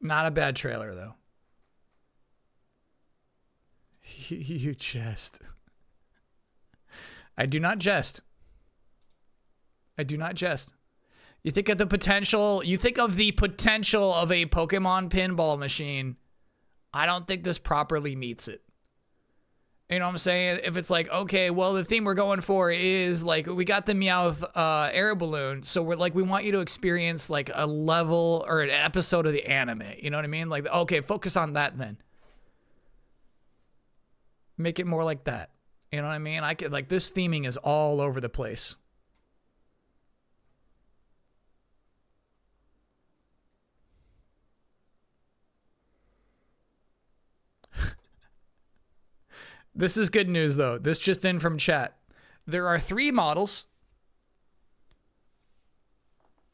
Not a bad trailer, though. You jest. I do not jest. I do not jest. You think of the potential. You think of the potential of a Pokemon pinball machine. I don't think this properly meets it. You know what I'm saying? If it's like, okay, well, the theme we're going for is like, we got the Meowth air balloon. So we're like, we want you to experience like a level or an episode of the anime. You know what I mean? Like, okay, focus on that then. Make it more like that. You know what I mean? I could, like, this theming is all over the place. This is good news, though. This just in from chat. There are 3 models.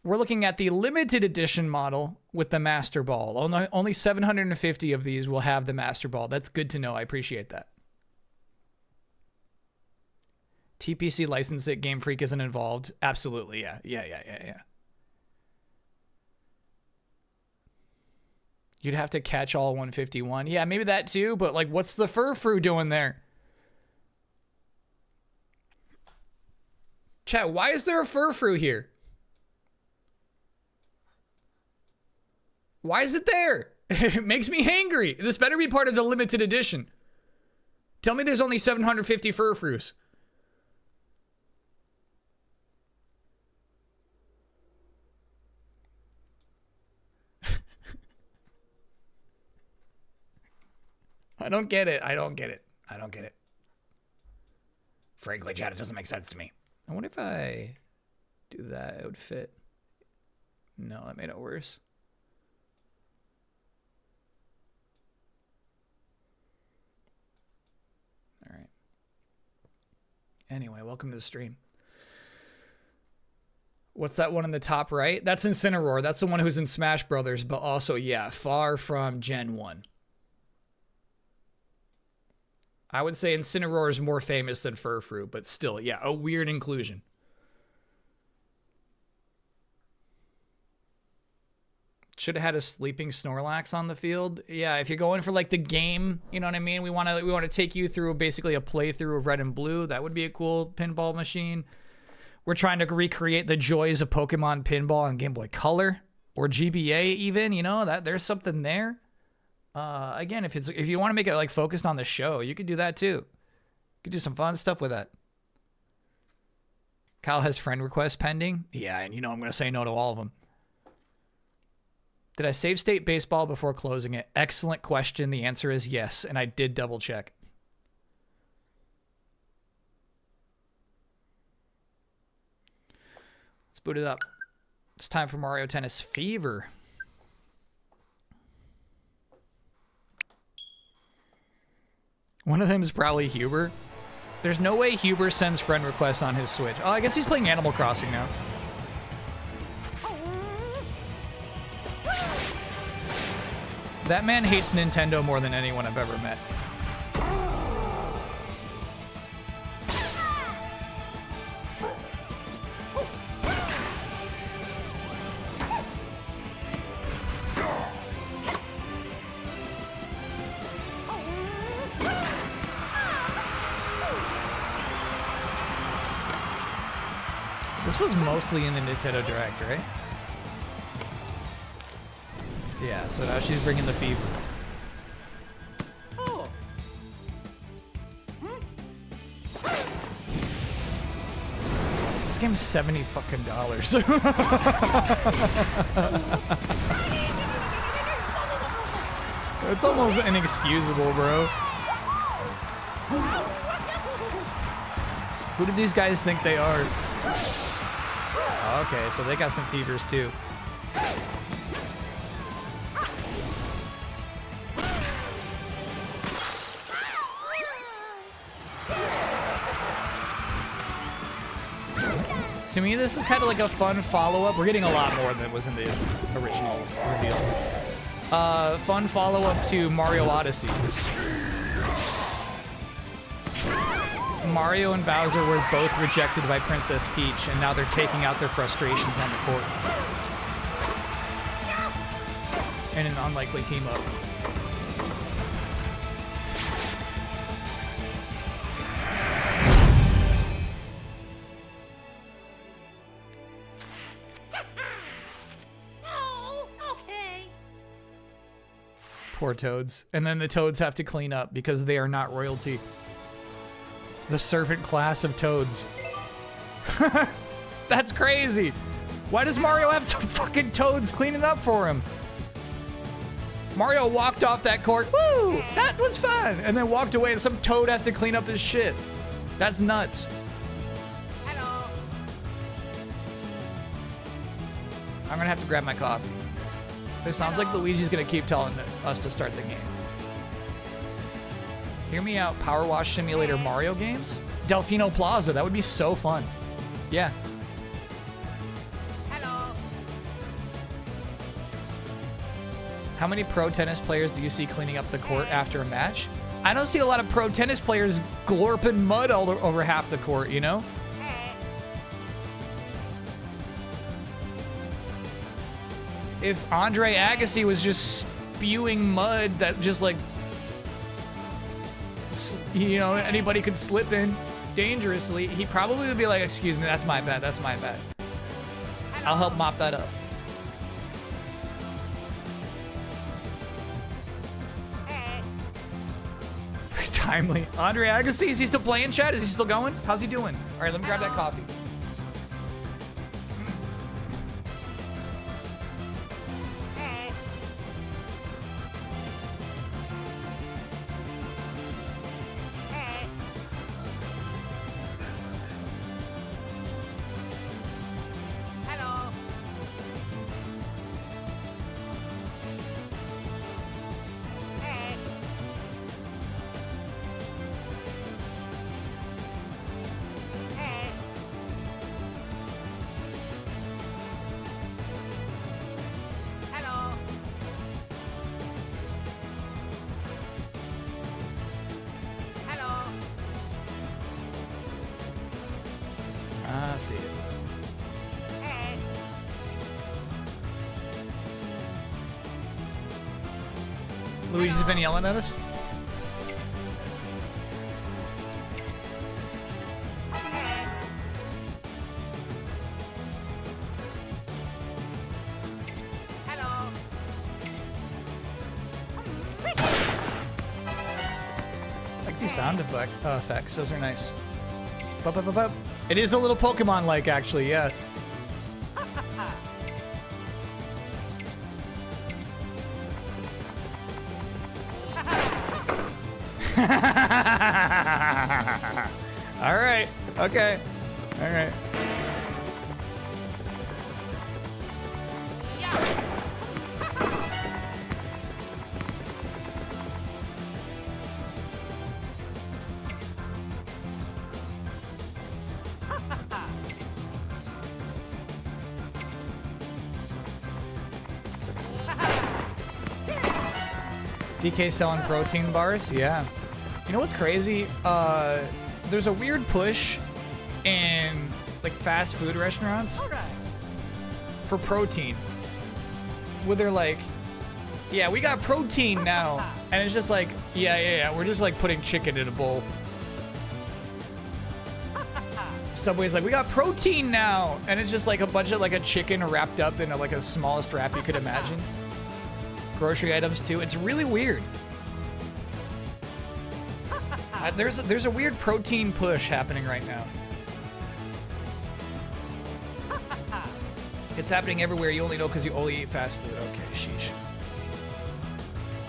We're looking at the limited edition model with the Master Ball. Only 750 of these will have the Master Ball. That's good to know. I appreciate that. TPC license it. Game Freak isn't involved. Absolutely, yeah. Yeah. You'd have to catch all 151. Yeah, maybe that too, but like, what's the Furfrou doing there? Chat, why is there a Furfrou here? Why is it there? It makes me hangry. This better be part of the limited edition. Tell me there's only 750 Furfrous. I don't get it. I don't get it. Frankly, chat, it doesn't make sense to me. I wonder if I do that, it would fit. No, that made it worse. All right. Anyway, welcome to the stream. What's that one in the top right? That's Incineroar. That's the one who's in Smash Brothers, but also, yeah, far from Gen 1. I would say Incineroar is more famous than Furfrou, but still, yeah, a weird inclusion. Should have had a sleeping Snorlax on the field. Yeah, if you're going for like the game, you know what I mean? We want to take you through basically a playthrough of Red and Blue. That would be a cool pinball machine. We're trying to recreate the joys of Pokemon pinball on Game Boy Color or GBA even, you know, that there's something there. Again, if you want to make it like focused on the show, you could do that too. You could do some fun stuff with that. Kyle has friend requests pending. Yeah, and you know I'm going to say no to all of them. Did I save state baseball before closing it? Excellent question. The answer is yes, and I did double check. Let's boot it up. It's time for Mario Tennis Fever. One of them is probably Huber. There's no way Huber sends friend requests on his Switch. Oh, I guess he's playing Animal Crossing now. That man hates Nintendo more than anyone I've ever met. This was mostly in the Nintendo Direct, right? Yeah, so now she's bringing the fever. Oh. This game's $70 fucking dollars. It's almost inexcusable, bro. Who do these guys think they are? Okay, so they got some fevers too. To me, this is kind of like a fun follow-up. We're getting a lot more than was in the original reveal. Fun follow-up to Mario Odyssey. Mario and Bowser were both rejected by Princess Peach, and now they're taking out their frustrations on the court. in an unlikely team up. Poor toads. And then the toads have to clean up because they are not royalty. The servant class of toads. That's crazy. Why does Mario have some fucking toads cleaning up for him? Mario walked off that court. Woo! That was fun. And then walked away and some toad has to clean up his shit. That's nuts. Hello. I'm gonna have to grab my coffee. It sounds like Luigi's gonna keep telling us to start the game. Hear me out, Power Wash Simulator Mario games? Delfino Plaza, that would be so fun. Yeah. Hello. How many pro tennis players do you see cleaning up the court after a match? I don't see a lot of pro tennis players glorping mud all over half the court, you know? If Andre Agassi was just spewing mud that just like, you know, anybody could slip in dangerously, he probably would be like, excuse me, that's my bad, that's my bad. I'll help mop that up. Timely. Andre Agassi, is he still playing, chat? Is he still going? How's he doing? All right, let me grab that coffee. Luigi's been yelling at us. Hello. I like these sound effects. Those are nice. Bup, bup, bup, bup. It is a little Pokemon-like, actually. Yeah. All right. Okay. All right. DK selling protein bars? Yeah. You know what's crazy? There's a weird push in like fast food restaurants for protein. Where they're like, yeah, we got protein now. And it's just like, yeah. We're just like putting chicken in a bowl. Subway's like, we got protein now. And it's just like a bunch of like a chicken wrapped up in like a smallest wrap you could imagine. Grocery items too. It's really weird. There's a weird protein push happening right now. It's happening everywhere. You only know because you only eat fast food. Okay, sheesh.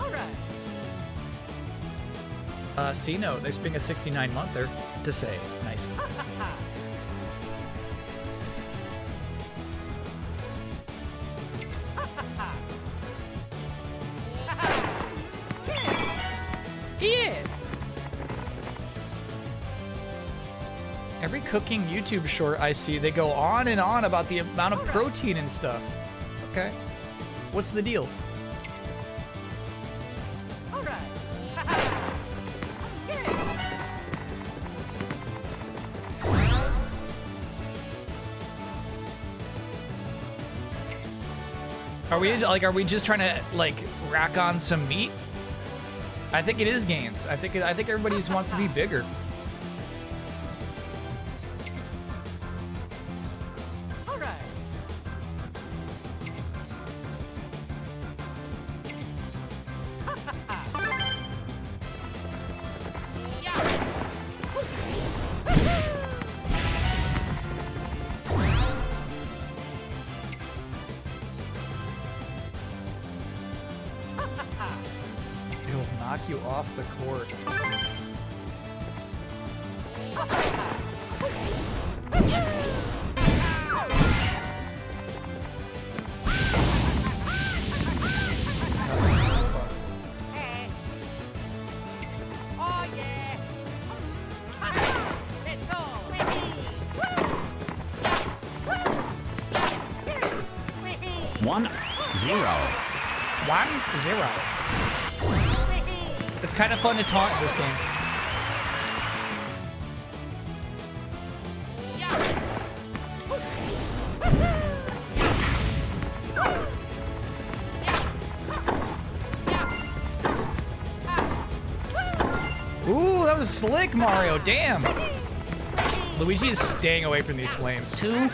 All right. C-Note, they spring a 69-monther to say. Nice. Yeah. Every cooking YouTube short I see, they go on and on about the amount of protein and stuff. Okay. What's the deal? All right. Are we just trying to like rack on some meat? I think it is gains. I think everybody just wants to be bigger. All right. It'll knock you off the court. Hey. Oh yeah. Let's go. 1-0. 1-0. It's kind of fun to taunt this game. Ooh, that was slick, Mario. Damn. Luigi is staying away from these flames. 2-0.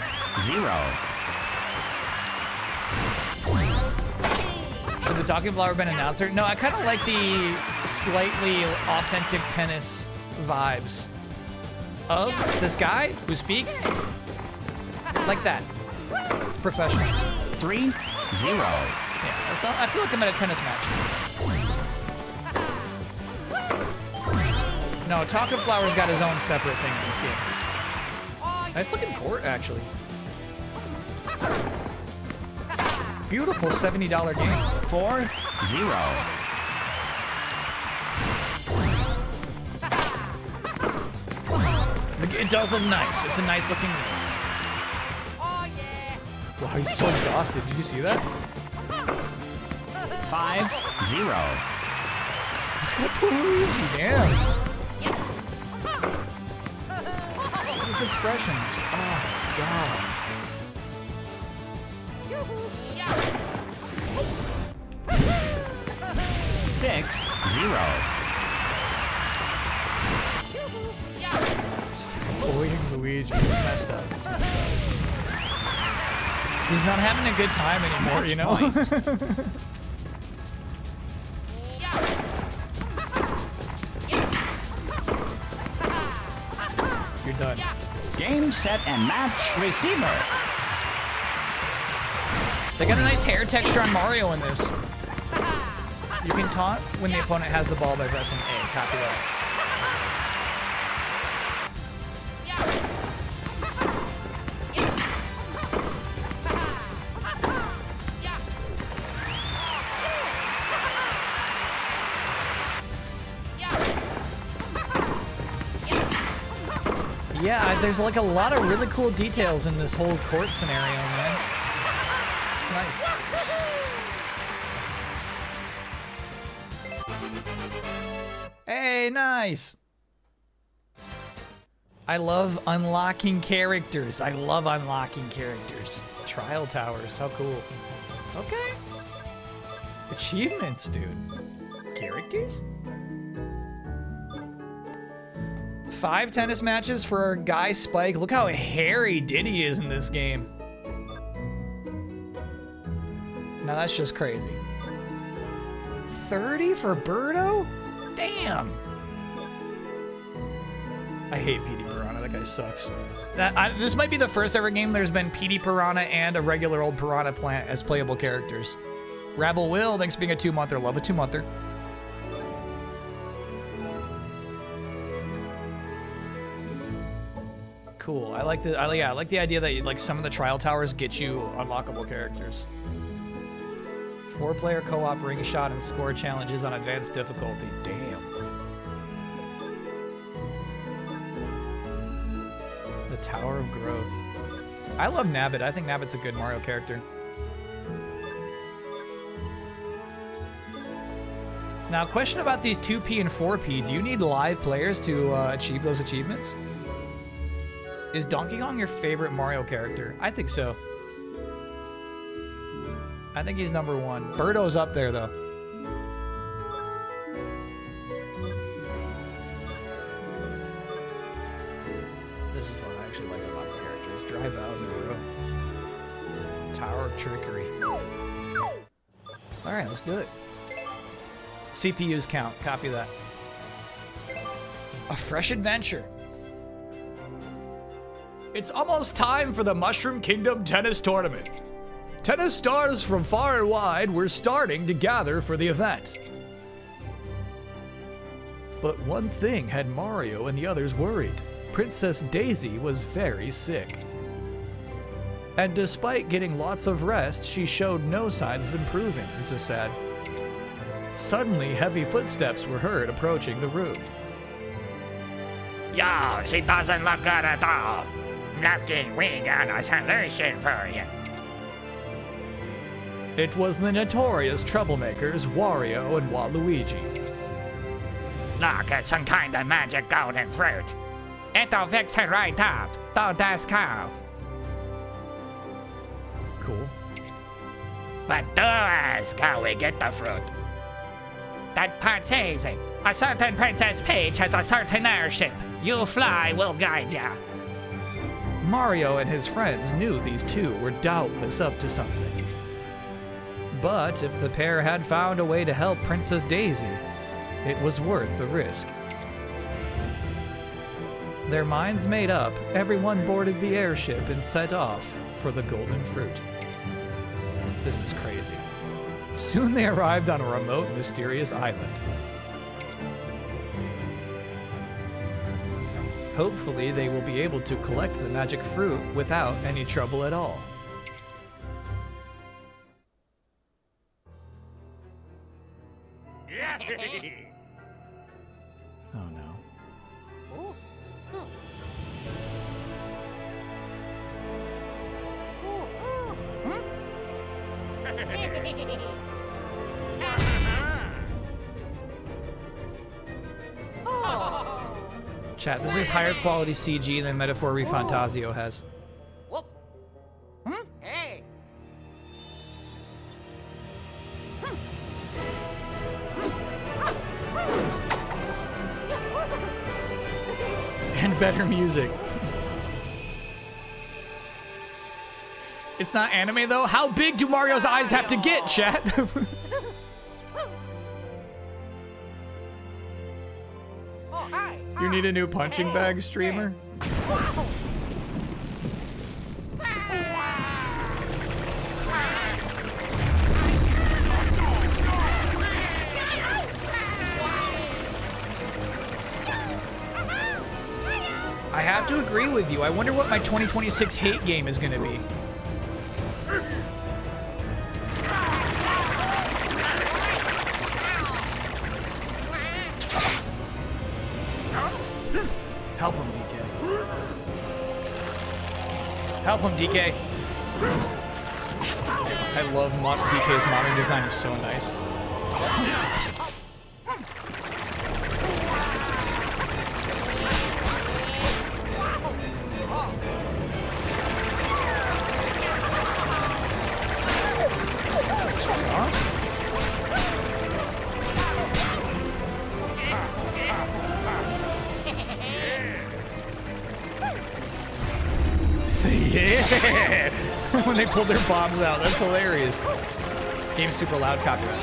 Should the Talking Flower been announcer? No, I kind of like the slightly authentic tennis vibes of this guy who speaks like that. It's professional. 3-0. Yeah, that's all, I feel like I'm at a tennis match. No, Talking Flower's got his own separate thing in this game. Nice looking court, actually. Beautiful $70 game. 4-0. It does look nice. It's a nice looking game. Oh yeah. Wow, he's so exhausted. Did you see that? 5-0. Luigi, damn. Look at his expressions. Oh, God. 6-0. Bullying Luigi. It's messed up. It's messed up. He's not having a good time anymore, you know? You're done. Game, set, and match. Receiver. They got a nice hair texture on Mario in this. You can taunt when the opponent has the ball by pressing A. Copy that. Yeah, there's like a lot of really cool details in this whole court scenario, man. Nice. Hey, nice. I love unlocking characters. I love unlocking characters. Trial towers, how cool. Okay. Achievements, dude. Characters? 5 tennis matches for our guy Spike. Look how hairy Diddy is in this game. Now that's just crazy. 30 for Birdo? Damn. I hate Petey Piranha. That guy sucks. This might be the first ever game there's been Petey Piranha and a regular old Piranha Plant as playable characters. Rabble Will, thanks for being a 2-monther. Love a 2-monther. Cool. I like the idea that like some of the trial towers get you unlockable characters. 4-player co-op ring shot and score challenges on advanced difficulty. Damn. The Tower of Growth. I love Nabbit. I think Nabbit's a good Mario character. Now, question about these 2P and 4P. Do you need live players to achieve those achievements? Is Donkey Kong your favorite Mario character? I think so. I think he's number 1. Birdo's up there, though. This is fun. I actually like a lot of characters. Dry Bowser, bro. Tower of Trickery. Alright, let's do it. CPUs count. Copy that. A fresh adventure. It's almost time for the Mushroom Kingdom Tennis Tournament. Tennis stars from far and wide were starting to gather for the event. But one thing had Mario and the others worried. Princess Daisy was very sick. And despite getting lots of rest, she showed no signs of improving. This is sad. Suddenly, heavy footsteps were heard approaching the room. Yo, she doesn't look good at all. Lucky we got a solution for you. It was the notorious troublemakers Wario and Waluigi. Look, it's some kind of magic golden fruit. It'll fix it right up. Don't ask how. Cool. But do ask how we get the fruit. That part's easy. A certain Princess Peach has a certain airship. You fly, we'll guide ya. Mario and his friends knew these two were doubtless up to something. But if the pair had found a way to help Princess Daisy, it was worth the risk. Their minds made up, everyone boarded the airship and set off for the golden fruit. This is crazy. Soon they arrived on a remote, mysterious island. Hopefully, they will be able to collect the magic fruit without any trouble at all. Oh no. Chat, this is higher quality CG than Metaphor Refantasio has. Whoop. Hey. And better music. It's not anime though? How big do Mario's eyes have to get, chat? Oh, hi. You need a new punching bag, streamer? I have to agree with you. I wonder what my 2026 hate game is gonna be. Help him, DK. Help him, DK. I love DK's modern design, is so nice. This is fucking awesome. Yeah! When they pull their bombs out, that's hilarious. Game's super loud, copyright.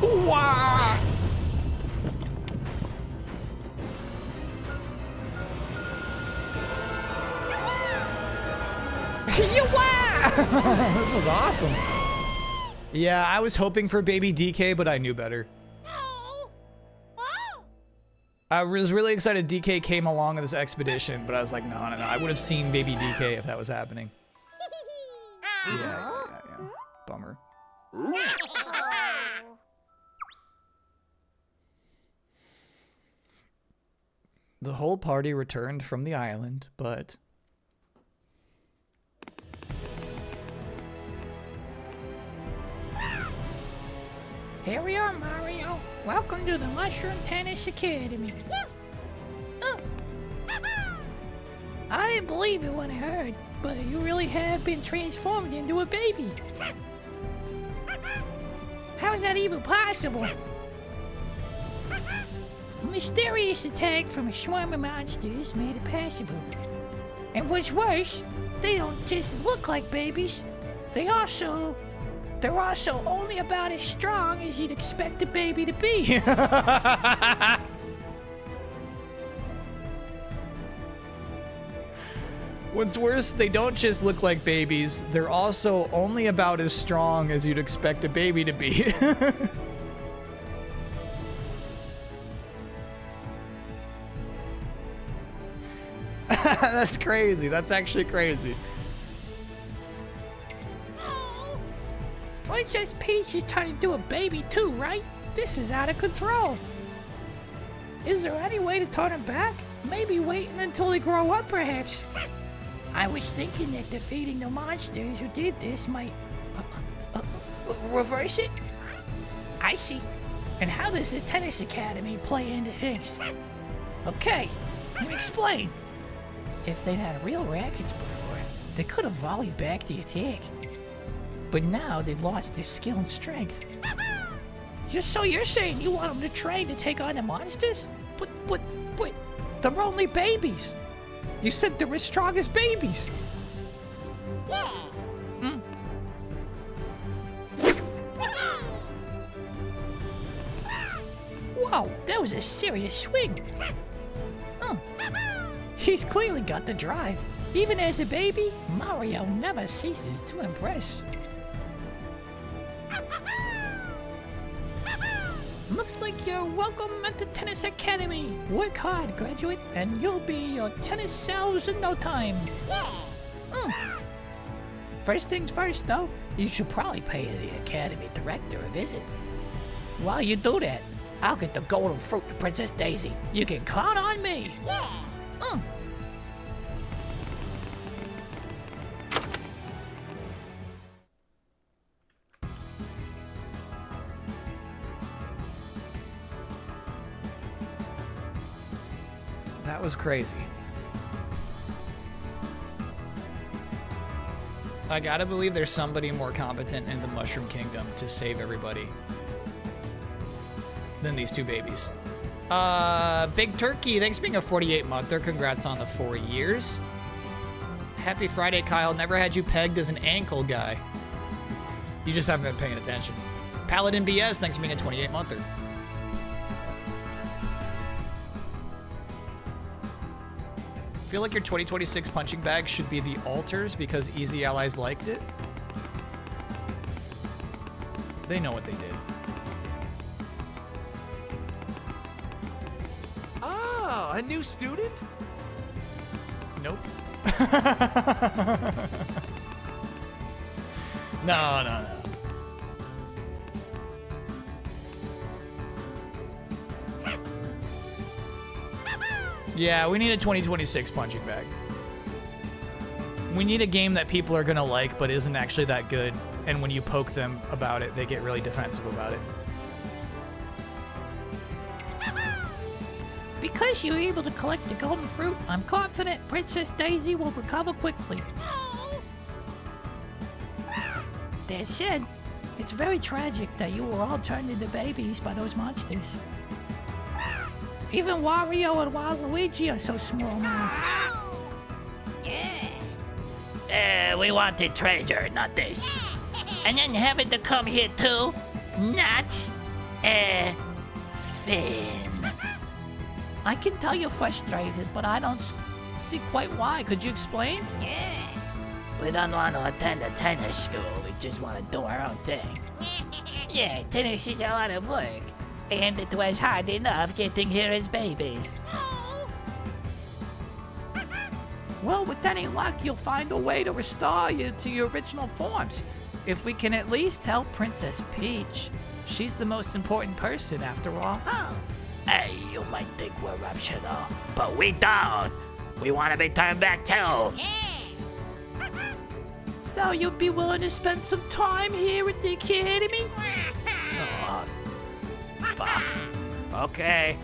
Ooh-wah! This is awesome. Yeah, I was hoping for baby DK, but I knew better. I was really excited DK came along on this expedition, but I was like, no. I would have seen baby DK if that was happening. Yeah. Bummer. The whole party returned from the island, but Here we are, Mario. Welcome to the Mushroom Tennis Academy. I didn't believe it when I heard, but you really have been transformed into a baby. How is that even possible? A mysterious attack from a swarm of monsters made it possible. And what's worse, they don't just look like babies, they're also only about as strong as you'd expect a baby to be. What's worse, they don't just look like babies, they're also only about as strong as you'd expect a baby to be. That's crazy. That's actually crazy. Princess Peach is turning into a baby too, right? This is out of control. Is there any way to turn it back? Maybe waiting until they grow up, perhaps. I was thinking that defeating the monsters who did this might reverse it. I see. And how does the Tennis Academy play into things? Okay, let me explain. If they'd had real rackets before, they could have volleyed back the attack. But now they've lost their skill and strength. Just so you're saying you want them to train to take on the monsters? But, they're only babies. You said they're as strong as babies. Whoa, that was a serious swing. He's clearly got the drive. Even as a baby, Mario never ceases to impress. Looks like you're welcome at the Tennis Academy. Work hard, graduate, and you'll be your tennis selves in no time. First things first, though, you should probably pay the Academy director a visit. While you do that, I'll get the golden fruit to Princess Daisy. You can count on me. That was crazy. I gotta believe there's somebody more competent in the Mushroom Kingdom to save everybody than these two babies. Big Turkey, thanks for being a 48-monther. Congrats on the 4 years. Happy Friday, Kyle. Never had you pegged as an ankle guy. You just haven't been paying attention. Paladin BS, thanks for being a 28-monther. I feel like your 2026 punching bag should be the altars because Easy Allies liked it. They know what they did. Ah, a new student? Nope. No. Yeah, we need a 2026 punching bag. We need a game that people are gonna like but isn't actually that good, and when you poke them about it, they get really defensive about it. Because you're able to collect the golden fruit, I'm confident Princess Daisy will recover quickly. That said, it's very tragic that you were all turned into babies by those monsters. Even Wario and Waluigi are so small now. We wanted treasure, not this. And then having to come here too? Not Finn. I can tell you're frustrated, but I don't see quite why. Could you explain? We don't want to attend a tennis school. We just want to do our own thing. Yeah, tennis is a lot of work. And it was hard enough getting here as babies. Well, with any luck, you'll find a way to restore you to your original forms. If we can at least help Princess Peach. She's the most important person, after all. Hey, you might think we're optional, but we don't. We want to be turned back too. So you'd be willing to spend some time here at the Academy? fuck. Okay.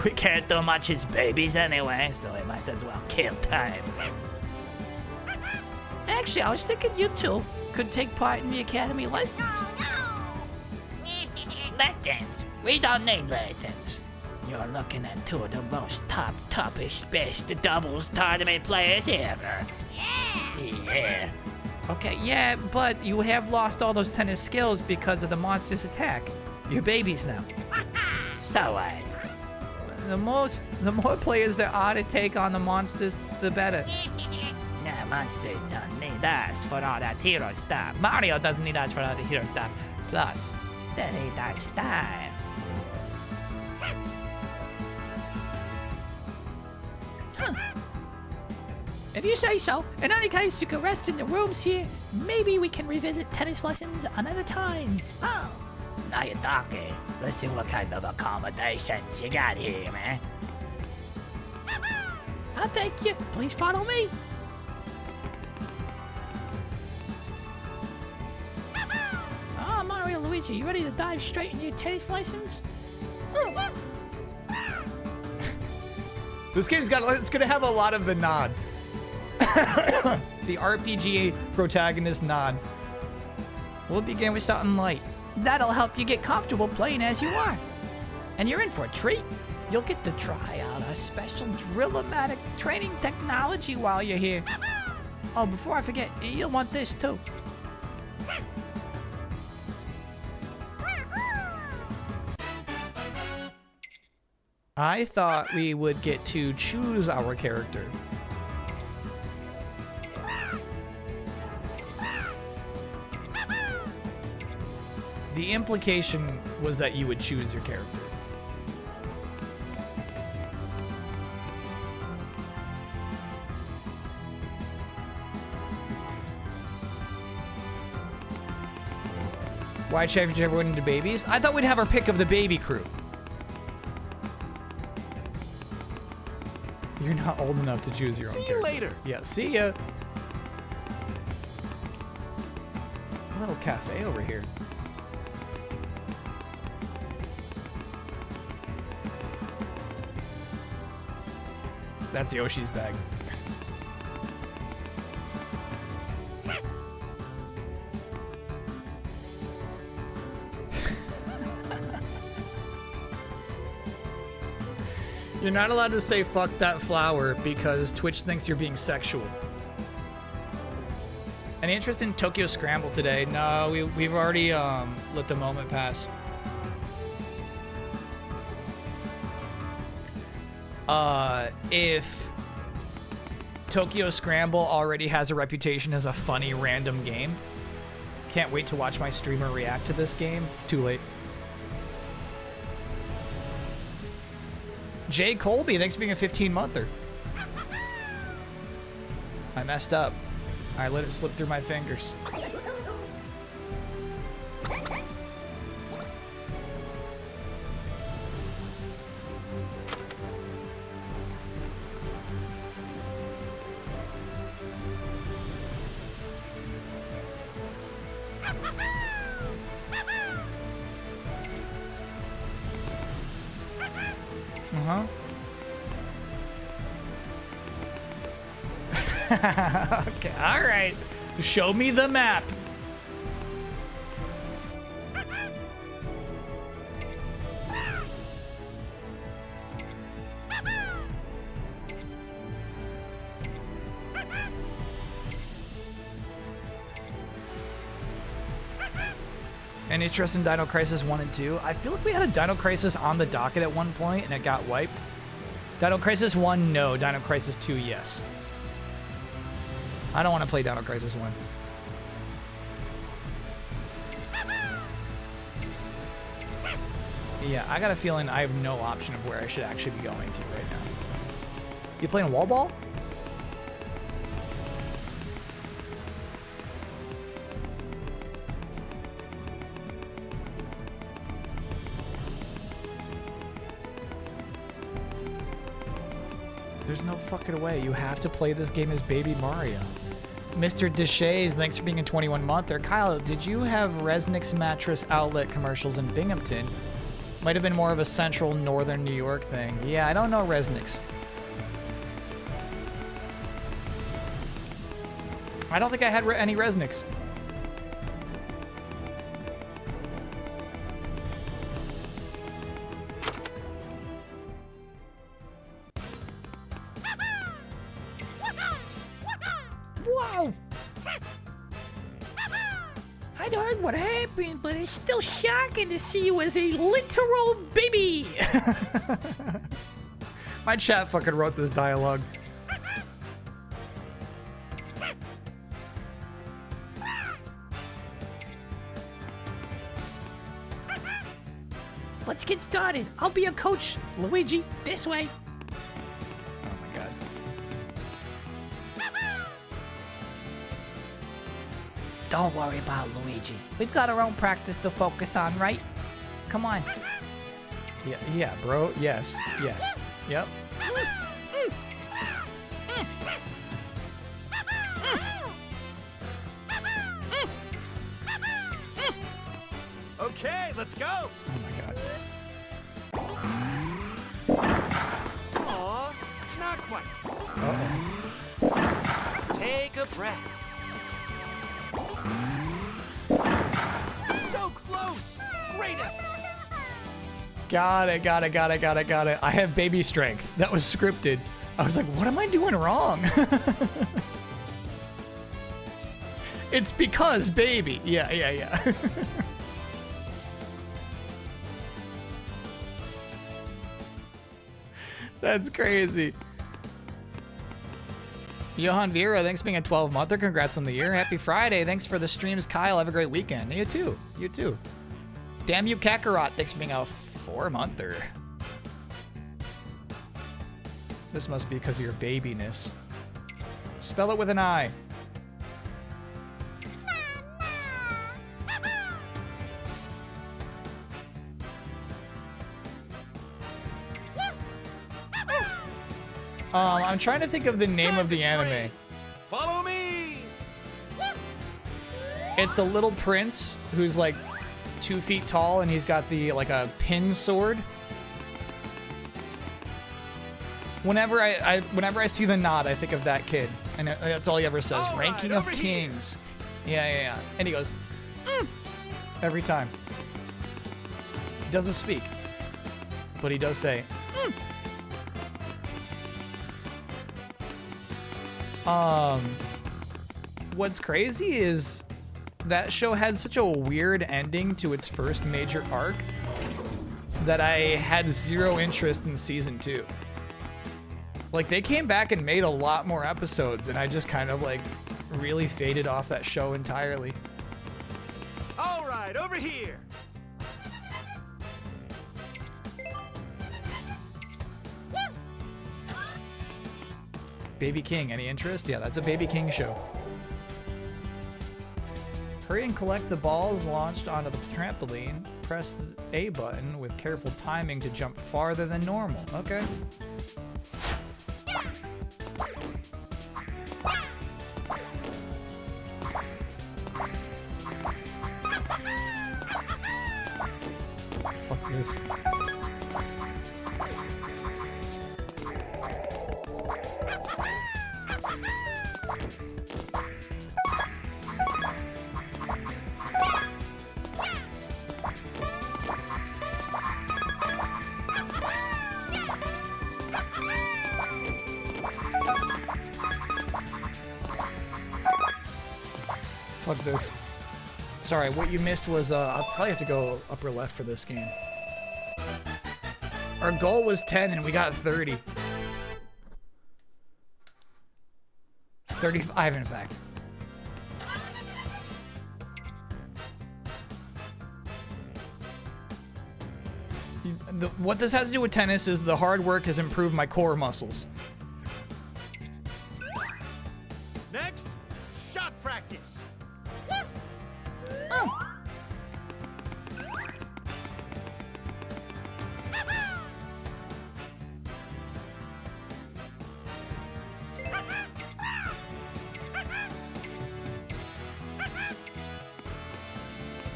We can't do much as babies anyway, so we might as well kill time. Actually, I was thinking you two could take part in the academy lessons. Lessons? We don't need lessons. You're looking at two of the most toppest, best doubles tournament players ever. Yeah. Okay, yeah, but you have lost all those tennis skills because of the monster's attack. You're babies now. So what? The more players there are to take on the monsters, the better. Nah, monsters don't need us for all that hero stuff. Mario doesn't need us for all the hero stuff. Plus, that ain't our style. If you say so. In any case, you can rest in the rooms here. Maybe we can revisit tennis lessons another time. Oh, now you're talking. Let's see what kind of accommodations you got here, man. I'll take you. Please follow me. Oh, Mario Luigi, you ready to dive straight into your tennis lessons? This game's it's gonna have a lot of the nod. The RPG protagonist nod. We'll begin with something light. That'll help you get comfortable playing as you are. And you're in for a treat. You'll get to try out a special drill-o-matic training technology while you're here. Oh, before I forget, you'll want this too. I thought we would get to choose our character. The implication was that you would choose your character. Why change everyone into babies? I thought we'd have our pick of the baby crew. You're not old enough to choose your own See character. you later. Yeah, see ya. A little cafe over here. That's Yoshi's bag. You're not allowed to say fuck that flower because Twitch thinks you're being sexual. Any interest in Tokyo Scramble today? No, we've already let the moment pass. If Tokyo Scramble already has a reputation as a funny random game, can't wait to watch my streamer react to this game. It's too late. Jay Colby, thanks for being a 15-monther. I messed up. I let it slip through my fingers. Okay, all right. Show me the map. Any interest in Dino Crisis 1 and 2? I feel like we had a Dino Crisis on the docket at one point and it got wiped. Dino Crisis 1, no. Dino Crisis 2, yes. I don't want to play Dino Crisis 1. Yeah, I got a feeling I have no option of where I should actually be going to right now. You playing wall ball? There's no fucking way. You have to play this game as Baby Mario. Mr. Deshays, thanks for being a 21-monther. Kyle, did you have Resnick's mattress outlet commercials in Binghamton? Might have been more of a central northern New York thing. Yeah, I don't know Resnick's. I don't think I had any Resnick's. Whoa! I'd heard what happened, but it's still shocking to see you as a literal baby. My chat fucking wrote this dialogue. Let's get started. I'll be your coach, Luigi. This way. Oh my god. Don't worry about Luigi. We've got our own practice to focus on, right? Come on. Yeah, bro. Yes. Yes. Yep. Okay, let's go. Oh my god. Aw, not quite. Uh-oh. Take a breath. So close. Great effort. Got it. I have baby strength. That was scripted. I was like, what am I doing wrong? It's because baby. Yeah. That's crazy. Johan Vieira, thanks for being a 12-monther. Congrats on the year. Happy Friday. Thanks for the streams, Kyle. Have a great weekend. You too. Damn you, Kakarot. Thanks for being a 4-monther. This must be because of your babiness. Spell it with an I. I'm trying to think of the name of the anime. Follow me. It's a little prince who's like 2 feet tall and he's got the like a pin sword. Whenever I see the nod, I think of that kid, and that's all he ever says. All Ranking right, of over here. kings. Yeah. And he goes, every time. He doesn't speak, but he does say, What's crazy is that show had such a weird ending to its first major arc that I had zero interest in season 2. Like, they came back and made a lot more episodes, and I just kind of like really faded off that show entirely. All right, over here. Baby King, any interest? Yeah, that's a Baby King show. Hurry and collect the balls launched onto the trampoline. Press the A button with careful timing to jump farther than normal. Okay. Fuck this. Fuck this. Sorry, what you missed was, I'll probably have to go upper left for this game. Our goal was 10 and we got 30. 35, in fact. What this has to do with tennis is the hard work has improved my core muscles. Next, shot practice.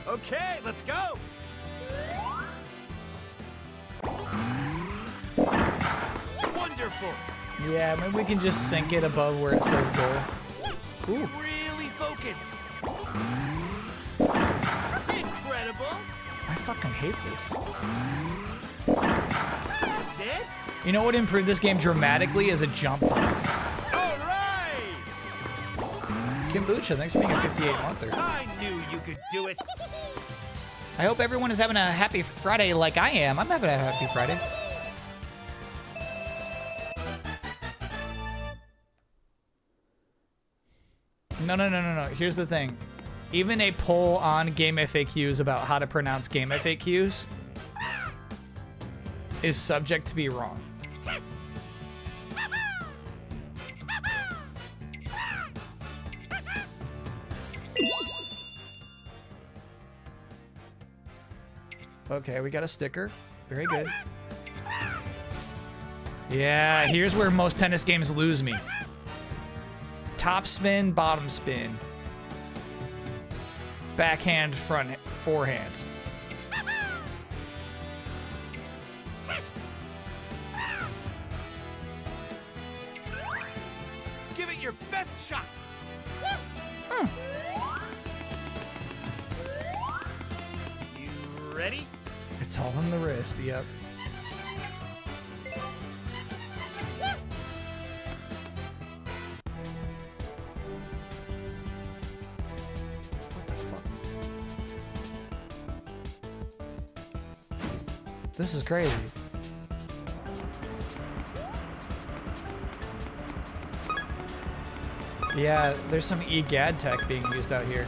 Okay, let's go. careful. Yeah, maybe we can just sink it above where it says goal. Ooh. Really focus. Incredible. I fucking hate this. That's it? You know what improved this game dramatically is a jump ball. All right. Kombucha, thanks for being a 58-monther. I knew you could do it. I hope everyone is having a happy Friday like I am. I'm having a happy Friday. No. Here's the thing. Even a poll on Game FAQs about how to pronounce Game FAQs is subject to be wrong. Okay, we got a sticker. Very good. Yeah, here's where most tennis games lose me. Top spin, bottom spin. Backhand, front, forehand. Give it your best shot. You ready? It's all in the wrist, yep. What the fuck? This is crazy. Yeah, there's some EGAD tech being used out here.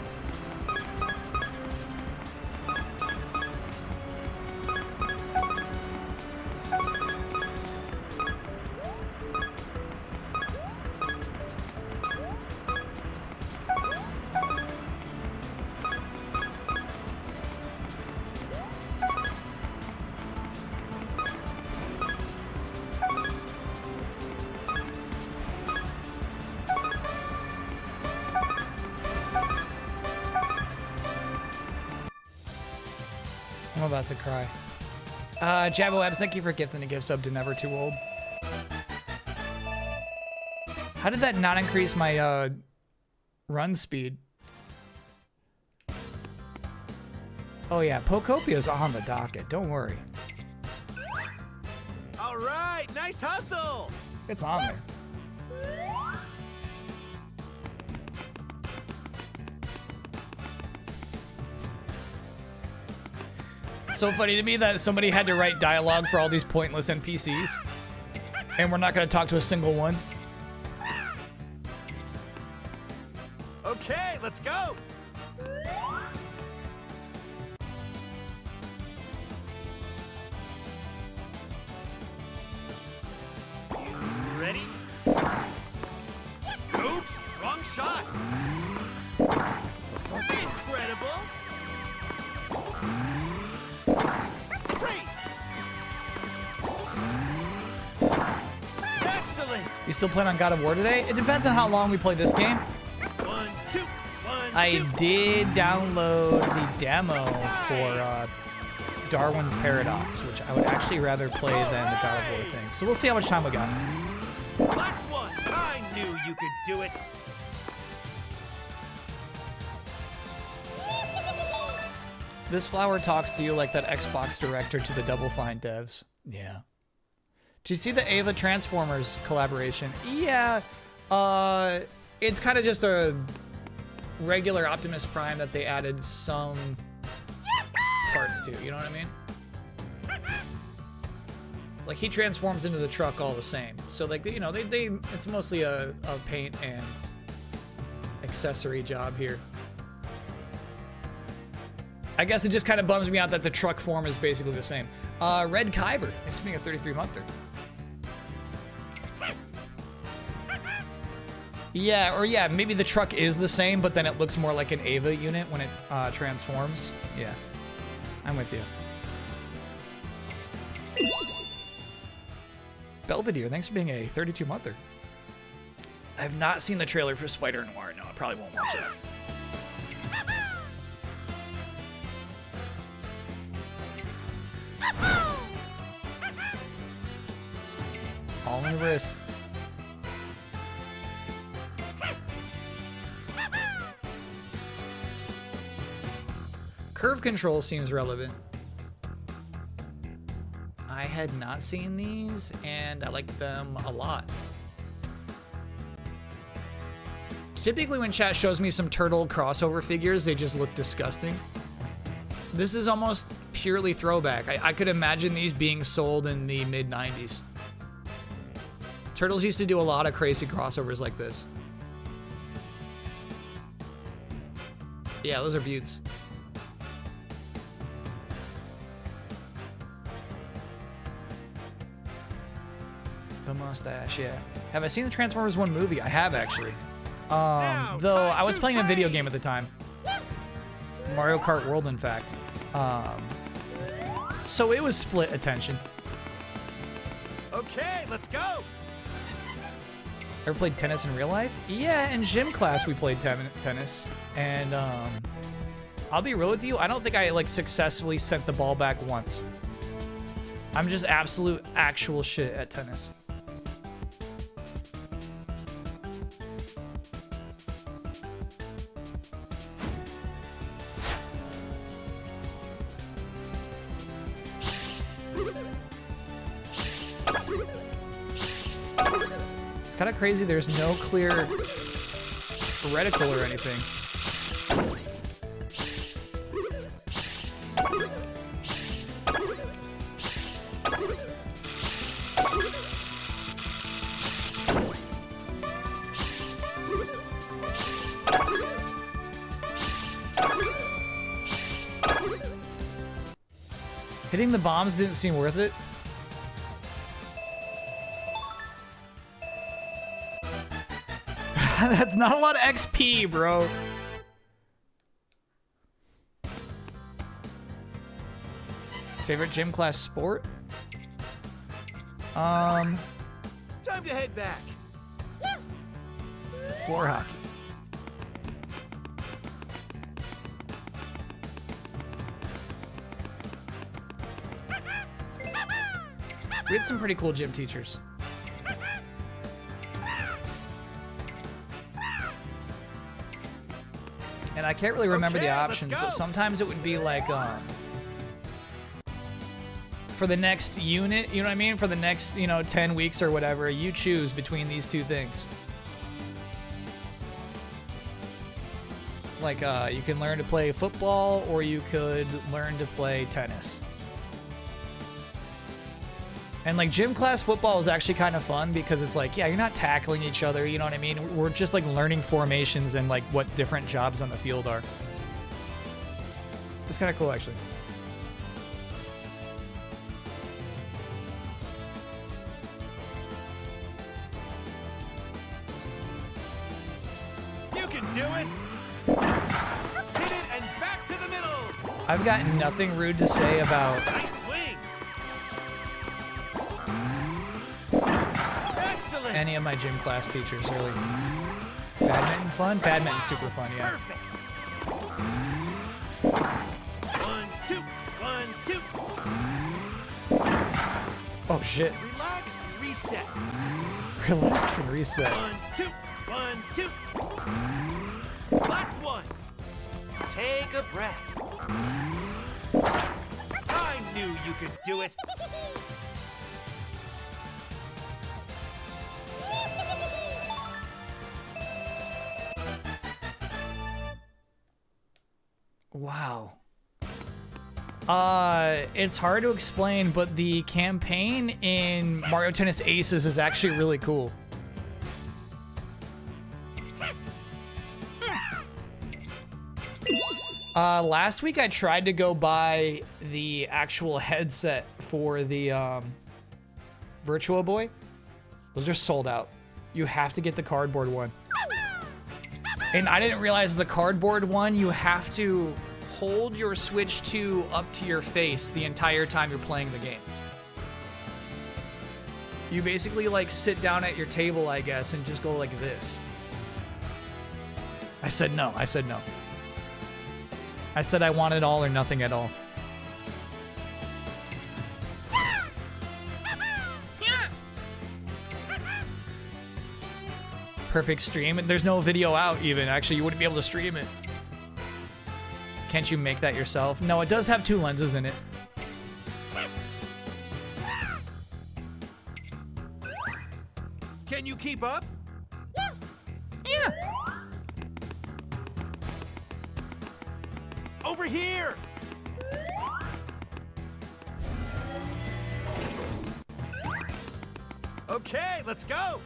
I'm about to cry. Jabbo Abs, thank you for gifting a gift sub to Never Too Old. How did that not increase my run speed? Oh yeah, Pocopia's on the docket. Don't worry. All right, nice hustle. It's on there. It's so funny to me that somebody had to write dialogue for all these pointless NPCs, and we're not going to talk to a single one. Okay, let's go. You ready? Oops, wrong shot. Incredible. Great. Excellent. You still playing on God of War today? It depends on how long we play this game. 1, 2, 1, 2. I did download the demo for Darwin's Paradox, which I would actually rather play than the God of War thing. So we'll see how much time we got. Last one. I knew you could do it. This flower talks to you like that Xbox director to the Double Fine devs. Yeah. Did you see the Ava Transformers collaboration? Yeah. It's kind of just a regular Optimus Prime that they added some parts to. You know what I mean? Like, he transforms into the truck all the same. So, like, you know, it's mostly a paint and accessory job here. I guess it just kind of bums me out that the truck form is basically the same. Red Kyber, thanks for being a 33-monther. Yeah, or yeah, maybe the truck is the same, but then it looks more like an Ava unit when it transforms. Yeah, I'm with you. Belvedere, thanks for being a 32-monther. I have not seen the trailer for Spider Noir. No, I probably won't watch that. All in the wrist. Curve control seems relevant. I had not seen these, and I like them a lot. Typically when chat shows me some turtle crossover figures, they just look disgusting. This is almost purely throwback. I could imagine these being sold in the mid-90s. Turtles used to do a lot of crazy crossovers like this. Yeah, those are beauts. The mustache, yeah. Have I seen the Transformers 1 movie? I have, actually. Though I was playing a video game at the time. Mario Kart World, in fact. So it was split attention. Okay, let's go. Ever played tennis in real life? Yeah, in gym class we played tennis. And I'll be real with you, I don't think I like successfully sent the ball back once. I'm just absolute actual shit at tennis. It's kind of crazy there's no clear reticle or anything. Hitting the bombs didn't seem worth it. That's not a lot of XP, bro. Favorite gym class sport? Time to head back. Floor hockey. We had some pretty cool gym teachers. And I can't really remember the options, but sometimes it would be like, for the next unit, you know what I mean? For the next, 10 weeks or whatever, you choose between these two things. Like, you can learn to play football, or you could learn to play tennis. And like gym class football is actually kind of fun because it's like, yeah, you're not tackling each other, you know what I mean? We're just like learning formations and like what different jobs on the field are. It's kind of cool, actually. You can do it. Hit it and back to the middle. I've got nothing rude to say about Nice swing. Excellent. any of my gym class teachers, really. Badminton fun? Badminton's super fun, yeah. Perfect. 1, 2, 1, 2. Oh shit. Relax, reset. Relax and reset. 1, 2, 1, 2. Last one. Take a breath. I knew you could do it. Wow. It's hard to explain, but the campaign in Mario Tennis Aces is actually really cool. Last week I tried to go buy the actual headset for the Virtua Boy. Those are sold out. You have to get the cardboard one. And I didn't realize the cardboard one, you have to hold your Switch 2 up to your face the entire time you're playing the game. You basically like sit down at your table, I guess, and just go like this. I said no. I said no. I said I wanted all or nothing at all. perfect stream. And there's no video out even. Actually, you wouldn't be able to stream it. Can't you make that yourself? No, it does have 2 lenses in it. Can you keep up? Yeah. Over here! Okay, let's go!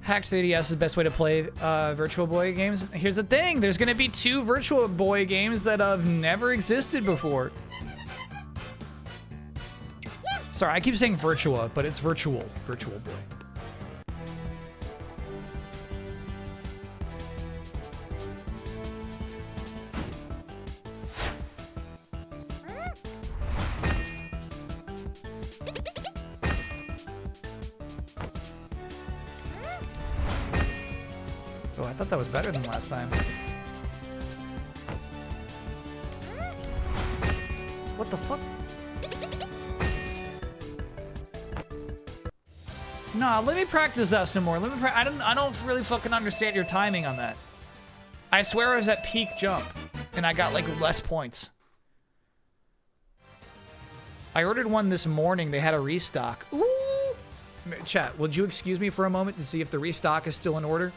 Hacks 3DS is the best way to play Virtual Boy games. Here's the thing. There's going to be 2 Virtual Boy games that have never existed before. Sorry, I keep saying Virtua, but it's Virtual Boy. Oh, I thought that was better than last time. What the fuck? No, let me practice that some more. I don't really fucking understand your timing on that. I swear I was at peak jump, and I got like less points. I ordered one this morning. They had a restock. Ooh! Chat, would you excuse me for a moment to see if the restock is still in order?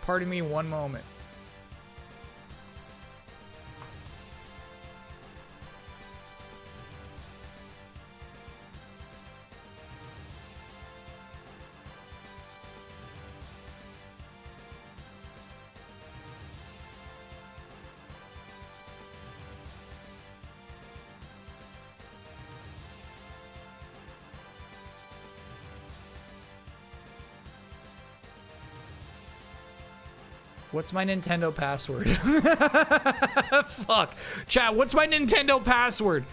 Pardon me one moment. What's my Nintendo password? Fuck. Chat, what's my Nintendo password?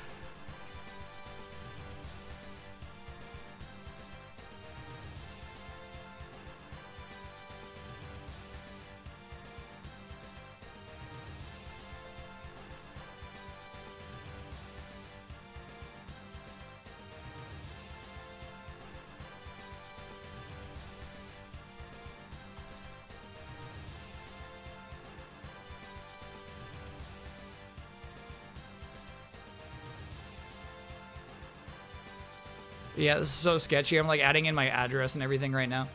Yeah, this is so sketchy. I'm like adding in my address and everything right now.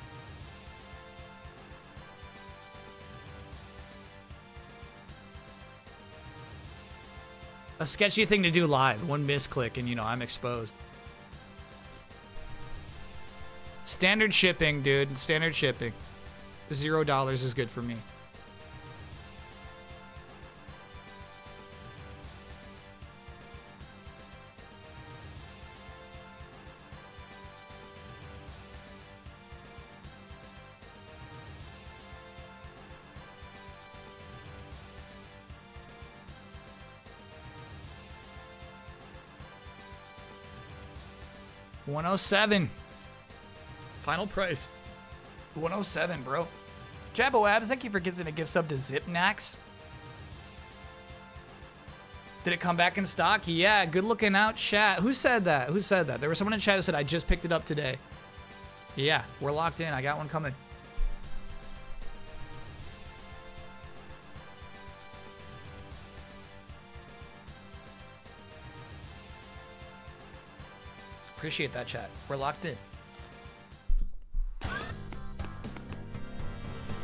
A sketchy thing to do live. One misclick and, you know, I'm exposed. Standard shipping, dude. Standard shipping. $0 is good for me. $107. Final price. $107, bro. Jabbo Abs, thank you for giving a gift sub to Zipnax. Did it come back in stock? Yeah, good looking out, chat. Who said that? Who said that? There was someone in chat who said, I just picked it up today. Yeah, we're locked in. I got one coming. Appreciate that, chat. We're locked in.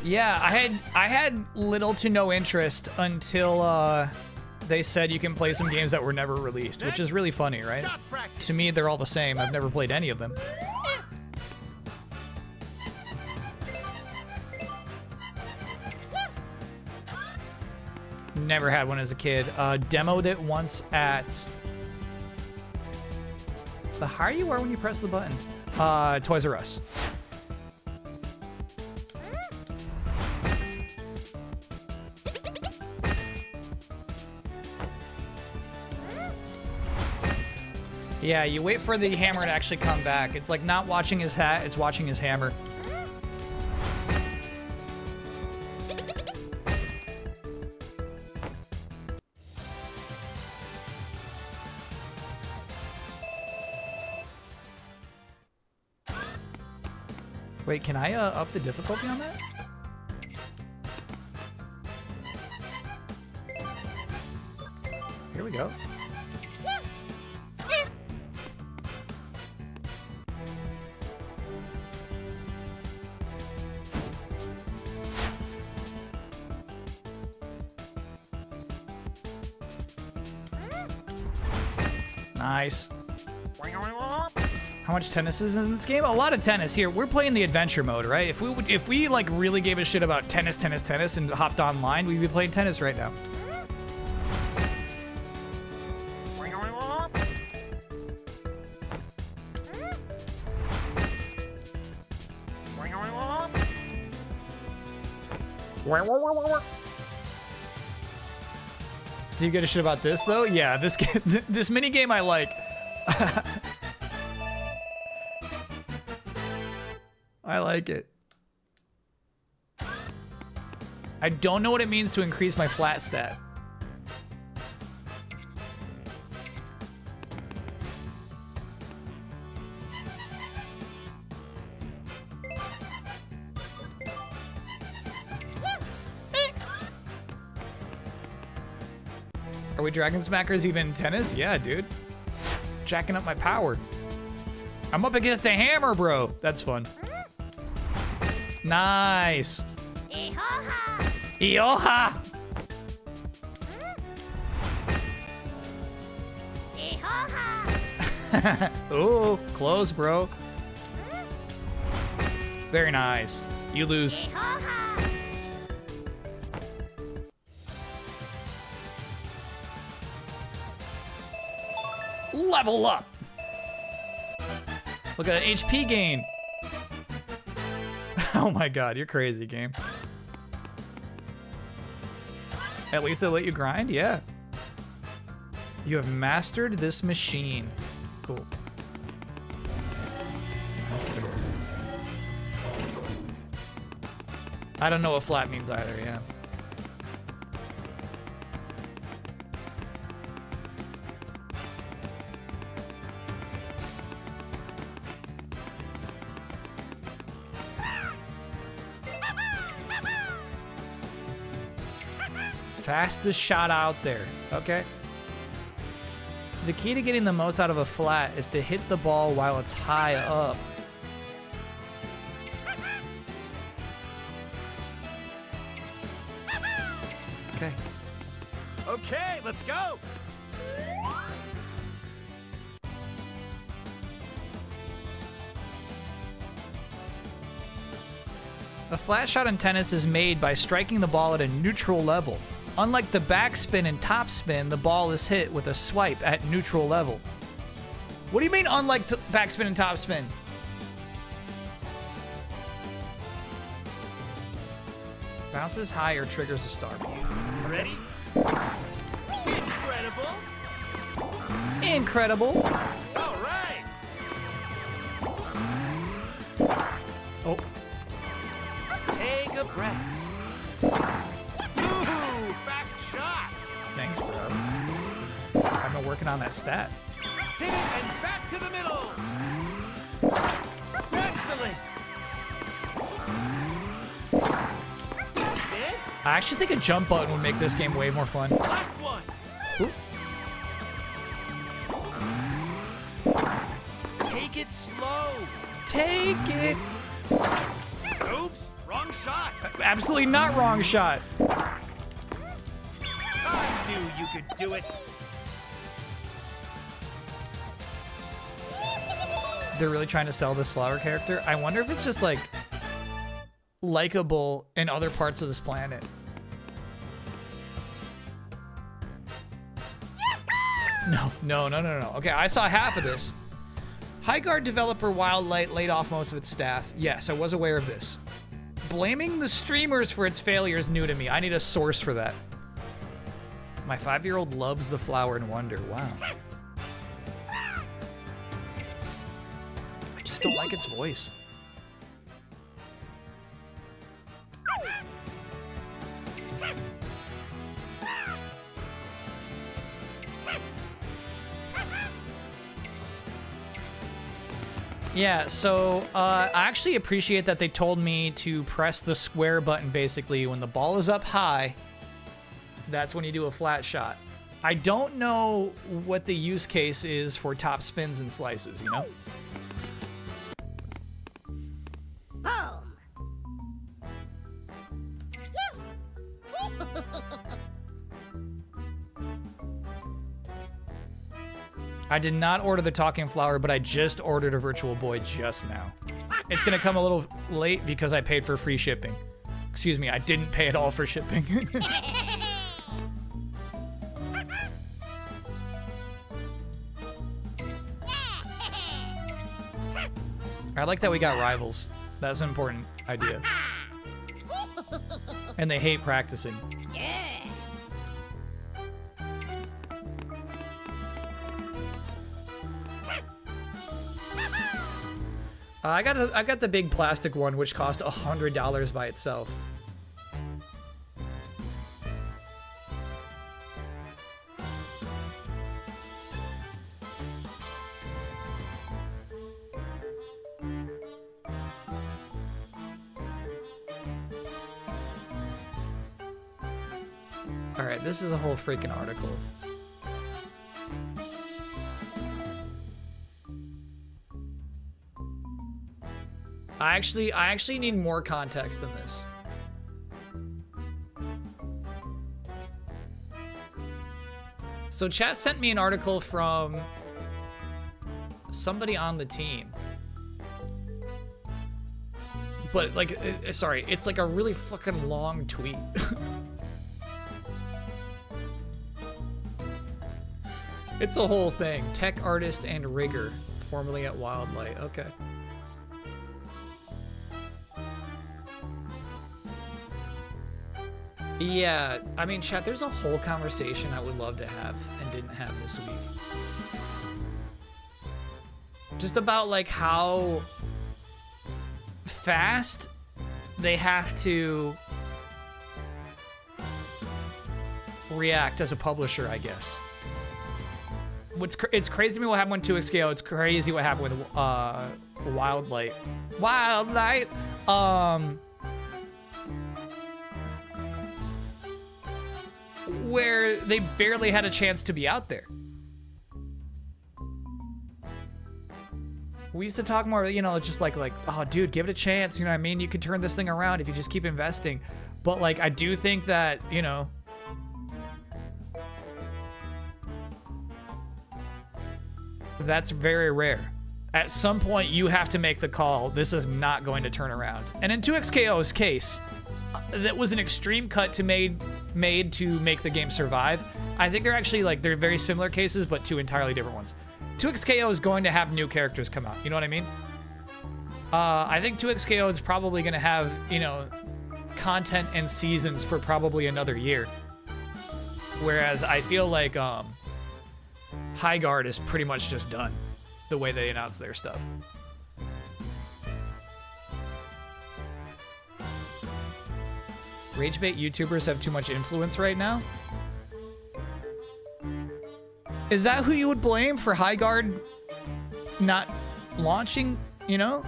Yeah, I had little to no interest until they said you can play some games that were never released, which is really funny, right? To me, they're all the same. I've never played any of them. Never had one as a kid. Demoed it once at... The higher you are when you press the button. Toys R Us. Yeah, you wait for the hammer to actually come back. It's like not watching his hat, it's watching his hammer. Wait, can I up the difficulty on that? Here we go. Nice. How much tennis is in this game? A lot of tennis. Here, we're playing the adventure mode, right? If we like really gave a shit about tennis and hopped online, we'd be playing tennis right now. Do you get a shit about this though? Yeah, this game, this mini game I like. I like it. I don't know what it means to increase my flat stat. Are we Dragon Smackers even in tennis? Yeah, dude. Jacking up my power. I'm up against a hammer, bro. That's fun. Nice. Ihoha! Ioha! Ihoha! Ooh, close, bro. Very nice. You lose. Ihoha! Level up. Look at that HP gain. Oh my god, you're crazy, game. At least they let you grind? Yeah. You have mastered this machine. Cool. I don't know what flat means either, yeah. Fastest shot out there. Okay. The key to getting the most out of a flat is to hit the ball while it's high up. Okay. Okay, let's go. A flat shot in tennis is made by striking the ball at a neutral level. Unlike the backspin and topspin, the ball is hit with a swipe at neutral level. What do you mean unlike backspin and topspin? Bounces high or triggers a star. Ready? Incredible. Incredible. All right. Oh, Take a breath. Ooh, fast shot. thanks, bro. I've been working on that stat. Hit it and back to the middle. Excellent. That's it. I actually think a jump button would make this game way more fun. Last one. Ooh. Take it slow. Take it. Oops, wrong shot. Absolutely not wrong shot. I knew you could do it. They're really trying to sell this flower character. I wonder if it's just like likable in other parts of this planet. No. Okay, I saw half of this. Highguard developer Wildlight laid off most of its staff. Yes, I was aware of this. Blaming the streamers for its failure is new to me. I need a source for that. My 5-year-old loves the flower and wonder. Wow. I just don't like its voice. Yeah, so I actually appreciate that they told me to press the square button basically when the ball is up high. That's when you do a flat shot. I don't know what the use case is for top spins and slices, you know? Home. Yes. I did not order the talking flower, but I just ordered a virtual boy just now. It's gonna come a little late because I paid for free shipping. Excuse me, I didn't pay at all for shipping. I like that we got rivals. That's an important idea. And they hate practicing. Yeah. I got the big plastic one, which cost $100 by itself. All right, this is a whole freaking article. I actually need more context than this. So chat sent me an article from somebody on the team. But like, sorry, it's like a really fucking long tweet. It's a whole thing. Tech artist and rigger, formerly at Wildlight. Okay. Yeah, I mean, chat, there's a whole conversation I would love to have and didn't have this week. Just about, like, how fast they have to react as a publisher, I guess. It's crazy to me what happened with 2XKO. It's crazy what happened with Wildlight. Wildlight! Where they barely had a chance to be out there. We used to talk more, you know, just like, oh, dude, give it a chance. You know what I mean? You could turn this thing around if you just keep investing. But, like, I do think that, you know, that's very rare. At some point, you have to make the call. This is not going to turn around. And in 2XKO's case, that was an extreme cut to made to make the game survive. I think they're actually, like, they're very similar cases, but two entirely different ones. 2XKO is going to have new characters come out. You know what I mean? I think 2XKO is probably going to have, you know, content and seasons for probably another year. Whereas I feel like High Guard is pretty much just done the way they announce their stuff. Ragebait YouTubers have too much influence right now? Is that who you would blame for High Guard not launching, you know?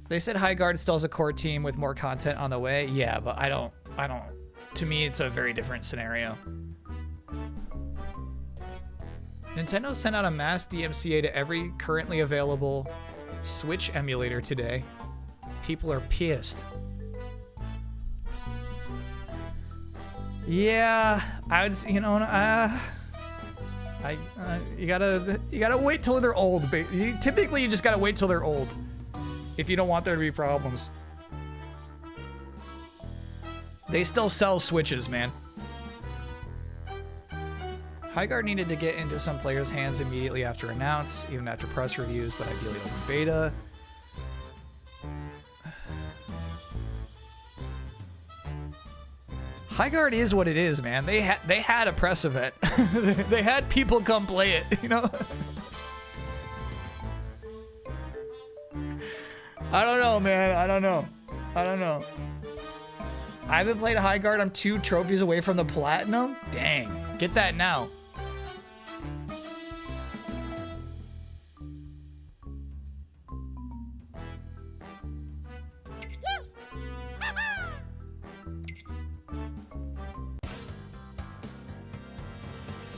They said High Guard still has a core team with more content on the way. Yeah, but I don't, to me, it's a very different scenario. Nintendo sent out a mass DMCA to every currently available Switch emulator today. People are pissed. Yeah, I would, you know, you gotta wait till they're old. Typically, you just gotta wait till they're old if you don't want there to be problems. They still sell Switches, man. High Guard needed to get into some players' hands immediately after announce, even after press reviews, but ideally open beta. High Guard is what it is, man. They had a press event. They had people come play it, you know? I don't know, man. I don't know. I haven't played a high guard. I'm 2 trophies away from the platinum. Dang. Get that now.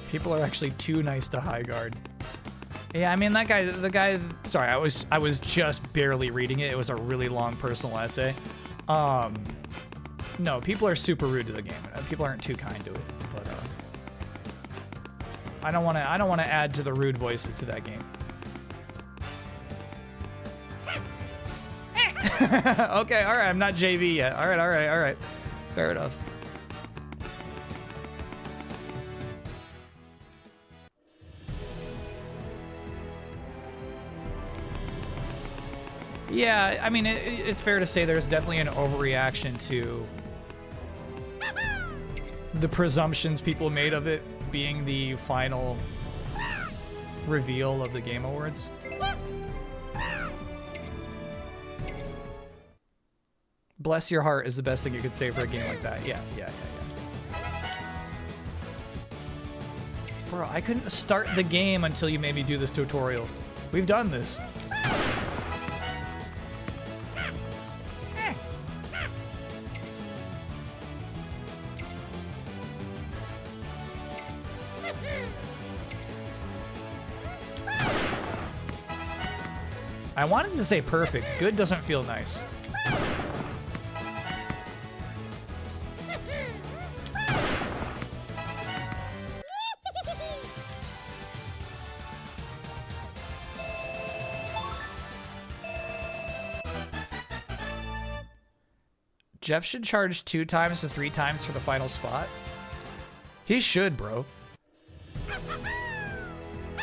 People are actually too nice to high guard. Yeah, I mean that guy, the guy. Sorry, I was just barely reading it. It was a really long personal essay. No, people are super rude to the game. People aren't too kind to it. But I don't want to add to the rude voices to that game. Okay, all right. I'm not JV yet. All right. Fair enough. Yeah, I mean, it's fair to say there's definitely an overreaction to the presumptions people made of it being the final reveal of the Game Awards. Bless your heart is the best thing you could say for a game like that. Yeah. Bro, I couldn't start the game until you made me do this tutorial. We've done this. I wanted to say perfect. Good doesn't feel nice. Jeff should charge 2 times to 3 times for the final spot. He should, bro.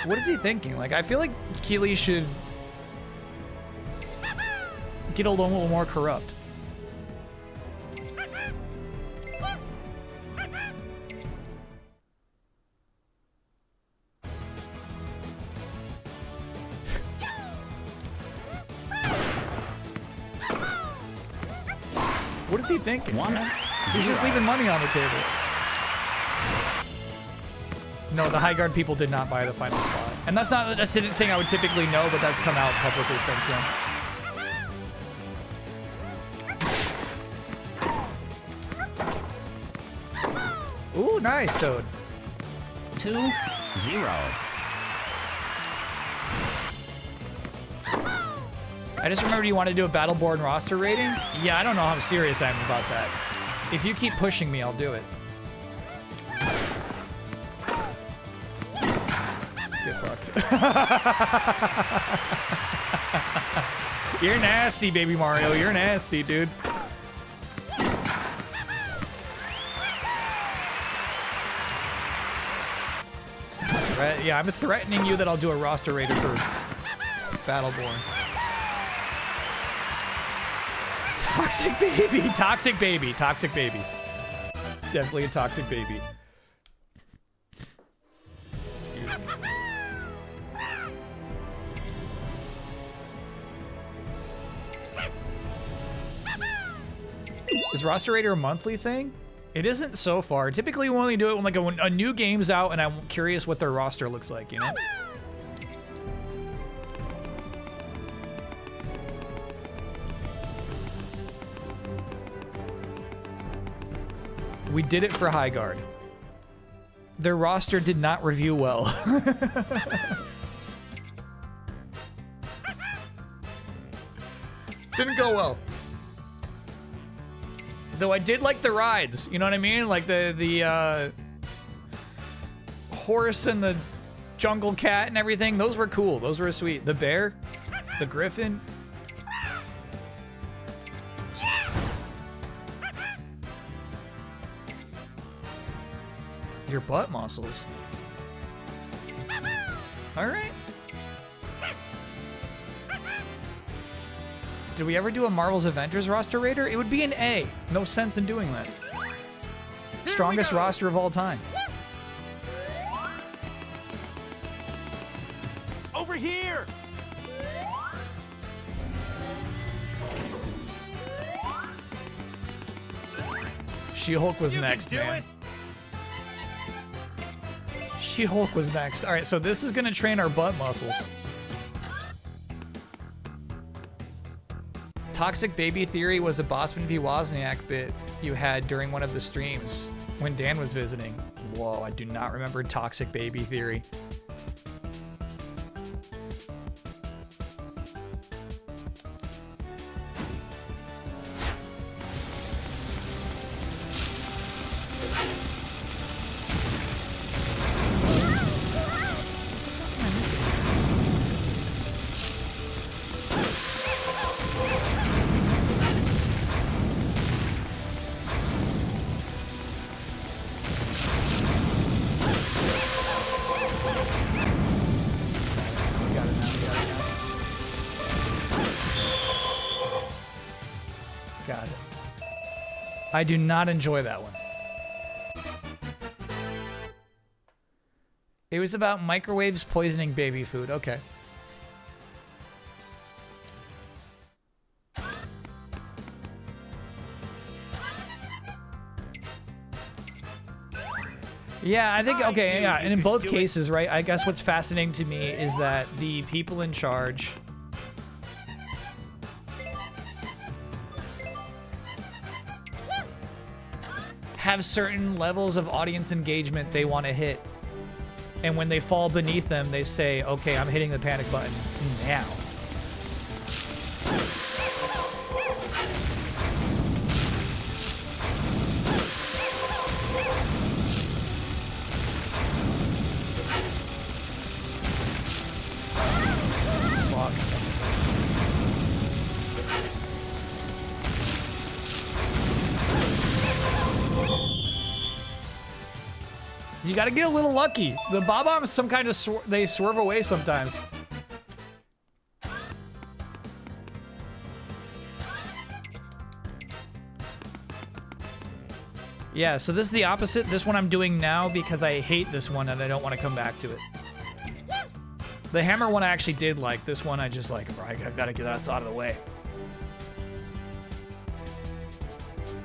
What is he thinking? Like, I feel like Keeley should get a little more corrupt. What is he thinking? He's just leaving money on the table. No, the high guard people did not buy the final spot. And that's not a thing I would typically know, but that's come out publicly since then. Ooh, nice, Toad. 2-0. I just remembered you wanted to do a Battleborn roster rating? Yeah, I don't know how serious I am about that. If you keep pushing me, I'll do it. Get fucked. You're nasty, baby Mario. You're nasty, dude. Yeah, I'm threatening you that I'll do a roster rater for Battleborn. Toxic baby, toxic baby, toxic baby. Definitely a toxic baby. Is roster rater a monthly thing? It isn't so far. Typically, we only do it when like a new game's out, and I'm curious what their roster looks like. You know. We did it for High Guard. Their roster did not review well. Didn't go well. Though I did like the rides, you know what I mean? Like the horse and the jungle cat and everything. Those were cool. Those were sweet. The bear, the griffin. Your butt muscles. All right. Did we ever do a Marvel's Avengers roster rater? It would be an A. No sense in doing that. Strongest roster of all time. Over here! She-Hulk was You can next, do man. it. She-Hulk was next. All right, so this is gonna train our butt muscles. Toxic Baby Theory was a Bosman v. Wozniak bit you had during one of the streams when Dan was visiting. Whoa, I do not remember Toxic Baby Theory. Got it. I do not enjoy that one. It was about microwaves poisoning baby food. Okay. Yeah, I think, okay, yeah, and in both cases, right, I guess what's fascinating to me is that the people in charge have certain levels of audience engagement they want to hit. And when they fall beneath them, they say, okay, I'm hitting the panic button now. Fuck. You gotta get a little lucky. The Bob-ombs, some kind of they swerve away sometimes. Yeah, so this is the opposite. This one I'm doing now because I hate this one and I don't want to come back to it. The hammer one I actually did like. This one I just like, I gotta get that out of the way.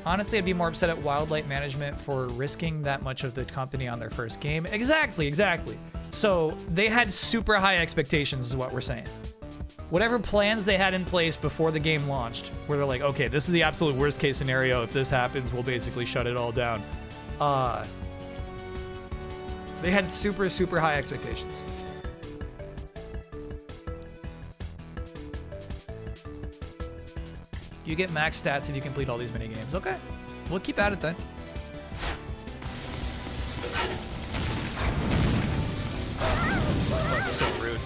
Honestly, I'd be more upset at Wildlight Management for risking that much of the company on their first game. Exactly, exactly. So they had super high expectations is what we're saying. Whatever plans they had in place before the game launched, where they're like, okay, this is the absolute worst case scenario. If this happens, we'll basically shut it all down. They had super, super high expectations. You get max stats if you complete all these mini games. Okay, we'll keep at it then. That's so rude.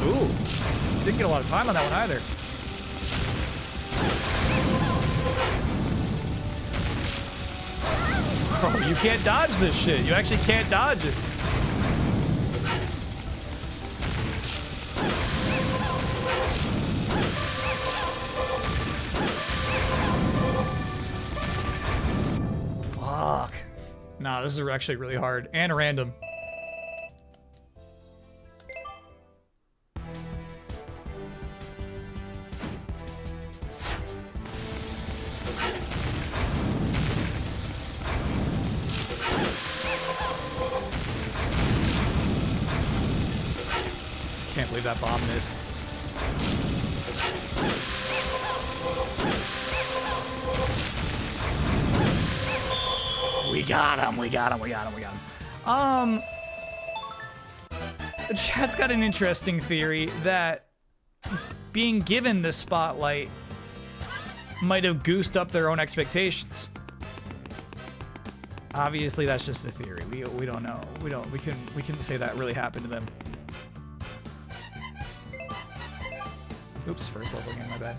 Ooh, didn't get a lot of time on that one either. Oh, you can't dodge this shit. You actually can't dodge it. Fuck. Nah, this is actually really hard and random. Can't believe that bomb missed. We got him, we got him, we got him, we got him. The chat's got an interesting theory that being given the spotlight might have goosed up their own expectations. Obviously, that's just a theory. We don't know. We couldn't say that really happened to them. Oops, first level again, my bad.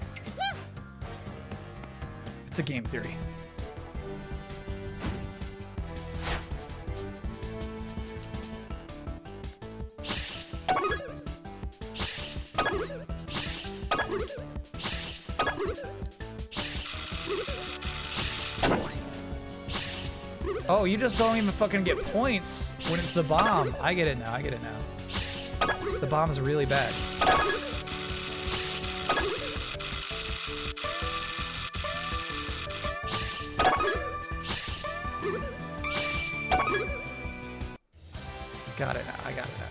It's a game theory. Oh, you just don't even fucking get points when it's the bomb. I get it now, I get it now. The bomb's really bad. Got it now. I got it now.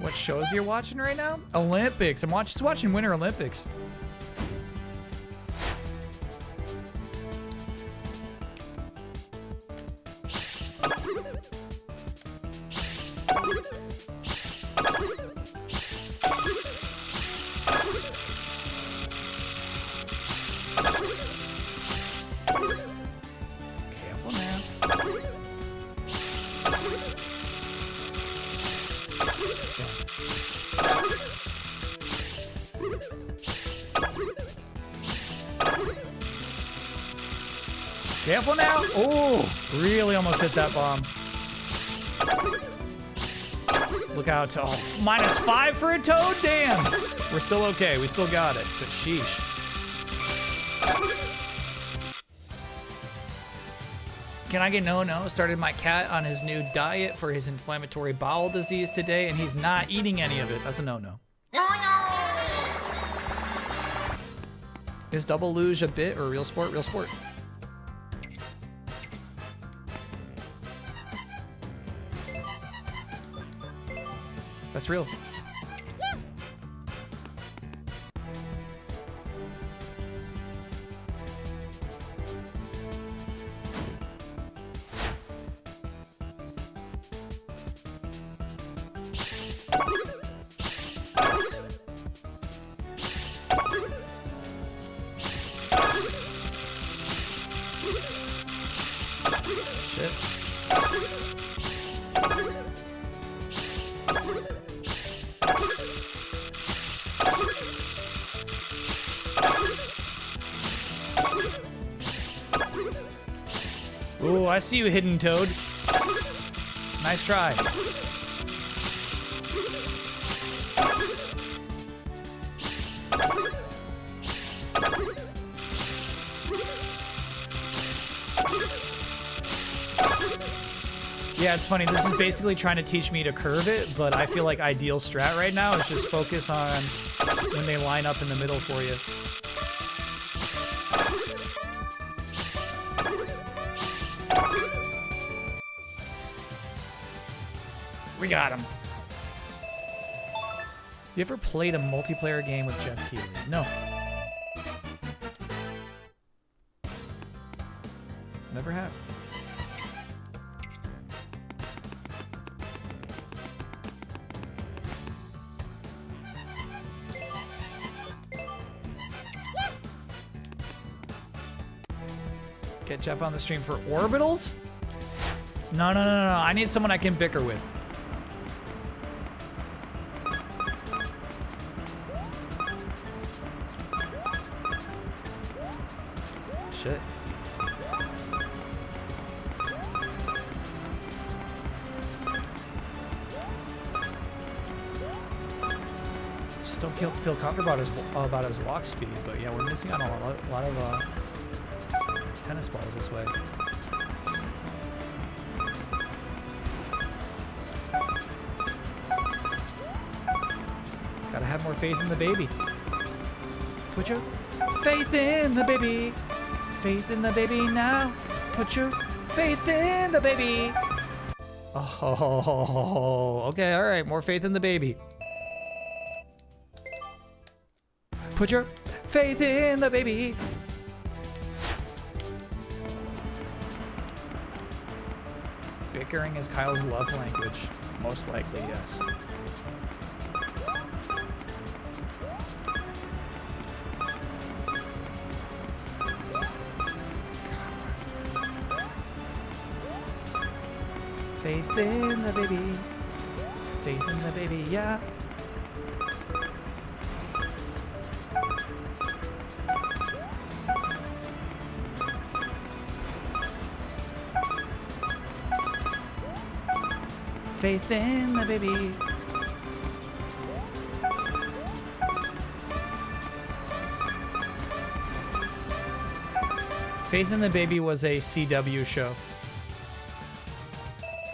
What shows you're watching right now? Olympics. I'm just watching Winter Olympics. Careful now. Careful now. Oh, really almost hit that bomb. Look out. Oh, -5 for a toad? Damn. We're still okay. We still got it. But sheesh. Can I get no? Started my cat on his new diet for his inflammatory bowel disease today, and he's not eating any of it. That's a no-no. Is double luge a bit or real sport? Real sport. That's real. Shit. Ooh, I see you, hidden toad. Nice try. Yeah, it's funny. This is basically trying to teach me to curve it, but I feel like ideal strat right now is just focus on when they line up in the middle for you. We got him. You ever played a multiplayer game with Jeff Keighley? No. Never have. Get Jeff on the stream for orbitals? No. I need someone I can bicker with. Shit. Just don't feel comfortable about his walk speed, but yeah, we're missing on a lot of tennis balls this way. Gotta have more faith in the baby. Put your faith in the baby. Faith in the baby now. Put your faith in the baby. Oh, okay, all right. More faith in the baby. Put your faith in the baby. Bickering is Kyle's love language. Most likely, yes. Faith in the baby. Faith in the baby, yeah. Faith in the baby. Faith in the Baby was a CW show.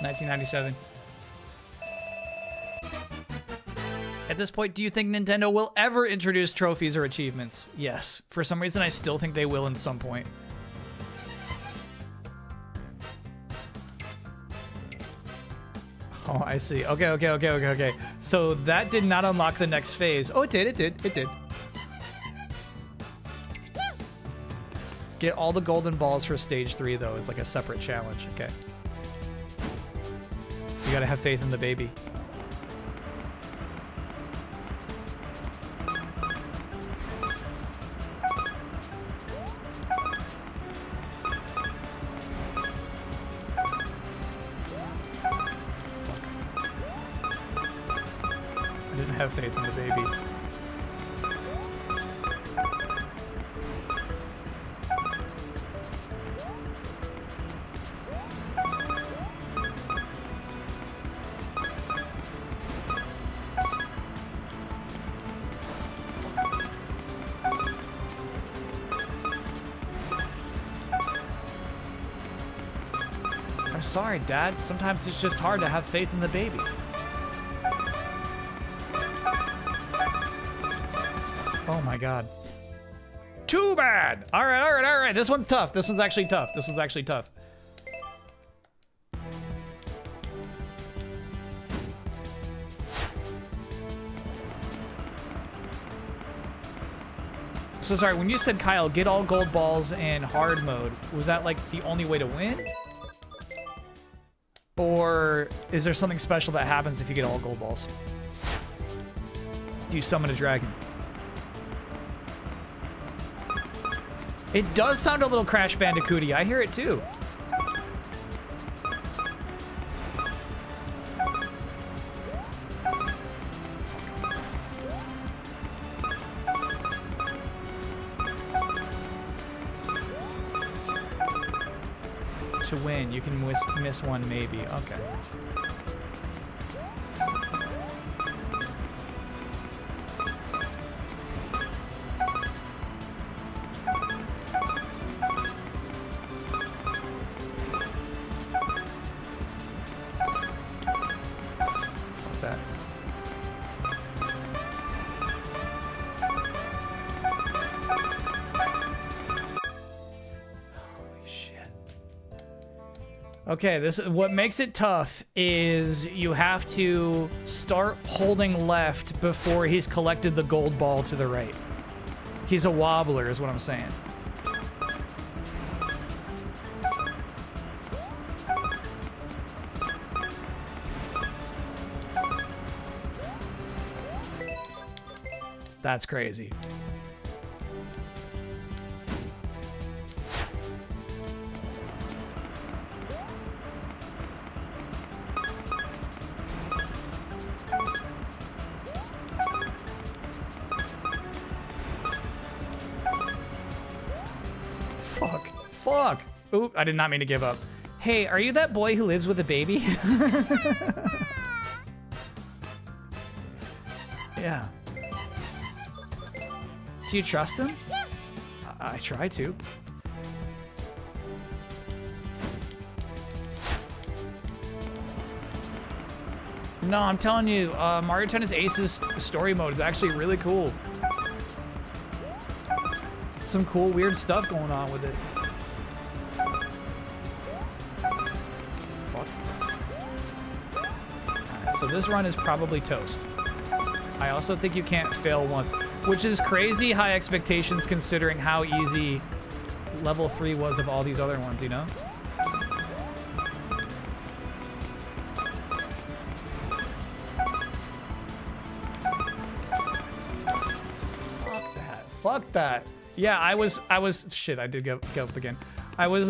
1997. At this point, do you think Nintendo will ever introduce trophies or achievements? Yes. For some reason, I still think they will at some point. Oh, I see. Okay. So that did not unlock the next phase. Oh, it did. Get all the golden balls for stage 3, though, is like a separate challenge. Okay. You gotta have faith in the baby. I didn't have faith in the baby. I'm sorry, Dad. Sometimes it's just hard to have faith in the baby. Oh my god. Too bad! Alright. This one's tough. This one's actually tough. So sorry, when you said, Kyle, get all gold balls in hard mode, was that like the only way to win? Or is there something special that happens if you get all gold balls? Do you summon a dragon? It does sound a little Crash Bandicoot-y. I hear it too. To win, you can miss one maybe. Okay. That. Holy shit. Okay, this is what makes it tough is you have to start holding left before he's collected the gold ball to the right. He's a wobbler is what I'm saying. That's crazy. Fuck. Oop, I did not mean to give up. Hey, are you that boy who lives with a baby? Yeah. Do you trust him? I try to. No, I'm telling you, Mario Tennis Aces story mode is actually really cool. Some cool, weird stuff going on with it. Fuck. Alright, so this run is probably toast. I also think you can't fail once, which is crazy high expectations considering how easy level 3 was of all these other ones, you know? Fuck that. Yeah, I was, shit, I did go up again. I was,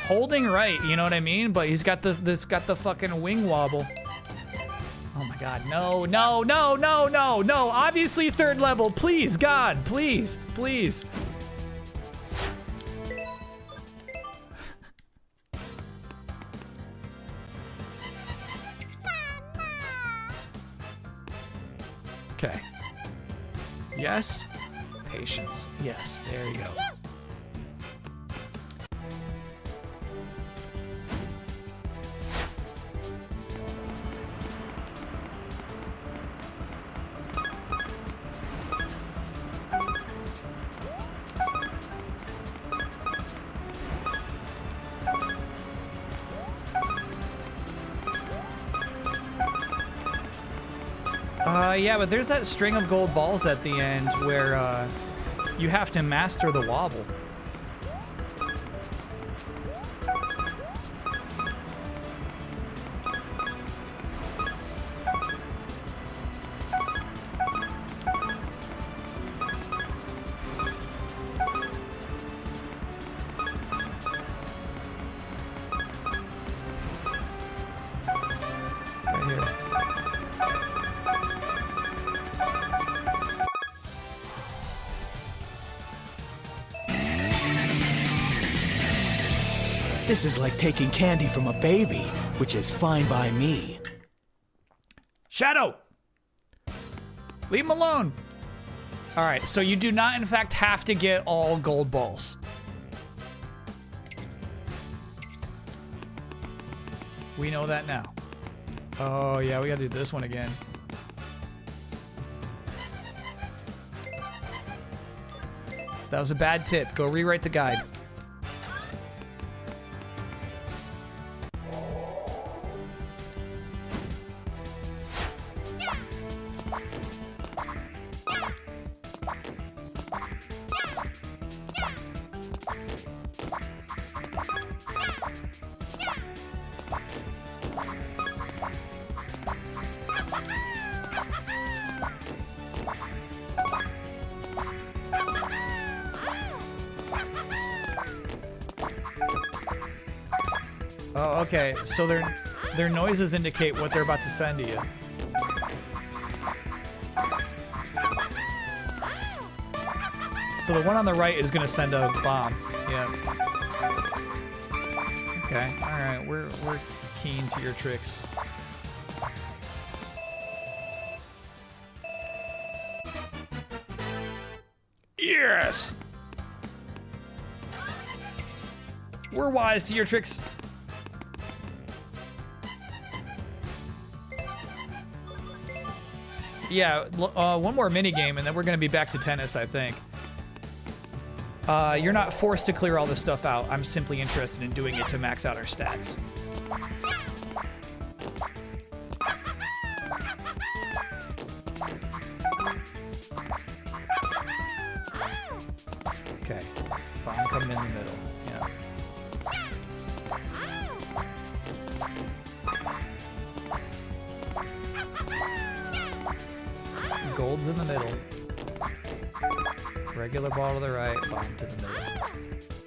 holding right, you know what I mean? But he's got this got the fucking wing wobble. Oh my god, no. Obviously third level, please, God, please. Okay. Yes. Patience. Yes, there you go. Yeah, but there's that string of gold balls at the end where you have to master the wobble. Right here. This is like taking candy from a baby, which is fine by me. Shadow! Leave him alone! Alright, so you do not, in fact, have to get all gold balls. We know that now. Oh, yeah, we gotta do this one again. That was a bad tip. Go rewrite the guide. Oh, okay. So their noises indicate what they're about to send to you. So the one on the right is gonna send a bomb. Yeah. Okay. All right. We're keen to your tricks. Yes. We're wise to your tricks. Yeah, one more mini game, and then we're gonna be back to tennis, I think. You're not forced to clear all this stuff out. I'm simply interested in doing it to max out our stats. Okay, bomb coming in the middle. Yeah. Gold's in the middle. Regular ball to the right, bomb to the middle.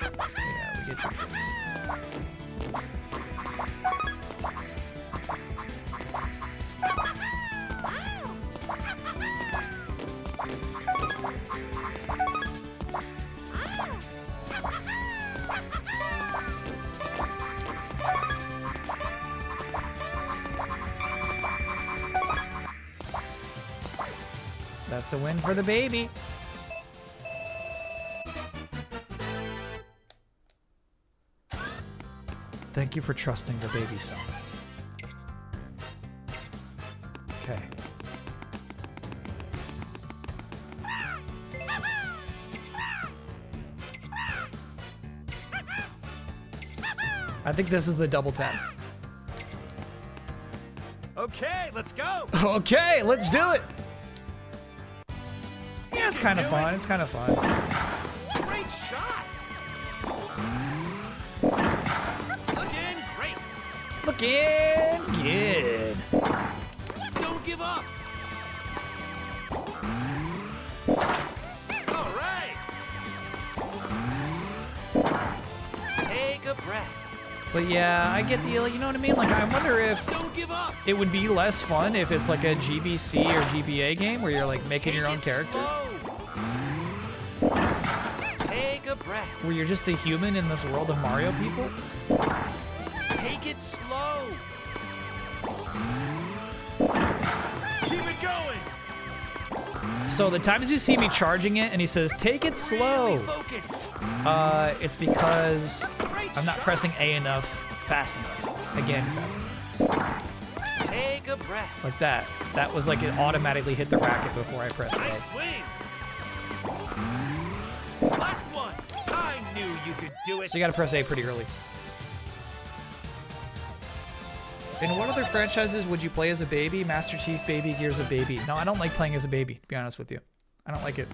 Yeah, we get your tricks. That's a win for the baby. Thank you for trusting the baby son. Okay. I think this is the double tap. Okay, let's go. Okay, let's do it. Yeah, it's kind of do it. fun. It's kind of fun. Great shot. Looking great. Looking good. Don't give up. All right. Take a breath. But yeah, I get the, you know what I mean? Like, I wonder if Don't give up. it would be less fun if it's like a GBC or GBA game where you're like making your own Take it character. slow. Take a breath. Where you're just a human in this world of Mario people. Take it slow. Keep it going. So the times you see me charging it and he says, take it slow, Really focus. it's because Great I'm not shot. pressing A enough, fast enough. Again, fast enough. Take a breath. Like that. That was like it automatically hit the racket before I pressed Nice A. swing. Last one. I knew you could do it. So you gotta press A pretty early. In what other franchises would you play as a baby? Master Chief, Baby, Gears of Baby. No, I don't like playing as a baby, to be honest with you. I don't like it.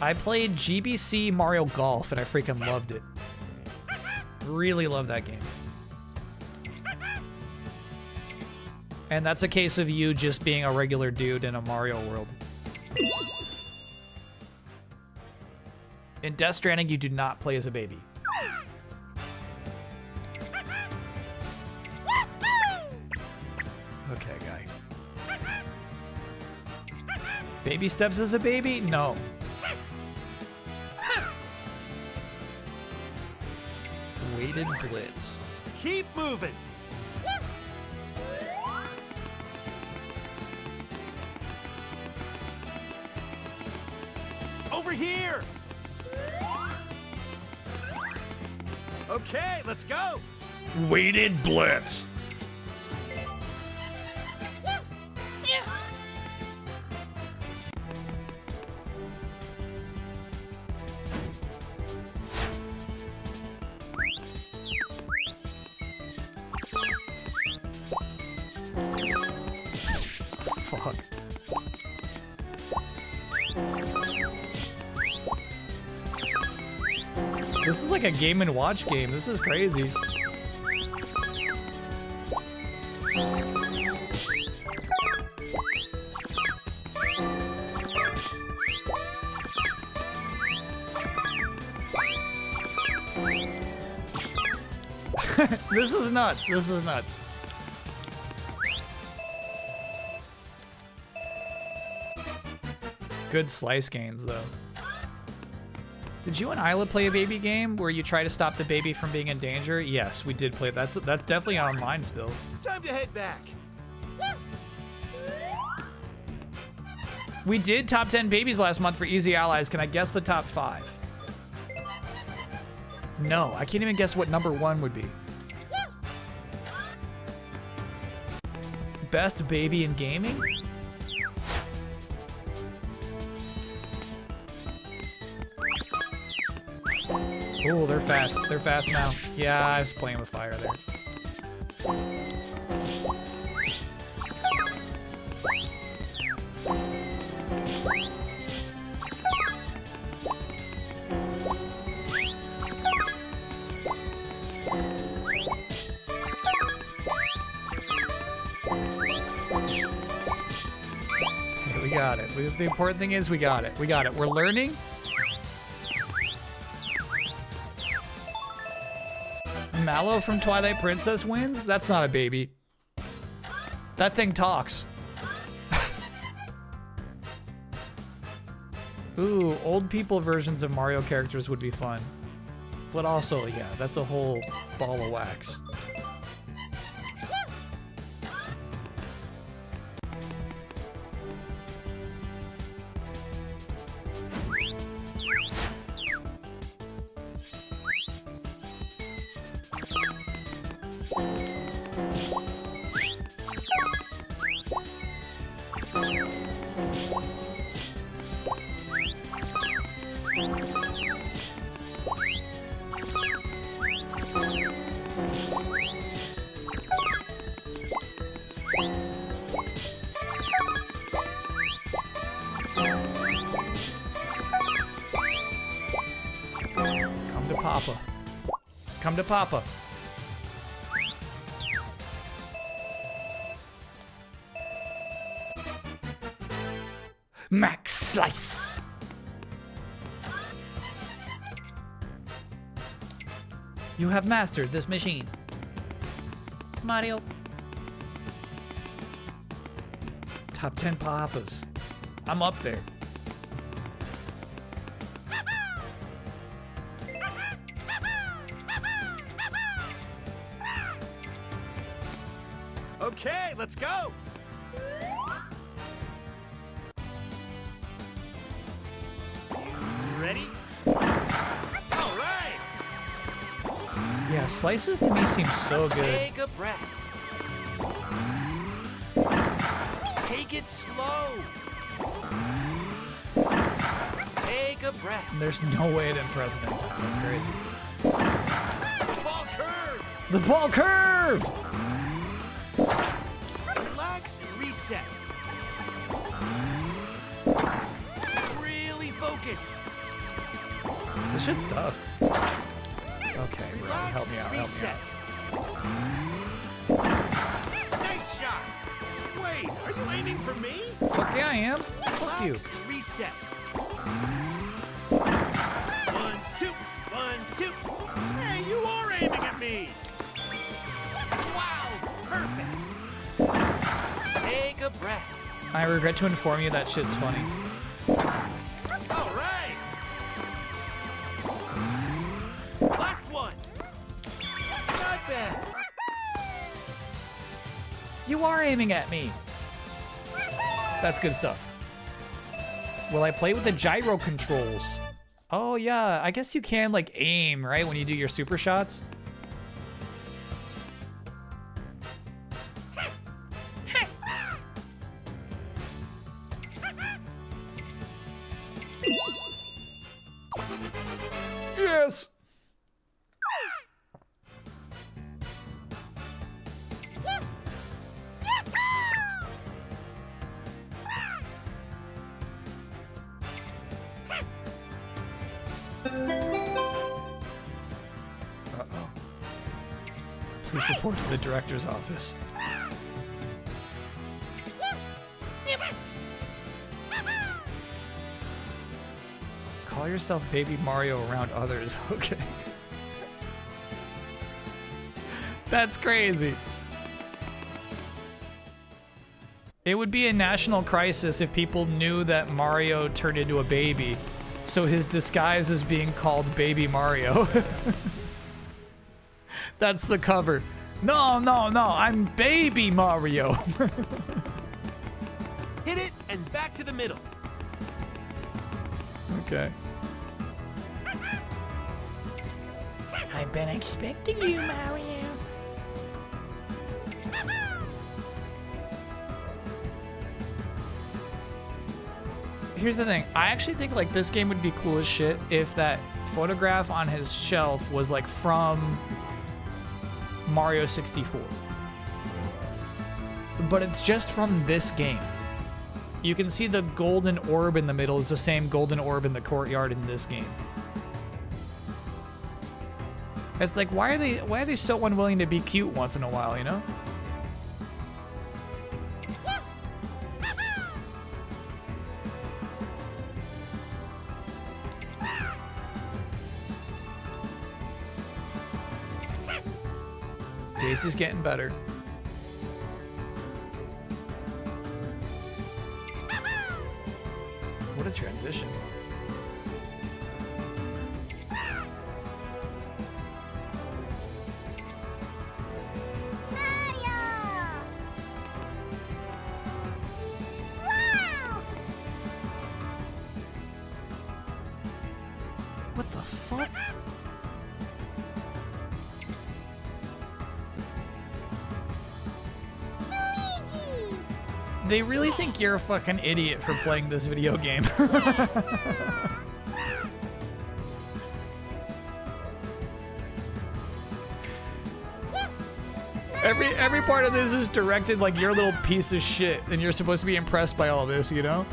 I played GBC Mario Golf, and I freaking loved it. Really love that game. And that's a case of you just being a regular dude in a Mario world. In Death Stranding, you do not play as a baby. Okay, guy. Baby steps as a baby? No. Weighted blitz. Keep moving. Over here. Okay, let's go. Weighted blitz. Fuck. This is like a Game & Watch game. This is crazy. This is nuts. This is nuts. Good slice gains, though. Did you and Isla play a baby game where you try to stop the baby from being in danger? Yes, we did play. That's definitely on mine still. Time to head back. We did top 10 babies last month for Easy Allies. Can I guess the top 5? No, I can't even guess what number 1 would be. Best baby in gaming? Oh, they're fast. They're fast now. Yeah, I was playing with fire there. Okay, we got it. The important thing is we got it. We got it. We're learning. Mallow from Twilight Princess wins? That's not a baby. That thing talks. Ooh, old people versions of Mario characters would be fun. But also, yeah, that's a whole ball of wax. Come to Papa. Come to Papa. Max Slice. You have mastered this machine. Mario. Top 10 Papas. I'm up there. Okay, let's go. You ready? All right. Yeah, slices to me seem so good. Take a breath. Take it slow. Take a breath. There's no way to impress him in time. That's crazy. Ball curve. The ball curved! Relax and reset. Really focus. This shit's tough. Okay, bro, help me out, help me out. Nice shot. Wait, are you aiming for me? Fuck yeah, I am. Fuck you. Relax and reset. 1, 2, 1, 2. Hey, you are aiming at me. Wow, perfect. Take a breath. I regret to inform you that shit's funny. All right. Last one. Not bad. You are aiming at me. That's good stuff. Will I play with the gyro controls? Oh yeah, I guess you can like aim, right, when you do your super shots? Yes! Uh-oh. Please report to the director's office. Call yourself Baby Mario around others. Okay. That's crazy. It would be a national crisis if people knew that Mario turned into a baby. So his disguise is being called Baby Mario. That's the cover. No, no, no, I'm Baby Mario. Hit it and back to the middle. Okay. I've been expecting you, Mario. Here's the thing. I actually think like this game would be cool as shit if that photograph on his shelf was like from Mario 64. But it's just from this game. You can see the golden orb in the middle is the same golden orb in the courtyard in this game. It's like, why are they so unwilling to be cute once in a while, you know? Daisy's getting better. What a transition. What the fuck? They really think you're a fucking idiot for playing this video game. Every part of this is directed like you're a little piece of shit and you're supposed to be impressed by all this, you know?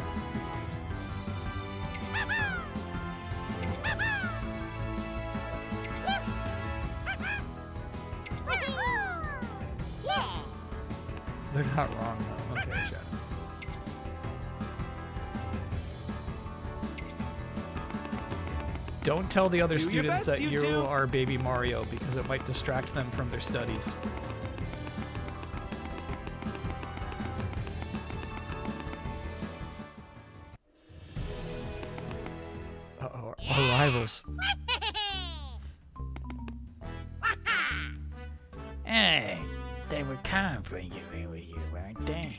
They're not wrong though. Okay, chat. Don't tell the other Do your students best, that you you two. are Baby Mario because it might distract them from their studies. Uh-oh, our rivals. Hey, they were coming for you, weren't they?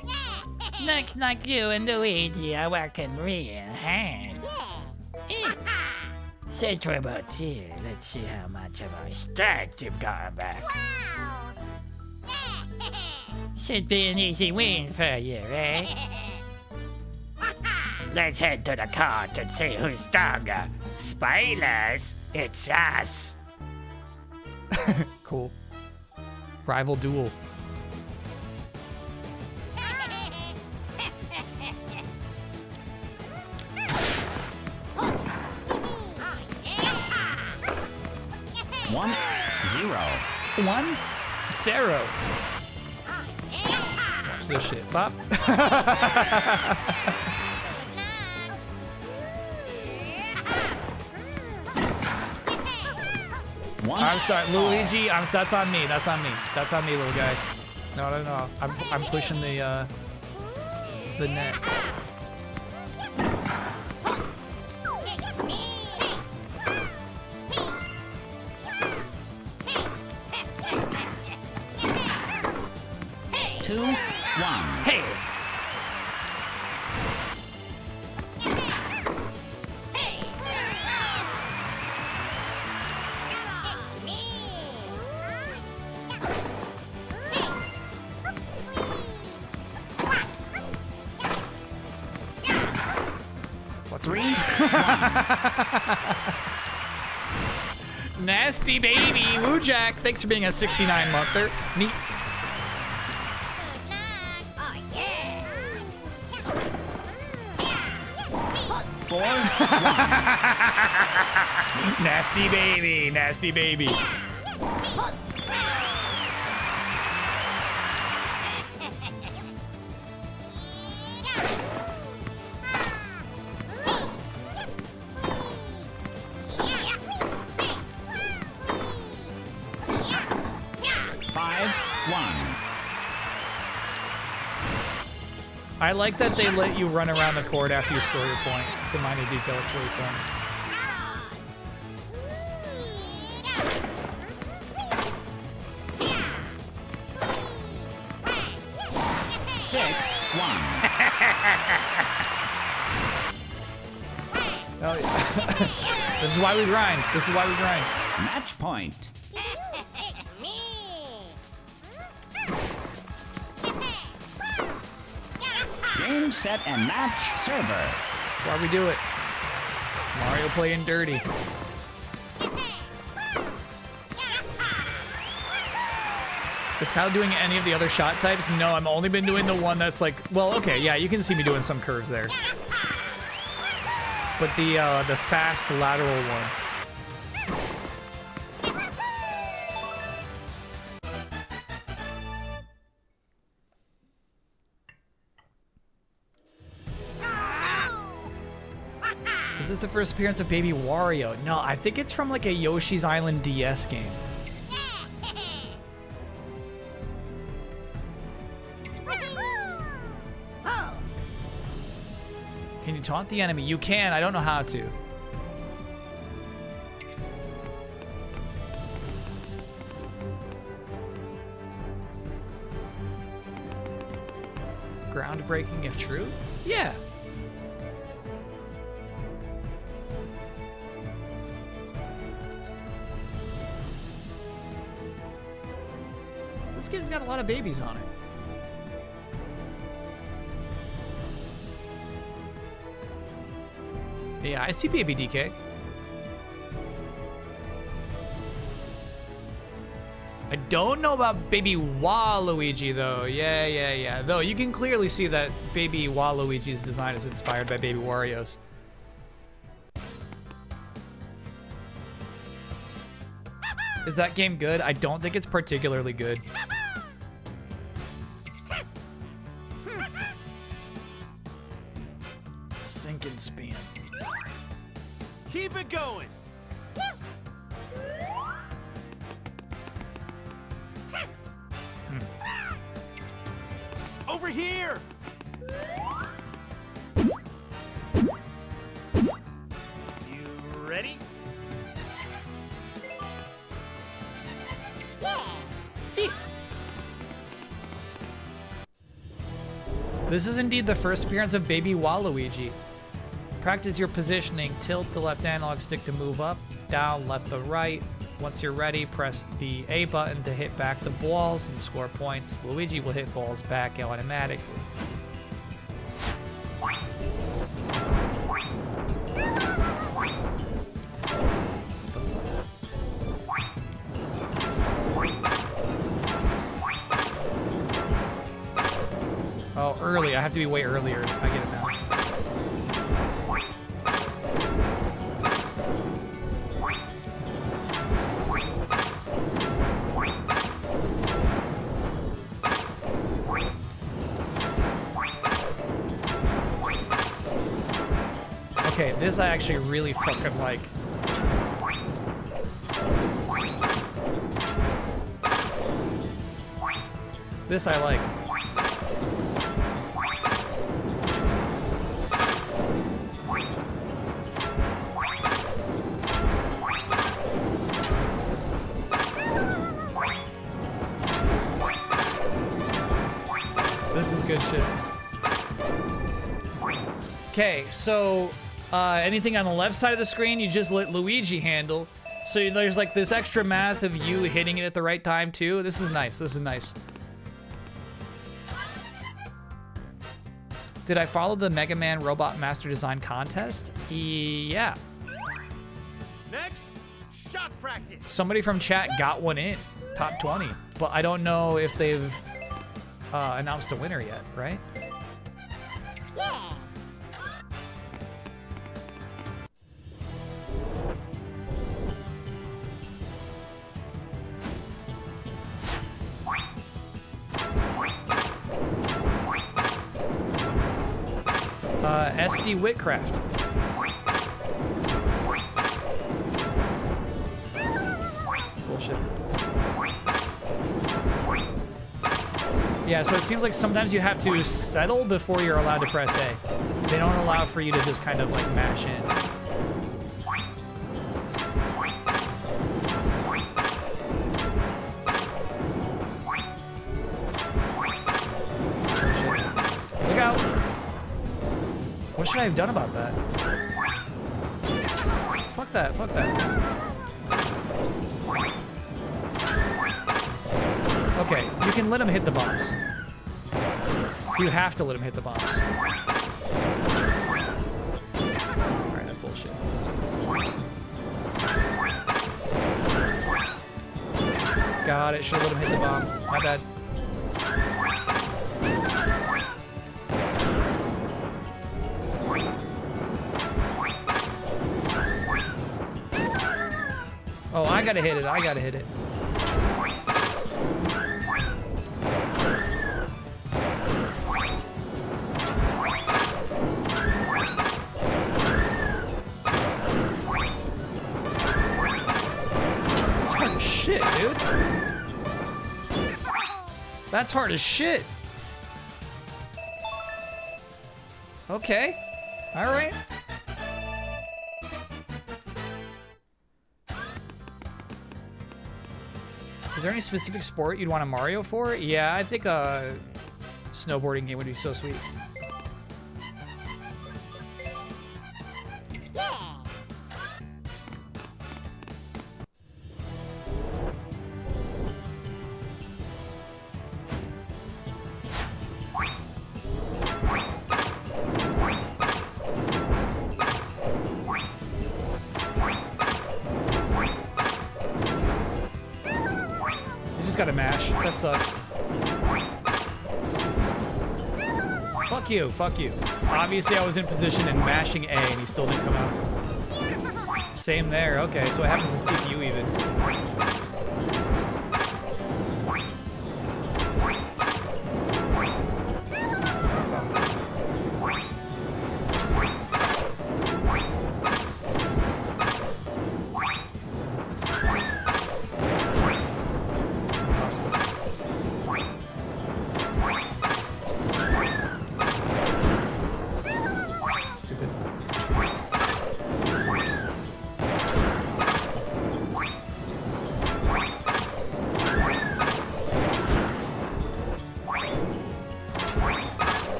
Looks like you and Luigi are working real hard. Since we're both here, let's see how much of our start you've got back. Should be an easy win for you, eh? Let's head to the court and see who's stronger. Spoilers, it's us. Cool. Rival duel. One, zero. 1-0. Watch this shit. Pop. One. I'm sorry, Luigi. That's on me. That's on me. That's on me, little guy. No. I'm pushing the net. Two, one. Hey. Three. Nasty baby. Woo Jack. Thanks for being a 69-monther. Neat. Oh, yeah. Four. Nasty baby. Nasty baby. I like that they let you run around the court after you score your point. It's a minor detail. It's really fun. Six, one. Oh, yeah. This is why we grind. This is why we grind. Match point. Game, set, and match server. That's why we do it. Mario playing dirty. Is Kyle doing any of the other shot types? No, I've only been doing the one that's like, well, okay, yeah, you can see me doing some curves there. But the fast lateral one. Is this the first appearance of Baby Wario? No, I think it's from like a Yoshi's Island DS game. Can you taunt the enemy? You can, I don't know how to. Groundbreaking if true? Yeah. This game's got a lot of babies on it. Yeah, I see Baby DK. I don't know about Baby Waluigi though. Yeah. Though you can clearly see that Baby Waluigi's design is inspired by Baby Wario's. Is that game good? I don't think it's particularly good. Sink and spin. Keep it going. Over here. You ready? This is indeed the first appearance of Baby Waluigi. Practice your positioning. Tilt the left analog stick to move up, down, left to right. Once you're ready, press the A button to hit back the balls and score points. Luigi will hit balls back automatically. early. I have to be way earlier. I get it now. Okay, this I actually really fucking like. This I like. This is good shit. Okay, so anything on the left side of the screen, you just let Luigi handle. So there's like this extra math of you hitting it at the right time too. This is nice. This is nice. Did I follow the Mega Man Robot Master Design contest? Yeah. Next, shot practice. Somebody from chat got one in, top 20. But I don't know if they've announced a winner yet, right? Yeah. SD Whitcraft. Bullshit. Yeah, so it seems like sometimes you have to settle before you're allowed to press A. They don't allow for you to just kind of like mash in. Look out! What should I have done about that? Fuck that, fuck that. Okay, you can let him hit the bombs. You have to let him hit the bombs. Alright, that's bullshit. God, it should have let him hit the bomb. My bad. Oh, I gotta hit it. I gotta hit it. That's hard as shit, dude. That's hard as shit. Okay. All right. Is there any specific sport you'd want a Mario for? Yeah, I think a snowboarding game would be so sweet. Yeah. Got a mash. That sucks. Fuck you. Fuck you. Obviously, I was in position and mashing A, and he still didn't come out. Same there. Okay, so what happens to CPU even?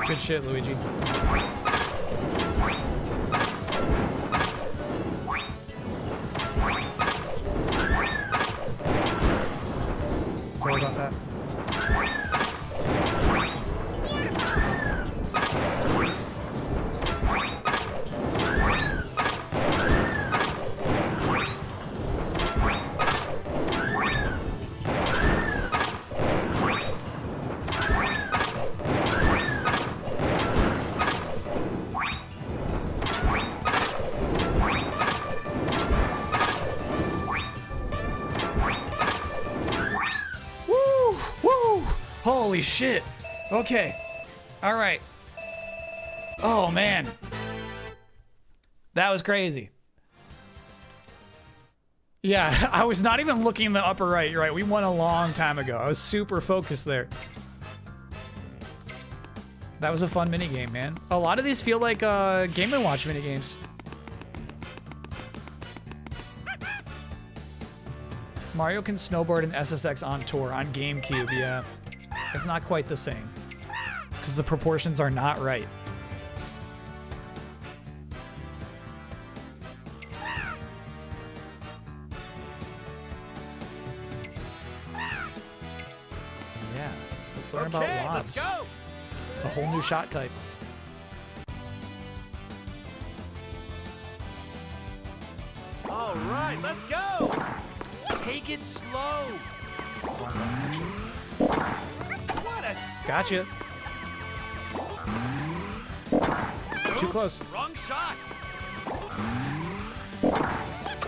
Good shit, Luigi. Holy shit. Okay. All right. Oh, man. That was crazy. Yeah, I was not even looking in the upper right. You're right. We won a long time ago. I was super focused there. That was a fun minigame, man. A lot of these feel like Game & Watch minigames. Mario can snowboard in SSX on tour on GameCube, yeah. It's not quite the same. Because the proportions are not right. Yeah, let's learn about lobs. Let's go. A whole new shot type. All right, let's go. Take it slow. What a Gotcha. Too Oops, close. Wrong shot.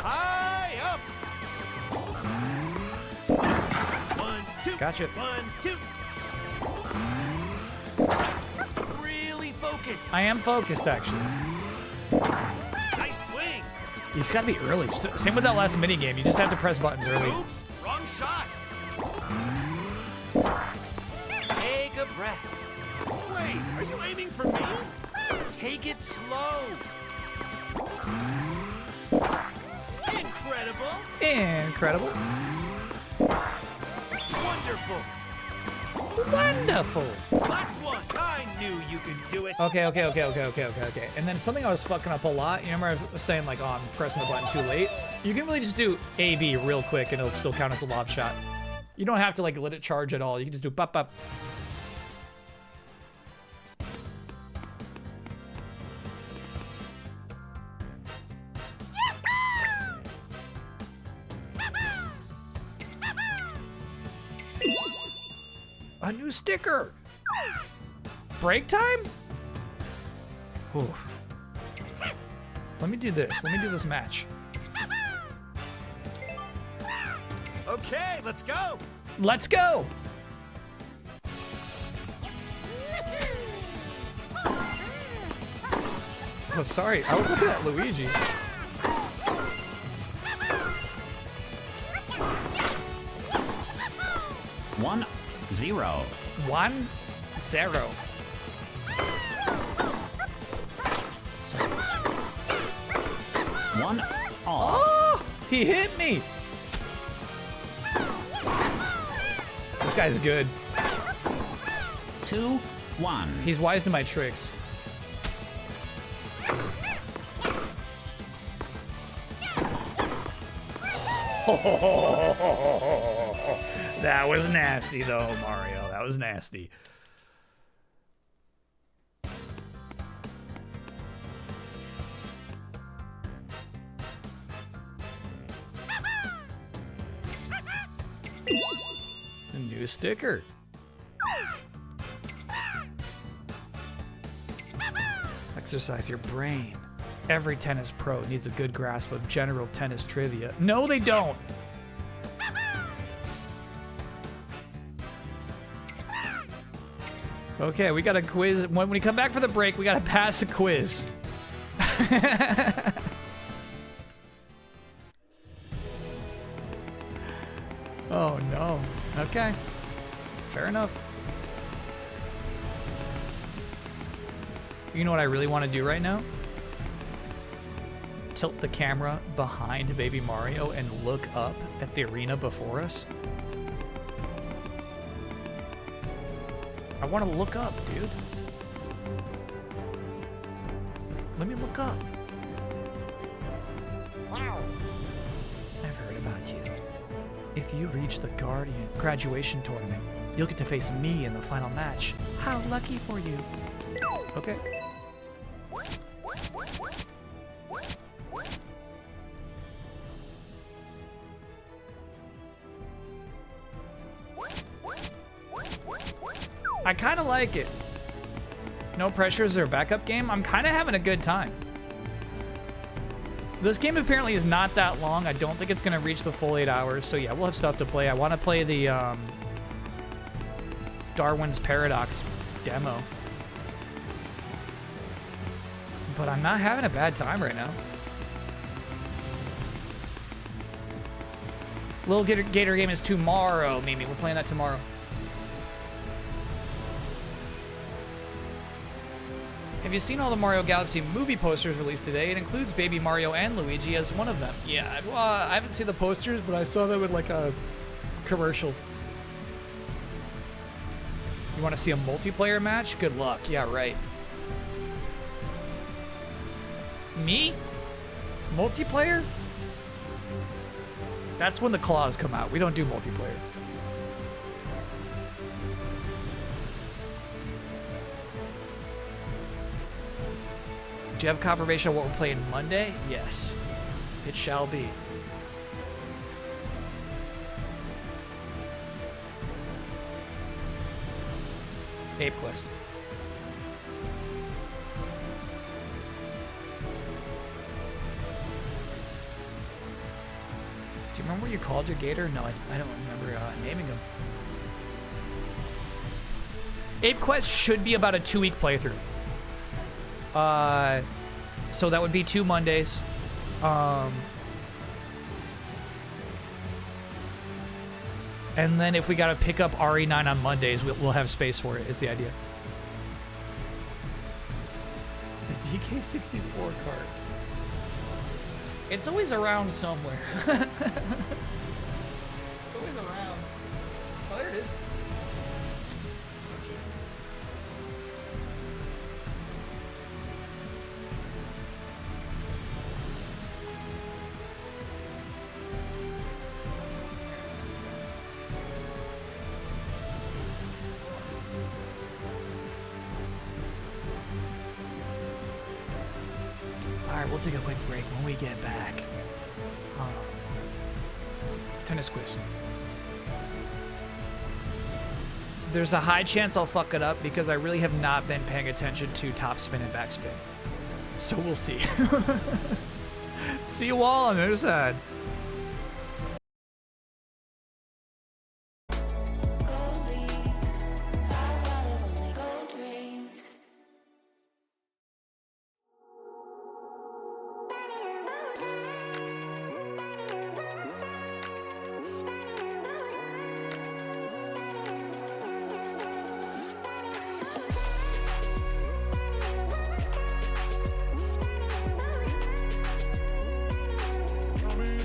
High up. 1, 2. Gotcha. 1, 2. Really focus. I am focused, actually. Nice swing. You just gotta be early. Same with that last minigame. You just have to press buttons early. Oops, wrong shot. Take a breath. Wait, are you aiming for me? Take it slow. Incredible. Incredible. Wonderful. Wonderful. Last one. I knew you could do it. Okay. And then something I was fucking up a lot. You remember I was saying like, oh, I'm pressing the button too late. You can really just do A/B real quick and it'll still count as a lob shot. You don't have to like let it charge at all. You can just do bop bop. A new sticker. Break time? Ooh. Let me do this. Let me do this match. Okay, let's go. Let's go. Oh, sorry. I was looking at Luigi. 1-0. 1-0. Sorry. 1-all. Oh, he hit me. This guy's good. 2-1. He's wise to my tricks. That was nasty, though, Mario. That was nasty. A new sticker. Exercise your brain. Every tennis pro needs a good grasp of general tennis trivia. No, they don't. Okay, we got a quiz. When we come back for the break, we got to pass a quiz. Oh, no. Okay. Fair enough. You know what I really want to do right now? Tilt the camera behind Baby Mario and look up at the arena before us. I want to look up, dude. Let me look up. I've heard about you. If you reach the Guardian graduation tournament, you'll get to face me in the final match. How lucky for you. Okay. I kind of like it. No pressure is their backup game. I'm kind of having a good time. This game apparently is not that long. I don't think it's going to reach the full 8 hours. So yeah, we'll have stuff to play. I want to play the Darwin's Paradox demo. But I'm not having a bad time right now. Little Gator game is tomorrow, Mimi. We're playing that tomorrow. Have you seen all the Mario Galaxy movie posters released today? It includes Baby Mario and Luigi as one of them. Yeah, well, I haven't seen the posters, but I saw them with like a commercial. You want to see a multiplayer match? Good luck. Yeah, right. Me? Multiplayer? That's when the claws come out. We don't do multiplayer. Do you have confirmation of what we're playing Monday? Yes. It shall be. Ape Quest. Do you remember what you called your gator? No, I don't remember naming him. Ape Quest should be about a 2-week playthrough. So that would be 2 Mondays. And then if we gotta pick up RE9 on Mondays, we'll have space for it, is the idea. The DK64 card. It's always around somewhere. It's always around. Oh, there it is. We'll take a quick break when we get back. Tennis quiz. There's a high chance I'll fuck it up because I really have not been paying attention to topspin and backspin. So we'll see. See you all on the other side. Coming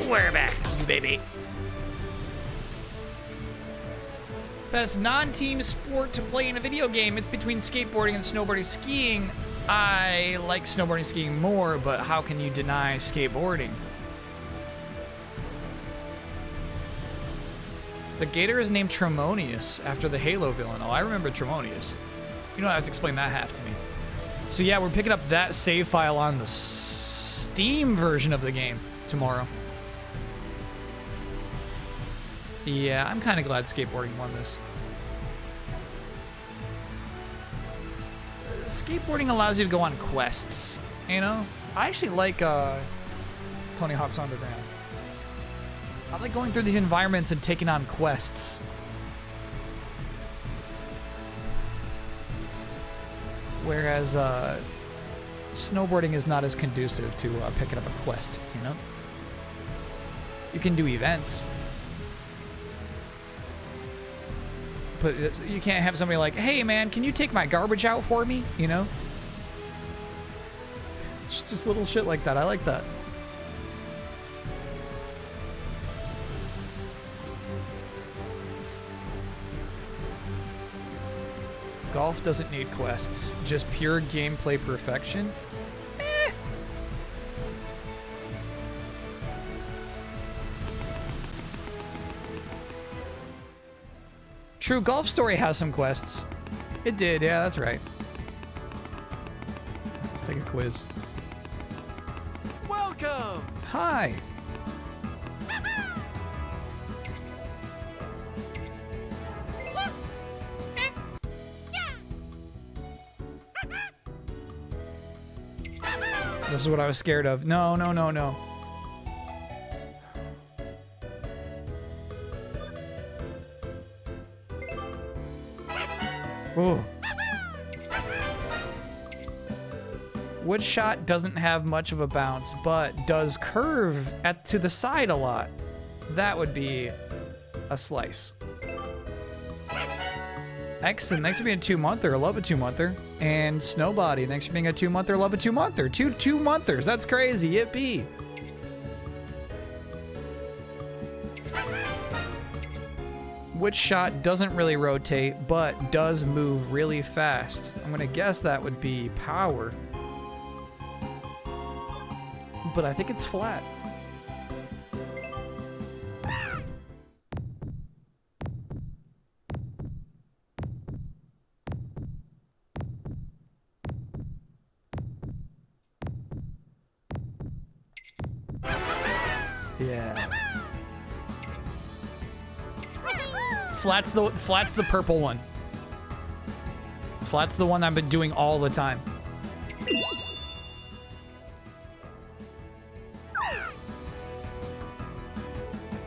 We're back, baby. Best non-team sport to play in a video game. It's between skateboarding and snowboarding. Skiing, I like snowboarding skiing more, but how can you deny skateboarding? The gator is named Tremonius after the Halo villain. Oh, I remember Tremonius. You don't have to explain that half to me. So yeah, we're picking up that save file on the Steam version of the game tomorrow. Yeah, I'm kind of glad skateboarding won this. Skateboarding allows you to go on quests, you know? I actually like Tony Hawk's Underground. I like going through these environments and taking on quests. Whereas snowboarding is not as conducive to picking up a quest, you know? You can do events. But you can't have somebody like, hey man, can you take my garbage out for me? You know? Just little shit like that. I like that. Golf doesn't need quests. Just pure gameplay perfection. True, Golf Story has some quests. It did, yeah, that's right. Let's take a quiz. Welcome! Hi. This is what I was scared of. No, no, no, no. Ooh. Wood shot doesn't have much of a bounce, but does curve to the side a lot. That would be a slice. Exon, thanks for being a 2-monther. Love a 2-monther. And Snowbody, thanks for being a 2-monther. Love a 2-monther. Two 2-monthers. That's crazy. Yippee. Which shot doesn't really rotate, but does move really fast? I'm gonna guess that would be power. But I think it's flat. Yeah. Flat's the purple one. Flat's the one I've been doing all the time.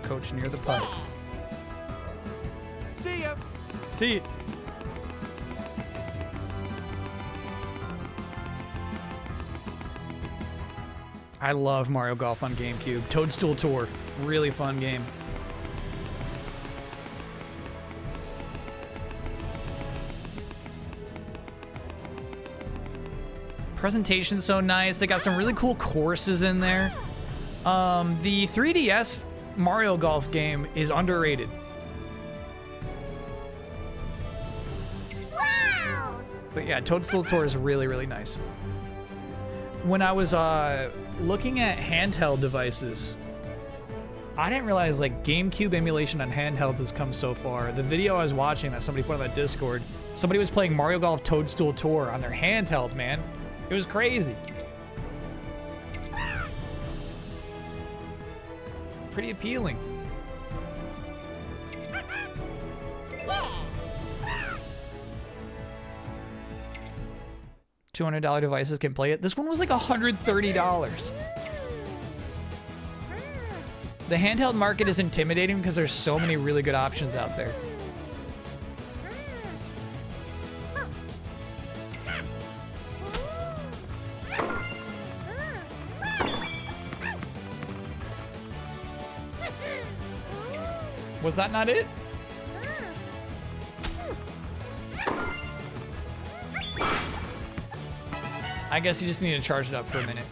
Coach near the puck. See ya! See it. I love Mario Golf on GameCube. Toadstool Tour. Really fun game. Presentation's so nice. They got some really cool courses in there. The 3DS Mario Golf game is underrated. Wow! But yeah, Toadstool Tour is really, really nice. When I was looking at handheld devices, I didn't realize like GameCube emulation on handhelds has come so far. The video I was watching that somebody put on that Discord, somebody was playing Mario Golf Toadstool Tour on their handheld, man. It was crazy. Pretty appealing. $200 devices can play it. This one was like $130. The handheld market is intimidating because there's so many really good options out there. Was that not it? I guess you just need to charge it up for a minute.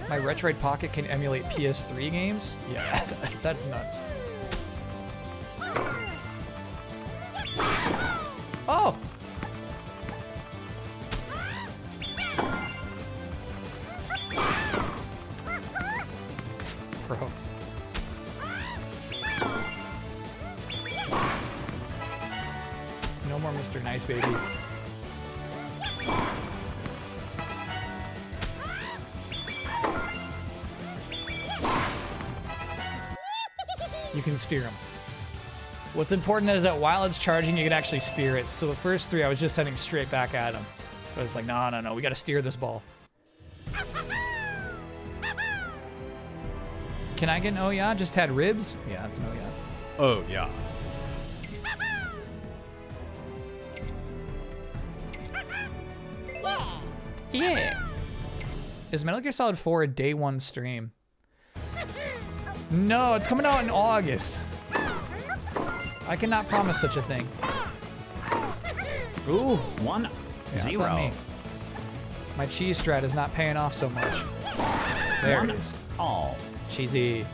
My Retroid Pocket can emulate PS3 games? Yeah, that's nuts. Oh! Bro. No more Mr. Nice Baby. You can steer him. What's important is that while it's charging, you can actually steer it. So the first three, I was just heading straight back at him. But it's like, no, we gotta steer this ball. Can I get an oh yeah? Just had ribs? Yeah, that's an oh yeah. Oh, yeah. Yeah. Is Metal Gear Solid 4 a day one stream? No, it's coming out in August. I cannot promise such a thing. Ooh, 1-0. Yeah, that's on me. My cheese strat is not paying off so much. There it is. All. Cheesy.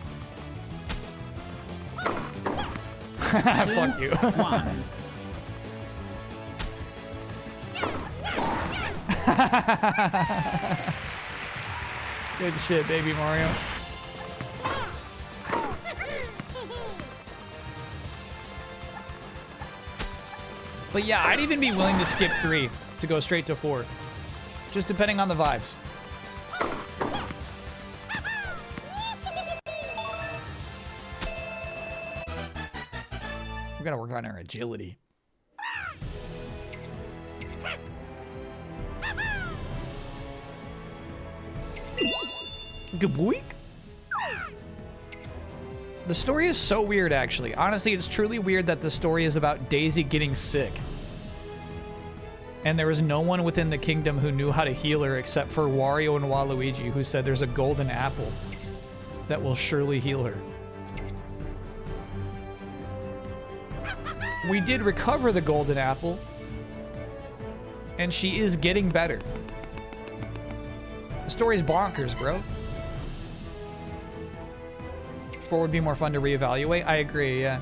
Fuck you. 1. Good shit, baby Mario. But yeah, I'd even be willing to skip 3 to go straight to 4. Just depending on the vibes. We gotta work on our agility. Good boy. The story is so weird, actually. Honestly, it's truly weird that the story is about Daisy getting sick. And there was no one within the kingdom who knew how to heal her except for Wario and Waluigi, who said there's a golden apple that will surely heal her. We did recover the golden apple, and she is getting better. The story's bonkers, bro. 4 would be more fun to reevaluate. I agree, yeah.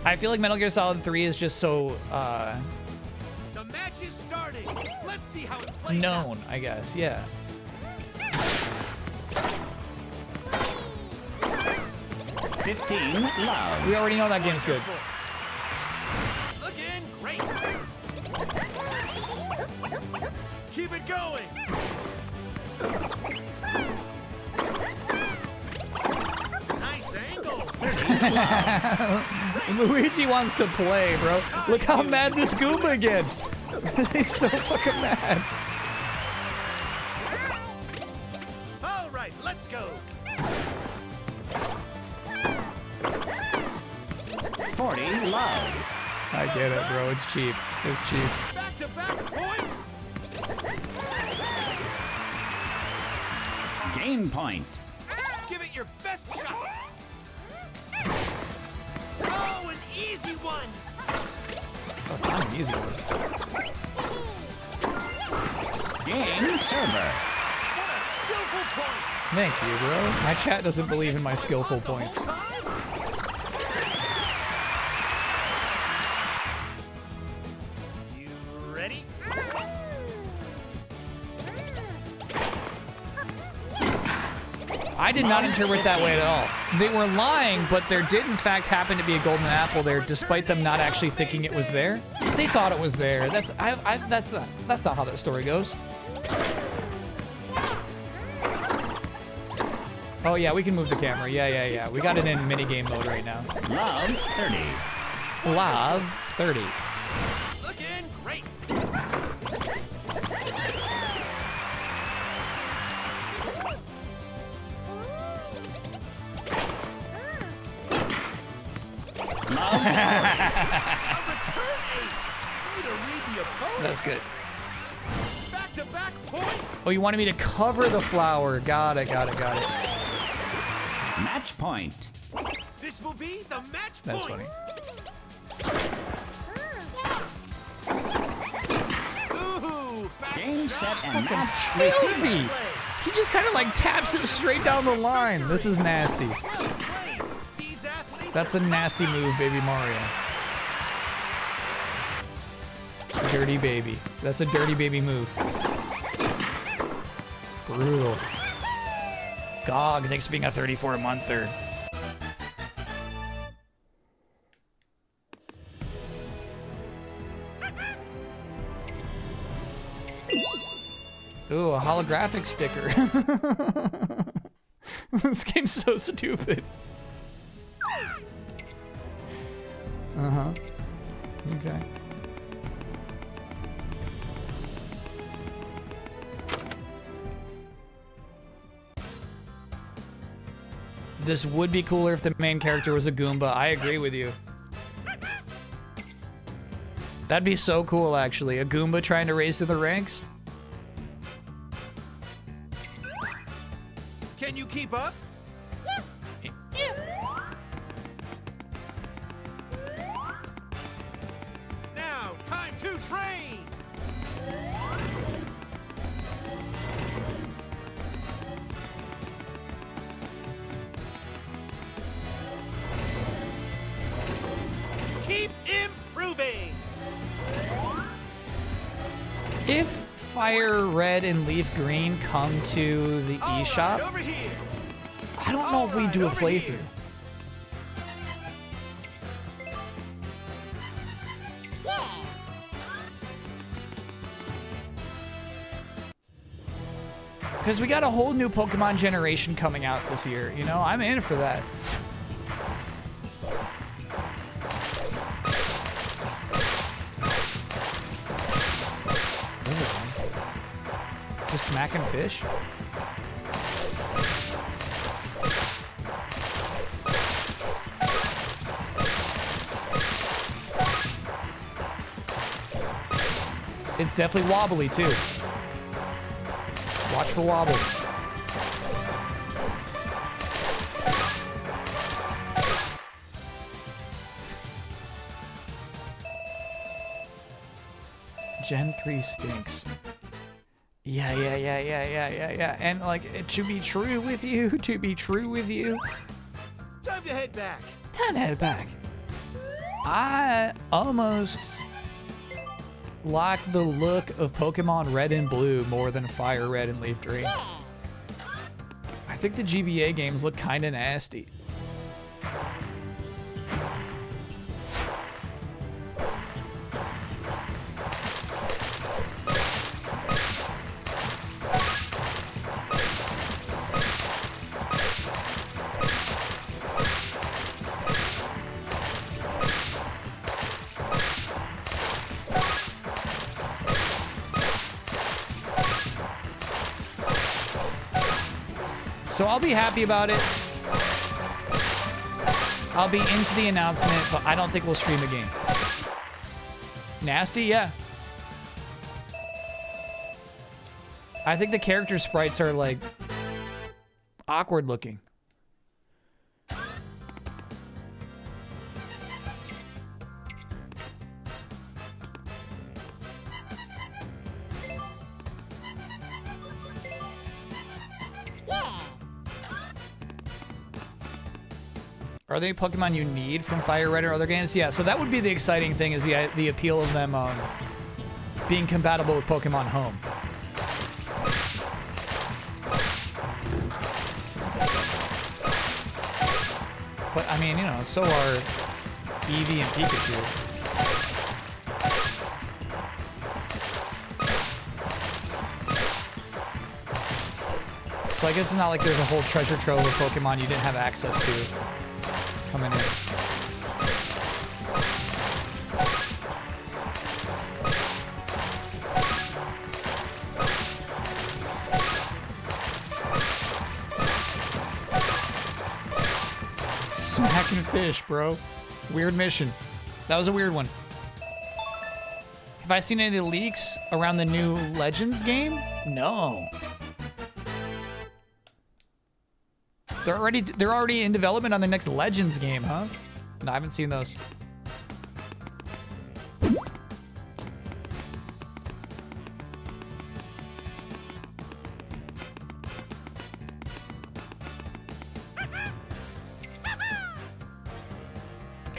I feel like Metal Gear Solid 3 is just so, The match is starting. Let's see how it plays known, I guess, yeah. 15, love. We already know that game's good. Looking great. Keep it going. Nice angle. Luigi wants to play, bro. Look how mad this Goomba gets. He's so fucking mad. All right, let's go. 40, love. I get it, bro. It's cheap. It's cheap. Back-to-back points. Game point. Give it your best shot. Oh, an easy one. Oh, kind of easy one. Game server. What a skillful point. Thank you, bro. My chat doesn't believe in my skillful The whole points. time? You ready? I did not interpret that way at all. They were lying, but there did in fact happen to be a golden apple there, despite them not actually thinking it was there. They thought it was there. That's not how that story goes. Oh yeah, we can move the camera. Yeah. We got it in minigame mode right now. Love 30. Love 30. Looking great. Love A return ace. Way to read the opponent. That's good. Back-to-back points. Oh, you wanted me to cover the flower. Got it. match point. This will be the match That's point. funny. Ooh, Ooh, fast Game, shot. set, and match. Filthy. He just kind of like taps it straight down the line. This is nasty. Well played. These athletes That's a nasty move, baby Mario. Dirty baby. That's a dirty baby move. Brutal. GOG, thanks for being a 34-monther. Ooh, a holographic sticker. This game's so stupid. Uh-huh. Okay. This would be cooler if the main character was a Goomba. I agree with you. That'd be so cool, actually. A Goomba trying to raise to the ranks. Can you keep up? Now, time to train. Keep improving. If Fire Red and Leaf Green come to the All right, eShop, over here. I don't know if we do a Alright, over playthrough. here. Yeah. Because we got a whole new Pokemon generation coming out this year, you know? I'm in for that. What is it, man? Just smacking fish? It's definitely wobbly, too. Watch for wobble. Gen 3 stinks. Yeah. And like, to be true with you, Time to head back. time to head back. I almost like the look of Pokemon Red and Blue more than Fire Red and Leaf Green. I think the GBA games look kind of nasty. So I'll be happy about it. I'll be into the announcement, but I don't think we'll stream a game. Nasty, yeah. I think the character sprites are like awkward looking. Are they Pokemon you need from Fire Red or other games? Yeah, so that would be the exciting thing, is the appeal of them being compatible with Pokemon Home. But, I mean, you know, so are Eevee and Pikachu. So I guess it's not like there's a whole treasure trove of Pokemon you didn't have access to coming in. Smacking fish, bro. Weird mission. That was a weird one. Have I seen any of the leaks around the new Legends game? No. They're already in development on the next Legends game, huh? No, I haven't seen those.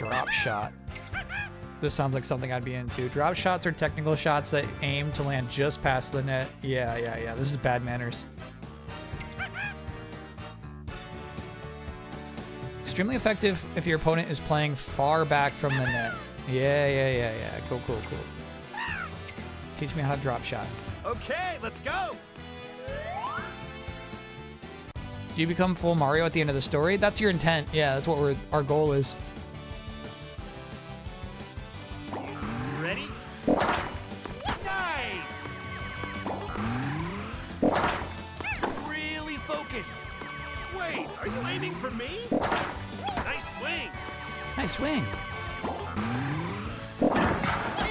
Drop shot. This sounds like something I'd be into. Drop shots are technical shots that aim to land just past the net. Yeah. This is bad manners. Extremely effective if your opponent is playing far back from the net. Yeah. Cool. Teach me how to drop shot. Okay, let's go. Do you become full Mario at the end of the story? That's your intent. Yeah, that's what our goal is. Ready? Nice. Really focus. Wait, are you aiming for me? Nice swing. Nice swing.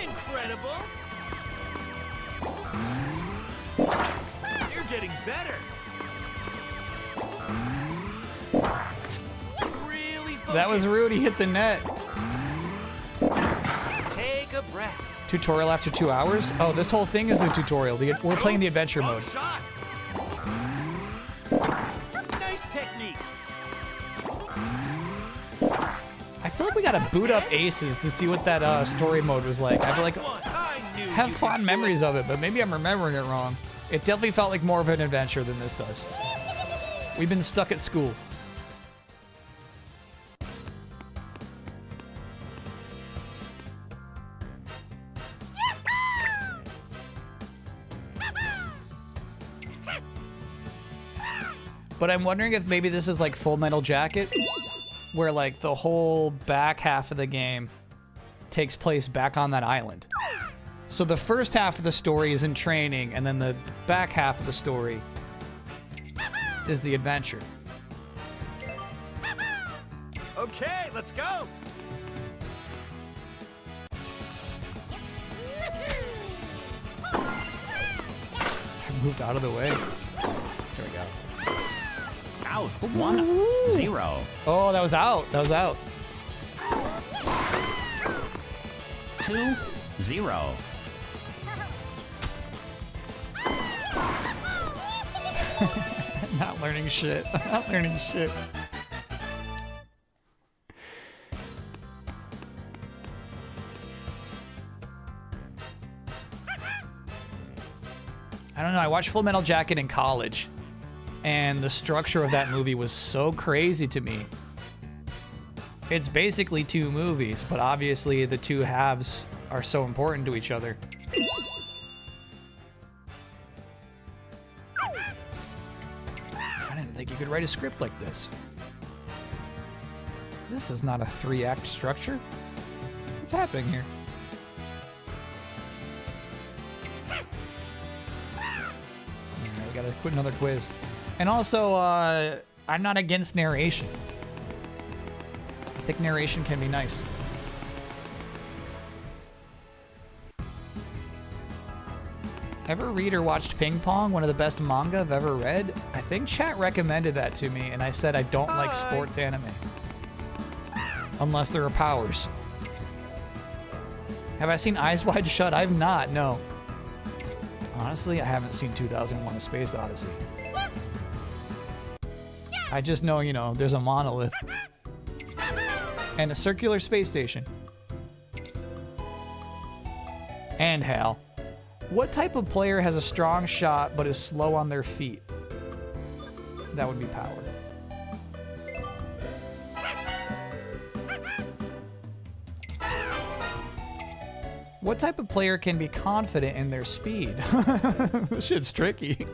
Incredible. You're getting better. Really focus. That was rude. He hit the net. Take a breath. Tutorial after 2 hours? Oh, this whole thing is the tutorial. We're playing the adventure Wrong mode. Shot. Nice technique. I feel like we gotta boot up Aces to see what that story mode was like. I feel like I knew have you fond could do memories of it, but maybe I'm remembering it wrong. It definitely felt like more of an adventure than this does. We've been stuck at school. But I'm wondering if maybe this is like Full Metal Jacket, where like the whole back half of the game takes place back on that island. So the first half of the story is in training, and then the back half of the story is the adventure. Okay, let's go. I moved out of the way. There we go. Out. 1-0. Oh, that was out. That was out. 2-0. Not learning shit. Not learning shit. I don't know. I watched Full Metal Jacket in college, and the structure of that movie was so crazy to me. It's basically two movies, but obviously the two halves are so important to each other. I didn't think you could write a script like this. This is not a 3-act structure. What's happening here? Alright, we gotta quit another quiz. And also, I'm not against narration. I think narration can be nice. Ever read or watched Ping Pong, one of the best manga I've ever read? I think chat recommended that to me, and I said I don't like sports anime. Unless there are powers. Have I seen Eyes Wide Shut? I've not, no. Honestly, I haven't seen 2001: A Space Odyssey. I just know, you know, there's a monolith. And a circular space station. And Hal. What type of player has a strong shot but is slow on their feet? That would be Power. What type of player can be confident in their speed? This shit's tricky.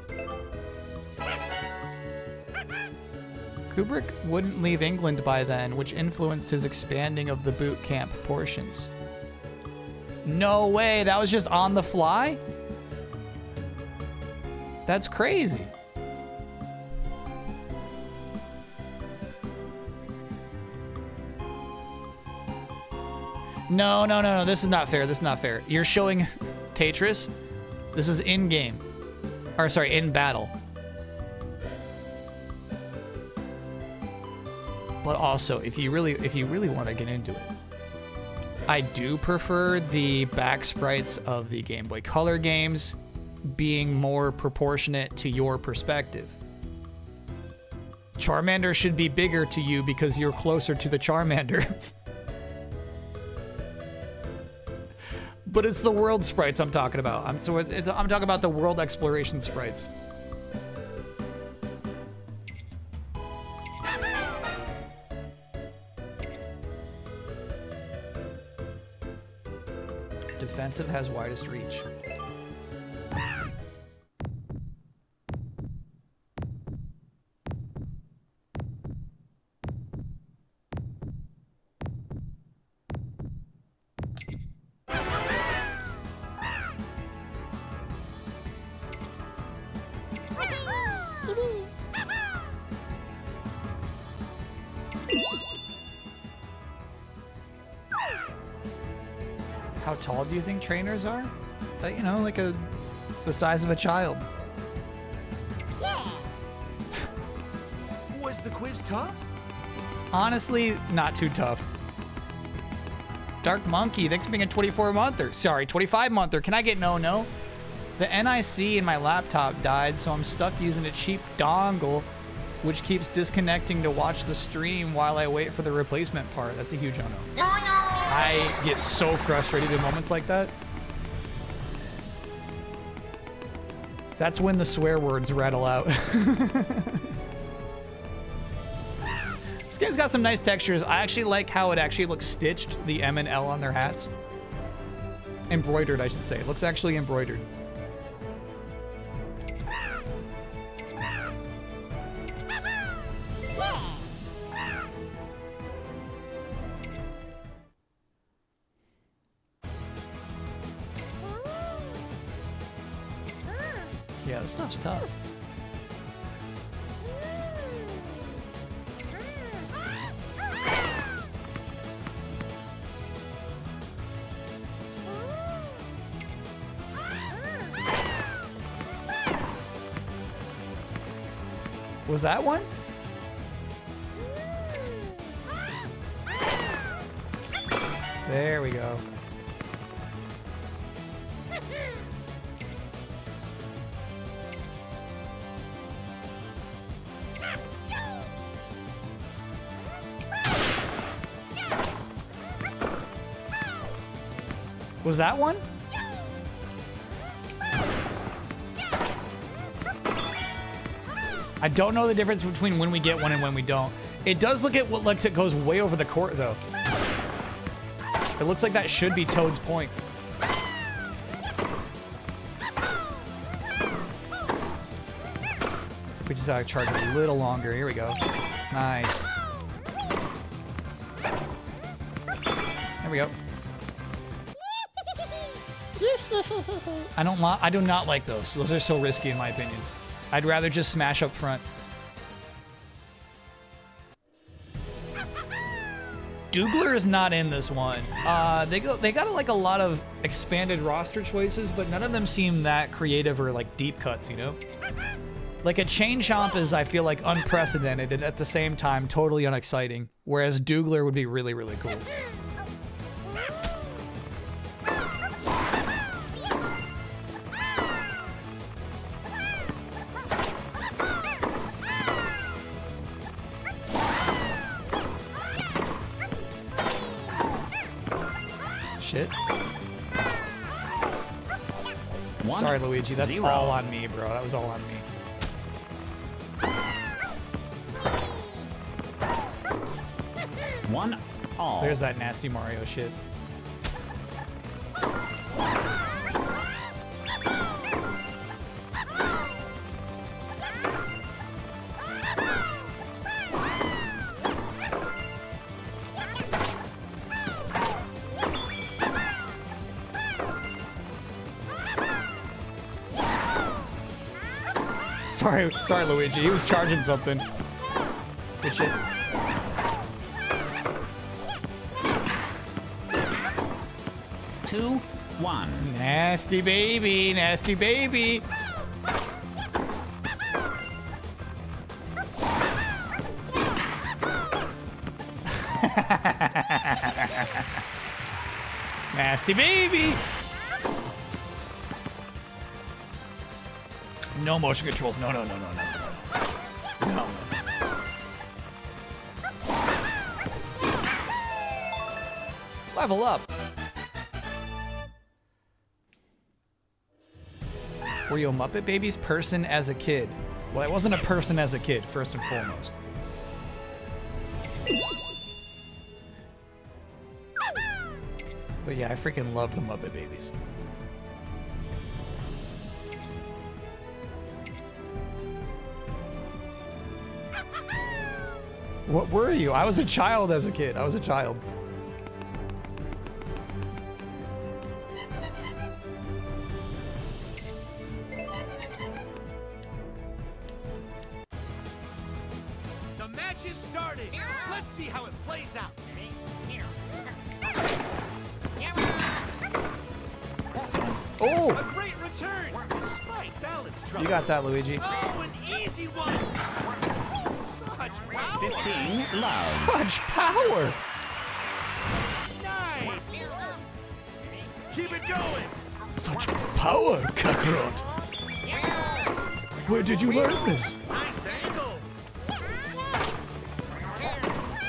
Kubrick wouldn't leave England by then, which influenced his expanding of the boot camp portions. No way, that was just on the fly? That's crazy. No, this is not fair, this is not fair. You're showing Tetris. This is in-game. Or sorry, in battle. But also, if you really want to get into it, I do prefer the back sprites of the Game Boy Color games being more proportionate to your perspective. Charmander should be bigger to you because you're closer to the Charmander. But it's the world sprites I'm talking about. I'm talking about the world exploration sprites. Defensive has widest reach. How tall do you think trainers are? You know, like the size of a child. Was the quiz tough? Honestly, not too tough. Dark Monkey, thanks for being a 24-monther. Sorry, 25-monther. Can I get no? The NIC in my laptop died, so I'm stuck using a cheap dongle, which keeps disconnecting to watch the stream while I wait for the replacement part. That's a huge no-no. I get so frustrated in moments like that. That's when the swear words rattle out. This game's got some nice textures. I actually like how it actually looks stitched, the M and L on their hats. Embroidered, I should say. It looks actually embroidered. Yeah, this stuff's tough. Was that one? There we go. Was that one? I don't know the difference between when we get one and when we don't. It does look at what looks it goes way over the court though. It looks like that should be Toad's point. We just gotta charge a little longer. Here we go. Nice. There we go. I do not like those. Those are so risky in my opinion. I'd rather just smash up front. Doogler is not in this one. They got like a lot of expanded roster choices, but none of them seem that creative or like deep cuts, you know? Like a Chain Chomp is, I feel like, unprecedented and at the same time totally unexciting, whereas Doogler would be really, really cool. Shit. Sorry, Luigi. That's all on me, bro. That was all on me. One all. There's that nasty Mario shit. Sorry, Luigi. He was charging something. Good shit. Two, one. Nasty baby, nasty baby. Nasty baby. No motion controls. No. No. Level up. Were you a Muppet Babies person as a kid? Well, I wasn't a person as a kid, first and foremost. But yeah, I freaking love the Muppet Babies. What were you? I was a child as a kid. I was a child. The match is starting. Let's see how it plays out. Oh! A great return, despite balance trouble. You got that, Luigi. Oh, an easy one. Such power. 15 love. Such power! Nice. Keep it going. Such power, Kakarot! Where did you learn this? Nice angle.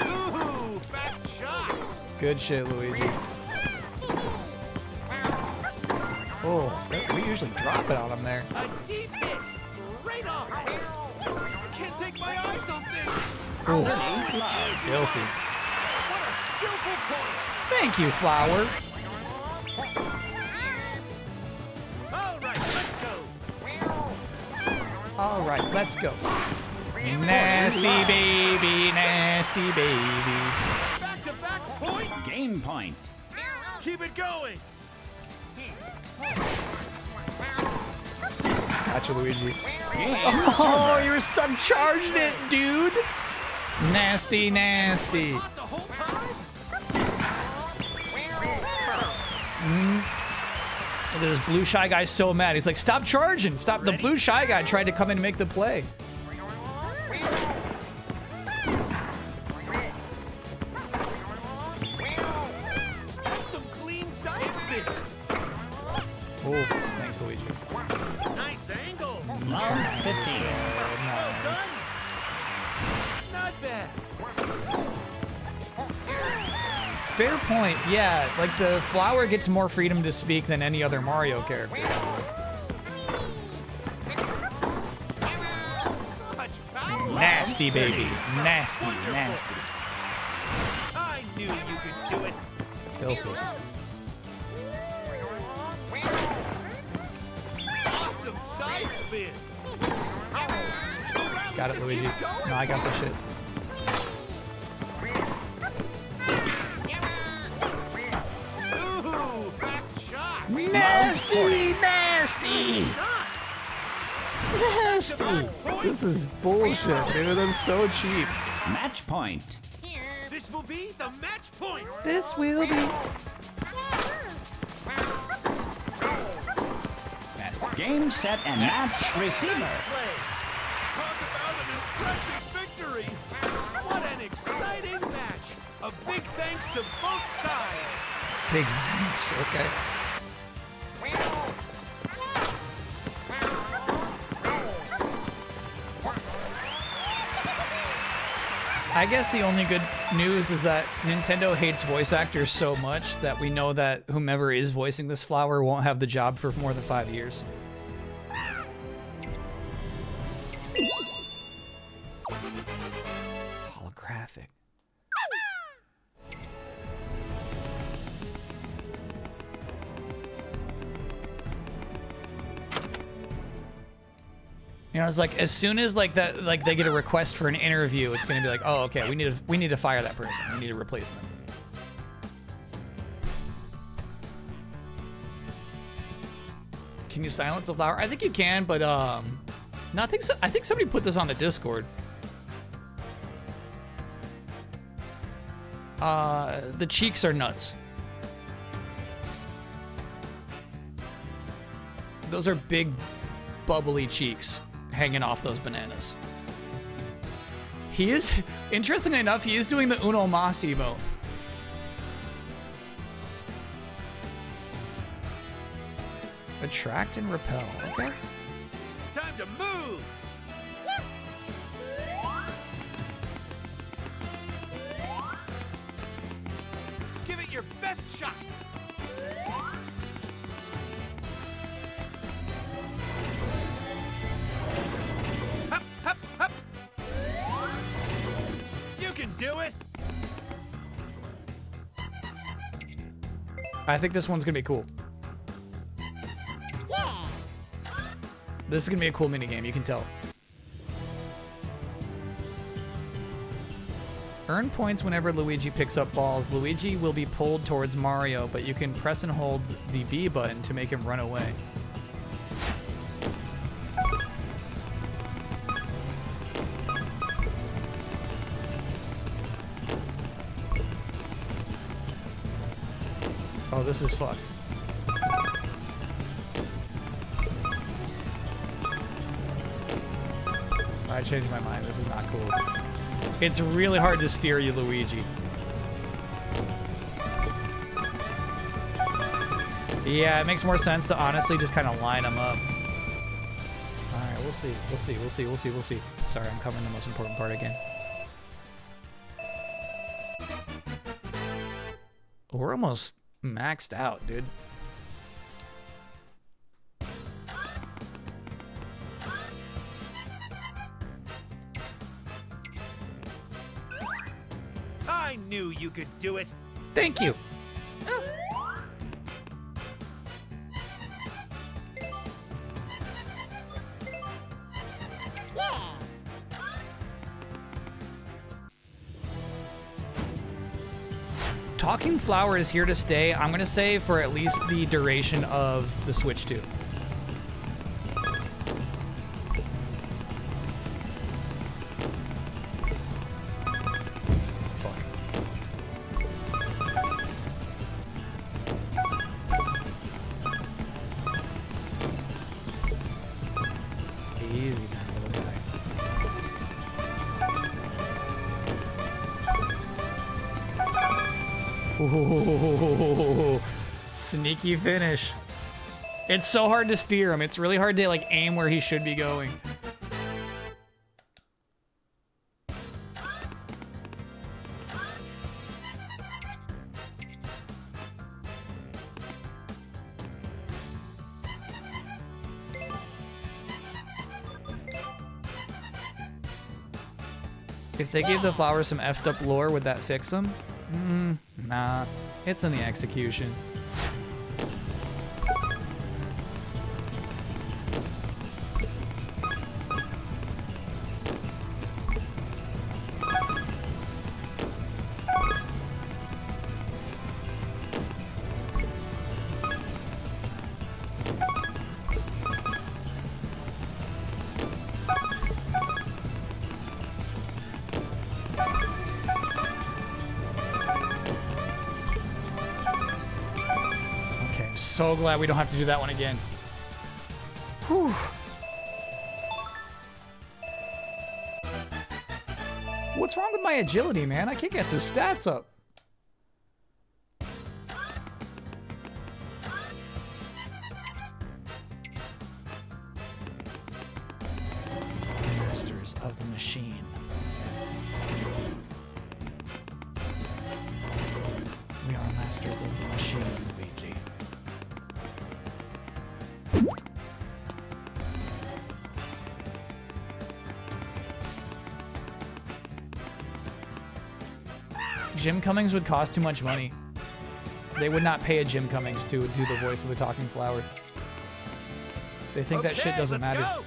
Ooh, fast shot. Good shit, Luigi. Oh, we usually drop it on him there. A deep hit. Great offense. Can't take my eyes off this. Oh, Easy filthy. one. What a skillful point. Thank you, Flower. All right, let's go. All right, let's go. Nasty baby, nasty baby. Back-to-back point. Game point. Keep it going. Gotcha, Luigi. Game Oh, over. you were stuck charging it, dude. Nasty, nasty. Not the whole time. Look at this blue shy guy so mad. He's like, stop charging. Stop. The blue shy guy tried to come in and make the play. That's some clean side spin. Oh, thanks, Luigi. Nice angle. Love 15. Well done. Not bad. Fair point. Yeah, like the flower gets more freedom to speak than any other Mario character. Such power. Nasty, baby. Nasty, Wonderful. nasty. I knew you could do it. Filthy. Awesome side spin. Got it, Luigi. No, I got this shit. Ooh, fast shot. Nasty, nasty. Shot. Nasty. This is bullshit, dude. That's so cheap. Match point. This will be the match point. This will be. Game, set, and match. Receiver. Nice play. Talk about an impressive victory. What an exciting match. A big thanks to both sides. Big thanks. Okay. I guess the only good news is that Nintendo hates voice actors so much that we know that whomever is voicing this flower won't have the job for more than 5 years. Holographic. You know, it's like as soon as like that, like they get a request for an interview, it's gonna be like, oh, okay, we need to fire that person. We need to replace them. Can you silence the flower? I think you can, but no, I think so. I think somebody put this on the Discord. The cheeks are nuts. Those are big, bubbly cheeks hanging off those bananas. He is, interesting enough, he is doing the Uno Mas emote. Attract and repel, okay. Time to move. Give it your best shot. I think this one's gonna be cool. Yeah. This is gonna be a cool minigame, you can tell. Earn points whenever Luigi picks up balls. Luigi will be pulled towards Mario, but you can press and hold the B button to make him run away. Oh, this is fucked. I changed my mind. This is not cool. It's really hard to steer you, Luigi. Yeah, it makes more sense to honestly just kind of line them up. Alright, we'll see. We'll see. We'll see. We'll see. We'll see. Sorry, I'm covering the most important part again. We're almost maxed out, dude. I knew you could do it. Thank you. Yeah. Talking Flower is here to stay, I'm going to say, for at least the duration of the Switch 2. Fuck. Easy now, little guy. Ooh, sneaky finish. It's so hard to steer him. It's really hard to like aim where he should be going. If they gave the flower some effed up lore, would that fix them? Nah, it's in the execution. So glad we don't have to do that one again. Whew. What's wrong with my agility, man? I can't get those stats up. Masters of the machine. We are masters of the machine, Luigi. Jim Cummings would cost too much money. They would not pay a Jim Cummings to do the voice of the talking flower. They think that shit doesn't matter. Go.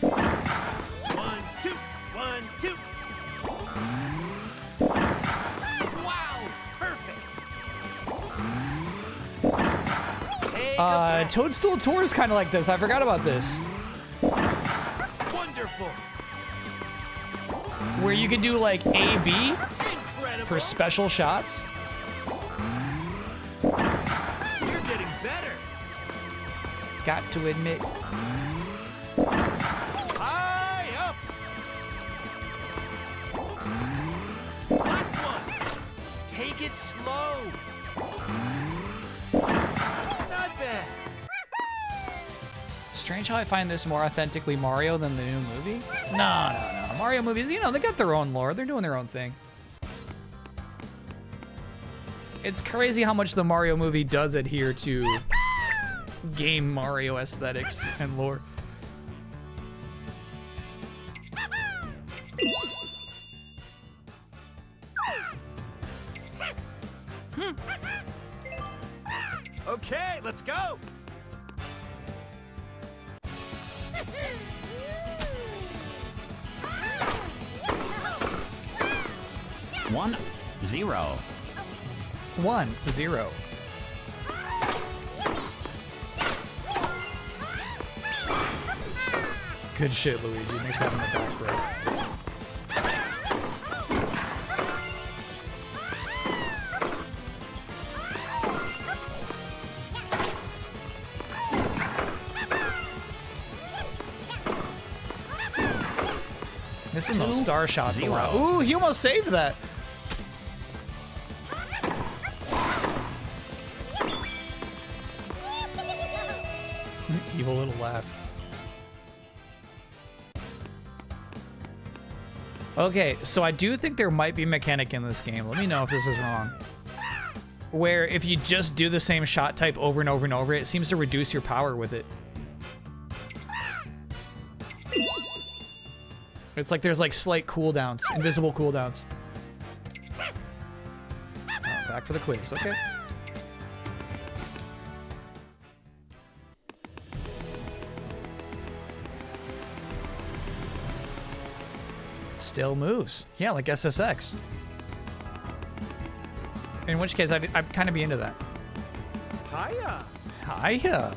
1, 2, 1, 2. Wow, perfect. Take a breath. Toadstool Tour is kind of like this. I forgot about this. Wonderful. Where you can do like A-B Incredible. for special shots. You're getting better. Got to admit. High up. Last one. Take it slow. Not bad. Strange how I find this more authentically Mario than the new movie. No. Mario movies, you know, they got their own lore. They're doing their own thing. It's crazy how much the Mario movie does adhere to game Mario aesthetics and lore. Okay, let's go. 1-0. 1-0. Good shit, Luigi. Thanks for having the back, bro. Missing those star shots a lot. Ooh, he almost saved that. Evil little laugh. Okay, so I do think there might be a mechanic in this game. Let me know if this is wrong. Where if you just do the same shot type over and over and over, it seems to reduce your power with it. It's like there's like slight cooldowns, invisible cooldowns. Oh, back for the quiz, okay. Still moves. Yeah, like SSX. In which case, I'd kind of be into that. Hiya. Hiya.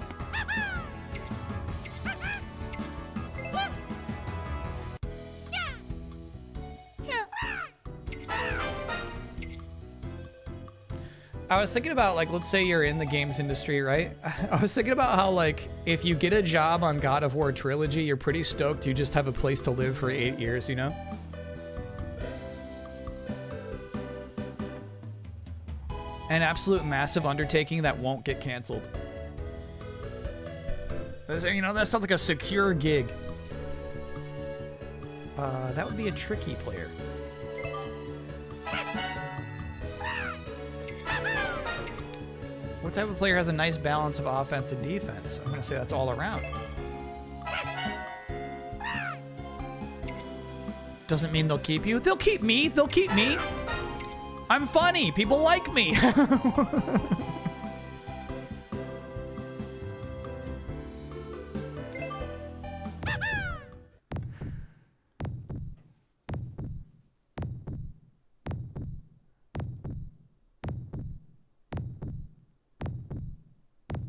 I was thinking about, like, let's say you're in the games industry, right? I was thinking about how, like, if you get a job on God of War Trilogy, you're pretty stoked you just have a place to live for 8 years, you know? An absolute massive undertaking that won't get canceled. You know, that sounds like a secure gig. That would be a tricky player. What type of player has a nice balance of offense and defense? I'm gonna say that's all around. Doesn't mean they'll keep you. They'll keep me. They'll keep me. I'm funny. People like me.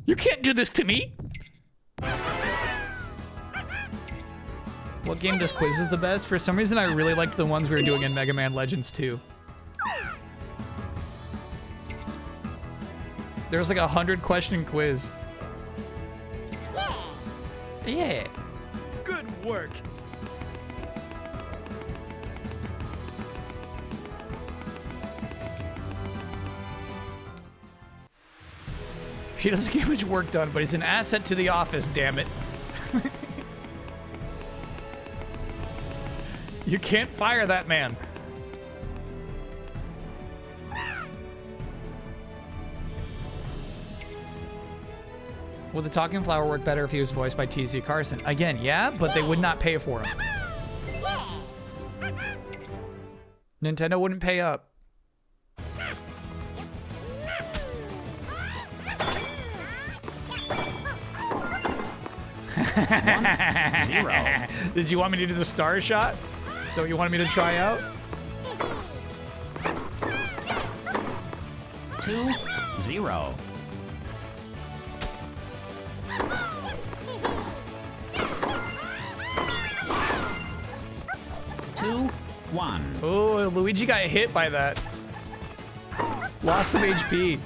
You can't do this to me. What game does quizzes the best? For some reason, I really liked the ones we were doing in Mega Man Legends 2. There was like a 100-question quiz. Yeah. Good work. He doesn't get much work done, but he's an asset to the office, damn it. You can't fire that man. Would the Talking Flower work better if he was voiced by T.Z. Carson? Again, yeah, but they would not pay for him. Nintendo wouldn't pay up. Zero. Did you want me to do the star shot? Is that what you wanted me to try out? 2-0. 2-1. Oh, Luigi got hit by that. Lost some HP.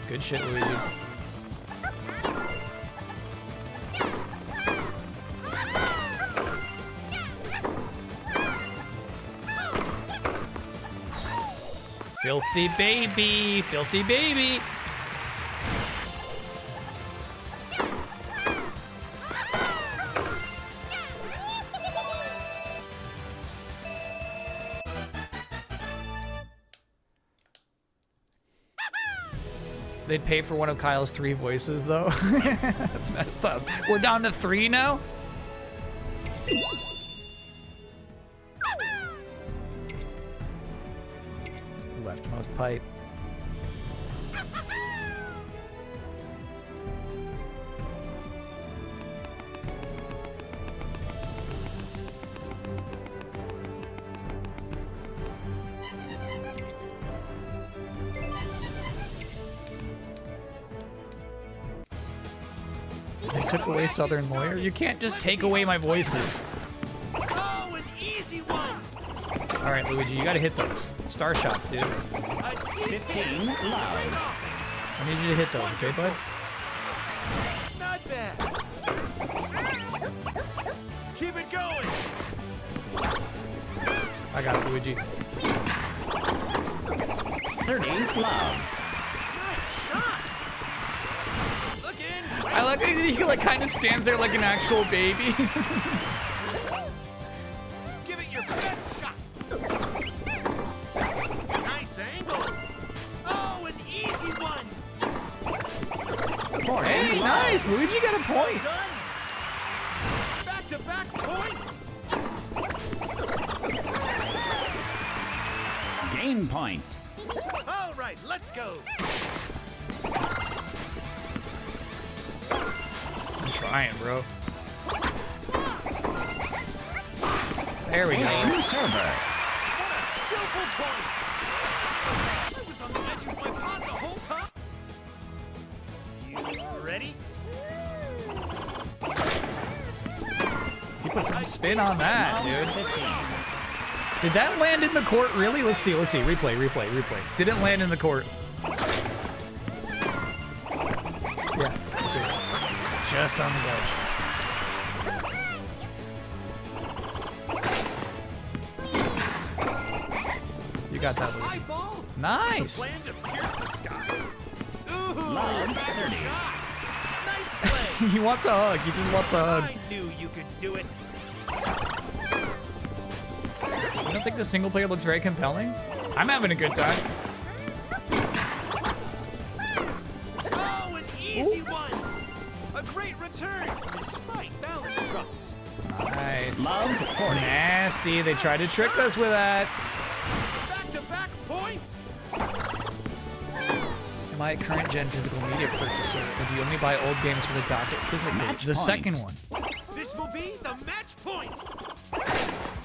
Good shit, Luigi. Filthy baby, filthy baby. They'd pay for one of Kyle's 3 voices, though. That's messed up. We're down to 3 now? Leftmost pipe. They took away Southern Lawyer? You can't just take away my voices. Oh, an easy one. Alright, Luigi, you gotta hit those. Star shots, dude. A deep 15 hit. love. Great offense. I need you to hit those, okay, bud? Not bad. Keep it going. I got it, Luigi. 30 love. Nice shot. Look in. I like that he like kind of stands there like an actual baby. Give it your best shot. Nice angle. Oh, an easy one. 40 Hey, love. nice! Luigi got a point. Done. Back-to-back points. Game point. All right, let's go. I'm trying, bro. There we go. Game server. What a skillful point. I was on the edge of my pod the whole time. You ready? He put some spin on that, dude. 15. Did that land in the court, really? Let's see. Replay. Did it land in the court? Yeah. Good. Just on the edge. You got that, Luigi. Eyeball. Nice! Plan to pierce the sky. Ooh, Love fast 30. shot. Nice play. He wants a hug. He just wants a hug. I knew you could do it. You don't think the single player looks very compelling? I'm having a good time. Oh, an easy one. A great return despite balance trouble. Nice. Love 40. Nasty. They tried to trick us with that. Back-to-back points. Am I a current gen physical media purchaser, or do you only buy old games for the docket physically? Match The point. second one. This will be the match point.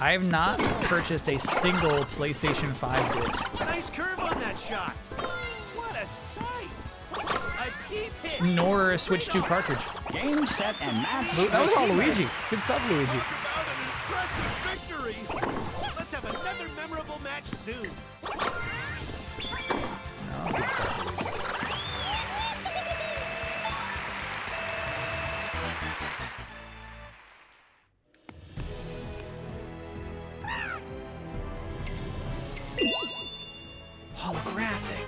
I have not purchased a single PlayStation 5 disc. Nice curve on that shot. What a sight. A deep hit. Nor a Switch 2 cartridge. Game set and match. That was all receiver. Luigi. Good stuff, Luigi. Talk about an impressive victory. Let's have another memorable match soon. No, good stuff, Luigi. Holographic.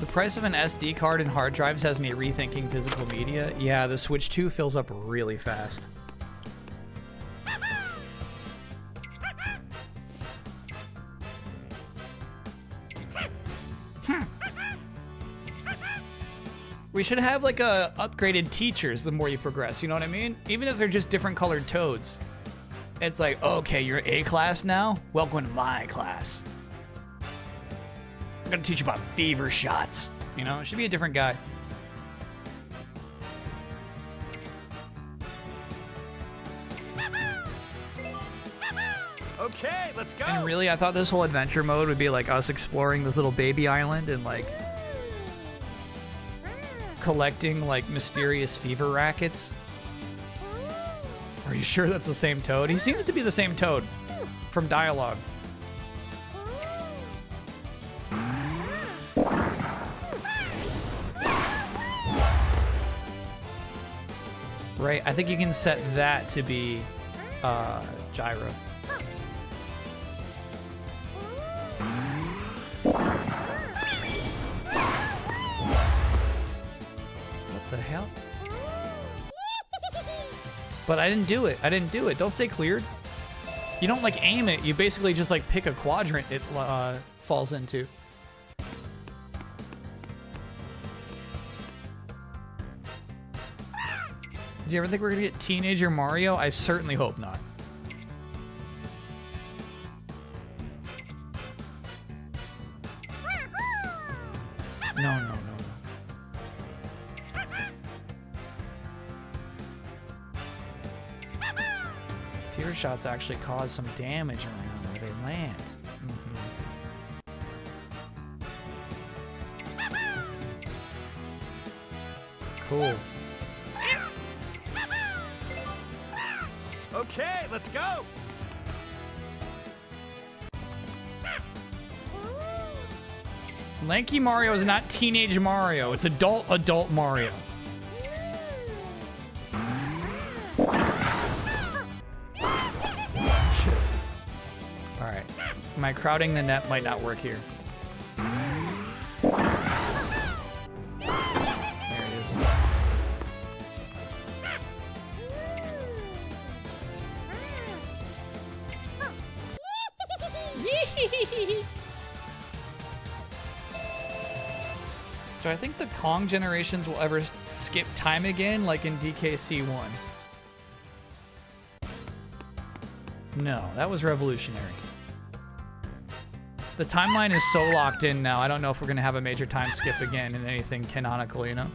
The price of an SD card and hard drives has me rethinking physical media. Yeah, the Switch 2 fills up really fast. We should have like upgraded teachers the more you progress, you know what I mean? Even if they're just different colored toads. It's like, okay, you're A class now? Welcome to my class. I'm gonna teach you about fever shots. You know, it should be a different guy. Okay, let's go. And really, I thought this whole adventure mode would be like us exploring this little baby island and like collecting like mysterious fever rackets. Are you sure that's the same toad? He seems to be the same toad from dialogue. Right, I think you can set that to be gyro. What the hell? But I didn't do it. Don't say cleared. You don't like aim it. You basically just like pick a quadrant it falls into. Do you ever think we're gonna get Teenager Mario? I certainly hope not. No, no, no, no. Fear shots actually cause some damage around where they land. Cool. Okay, let's go. Lanky Mario is not Teenage Mario. It's adult Mario. Alright. My crowding the net might not work here. There it is. Do I think the Kong generations will ever skip time again, like in DKC 1? No, that was revolutionary. The timeline is so locked in now, I don't know if we're going to have a major time skip again in anything canonical, you know?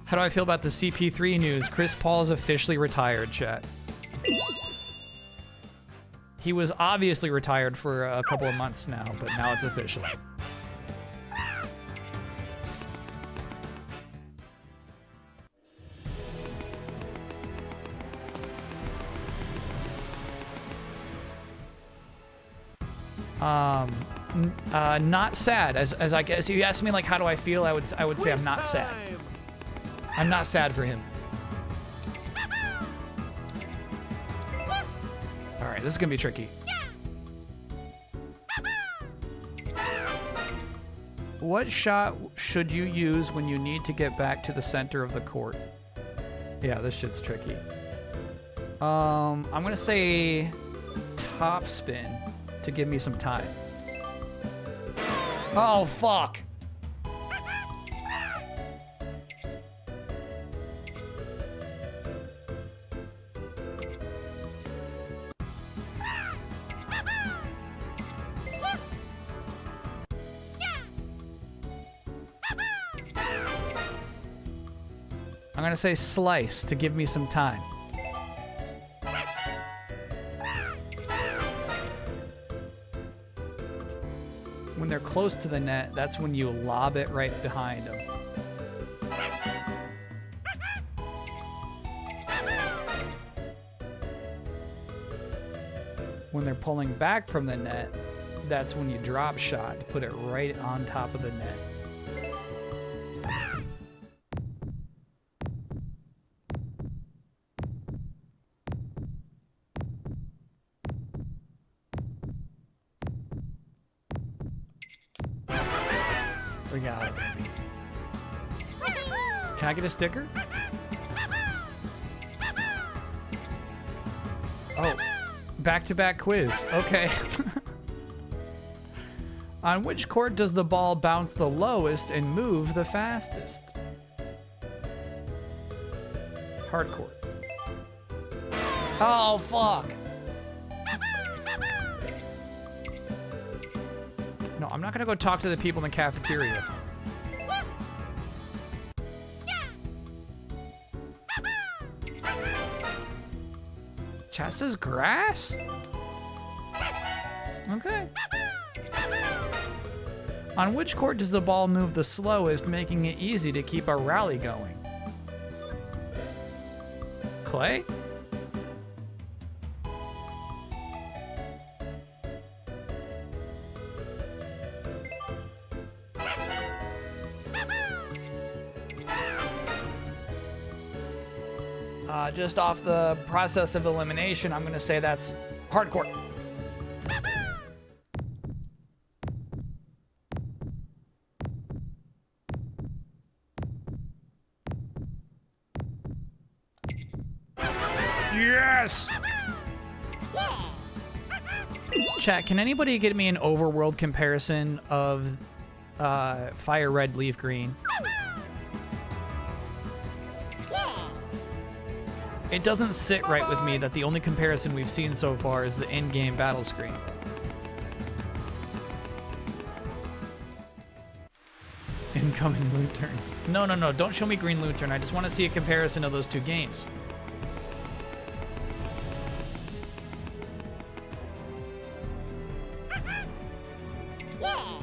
How do I feel about the CP3 news? Chris Paul is officially retired, chat. He was obviously retired for a couple of months now, but now it's official. Not sad. As I guess, if you asked me like how do I feel, I would say I'm not sad. I'm not sad for him. All right, this is gonna be tricky. What shot should you use when you need to get back to the center of the court? Yeah, this shit's tricky. I'm gonna say top spin to give me some time. Oh, fuck. I'm gonna say slice to give me some time. When they're close to the net, that's when you lob it right behind them. When they're pulling back from the net, that's when you drop shot to put it right on top of the net. We got it, baby. Can I get a sticker? Oh, back-to-back quiz. Okay. On which court does the ball bounce the lowest and move the fastest? Hard court. Oh, fuck. No, I'm not gonna go talk to the people in the cafeteria. Chat says grass? Okay. On which court does the ball move the slowest, making it easy to keep a rally going? Clay? Just off the process of elimination, I'm going to say that's hardcore. Yes! Yeah. Chat, can anybody get me an overworld comparison of Fire Red, Leaf Green? Yeah. It doesn't sit right with me that the only comparison we've seen so far is the in-game battle screen. Incoming loot turns. No, no, no, don't show me green loot turn. I just want to see a comparison of those two games. Yeah.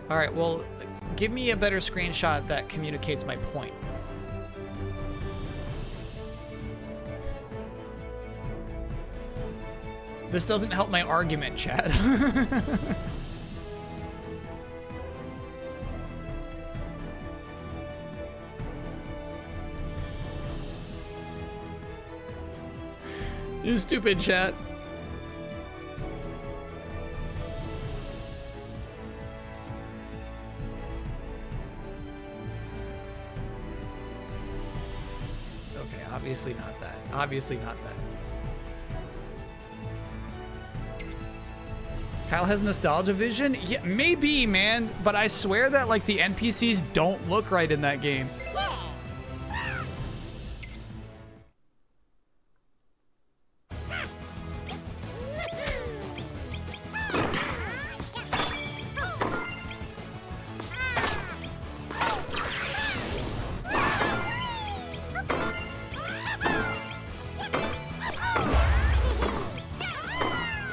All right, well, give me a better screenshot that communicates my point. This doesn't help my argument, Chad. You stupid, chat. Okay, obviously not that. Obviously not that. Kyle has nostalgia vision? Yeah, maybe, man. But I swear that, like, the NPCs don't look right in that game.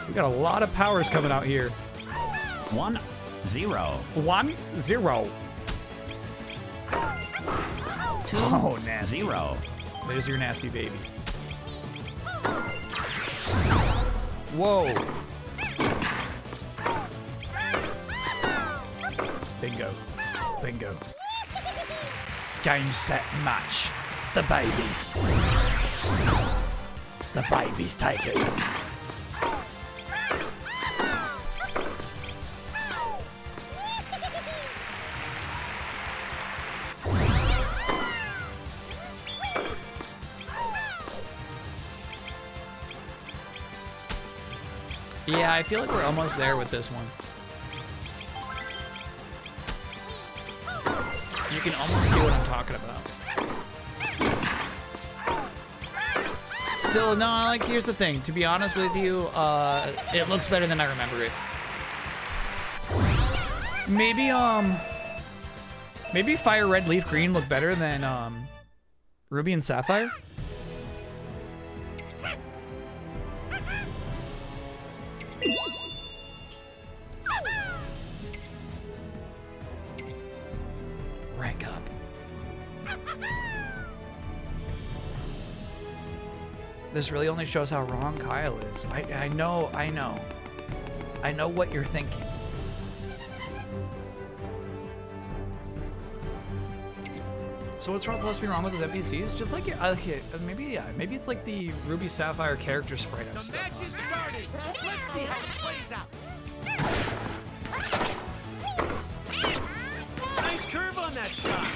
We got a lot of powers coming out here. 1-0. 1-0. Oh, nasty. 0. There's your nasty baby. Whoa. Bingo. Bingo. Game, set, match. The babies. The babies take it. Yeah, I feel like we're almost there with this one. You can almost see what I'm talking about. Still, no, like, here's the thing. To be honest with you, it looks better than I remember it. Maybe Fire Red, Leaf Green look better than, Ruby and Sapphire? Rank up. This really only shows how wrong Kyle is. I know what you're thinking. So what's wrong? Supposed to be wrong with his NPCs? Just like okay, maybe it's like the Ruby Sapphire character sprite. The match is started. Let's see how it plays out. Nice curve on that shot.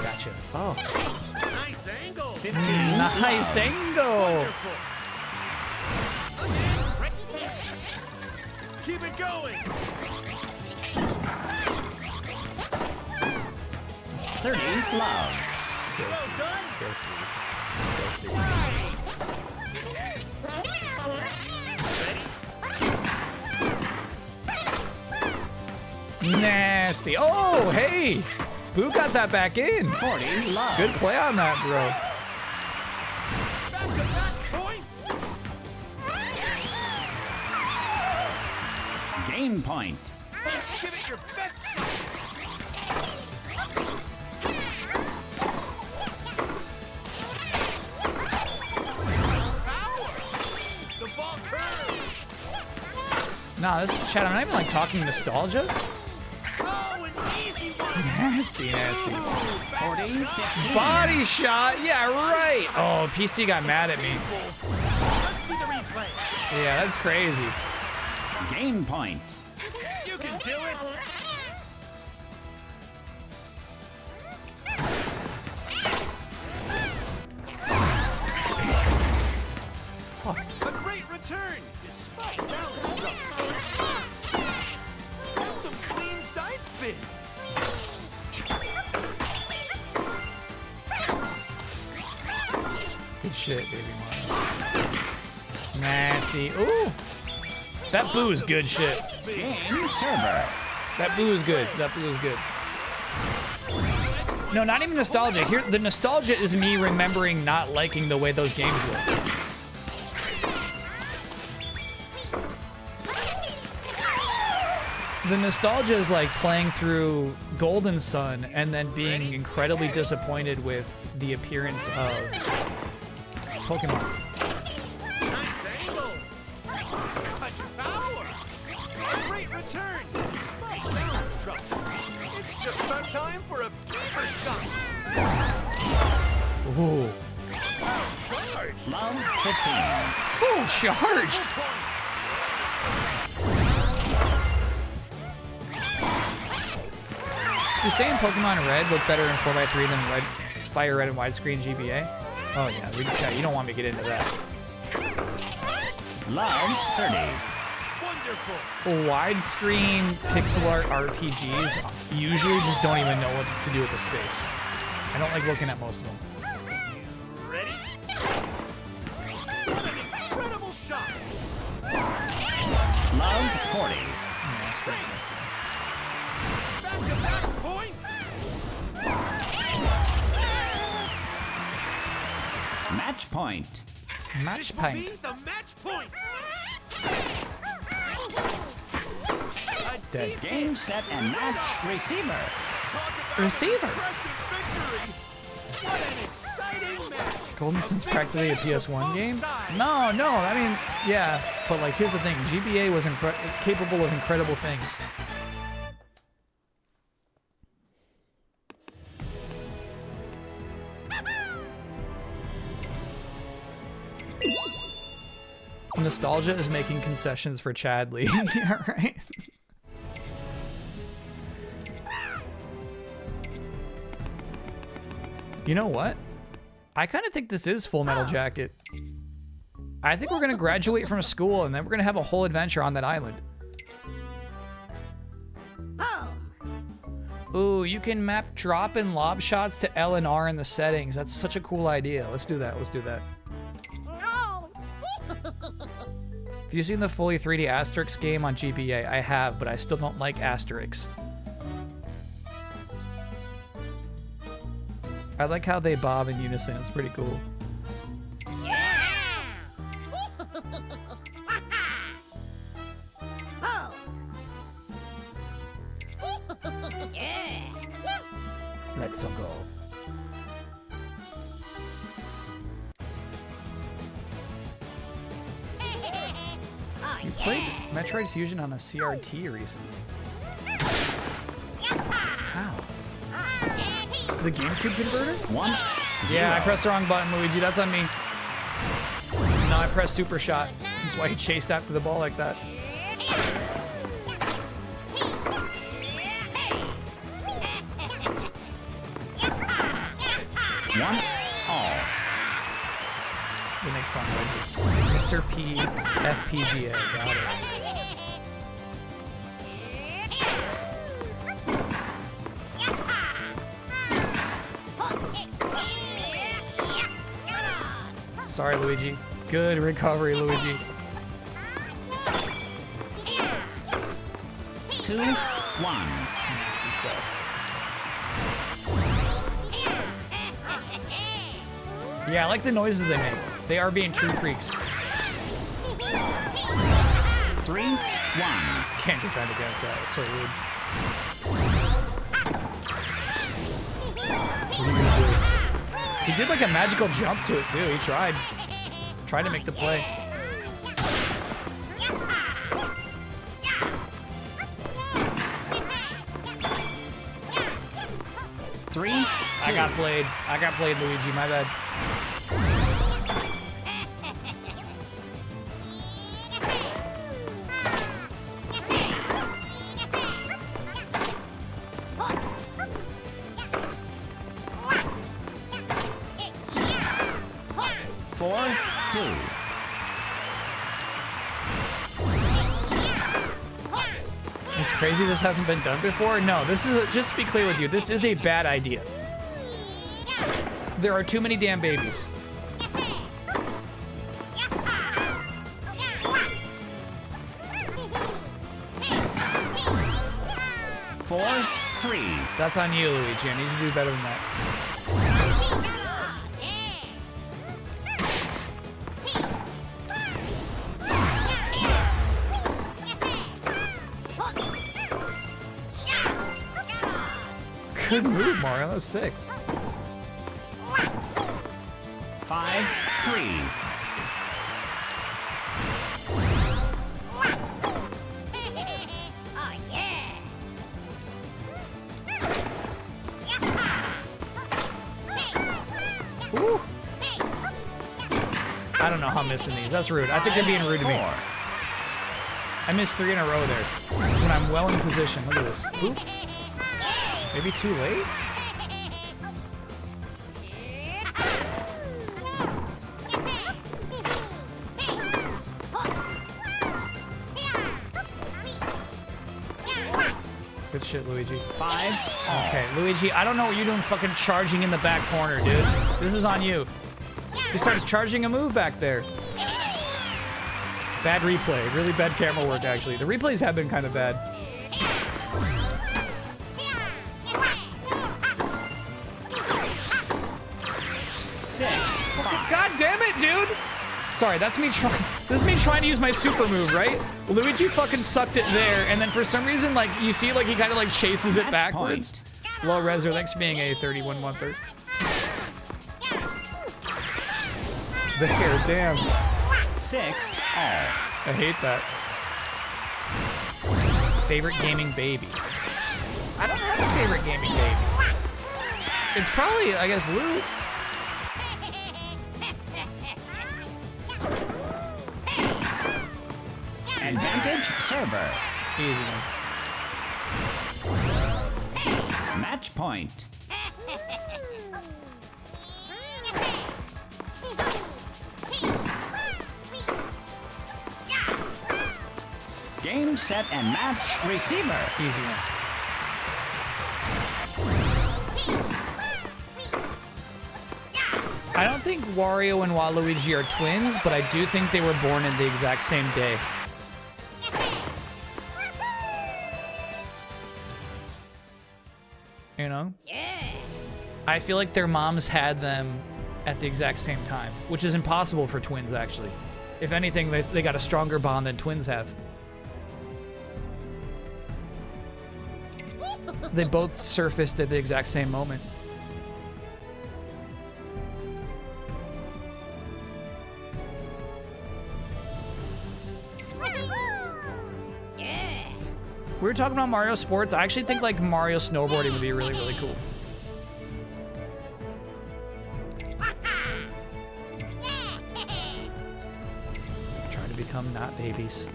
Gotcha. Oh, Nice angle. 15. nice angle. Wonderful. Again. Keep it going. 30 love. Well done. Nice. Nasty. Oh, hey. Boo got that back in. 40 love. Good play on that, bro. Back-to-back points. Game point. Give it your best shot. Power. The ball curves. Nah, this chat. I'm not even like talking nostalgia. Oh, an easy one. Nasty, nasty. 40, 15. Body shot. Yeah, right. Oh, PC got mad at me. Let's see the replay. Yeah, that's crazy. Game point. You can can do it. A great return, despite balance drops. That's some clean side spin. Good shit, baby Mario. Nasty. Ooh. That boo is good shit. Game server. That boo is good. That boo is good. No, not even nostalgia. Here, the nostalgia is me remembering not liking the way those games look. The nostalgia is like playing through Golden Sun and then being incredibly disappointed with the appearance of Pokemon. Nice angle. Such power. A great return, despite balance drop. It's just about time for a fever shot. Ooh. Charge. Love 15. Full charged. You're saying Pokemon Red look better in 4x3 than Red, Fire Red and widescreen GBA? Oh yeah, you don't want me to get into that. Love 30. Wonderful. Widescreen pixel art RPGs usually just don't even know what to do with the space. I don't like looking at most of them. Ready? What an incredible shot. Love 40. Nasty, nasty. Back-to-back points. Match point. Match This will be pint. the match point. A Dead. deep Game, hit. set, and match. Receiver. Talk about Receiver. an impressive victory. What an exciting match. Golden A Sun's big practically a thanks to PS1 both game? sides. No, I mean, yeah, but like here's the thing, GBA was capable of incredible things. Nostalgia is making concessions for Chadley. Yeah, right. You know what? I kind of think this is Full Metal Jacket. I think we're gonna graduate from school and then we're gonna have a whole adventure on that island. Ooh, you can map drop and lob shots to L and R in the settings. That's such a cool idea. Let's do that. Let's do that. No. Have you seen the fully 3D Asterix game on GBA? I have, but I still don't like Asterix. I like how they bob in unison. It's pretty cool. Yeah. Oh. Yeah. Yes. Let's go. Oh, You played Metroid Fusion on a CRT recently. How? The GameCube converter? 1. Yeah, I 0. pressed the wrong button, Luigi. That's on me. No, I pressed Super Shot. That's why he chased after the ball like that. One all. They make fun noises. Mr. P, FPGA. Got it. Sorry, Luigi. Good recovery, Luigi. 2, 1. Nasty stuff. Yeah, I like the noises they make. They are being true freaks. 3, 1. Can't defend against that. It's so rude. What are you gonna do? He did like a magical jump to it too. He tried. Tried to make the play. Three, I got played. I got played, Luigi. My bad. 4-2. It's crazy this hasn't been done before. No, this is just to be clear with you, this is a bad idea. There are too many damn babies. 4-3. That's on you, Luigi. I need you to do better than that. Good move, Mario. That was sick. 5-3. Oh, yeah. Ooh. I don't know how I'm missing these. That's rude. I think they're being rude to me. 4. I missed 3 in a row there. When I'm well in position. Look at this. Oop. Maybe too late? Good shit, Luigi. 5. Okay, Luigi, I don't know what you're doing fucking charging in the back corner, dude. This is on you. He starts charging a move back there. Bad replay. Really bad camera work, actually. The replays have been kind of bad. God damn it, dude! Sorry, that's me trying. This is me trying to use my super move, right? Luigi fucking sucked it there, and then for some reason, like, you see, like, he kind of, like, chases it Match backwards. point. Low Reser, thanks for being a 31 1/3. There, damn. 6 all. I hate that. Favorite gaming baby. I don't have a favorite gaming baby. It's probably, I guess, Lou. Advantage server. Easy one. Match point. Game, set, and match receiver. Easy one. I don't think Wario and Waluigi are twins, but I do think they were born in the exact same day. You know? I feel like their moms had them at the exact same time, which is impossible for twins, actually. If anything, they got a stronger bond than twins have. They both surfaced at the exact same moment. We were talking about Mario Sports. I actually think like Mario snowboarding would be really, really cool. Try to become not babies.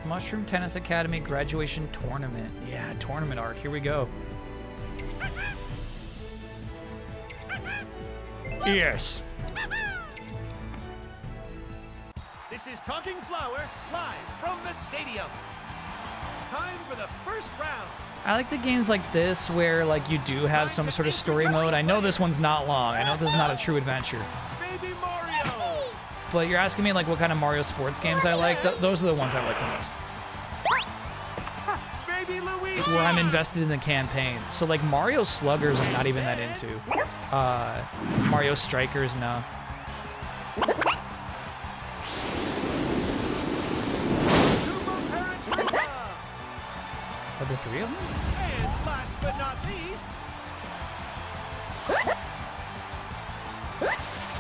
Mushroom Tennis Academy graduation tournament. Yeah, tournament arc. Here we go. Yes. This is Talking Flower, live from the stadium. Time for the first round. I like the games like this where like you do have some sort of story mode. I know this one's not long. I know this is not a true adventure. Baby Mario. But you're asking me like what kind of Mario sports games I like. Those are the ones I like the most. Baby Luigi. Where I'm invested in the campaign. So like Mario Sluggers I'm not even that into. Mario Strikers, no. Are there 3 of them? And last but not least,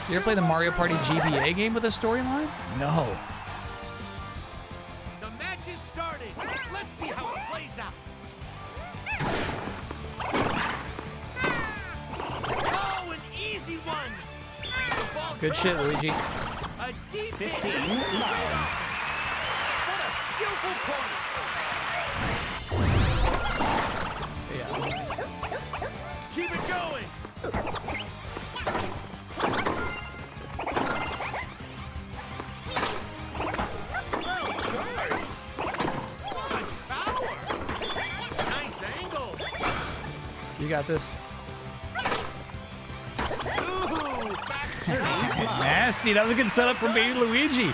You ever play the Mario Party GBA game with a storyline? No. the match is starting. Let's see how it plays out. Oh, an easy one. The ball Good shit, goes. Luigi. A deep 15 hit. Great love. offense. What a skillful point. Yeah, that was nice. Keep it going. Well charged. So much power. Nice angle. You got this. Ooh, fast shot. Nasty. That was a good setup from Baby Luigi.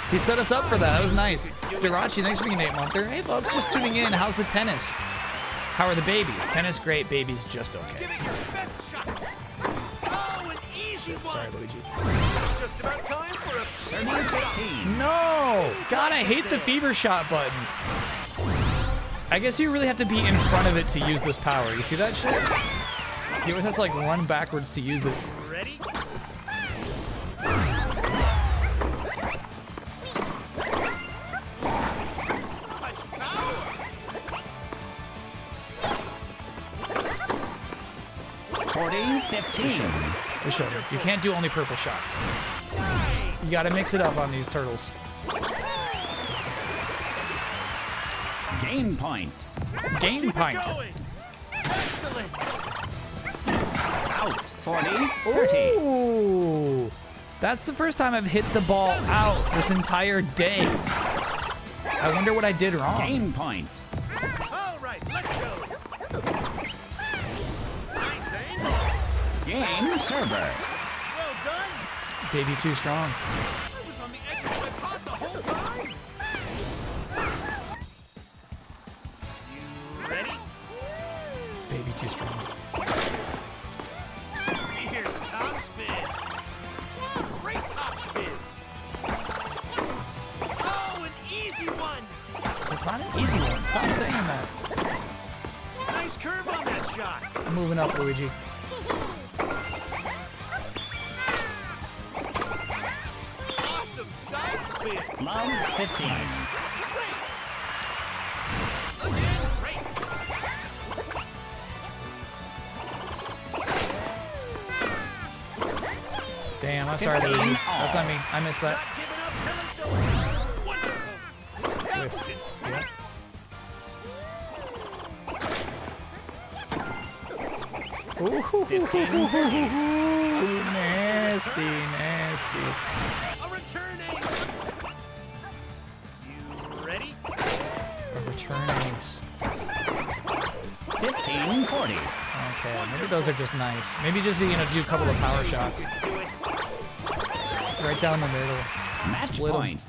He set us up for that. That was nice. Dirachi, thanks for being an 8-monther. Hey, folks, just tuning in. How's the tennis? How are the babies? Tennis, great. Babies, just okay. Give it your best shot. Oh, an easy one. Sorry, Luigi. It's just about time for a fever shot. 15. No! God, I hate the fever shot button. I guess you really have to be in front of it to use this power. You see that shit? You always have to, like, run backwards to use it. Ready? So much power. 40, 15. We showed you. You can't do only purple shots. You gotta mix it up on these turtles. Game point. Game Keep pint. it going. Excellent. Out. 40, 30. Ooh. That's the first time I've hit the ball out this entire day. I wonder what I did wrong. Game point. All right, let's go. Nice angle. Game server. Well done. Baby too strong. I was on the edge of my pod the whole time. You ready? Baby too strong. Here's top spin. Great top spin. Oh, an easy one. It's not an easy one. Stop saying that. Nice curve on that shot. I'm moving up, Luigi. Awesome side spin. Love 15. Great. Again, great. Damn, I'm sorry, 15 Luigi. all. That's on me. I missed that. Not giving up till it's over. Wonderful. That was it. Yeah. Ooh, 15, 30. nasty, nasty. A return ace. You ready? A return ace. 15, 40. Okay, maybe those are just nice. Maybe just, do a couple of power shots. Do it. Right down the middle. Match Split 'em. point.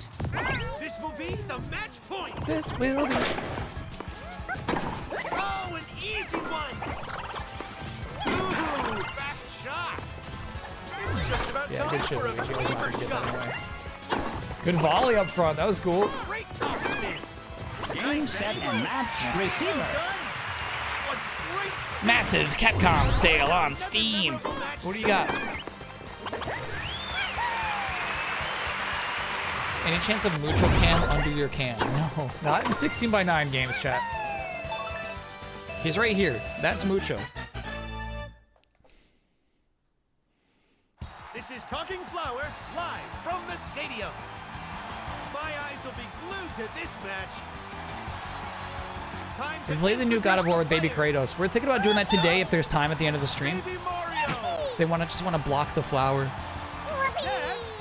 This will be the match point. This will be. Oh, an easy one. Ooh, fast shot. It's just about Yeah, time good shit, for a Luigi. I was fever not gonna get that shot. anyway. Good volley up front. That was cool. Great top spin. Game, set, and match receiver. Well done. A great Massive Capcom sale on Steam. memorable match. What do you got? Any chance of Mucho Cam under your cam? No, not in 16:9 games, chat. He's right here. That's Mucho. This is Talking Flower, live from the stadium. My eyes will be glued to this match. Time to We played the new God of War with Baby players. Kratos. We're thinking about doing that today if there's time at the end of the stream. Baby Mario. They just want to block the flower. Next.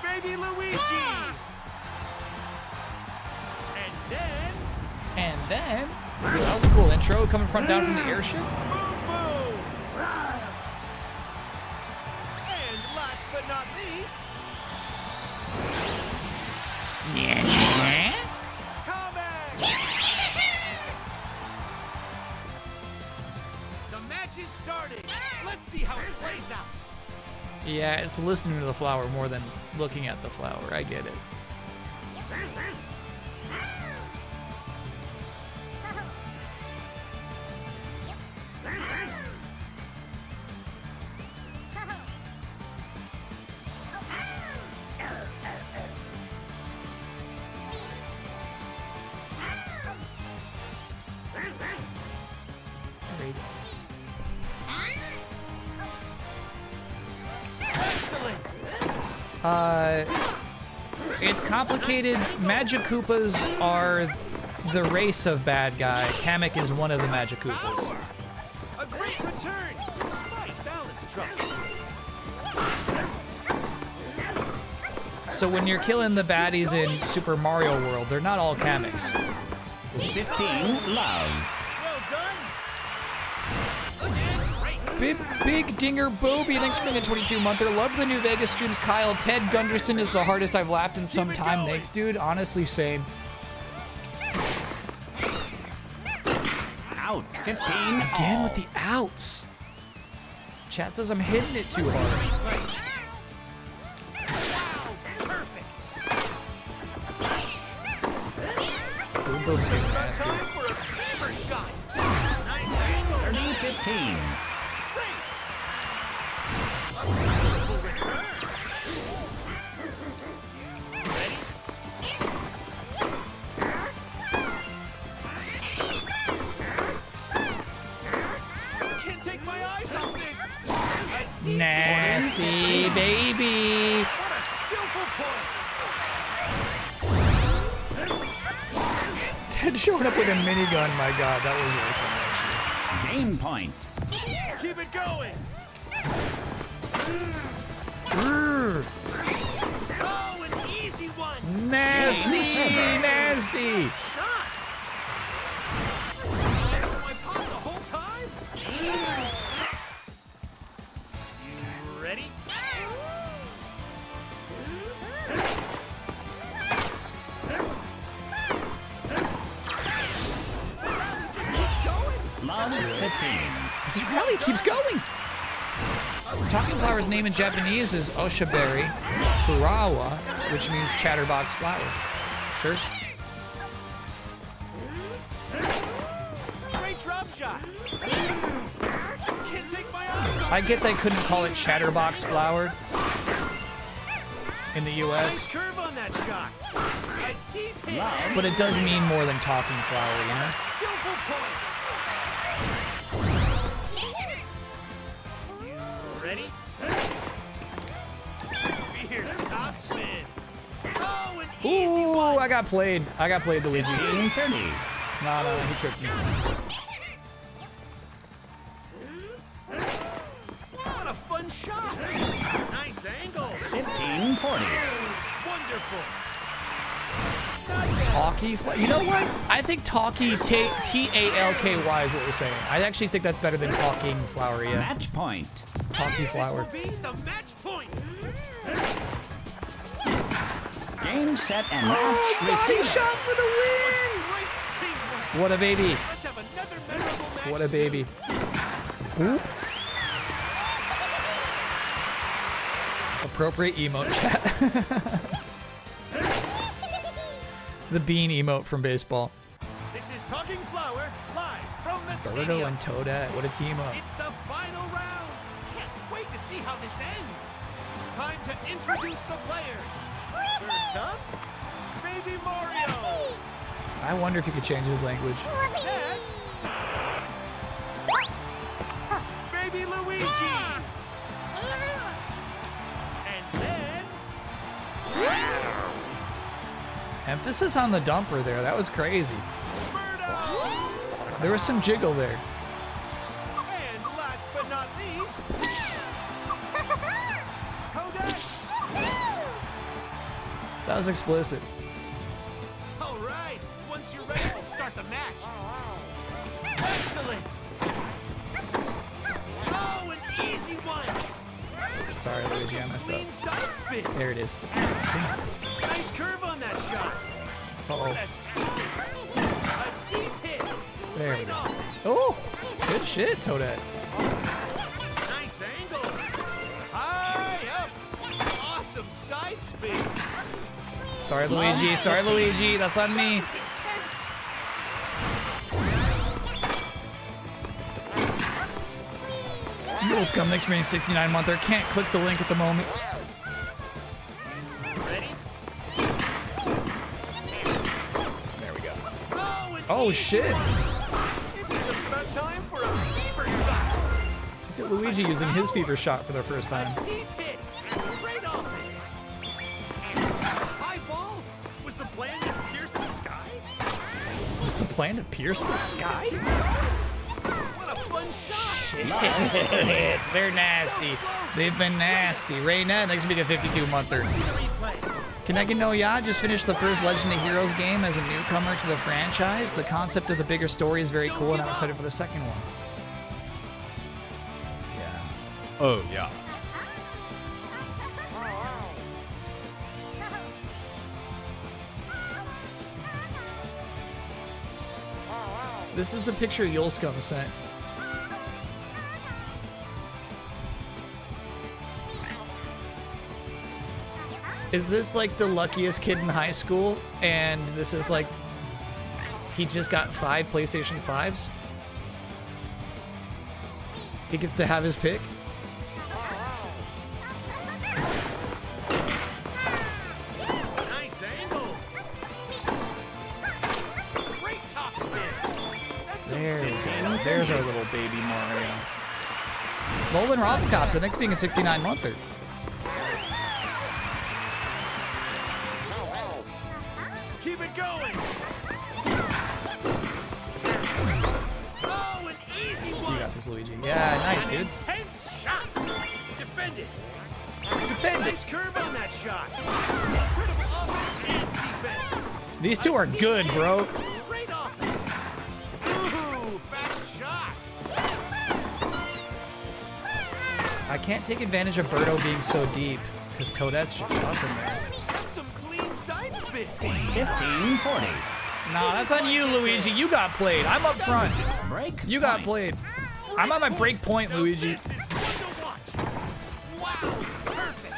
Baby Luigi. And then, And then, ooh, that was a cool intro coming front down from the airship. boom, boom. And last but not least, Comeback! The match is starting. Let's see how it plays out. Yeah, it's listening to the flower more than looking at the flower. I get it. Great. It's complicated. Magic Koopas are the race of bad guy. Kamek is one of the Magic Koopas. A great return, despite balance trouble. So when you're killing the baddies in Super Mario World, they're not all Kameks. 15, love. Well done. Again, great. Big Dinger Bobby, thanks for being a 22-monther. Love the new Vegas streams, Kyle. Ted Gunderson is the hardest I've laughed in some time. Thanks, dude. Honestly, same. Out. 15. Again with the outs. Chat says I'm hitting it too hard. Boom, boom, boom, nasty. Time for a fever shot. Nice angle. 30, 15. Great. A beautiful return. Ready? Can't take my eyes off this. A deep Nasty baby. What a skillful point. Ted showing up with a minigun, my god, that was really Game point. Keep it going. fun, Oh, an easy one. actually. Nasty. Shot. Was it in my pot the whole time? You ready? Just keeps going. Love. 15. This rally keeps going. Talking flower's name in Japanese is Oshaberi Furawa, which means chatterbox flower. Sure. Great drop shot. Can't take my eyes off I get this. they couldn't call it chatterbox flower in the Nice US, curve on that shot. A deep hit. but it does mean more than talking flower, you A know? skillful point. You ready? Fierce top spin. Oh, an easy Ooh, one. I got played, Luigi. 15, 30. No, he tricked me. What a fun shot. Nice angle. 15, 40. Wonderful. Talkie flower. You know what? I think talkie, T-A-L-K-Y is what we're saying. I actually think that's better than talking flower, yeah. Match point. Talkie This flower. will be the match point. Game, set, and match. Body Receiver. shot for the win! Great teamwork. What a baby. Let's have another memorable match. What a soon. baby. Ooh. Appropriate emote chat. The bean emote from baseball. This is Talking Flower live from the Birdo stadium. and Toadette, what a team up. It's the final round. Can't wait to see how this ends. Time to introduce the players. First up, Baby Mario. I wonder if you could change his language. Next, Baby Luigi. And then, Emphasis on the dumper there, that was crazy. Birdo. There was some jiggle there. And last but not least, Toadette. That was explicit. All right, once you're ready, we'll start the match. Excellent. Oh, an easy one. Sorry, Luigi, I messed up. Clean side spin. There it is. Nice curve on that shot. Uh-oh. What a save. A deep hit. There we Great go. offense. Oh, good shit, Toadette. Nice angle. High up. Awesome side spin. Sorry, Luigi. Sorry, Luigi. That's on me. That was intense. Little scum, thanks for being a 69-monther. Can't click the link at the moment. Ready? There we go. Oh, an Oh, easy shit. one. It's just about time for a fever shot. Look at Luigi using his fever shot for the first time. A deep hit. plan to pierce the sky? What a fun shot! They're nasty. They've been nasty. Raynette, next week a 52-monther. Kaneki no Ya just finished the first Legend of Heroes game as a newcomer to the franchise. The concept of the bigger story is very cool, and I'm excited for the second one. Yeah. Oh, yeah. This is the picture Yulscum sent. Is this like the luckiest kid in high school? And this is like, he just got 5 PlayStation 5s? He gets to have his pick? Nice angle. Great top spin. That's some There good we go. stuff. There's our little baby Mario. Lolan Rothkopf, the next being a 69-monther. Keep it going. Oh, an easy You one. got this, Luigi. Yeah, nice, An dude. intense shot. Defend it. Defend it. Nice curve on that shot. Incredible offense and defense. These two are good, bro. Great offense. Ooh, fast shot. I can't take advantage of Birdo being so deep, because Toadette's just up in there. That's some clean side spin. 15-40. Nah, that's on you, Luigi. You got played. I'm up front. Break. You got point. played. I'm on my break point, Now Luigi. This is one to watch. Wow, perfect.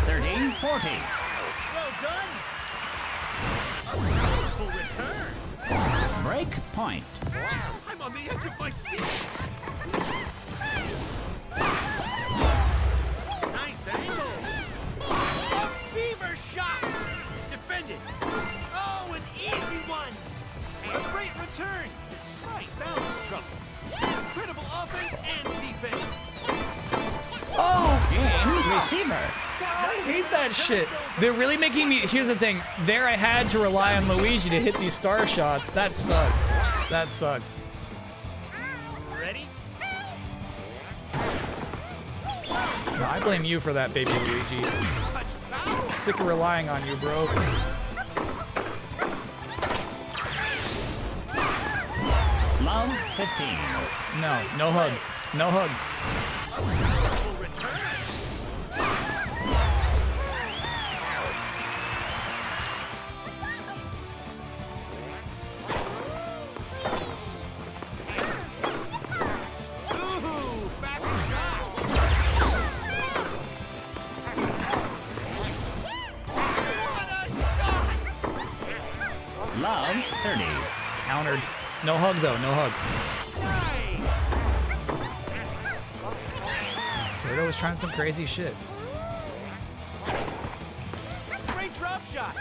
30-40. Well done. A powerful return. Break point. I'm on the edge of my seat. Nice angle. A beaver shot. Defend it. Oh, an easy one. A great return despite balance trouble. Incredible offense and defense. Game receiver. I hate that shit. They're really making me. Here's the thing. There, I had to rely on Luigi to hit these star shots. That sucked. That sucked. Ready? No, I blame you for that, baby Luigi. Much power. Sick of relying on you, bro. Love 15. No, no hug. No hug. Powerful return. Ooh, fast shot. What a shot. Love 30. Countered. No hug, though. No hug. Nice. Birdo was trying some crazy shit. Great drop shot.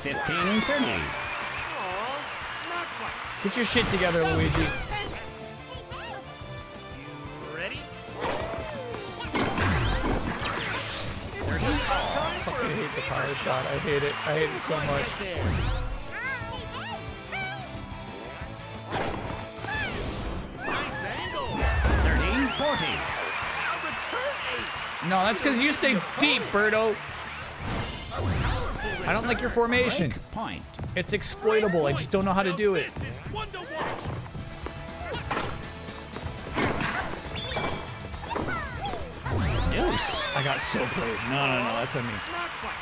15-30. Aw, not quite. Get your shit together, Luigi. You ready? It's just about time for I a hate the power beaver shot. I hate it. I hate it so Quite much. get there. Nice angle. 30-40. A return ace. No, that's because you stay deep, Birdo. I don't like your formation. Break point. It's exploitable. I just don't know how to do it. This is one to watch. Deuce. I got so played. No, that's on me. Not quite.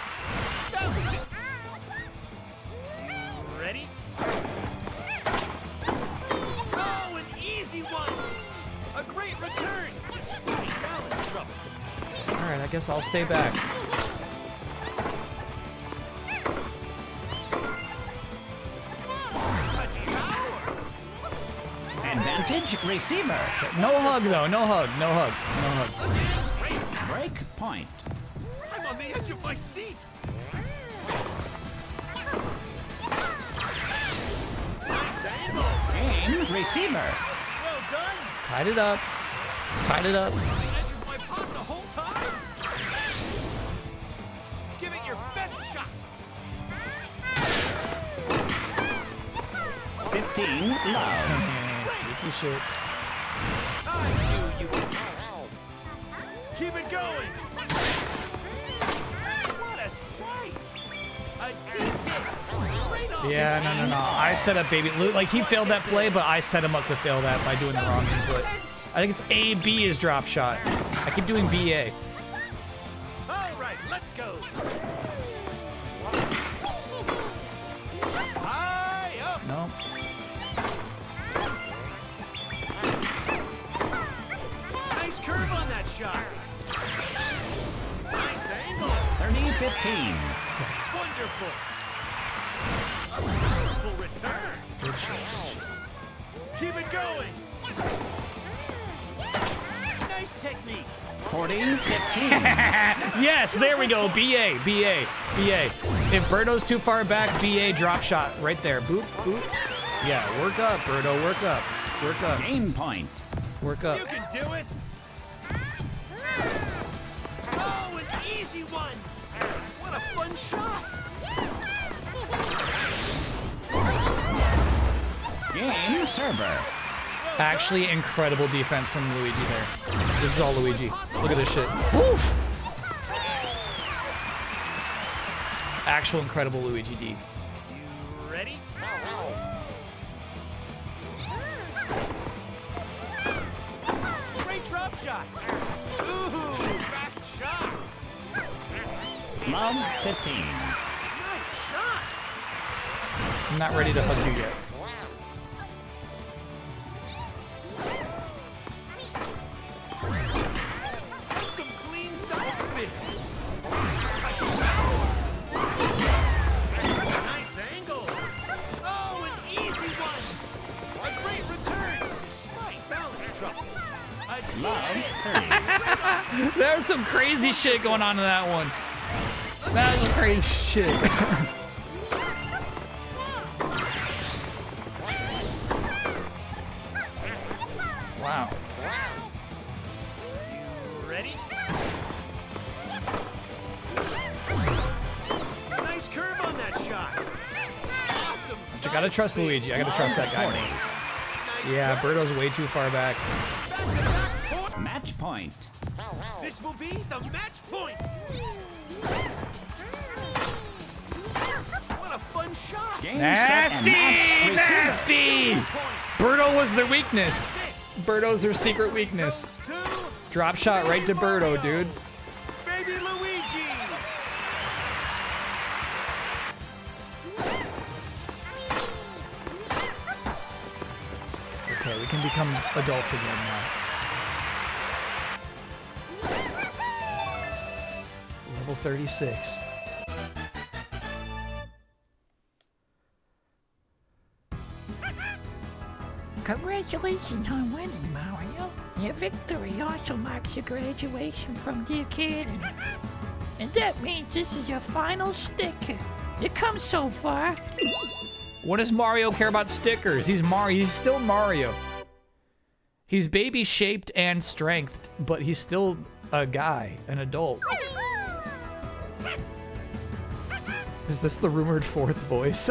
That was it. Ready? Oh, an easy one. A great return despite balance trouble. All right, I guess I'll stay back. Much power. Advantage receiver. No hug, though. No hug. No hug. No hug. Again, great. Break point. I'm on the edge of my seat. Nice angle. Game receiver. Well done. Tied it up. Tied it up. On the edge of my pot the whole time. Give it your best 15. Love. Sneaky shit. I knew you could. Keep it going. What a sight. A deep hit. Right off Yeah, his no. I set up baby Luke. Like, he failed that play, but I set him up to fail that by doing the wrong input. I think it's A, B is drop shot. I keep doing BA. All right, let's go. High up. No. Nice curve on that shot. Nice angle. 30, 15. Wonderful. A wonderful return. Good shit. Keep it going. Nice technique. 40, 15. Yes, there we go. BA. If Birdo's too far back, BA drop shot right there. Boop, boop. Yeah, work up, Birdo. Work up. Work up. Game point. Work up. You can do it. Oh, an easy one. What a fun shot. Game server. Actually, incredible defense from Luigi there. This is all Luigi. Look at this shit. Woof! Actual incredible Luigi D. You ready? Great drop shot. Ooh, fast shot. Love 15. Nice shot. I'm not ready to hug you yet. That's some clean side spin. Nice angle. Oh, an easy one. A great return despite balance trouble. A deep Love hit. 30. There's some crazy shit going on in that one. That was crazy shit. Wow. Ready? Nice curve on that shot. Awesome. I gotta trust Luigi. I gotta trust that guy. Nice Yeah, curve. Birdo's way too far back. Back-to-back point. Match point. This will be the match point. What a fun shot. Game set and match receiver. Nasty! Birdo was their weakness. Birdo's their secret weakness. Goes to Drop shot right to Birdo, dude. Baby Luigi. Okay, we can become adults again now. Level 36. Congratulations on winning, Mario. Your victory also marks your graduation from the Academy. And that means this is your final sticker. You come so far. What does Mario care about stickers? He's Mario. He's still Mario. He's baby shaped and strengthed, but he's still a guy, an adult. Is this the rumored fourth voice?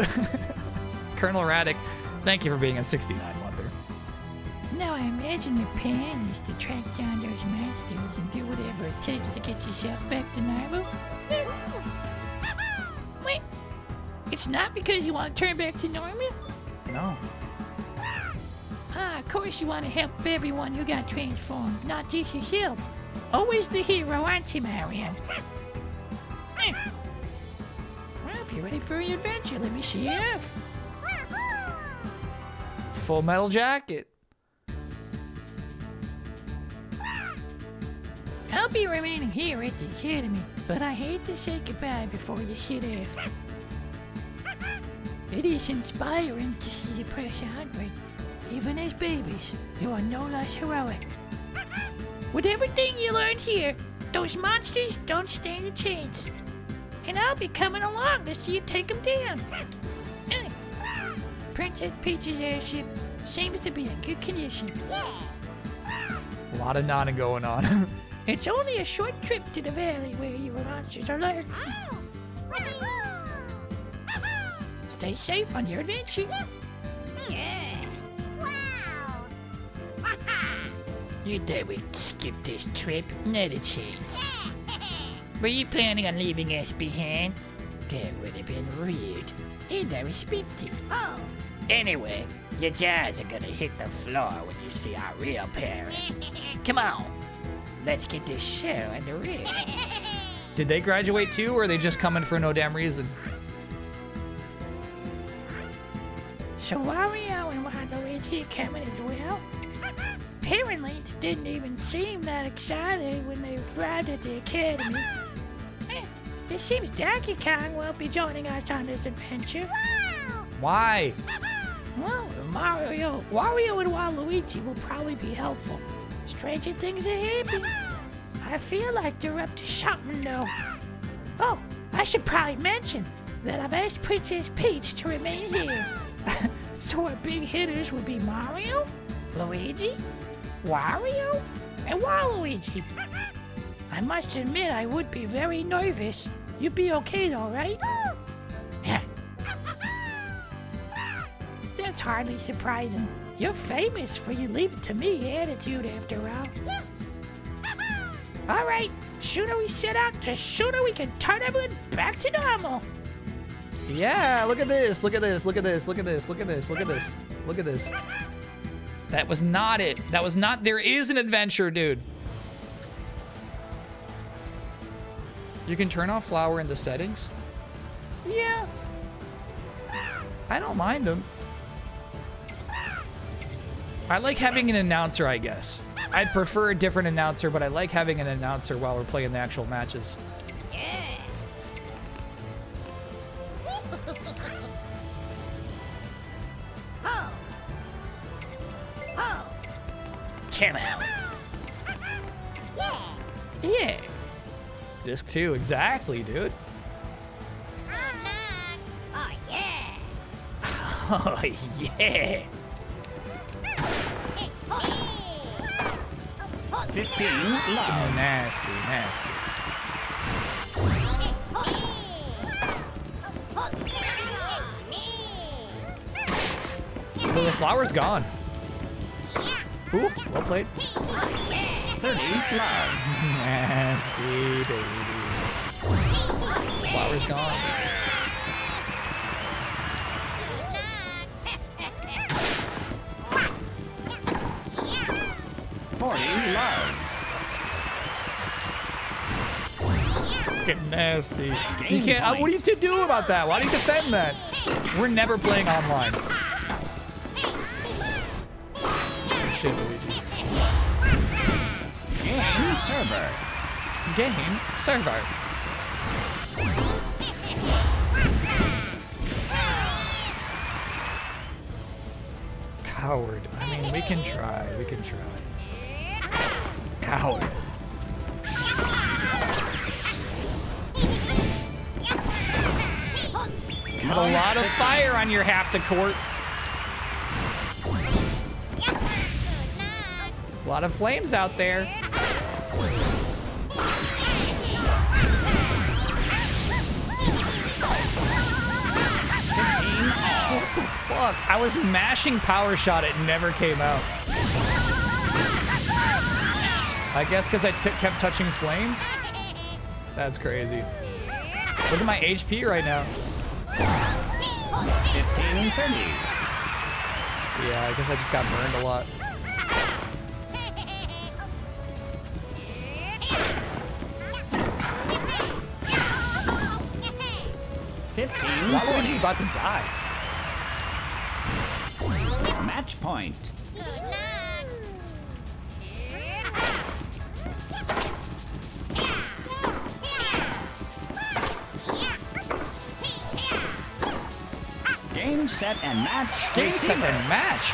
Colonel Raddick, thank you for being a 69-month. Now I imagine your plan is to track down those monsters and do whatever it takes to get yourself back to normal. Wait, it's not because you want to turn back to normal? No. Ah, of course you want to help everyone who got transformed, not just yourself. Always the hero, aren't you, Mario? Well, if you're ready for your adventure, let me see you off. Full Metal Jacket. I'll be remaining here at the Academy, but I hate to say goodbye before you sit off. It is inspiring to see you press onward. Even as babies, you are no less heroic. With everything you learned here, those monsters don't stand a chance. And I'll be coming along to see you take them down. Princess Peach's airship seems to be in good condition. A lot of nodding going on. It's only a short trip to the valley where your monsters are lurking. Stay safe on your adventure. Yeah. You thought we'd skip this trip? Not a chance. Were you planning on leaving us behind? That would have been rude. And I respect you. Oh. Anyway, your jaws are gonna hit the floor when you see our real parent. Come on. Let's get this show on the road. Did they graduate too, or are they just coming for no damn reason? So Wario and Waluigi are coming as well? Apparently, they didn't even seem that excited when they arrived at the academy. It seems Donkey Kong will be joining us on this adventure. Why? Well, Wario and Waluigi will probably be helpful. Stranger things are happening. I feel like they're up to something, though. Oh, I should probably mention that I've asked Princess Peach to remain here. So our big hitters would be Mario, Luigi, Wario, and Waluigi. I must admit I would be very nervous. You'd be okay though, right? Yeah. That's hardly surprising. You're famous for your leave it to me attitude after all. All right, sooner we set out, the sooner we can turn everyone back to normal. Yeah, look at this, look at this, look at this, look at this, look at this, look at this, look at this. That was not it. That was not, there is an adventure, dude. You can turn off flower in the settings? Yeah. I don't mind them. I like having an announcer, I guess. I'd prefer a different announcer, but I like having an announcer while we're playing the actual matches. Yeah. Oh. Oh. Come on. Yeah. Yeah. Disc 2, exactly, dude. Oh, yeah. Oh, yeah. 15 love. Nasty, nasty. Oh, the flower's gone. Ooh, well played. 30 love. Nasty, baby. Flower's gone. Fucking nasty. You can't. What do you to do about that? Why do you defend that? We're never playing online. Shit, Luigi. Game server. Game server. Coward. I mean, we can try. We can try. Coward. Got a lot of fire on your half the court. A lot of flames out there. What the fuck? I was mashing power shot, it never came out. I guess because I kept touching flames? That's crazy. Look at my HP right now. 15-30. Yeah, I guess I just got burned a lot. Waluigi's about to die. Match point. Game, set, and match. Game, set, and match.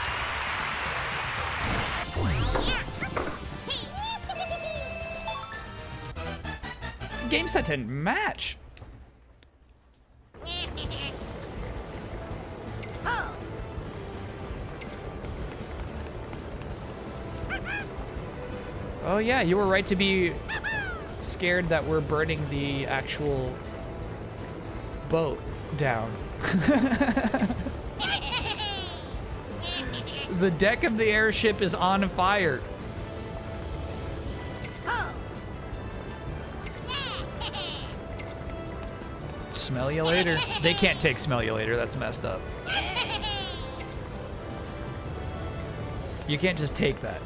Game, set, and match. Oh yeah, you were right to be scared that we're burning the actual boat down. The deck of the airship is on fire. Smell you later. They can't take smell you later. That's messed up. You can't just take that.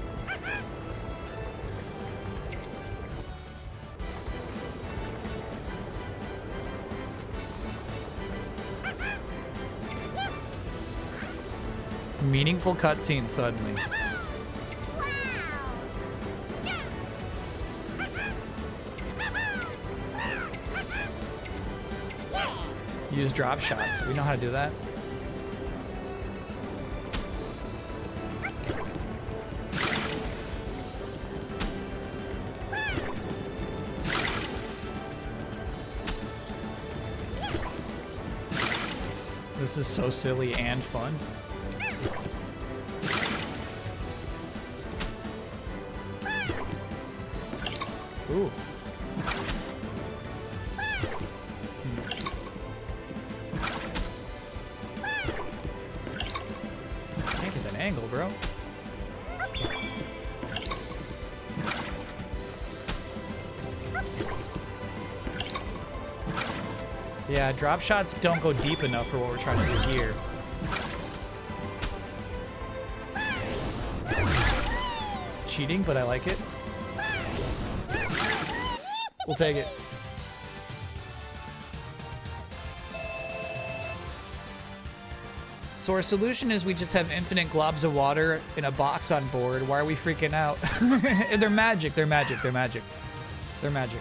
Meaningful cutscene suddenly. Use drop shots. We know how to do that. This is so silly and fun. Ooh. Can't get that angle, bro. Yeah, drop shots don't go deep enough for what we're trying to do here. Cheating, but I like it. We'll take it. So our solution is we just have infinite globs of water in a box on board. Why are we freaking out? They're magic. They're magic. They're magic. They're magic.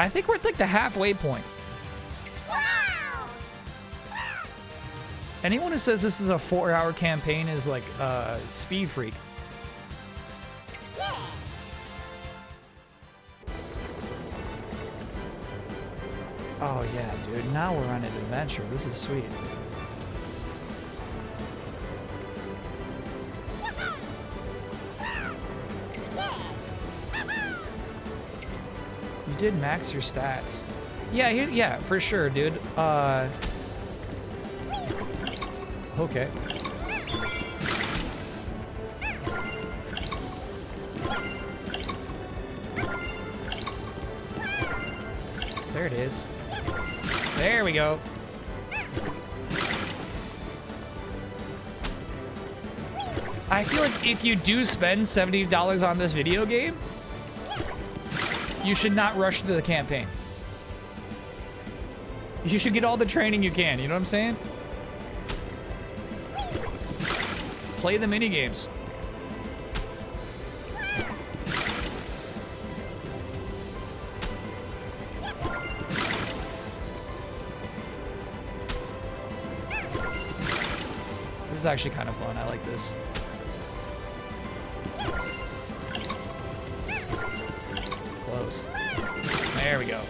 I think we're at like the halfway point. Anyone who says this is a 4-hour campaign is like a speed freak. Oh yeah, dude. Now we're on an adventure. This is sweet. You did max your stats. Yeah, yeah, for sure, dude. Okay. There it is. There we go. I feel like if you do spend $70 on this video game, you should not rush through the campaign. You should get all the training you can, you know what I'm saying? Play the mini games. This is actually kind of fun. I like this. Close. There we go.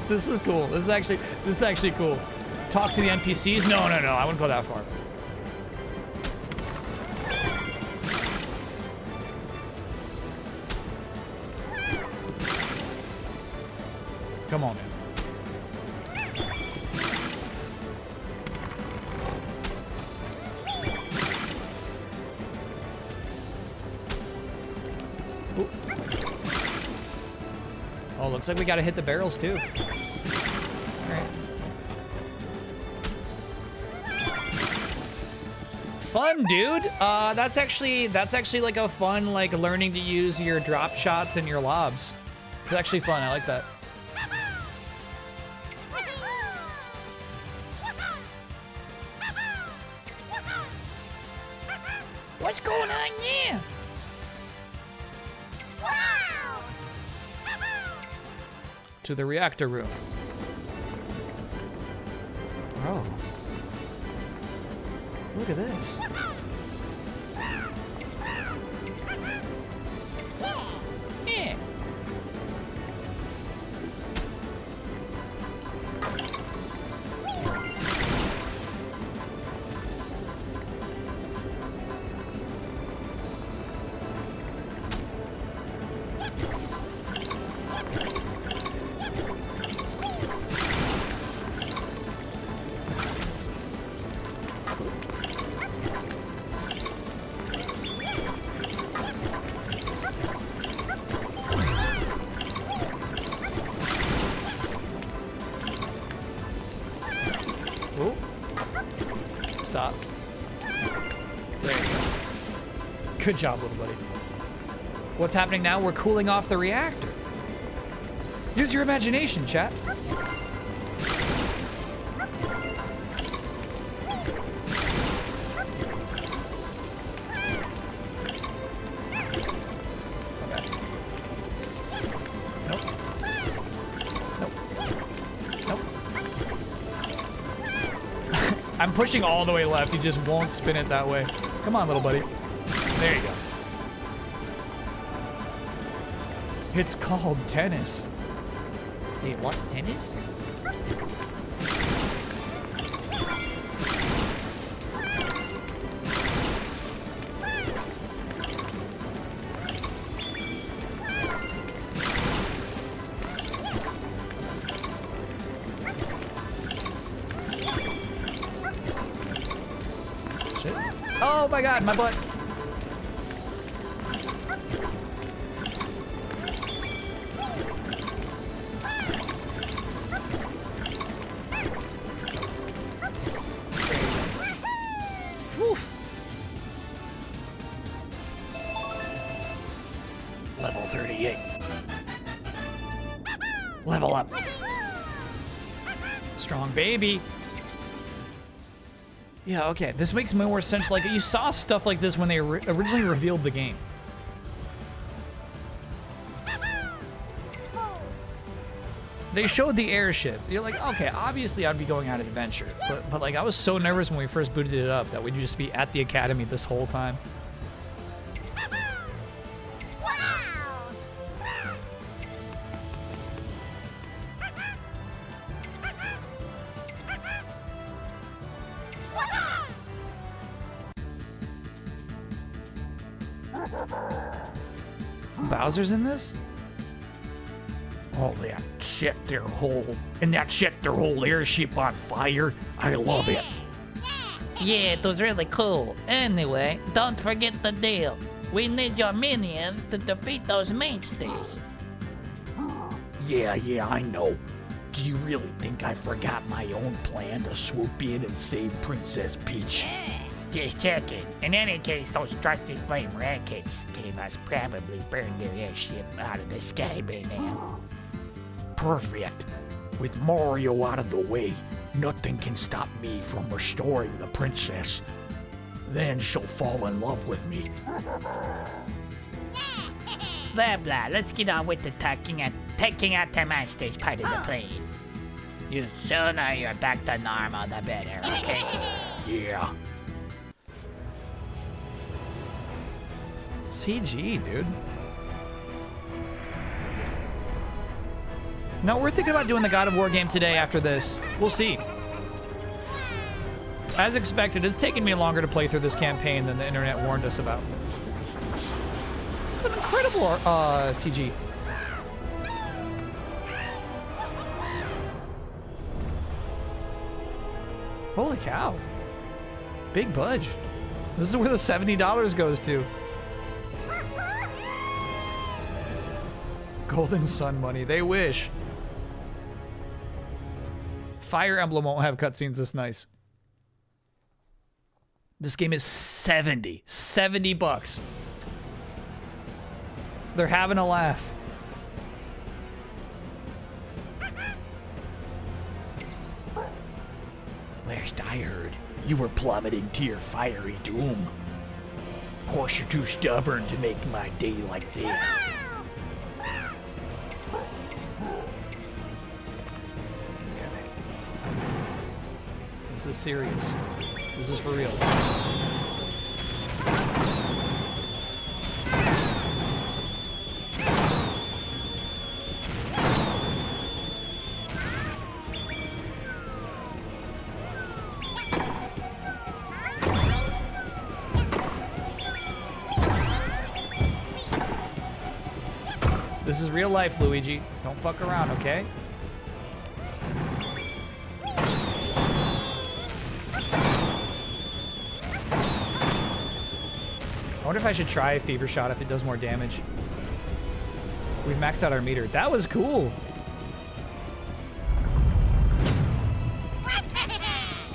This is cool. This is actually cool. Talk to the NPCs? No, I wouldn't go that far. Come on, man. Ooh. Oh, looks like we gotta hit the barrels too. Alright. Fun, dude. That's actually like a fun, like learning to use your drop shots and your lobs. It's actually fun. I like that. What's going on here? To the reactor room. Oh. Look at this. Yeah. stop. There you go. Good job, little buddy. What's happening now? We're cooling off the reactor. Use your imagination, chat. Nope. Nope. Nope. I'm pushing all the way left. He just won't spin it that way. Come on, little buddy. There you go. It's called tennis. Wait, what? Tennis? Shit. Oh my god, my butt. Level 38. Level up. Strong baby. Yeah, okay. This makes more sense. Like, you saw stuff like this when they originally revealed the game. They showed the airship. You're like, okay, obviously I'd be going on an adventure. But like, I was so nervous when we first booted it up that we'd just be at the academy this whole time. Bowser's in this? Oh, that set their whole, and that set their whole airship on fire. I love it. Yeah, it was really cool. Anyway, don't forget the deal. We need your minions to defeat those mainstays. Yeah, I know. Do you really think I forgot my own plan to swoop in and save Princess Peach? Just checking. In any case, those trusty flame rockets gave us probably burned their airship out of the sky by now. Perfect. With Mario out of the way, nothing can stop me from restoring the princess. Then she'll fall in love with me. Blah blah, let's get on with the taking out the mainstays part of the plane. The sooner you're back to normal, the better, okay? Yeah. CG, dude. No, we're thinking about doing the God of War game today after this. We'll see. As expected, it's taken me longer to play through this campaign than the internet warned us about. Some incredible CG. Holy cow. Big budge. This is where the $70 goes to. Golden Sun money. They wish. Fire Emblem won't have cutscenes this nice. This game is 70. 70 bucks. They're having a laugh. Last I heard, you were plummeting to your fiery doom. Of course, you're too stubborn to make my day like that. This is serious. This is for real. This is real life, Luigi. Don't fuck around, okay? I wonder if I should try Fever Shot if it does more damage. We've maxed out our meter. That was cool.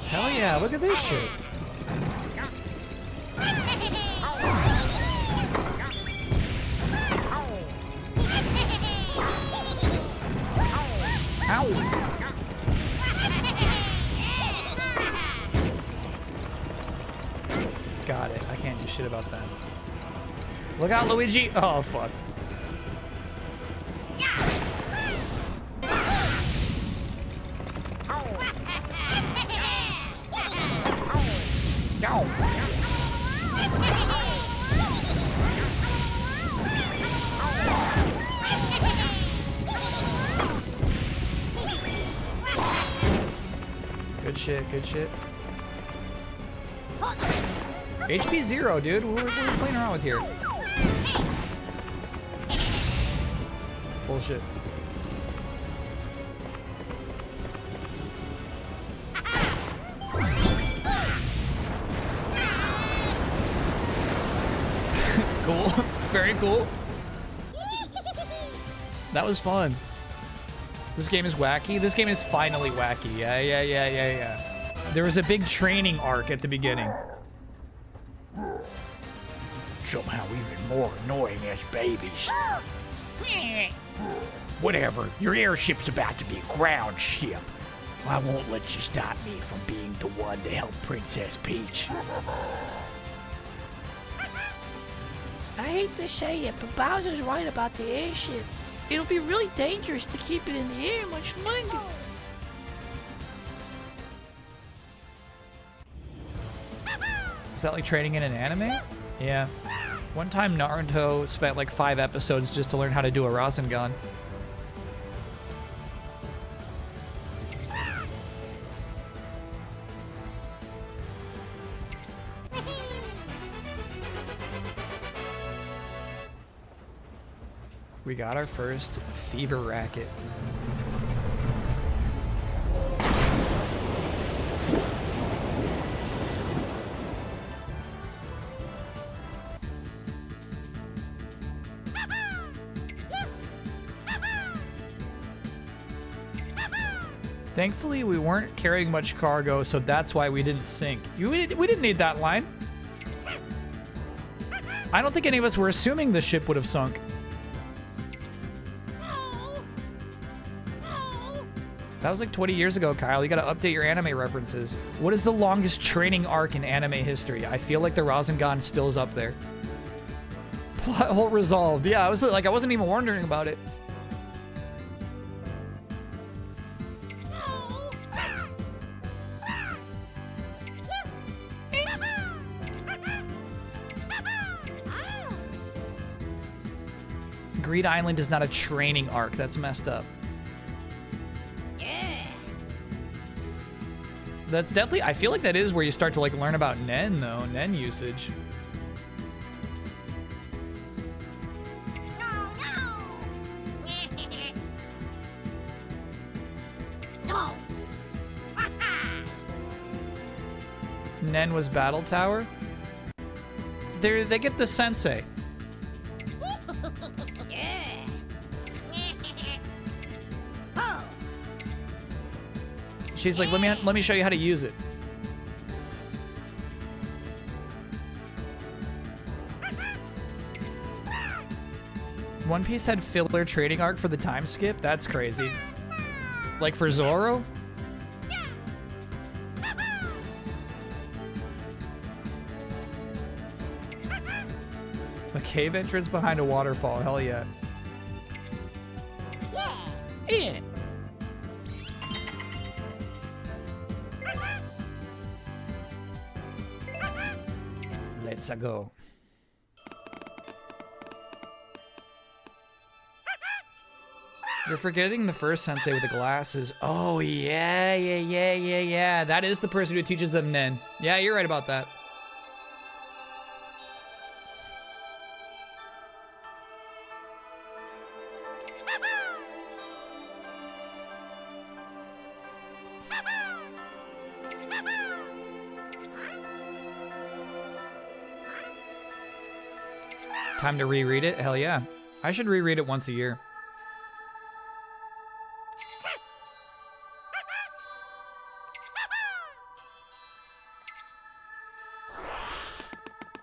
Hell yeah, look at this shit. Got it. I can't do shit about that. Look out, Luigi! Oh, fuck. Good shit, good shit. HP 0, dude. What are we playing around with here? Bullshit. Cool. Very cool. That was fun. This game is wacky. This game is finally wacky. Yeah. There was a big training arc at the beginning. Somehow even more annoying as babies. Whatever, your airship's about to be a ground ship. I won't let you stop me from being the one to help Princess Peach. I hate to say it, but Bowser's right about the airship. It'll be really dangerous to keep it in the air much longer. Is that like training in an anime? Yeah. One time Naruto spent like 5 episodes just to learn how to do a Rasengan. We got our first fever racket. Thankfully, we weren't carrying much cargo, so that's why we didn't sink. We didn't need that line. I don't think any of us were assuming the ship would have sunk. That was like 20 years ago, Kyle. You gotta update your anime references. What is the longest training arc in anime history? I feel like the Rasengan still is up there. Plot hole resolved. Yeah, I wasn't even wondering about it. Greed Island is not a training arc. That's messed up. That's definitely, I feel like that is where you start to like learn about Nen though, Nen usage. No. Nen was Battle Tower. They get the sensei. Yeah. Oh. She's like, let me show you how to use it. One Piece had filler trading arc for the time skip? That's crazy. Like for Zoro? A cave entrance behind a waterfall, hell yeah. Yeah. Let's go. You're forgetting the first sensei with the glasses. Oh, yeah. That is the person who teaches them Nen. Yeah, you're right about that. Time to reread it? Hell yeah. I should reread it once a year.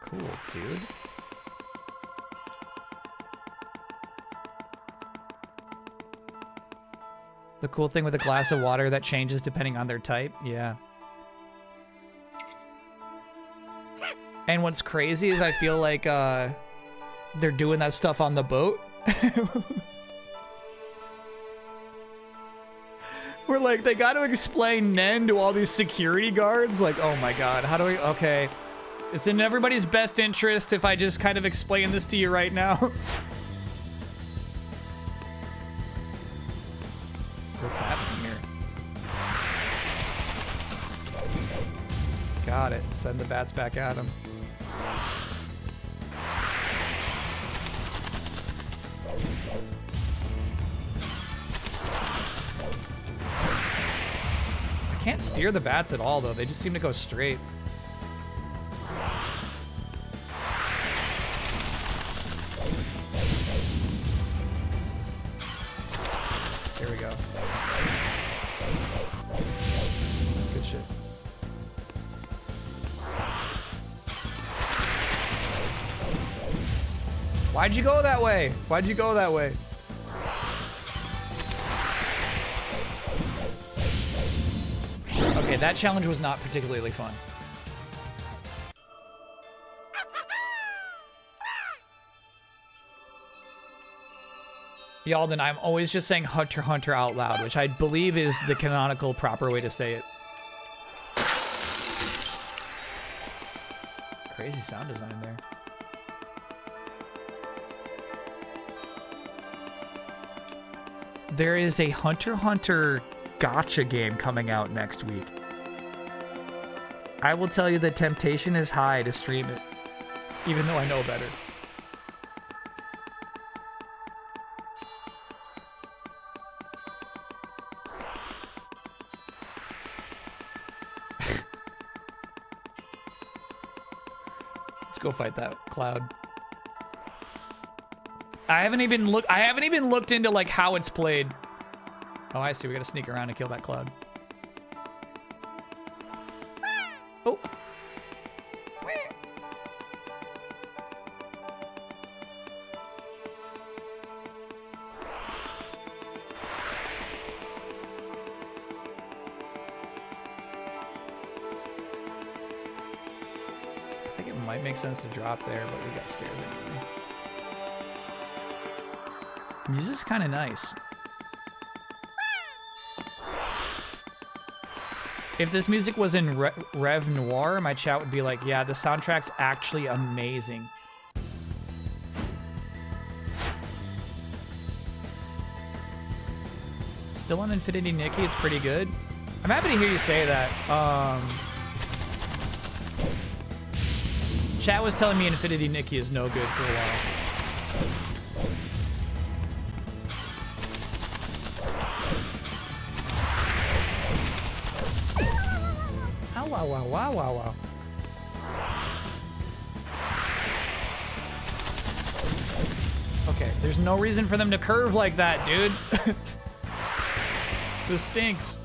Cool, dude. The cool thing with a glass of water that changes depending on their type. Yeah. And what's crazy is I feel like they're doing that stuff on the boat. We're like, they got to explain Nen to all these security guards. Like, oh my God, how do we? Okay. It's in everybody's best interest if I just kind of explain this to you right now. What's happening here? Got it. Send the bats back at him. I can't steer the bats at all, though. They just seem to go straight. Here we go. Good shit. Why'd you go that way? Why'd you go that way? Okay, that challenge was not particularly fun. Y'all, then I'm always just saying Hunter x Hunter out loud, which I believe is the canonical proper way to say it. Crazy sound design there. There is a Hunter x Hunter gacha game coming out next week. I will tell you the temptation is high to stream it, even though I know better. Let's go fight that cloud. I haven't even looked into like how it's played. Oh, I see. We gotta sneak around and kill that cloud. Oh. I think it might make sense to drop there, but we got stairs anyway. Music's kind of nice. If this music was in Rev Noir, my chat would be like, yeah, the soundtrack's actually amazing. Still on Infinity Nikki, it's pretty good. I'm happy to hear you say that. Chat was telling me Infinity Nikki is no good for a while. Wow. Okay, there's no reason for them to curve like that, dude. This stinks.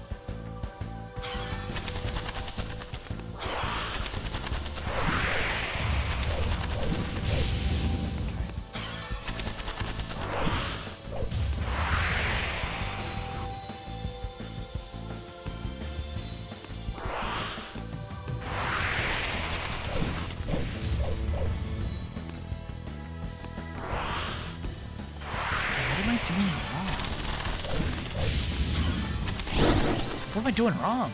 What am I doing wrong?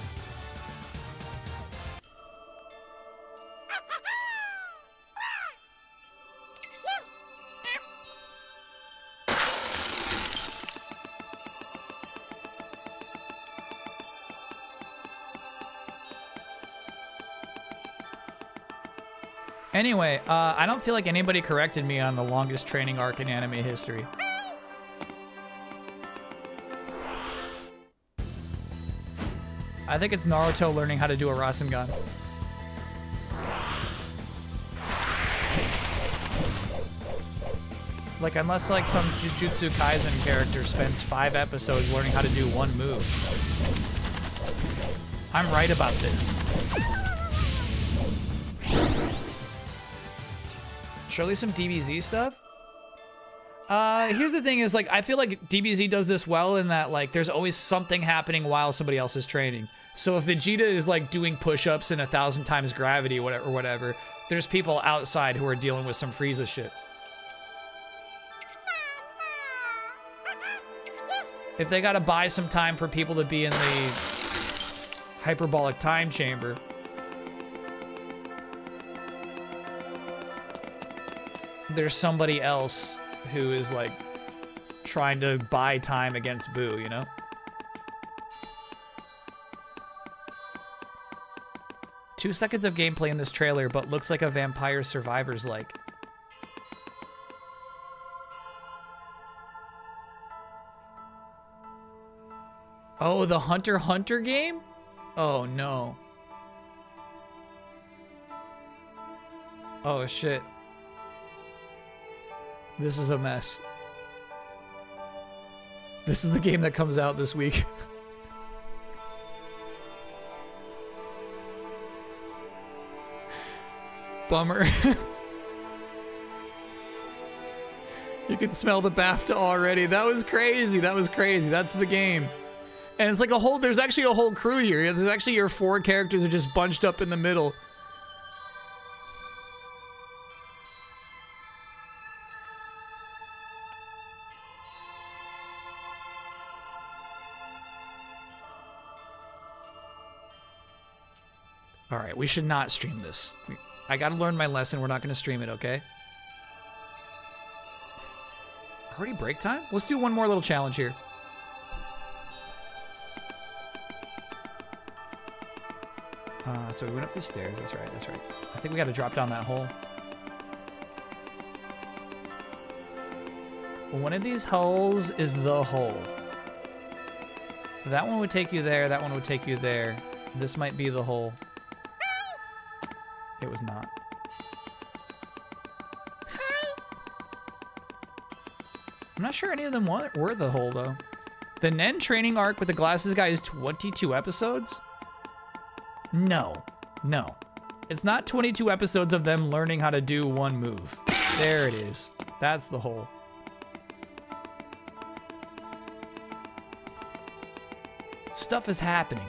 Anyway, I don't feel like anybody corrected me on the longest training arc in anime history. I think it's Naruto learning how to do a Rasengan. Like, unless like some Jujutsu Kaisen character spends 5 episodes learning how to do one move. I'm right about this. Surely some DBZ stuff? Here's the thing is, like, I feel like DBZ does this well in that, like, there's always something happening while somebody else is training. So if Vegeta is, like, doing push-ups in 1,000 times gravity or whatever, there's people outside who are dealing with some Frieza shit. If they gotta buy some time for people to be in the hyperbolic time chamber, there's somebody else who is, like, trying to buy time against Boo, you know? Two seconds of gameplay in this trailer, but looks like a Vampire Survivors like. Oh, the Hunter x Hunter game? Oh, no. Oh, shit. This is a mess. This is the game that comes out this week. Bummer. You can smell the BAFTA already. That was crazy. That was crazy. That's the game. And it's like a whole, there's actually a whole crew here. There's actually your 4 characters are just bunched up in the middle. All right, we should not stream this. I gotta learn my lesson. We're not gonna stream it, okay? Already break time? Let's do one more little challenge here. So we went up these stairs. That's right, that's right. I think we gotta drop down that hole. One of these holes is the hole. That one would take you there. That one would take you there. This might be the hole. It was not. I'm not sure any of them were the hole, though. The Nen training arc with the glasses guy is 22 episodes? No. No. It's not 22 episodes of them learning how to do one move. There it is. That's the hole. Stuff is happening.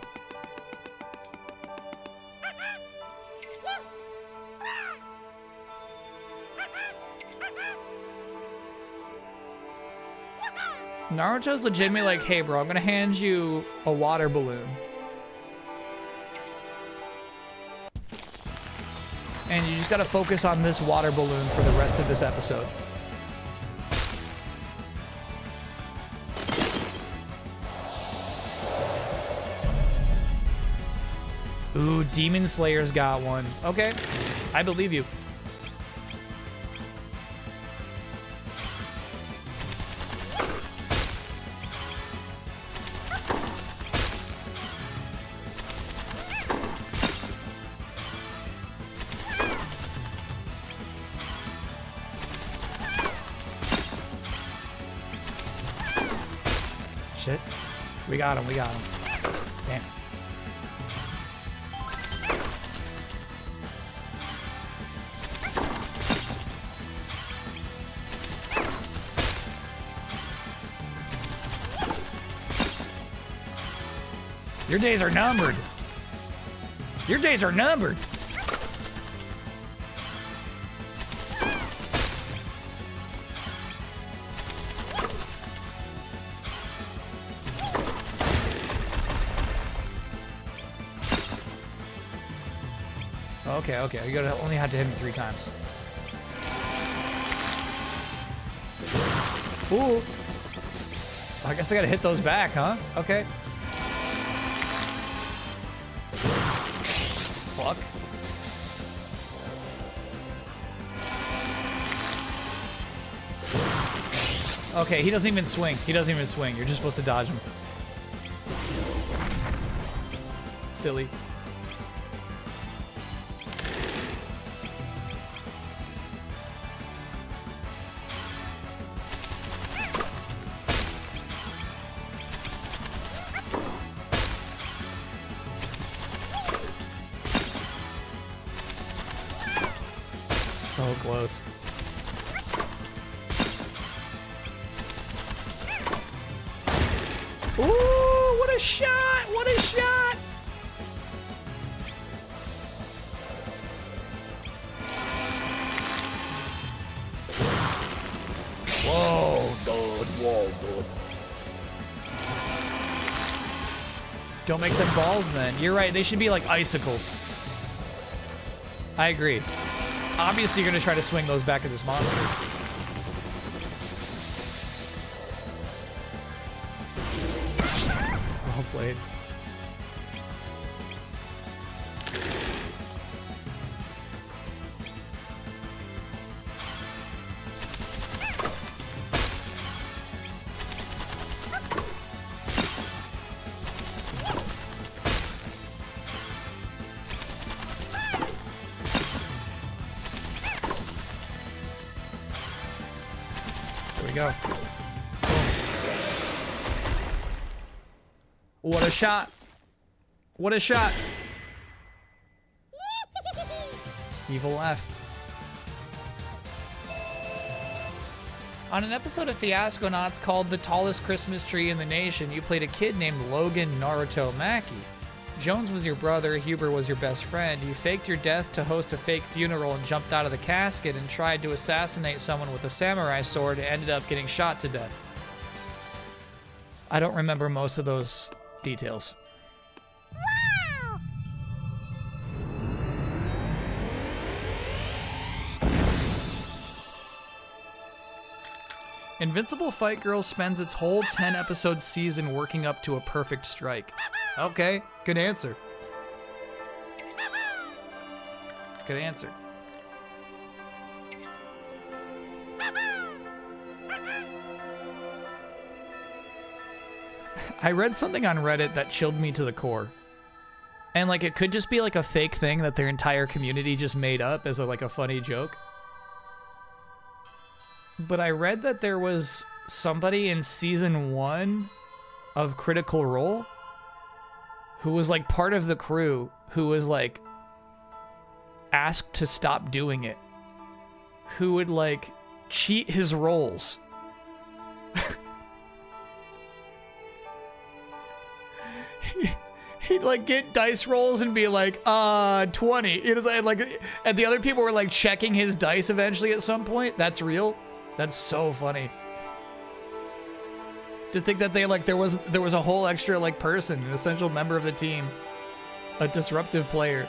Naruto's legitimately like, hey bro, I'm gonna hand you a water balloon. And you just gotta focus on this water balloon for the rest of this episode. Ooh, Demon Slayer's got one. Okay, I believe you. Shit. We got him, we got him. Damn. Your days are numbered. Your days are numbered. Okay, okay. You gotta only have to hit him 3 times. Ooh. I guess I gotta hit those back, huh? Okay. Fuck. Okay, he doesn't even swing. He doesn't even swing. You're just supposed to dodge him. Silly. So close. What a shot! What a shot! Whoa, dude. Whoa, dude. Don't make them balls then. You're right. They should be like icicles. I agree. Obviously, you're going to try to swing those back at this monster. Well played. Go. What a shot. What a shot. Evil F. On an episode of Fiasco Knots called The Tallest Christmas Tree in the Nation, you played a kid named Logan Naruto Maki. Jones was your brother, Huber was your best friend. You faked your death to host a fake funeral and jumped out of the casket and tried to assassinate someone with a samurai sword and ended up getting shot to death. I don't remember most of those details. Wow! Invincible Fight Girl spends its whole 10-episode season working up to a perfect strike. Okay, good answer. Good answer. I read something on Reddit that chilled me to the core. And like it could just be like a fake thing that their entire community just made up as like a funny joke. But I read that there was somebody in season 1 of Critical Role who was like part of the crew who was like asked to stop doing it, who would like cheat his rolls. He'd like get dice rolls and be like 20. It was like, and the other people were like checking his dice eventually at some point. That's real. That's so funny. To think that they like there was a whole extra like person, an essential member of the team, a disruptive player.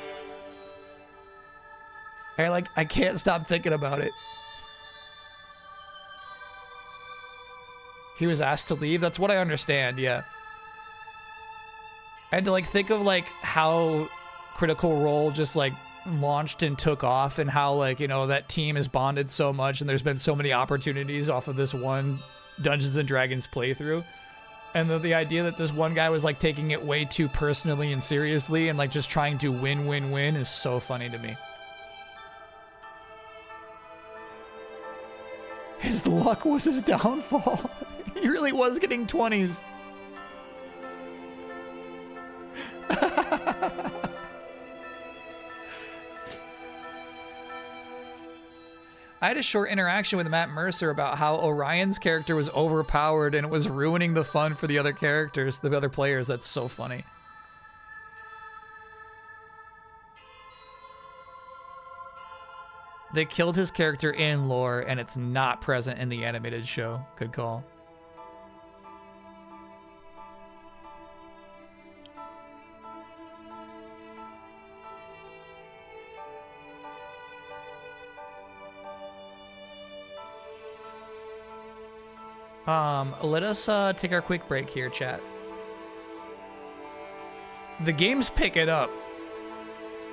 I can't stop thinking about it. He was asked to leave. That's what I understand. Yeah. And to like think of like how Critical Role just like launched and took off, and how like, you know, that team is bonded so much, and there's been so many opportunities off of this one Dungeons and Dragons playthrough, and the idea that this one guy was like taking it way too personally and seriously and like just trying to win is so funny to me. His luck was his downfall. He really was getting 20s. I had a short interaction with Matt Mercer about how Orion's character was overpowered and it was ruining the fun for the other characters, the other players. That's so funny. They killed his character in lore and it's not present in the animated show. Good call. Let us take our quick break here, chat. The game's picking up.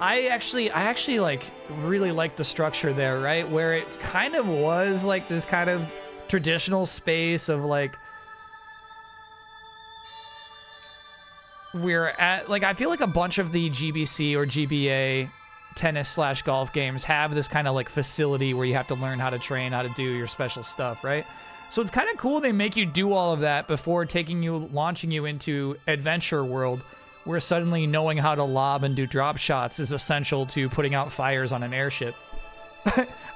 I actually like really like the structure there, right? Where it kind of was like this kind of traditional space of like we're at, like, I feel like a bunch of the GBC or GBA tennis/golf games have this kind of like facility where you have to learn how to train, how to do your special stuff, right? So it's kind of cool they make you do all of that before launching you into adventure world, where suddenly knowing how to lob and do drop shots is essential to putting out fires on an airship.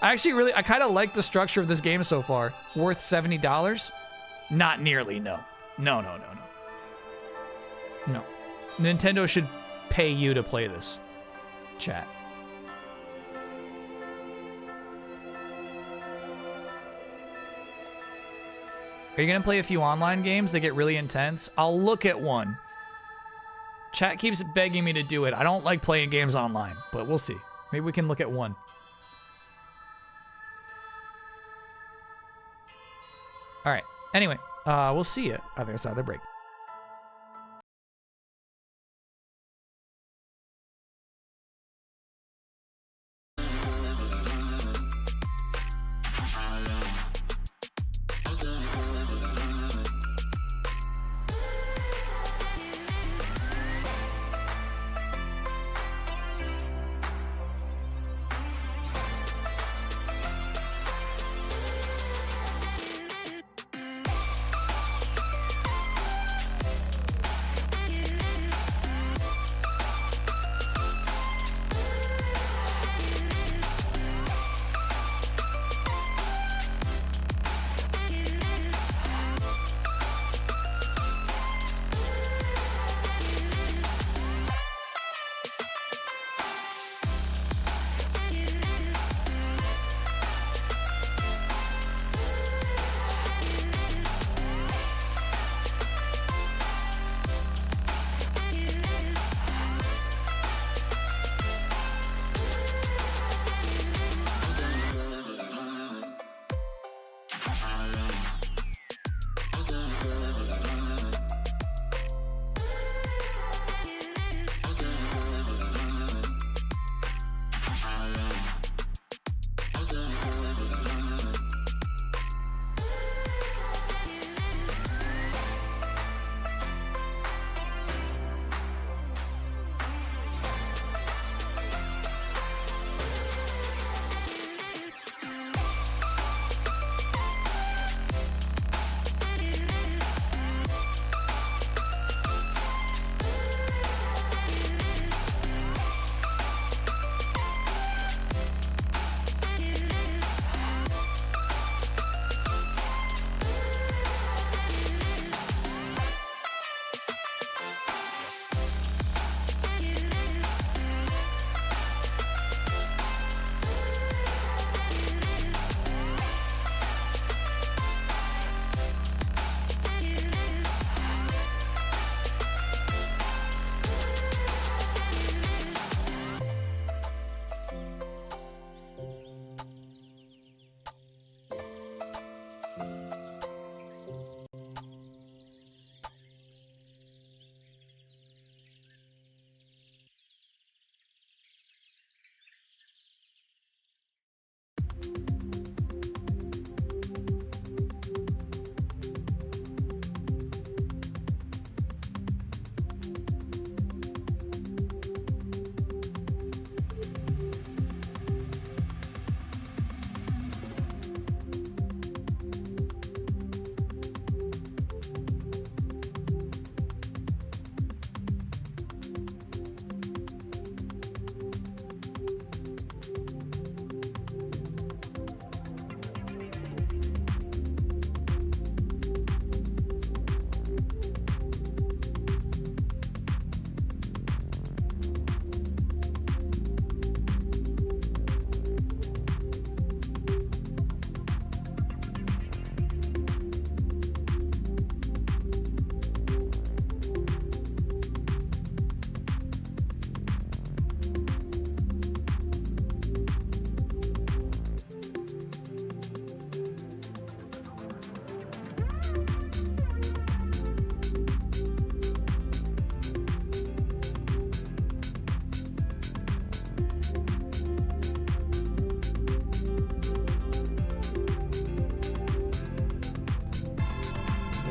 I kind of like the structure of this game so far. Worth $70? Not nearly, no. No. No. Nintendo should pay you to play this. Chat. Are you going to play a few online games that get really intense? I'll look at one. Chat keeps begging me to do it. I don't like playing games online, but we'll see. Maybe we can look at one. All right. Anyway, we'll see you on the other side of the break.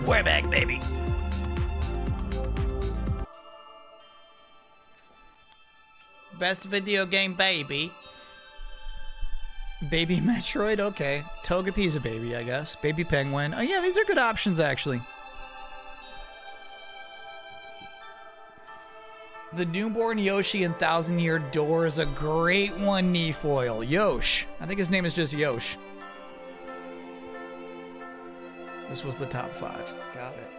We're back, baby. Best video game baby. Baby Metroid, okay. Togepi's a baby, I guess. Baby Penguin. Oh yeah, these are good options, actually. The newborn Yoshi in Thousand Year Door is a great one, Nefoil. Yosh. I think his name is just Yosh. This was the top 5. Got it.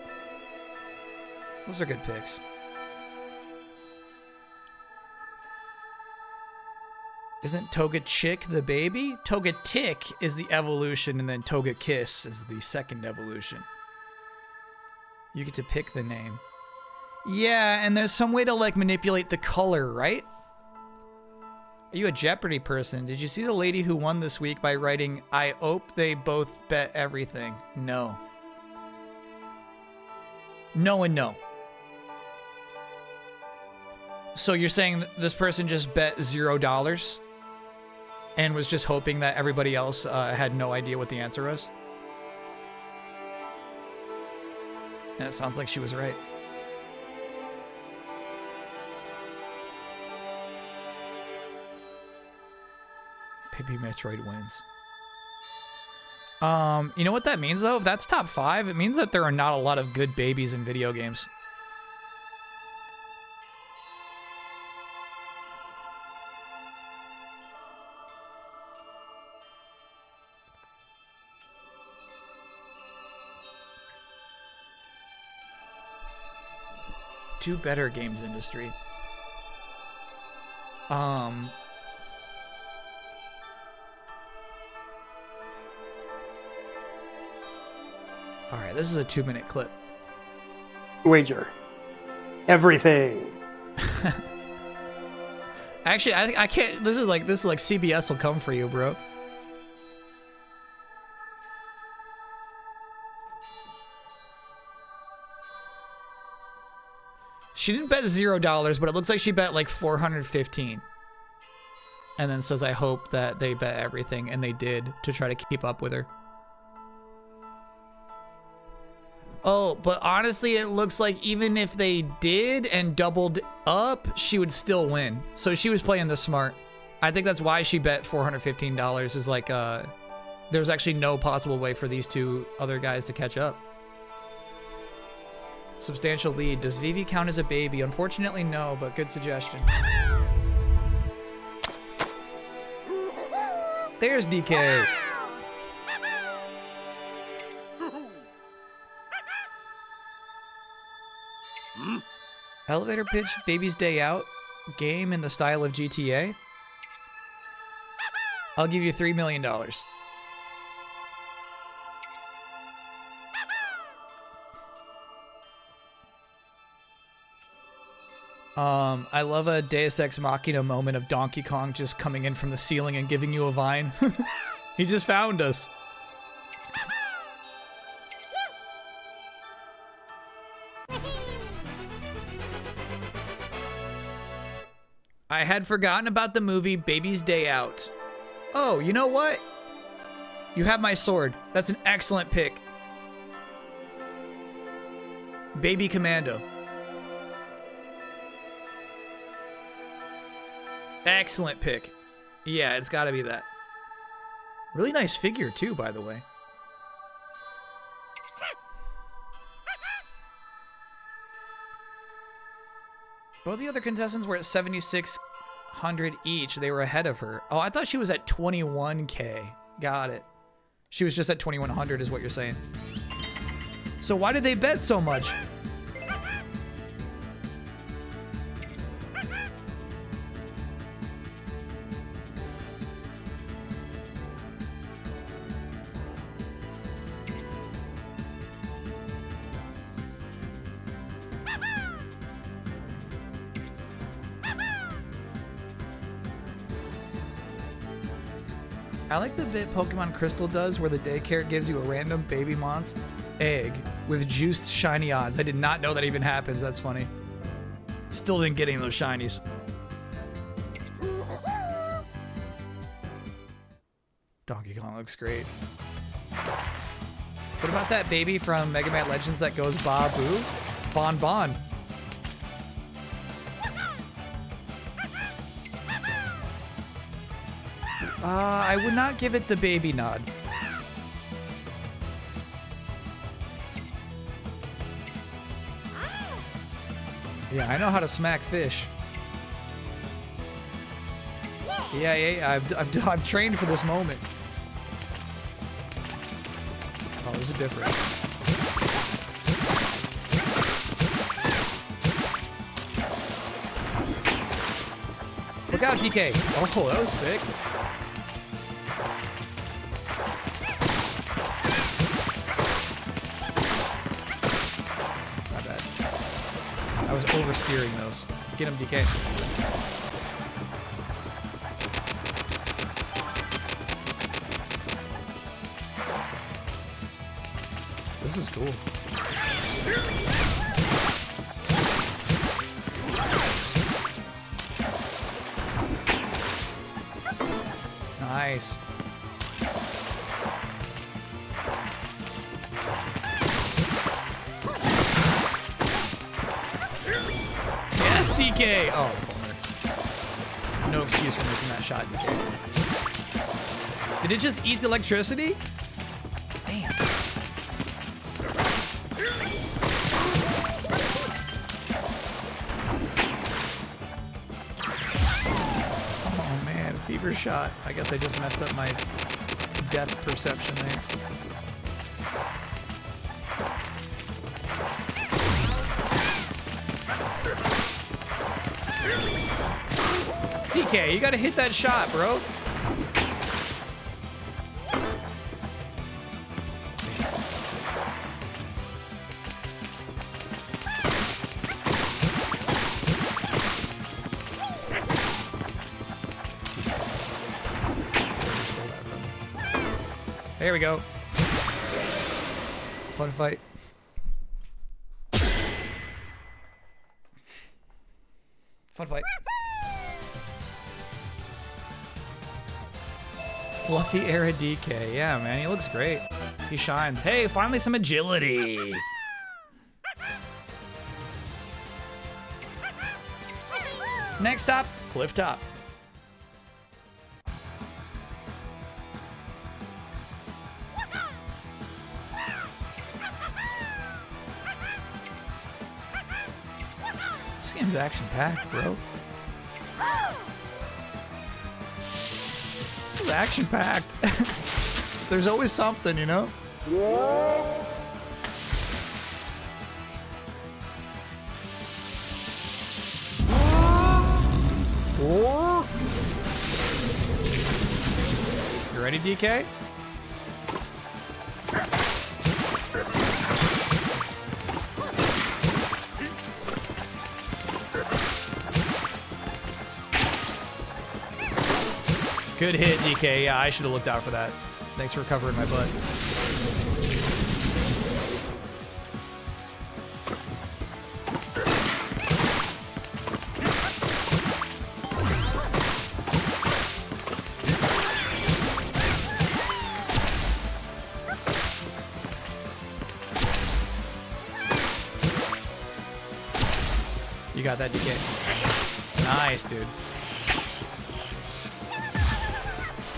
Those are good picks. Isn't Toga Chick the baby? Toga Tick is the evolution, and then Toga Kiss is the second evolution. You get to pick the name. Yeah, and there's some way to like manipulate the color, right? Are you a Jeopardy person? Did you see the lady who won this week by writing, I hope they both bet everything? No. No and no. So you're saying this person just bet $0 and was just hoping that everybody else had no idea what the answer was? And it sounds like she was right. Baby Metroid wins. You know what that means though? If that's top 5, it means that there are not a lot of good babies in video games. Do better, games industry. Alright, this is a 2-minute clip. Wager. Everything. Actually, I can't. This is like CBS will come for you, bro. She didn't bet $0, but it looks like she bet like 415. And then says, I hope that they bet everything, and they did, to try to keep up with her. Oh, but honestly, it looks like even if they did and doubled up, she would still win. So she was playing this smart. I think that's why she bet $415, is like, there's actually no possible way for these two other guys to catch up. Substantial lead. Does Vivi count as a baby? Unfortunately, no, but good suggestion. There's DK. Elevator pitch, Baby's Day Out, game in the style of GTA. I'll give you $3 million. I love a Deus Ex Machina moment of Donkey Kong just coming in from the ceiling and giving you a vine. He just found us. I had forgotten about the movie Baby's Day Out. Oh, you know what? You have my sword. That's an excellent pick. Baby Commando. Excellent pick. Yeah, it's gotta be that. Really nice figure too, by the way. Both the other contestants were at 7,600 each. They were ahead of her. Oh, I thought she was at 21K. Got it. She was just at 2,100 is what you're saying. So why did they bet so much? I like the bit Pokemon Crystal does where the daycare gives you a random baby monster egg with juiced shiny odds. I did not know that even happens. That's funny. Still didn't get any of those shinies. Donkey Kong looks great. What about that baby from Mega Man Legends that goes Babu? Bon Bon. I would not give it the baby nod. Yeah, I know how to smack fish. Yeah, I've trained for this moment. Oh, there's a difference. Look out, DK. Oh, that was sick. My bad. I was oversteering those. Get him, DK. This is cool. Nice. Yes, DK! Oh, bummer. No excuse for missing that shot, DK. Did it just eat the electricity? Damn. Oh man, fever shot. I guess I just messed up my depth perception there. DK, you gotta hit that shot, bro. There we go. Fun fight. Fun fight. Fluffy era DK. Yeah, man, he looks great. He shines. Hey, finally some agility. Next stop, Cliff Top. This game's action-packed, bro. It's action-packed. There's always something, you know? You ready, DK? Good hit, DK. Yeah, I should have looked out for that. Thanks for covering my butt. You got that, DK. Nice, dude.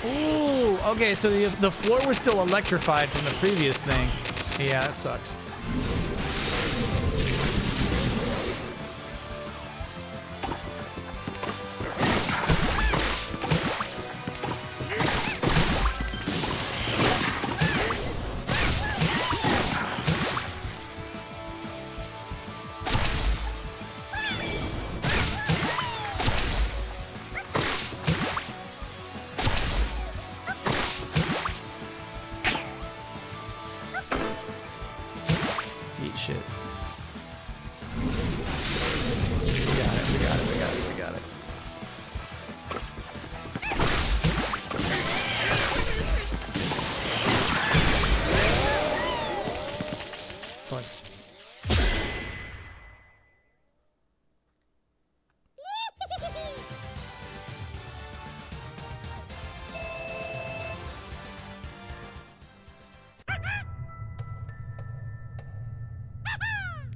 Ooh, okay, so the floor was still electrified from the previous thing. Yeah, that sucks.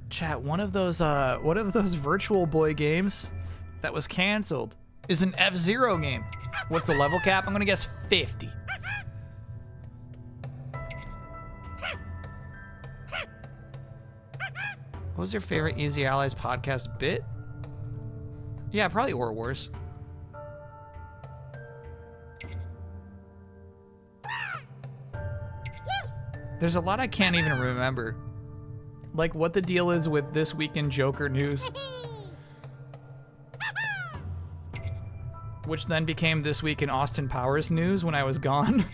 Chat, one of those Virtual Boy games that was canceled is an F-Zero game. What's the level cap? I'm gonna guess 50. What was your favorite Easy Allies podcast bit? Yeah, probably Or Wars. There's a lot I can't even remember. Like what the deal is with This Week in Joker news. which then became This Week in Austin Powers news when I was gone.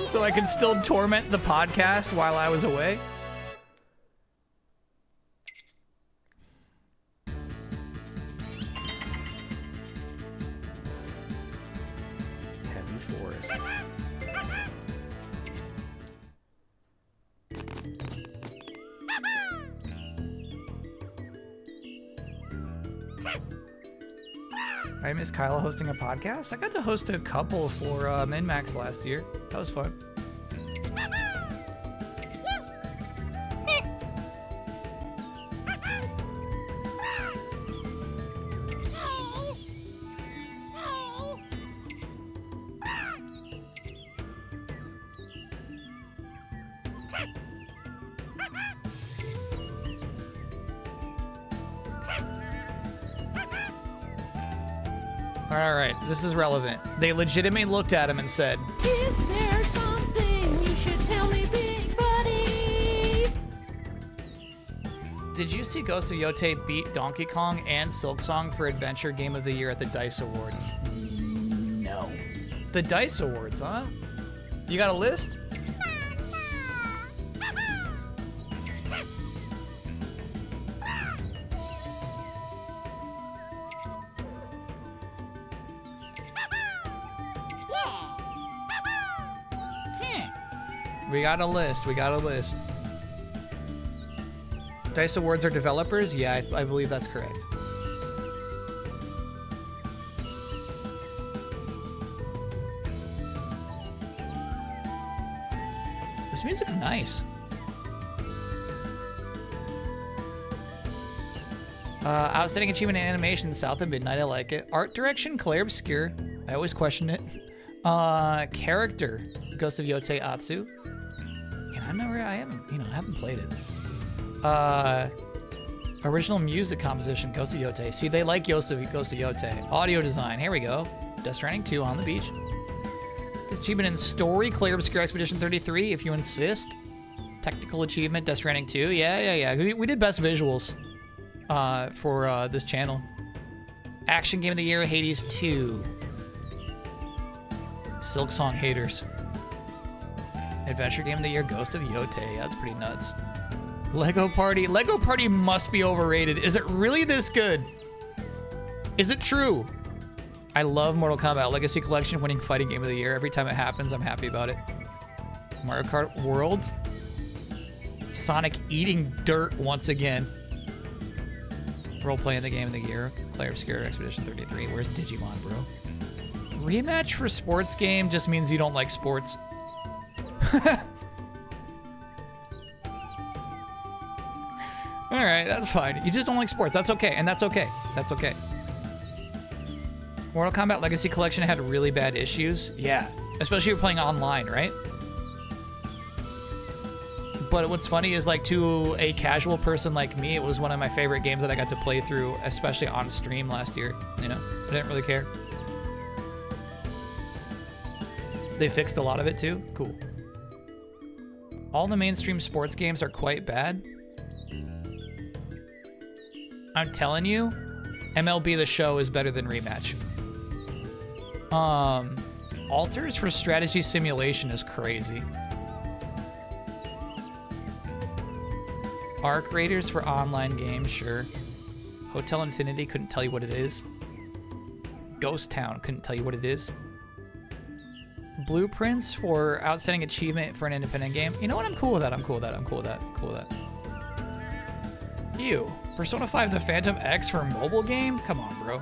So I could still torment the podcast while I was away. Heavy forest. I miss Kyle hosting a podcast. I got to host a couple for MinMax last year. That was fun. All right, this is relevant. They legitimately looked at him and said, Is there something you should tell me, big buddy? did you see Ghost of Yote beat Donkey Kong and Silksong for Adventure Game of the Year at the DICE Awards? No. The DICE Awards, huh? You got a list? We got a list. We got a list. DICE Awards are developers? Yeah, I believe that's correct. This music's nice. Outstanding achievement in animation, South of Midnight. I like it. Art direction, Claire Obscure. I always question it. Character, Ghost of Yote Atsu. And I haven't played it. Original music composition, Ghost of Yote. See, they like Ghost of Yote. Audio design, here we go. Death Stranding 2 on the beach. This achievement in story, Claire Obscure Expedition 33, if you insist. Technical achievement, Death Stranding 2. Yeah. We did best visuals for this channel. Action game of the year, Hades 2. Silksong haters. Adventure game of the year, Ghost of Yote. That's pretty nuts. Lego Party. Lego Party must be overrated. Is it really this good? Is it true? I love Mortal Kombat Legacy Collection winning fighting game of the year. Every time it happens, I'm happy about it. Mario Kart World. Sonic eating dirt once again. Role-playing the game of the year. Claire Obscure Expedition 33. Where's Digimon, bro? Rematch for sports game just means you don't like sports. All right, that's fine. You just don't like sports. That's okay, and that's okay. That's okay. Mortal Kombat Legacy Collection had really bad issues. Yeah, especially if you're playing online, right? But what's funny is, like, to a casual person like me, it was one of my favorite games that I got to play through, especially on stream last year. You know, I didn't really care. They fixed a lot of it too. Cool. All the mainstream sports games are quite bad. I'm telling you, MLB The Show is better than Rematch. Alters for strategy simulation is crazy. Arc Raiders for online games, sure. Hotel Infinity, couldn't tell you what it is. Ghost Town, couldn't tell you what it is. Blueprints for outstanding achievement for an independent game. You know what? I'm cool with that. I'm cool with that. I'm cool with that. I'm cool with that. Ew. Persona 5 The Phantom X for a mobile game? Come on, bro.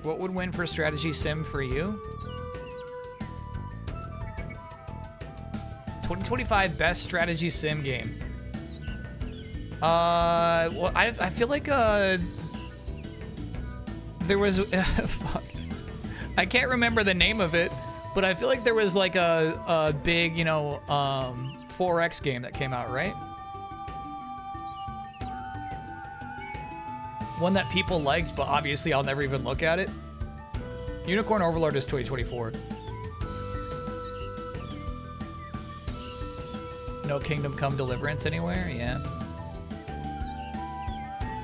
What would win for strategy sim for you? 2025 best strategy sim game. Well, I feel like there was fuck. I can't remember the name of it, but I feel like there was like a big, 4X game that came out, right? One that people liked, but obviously I'll never even look at it. Unicorn Overlord is 2024. No Kingdom Come Deliverance anywhere? Yeah.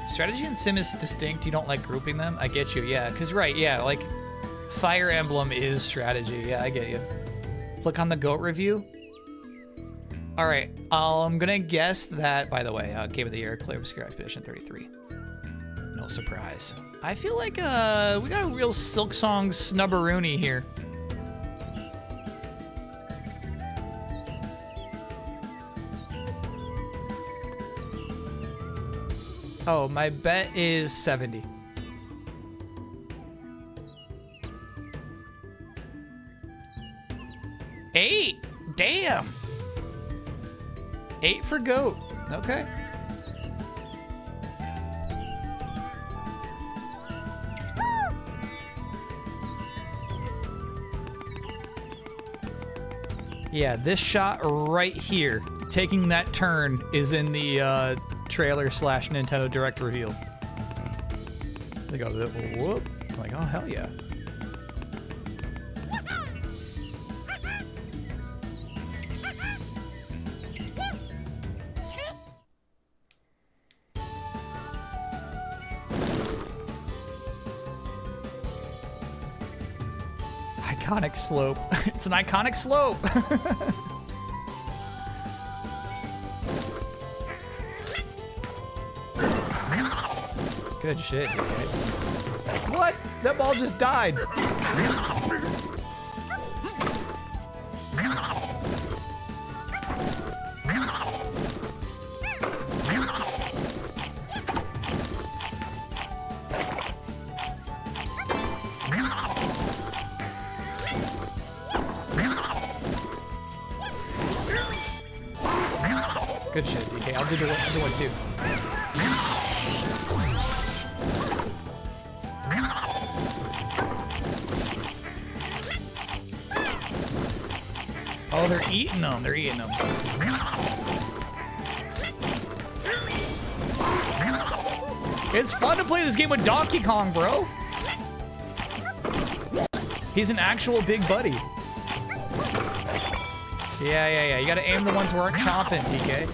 Strategy and sim is distinct. You don't like grouping them? I get you. Yeah, because, right, yeah, like, Fire Emblem is strategy. Yeah, I get you. Click on the GOAT review. All right, I'm going to guess that, by the way, Game of the Year, Clear Obscure Expedition 33. No surprise. I feel like we got a real Silk Song snubberoony here. Oh, my bet is 70. Eight. Damn. 8 for GOAT. Okay. Yeah, this shot right here, taking that turn, is in the trailer / Nintendo Direct reveal. They go, whoop. I'm like, oh, hell yeah. Iconic slope. It's an iconic slope. Good shit, okay. What? That ball just died. Good shit, DK. I'll do one too. Oh, they're eating them. They're eating them. It's fun to play this game with Donkey Kong, bro. He's an actual big buddy. Yeah. You gotta aim the ones who aren't chomping, DK.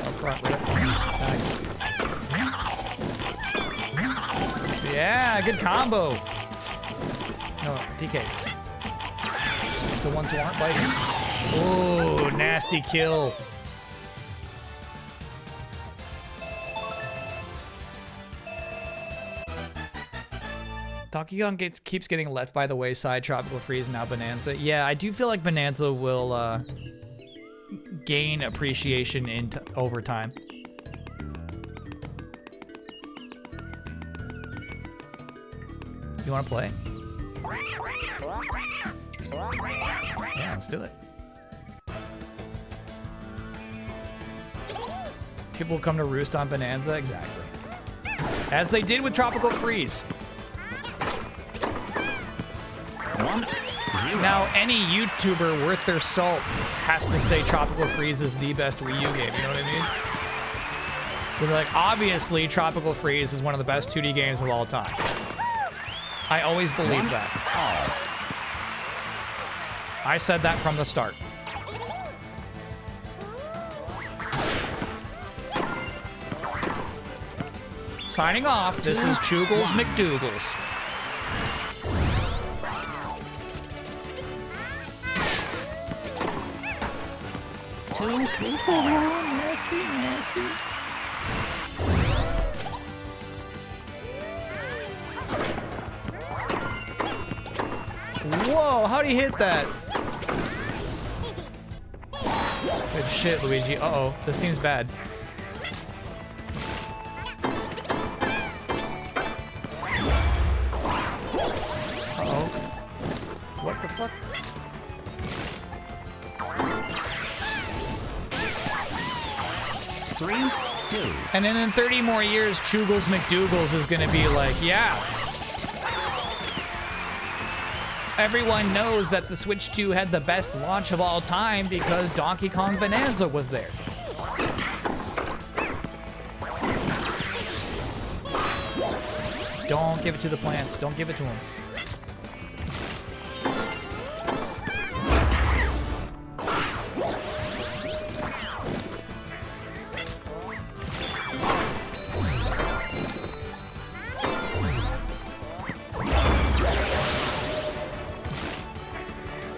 Up front, right up front. Nice. Yeah, good combo. No, DK. The ones who aren't biting. Oh, nasty kill. Donkey Kong keeps getting left by the wayside. Tropical Freeze, now Bonanza. Yeah, I do feel like Bonanza will gain appreciation over time. You want to play? Yeah, let's do it. People will come to roost on Bonanza, exactly. As they did with Tropical Freeze. 1-0. Now, any YouTuber worth their salt has to say Tropical Freeze is the best Wii U game, you know what I mean? They're like, obviously, Tropical Freeze is one of the best 2D games of all time. I always believe that. I said that from the start. Signing off, this is Chugles McDougals. Nasty. Whoa, how'd he hit that? Good shit, Luigi. Uh-oh, this seems bad. Uh-oh. What the fuck? Three, 2. And then in 30 more years, Chugles McDougals is gonna be like, yeah. Everyone knows that the Switch 2 had the best launch of all time because Donkey Kong Bonanza was there. Don't give it to the plants. Don't give it to them.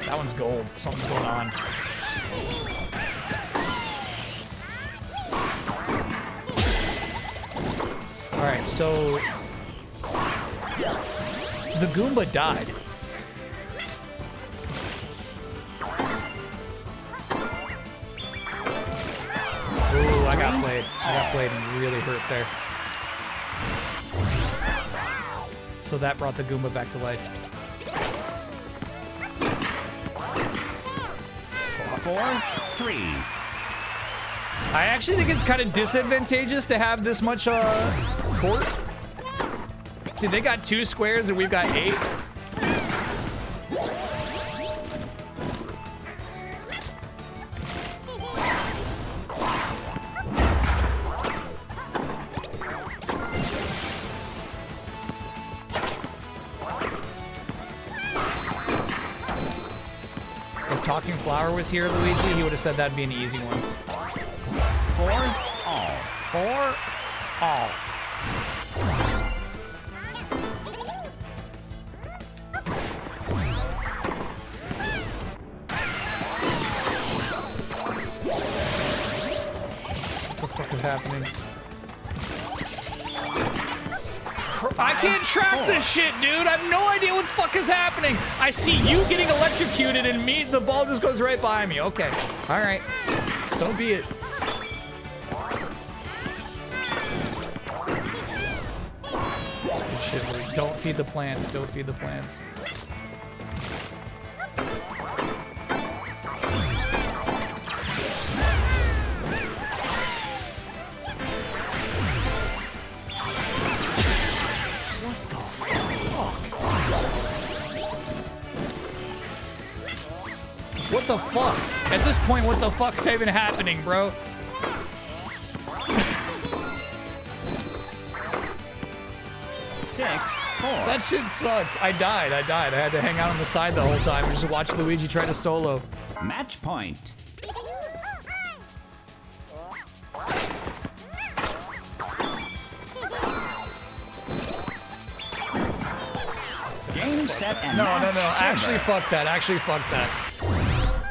That one's gold. Something's going on. Alright, so the Goomba died. Ooh, I got played. I got played and really hurt there. So that brought the Goomba back to life. 4, 3. I actually think it's kind of disadvantageous to have this much court. See, they got 2 squares and we've got 8. If Talking Flower was here, Luigi, he would have said that'd be an easy one. 4 all. 4 all. What the fuck is happening? I can't track this shit, dude. I have no idea what the fuck is happening. I see you getting electrocuted and me, the ball just goes right by me. Okay. All right. So be it. Shit, don't feed the plants. Don't feed the plants. What the fuck? At this point, what the fuck's even happening, bro? Six, 4. That shit sucked. I died. I had to hang out on the side the whole time and just watch Luigi try to solo. Match point. Game, set, and No. match. Actually, fuck that. Actually, fuck that.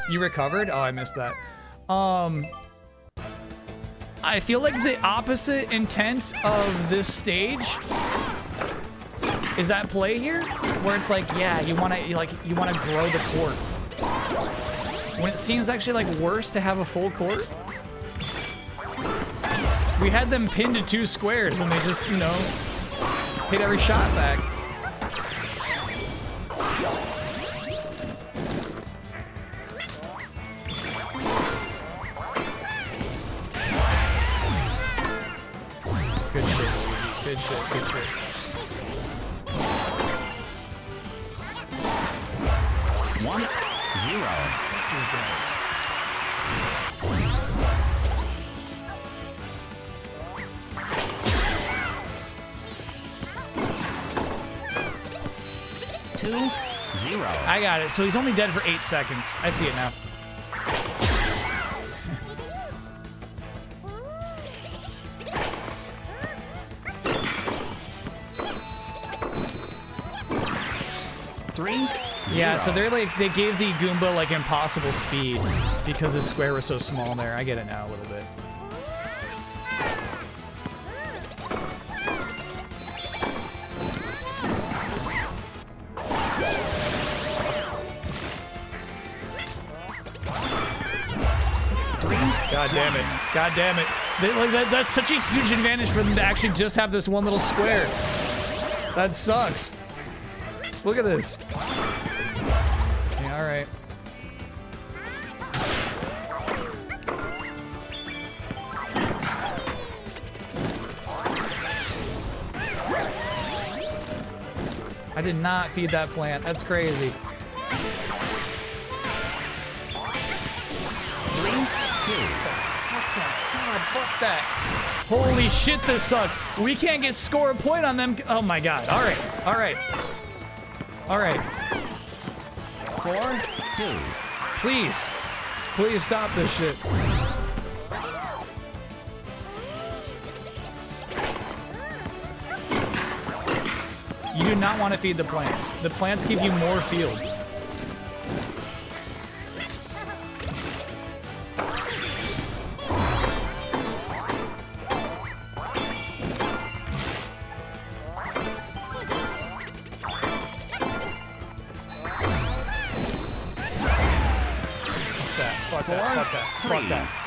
You recovered? Oh, I missed that. I feel like the opposite intent of this stage is at play here, where it's like, yeah, you want to grow the court. When it seems actually like worse to have a full court. We had them pinned to 2 squares and they just, you know, hit every shot back. Good shit, good shit, good shit. 1, 0. These guys. Two, 0. I got it. So he's only dead for 8 seconds. I see it now. Yeah, so they're like, they gave the Goomba like impossible speed because the square was so small there. I get it now a little bit. God damn it. God damn it. That's such a huge advantage for them to actually just have this one little square. That sucks. Look at this. Yeah, all right. I did not feed that plant. That's crazy. 3, 2. Fuck that. God, fuck that. Holy shit, this sucks. We can't get score a point on them. Oh my god. All right. All right. All right. 4-2. Please. Please stop this shit. You do not want to feed the plants. The plants give you more field.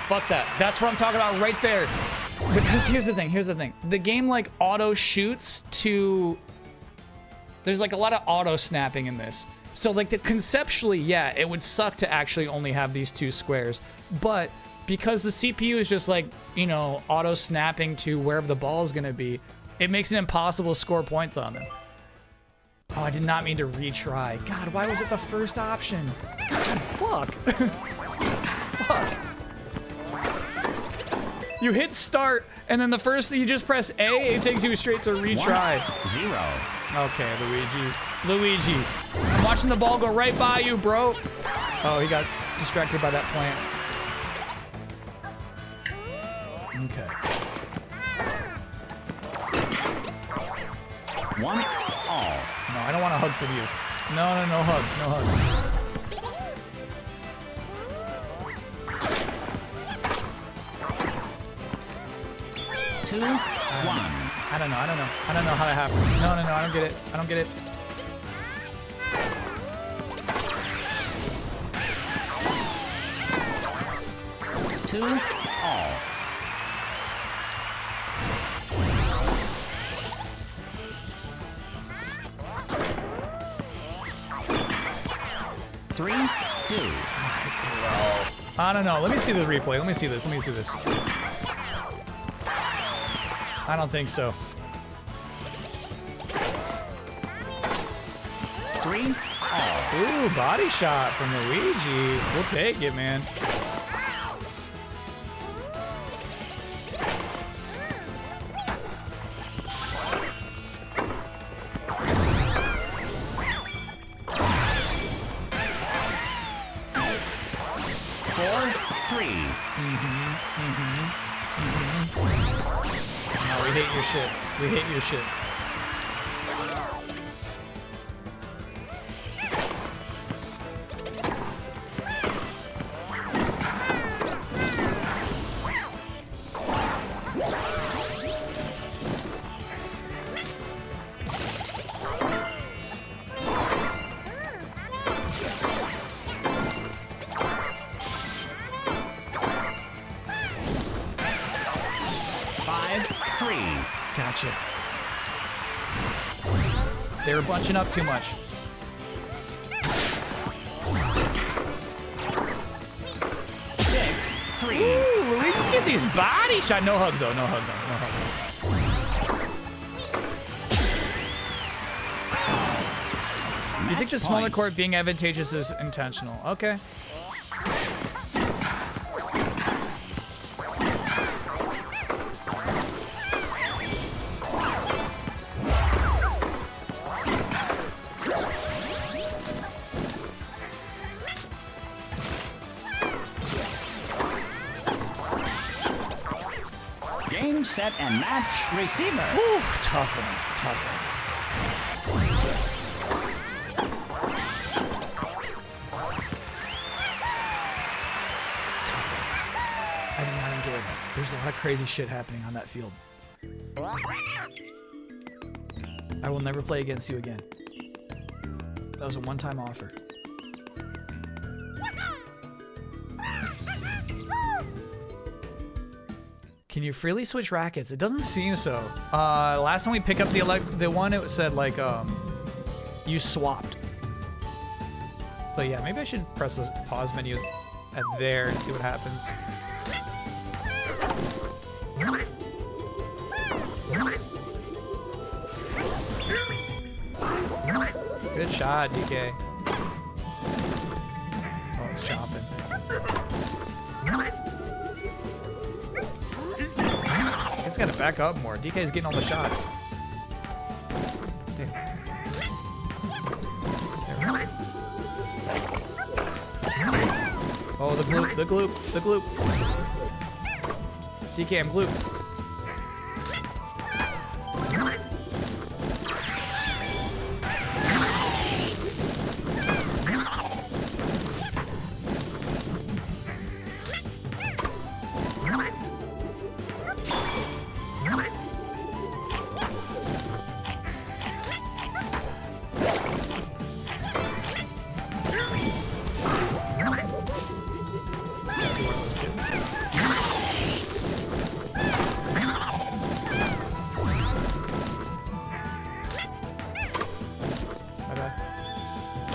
Fuck that. That's what I'm talking about right there. Because here's the thing. The game like auto shoots to... There's like a lot of auto snapping in this. So like conceptually, yeah, it would suck to actually only have these two squares. But because the CPU is just like, you know, auto snapping to wherever the ball is going to be, it makes it impossible to score points on them. Oh, I did not mean to retry. God, why was it the first option? God, fuck. Fuck. You hit start, and then the first thing you just press A, it takes you straight to retry. 1-0. Okay, Luigi. I'm watching the ball go right by you, bro. Oh, he got distracted by that plant. Okay. 1-all. No, I don't want a hug from you. No hugs, no hugs. Two, 1. I don't know how that happens. No, I don't get it. 2-all. Three, 2. I don't know. Let me see the replay. Let me see this. I don't think so. 3-all. Ooh, body shot from Luigi. We'll take it, man. No, we hate your shit. We hate your shit. Gotcha. They were bunching up too much. Six, 3. Ooh, we just get these body shot. No hug though. No hug. You think the smaller court being advantageous is intentional? Okay. Game, set, and match. Receiver. Whew, tough one. I did not enjoy that. There's a lot of crazy shit happening on that field. I will never play against you again. That was a one-time offer. Can you freely switch rackets? It doesn't seem so. Last time we picked up the one, it said like you swapped. But yeah, maybe I should press the pause menu at there and see what happens. Good shot, DK. Oh, it's chopping. gotta back up more. DK's getting all the shots. Damn. There we go. Oh, the gloop, the gloop, the gloop. DK, I'm gloop.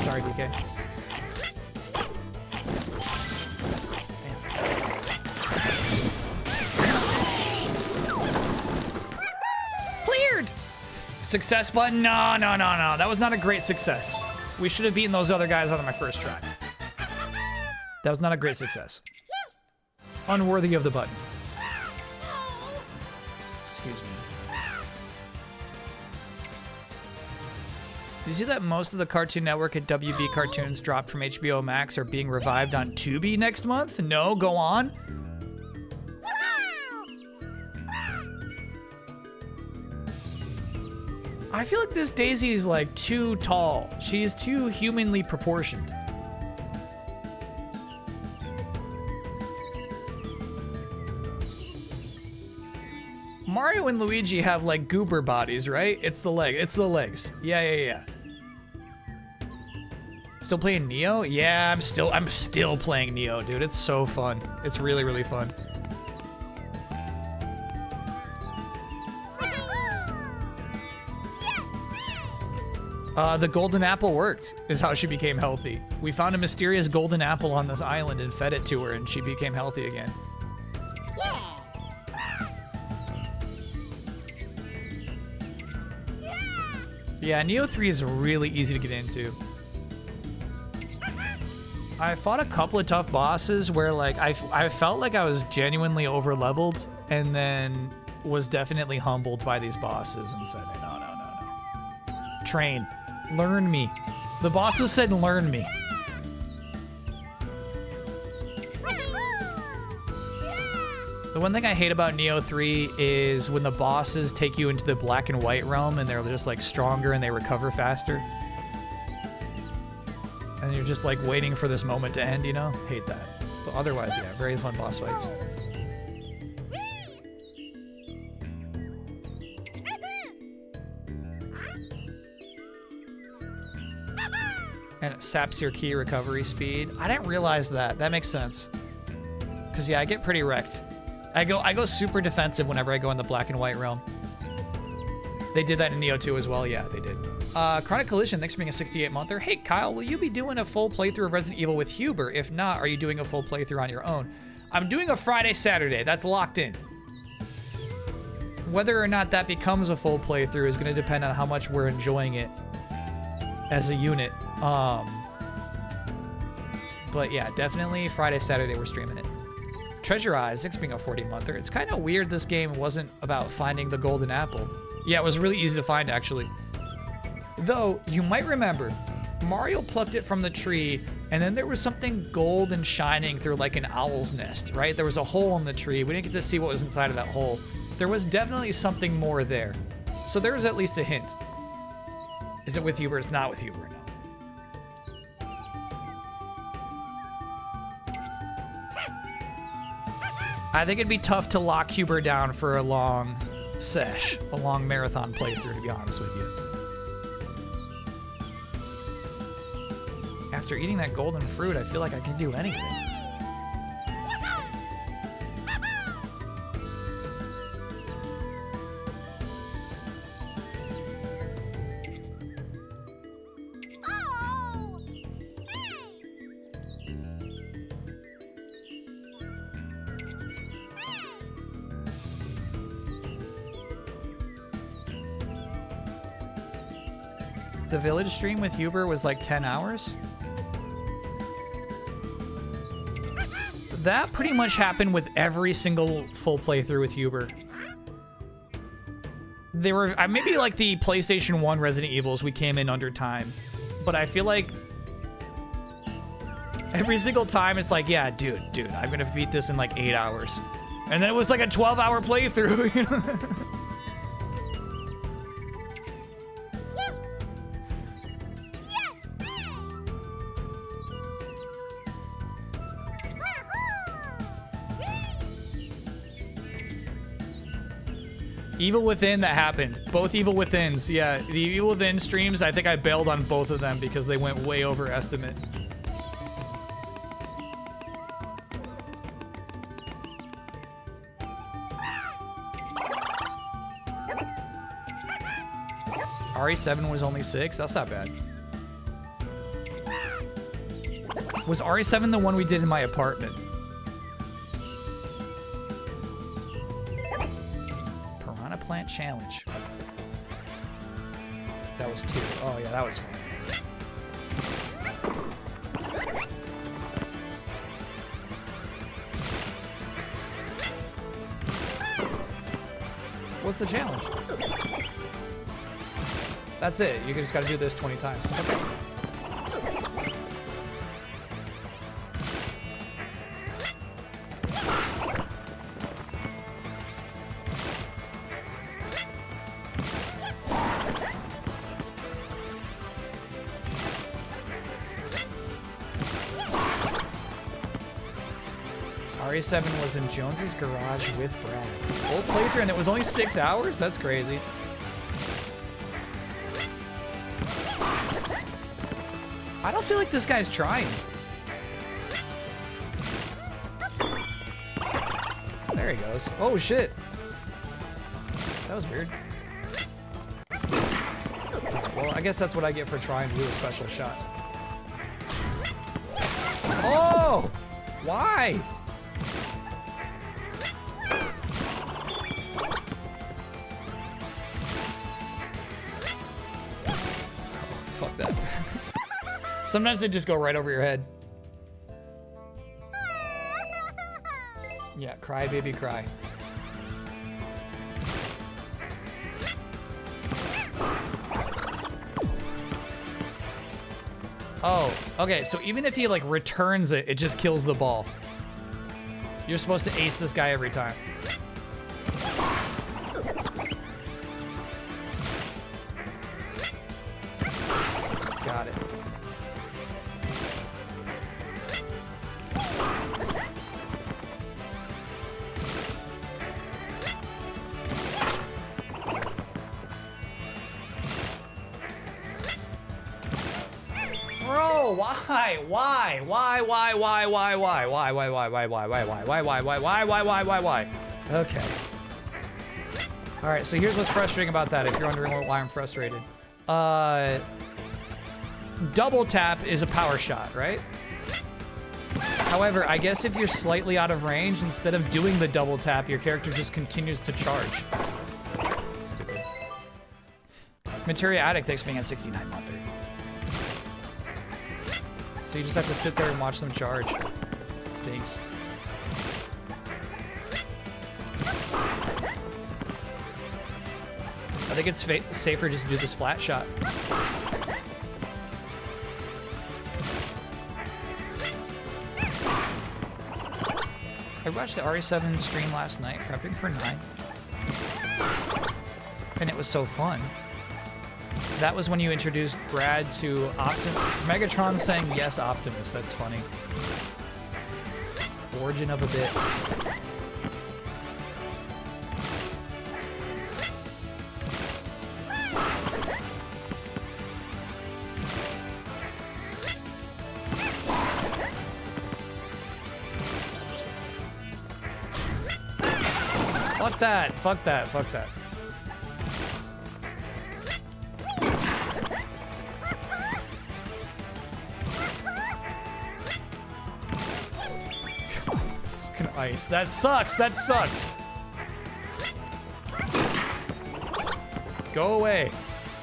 Sorry, DK. Cleared! Success button? No, no, no, no. That was not a great success. We should have beaten those other guys out of my first try. That was not a great success. Unworthy of the button. Excuse me. Did you see that most of the Cartoon Network and WB cartoons dropped from HBO Max are being revived on Tubi next month? No, go on. I feel like this Daisy is like too tall. She's too humanly proportioned. Mario and Luigi have like goober bodies, right? It's the leg. It's the legs. Yeah, yeah, yeah. Still playing Neo? Yeah, I'm still playing Neo, dude. It's so fun. It's really, really fun. The golden apple worked, is how she became healthy. We found a mysterious golden apple on this island and fed it to her, and she became healthy again. Yeah, Neo 3 is really easy to get into. I fought a couple of tough bosses where like I felt like I was genuinely over leveled and then was definitely humbled by these bosses and said, no, no, no, no. Train. Learn me. The bosses said, learn me. The one thing I hate about Neo 3 is when the bosses take you into the black and white realm and they're just like stronger and they recover faster. And you're just like waiting for this moment to end, you know? Hate that. But otherwise, yeah, very fun boss fights. And it saps your key recovery speed. I didn't realize that. That makes sense. Because yeah, I get pretty wrecked. I go super defensive whenever I go in the black and white realm. They did that in Neo 2 as well. Yeah, they did. Chronic Collision, thanks for being a 68-monther. Hey, Kyle, will you be doing a full playthrough of Resident Evil with Huber? If not, are you doing a full playthrough on your own? I'm doing a Friday, Saturday. That's locked in. Whether or not that becomes a full playthrough is going to depend on how much we're enjoying it as a unit. But yeah, definitely Friday, Saturday, we're streaming it. Treasure Eyes, thanks for being a 40-monther. It's kind of weird this game wasn't about finding the golden apple. Yeah, it was really easy to find, actually. Though, you might remember, Mario plucked it from the tree, and then there was something gold and shining through like an owl's nest, right? There was a hole in the tree. We didn't get to see what was inside of that hole. There was definitely something more there. So there was at least a hint. Is it with Huber? It's not with Huber, no. I think it'd be tough to lock Huber down for a long sesh, a long marathon playthrough, to be honest with you. After eating that golden fruit, I feel like I can do anything. The village stream with Huber was like 10 hours. That pretty much happened with every single full playthrough with Huber. They were maybe like the PlayStation 1 Resident Evils, we came in under time. But I feel like every single time it's like, yeah, dude, I'm gonna beat this in like 8 hours. And then it was like a 12-hour playthrough, you know? Evil Within, that happened. Both Evil Withins, yeah. The Evil Within streams, I think I bailed on both of them because they went way over estimate. RE7 was only 6? That's not bad. Was RE7 the one we did in my apartment? Piranha Plant Challenge. That was 2. Oh yeah, that was fun. What's the challenge? That's it. You just gotta do this 20 times. Okay. RE7 was in Jones's garage with Brad. Full playthrough and it was only 6 hours? That's crazy. I don't feel like this guy's trying. There he goes. Oh shit. That was weird. Well, I guess that's what I get for trying to do a special shot. Oh! Why? Fuck that. Sometimes they just go right over your head. Yeah, cry, baby, cry. Oh, okay, so even if he, like, returns it, it just kills the ball. You're supposed to ace this guy every time. Got it. Bro, why? Okay. All right, so here's what's frustrating about that, if you're wondering why I'm frustrated. Double tap is a power shot, right? However, I guess if you're slightly out of range, instead of doing the double tap, your character just continues to charge. Stupid. Materia Addict, thanks for being a 69 month. So you just have to sit there and watch them charge. It stinks. I think it's safer just to do this flat shot. I watched the RE7 stream last night, prepping for 9. And it was so fun. That was when you introduced Brad to Optimus. Megatron saying yes, Optimus. That's funny. Origin of a bit. Fuck that. Fuck that. Fuck that. Ice. That sucks. That sucks. Go away.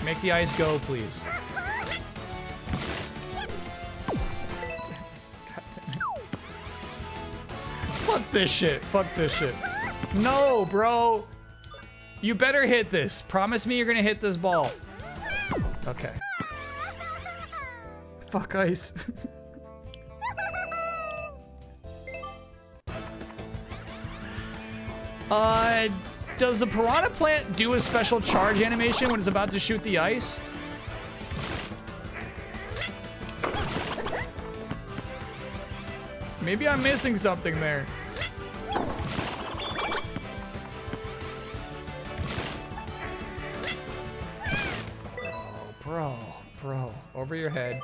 Make the ice go, please. Fuck this shit. Fuck this shit. No, bro. You better hit this. Promise me you're gonna hit this ball. Okay. Fuck ice. Does the piranha plant do a special charge animation when it's about to shoot the ice? Maybe I'm missing something there. Bro, over your head.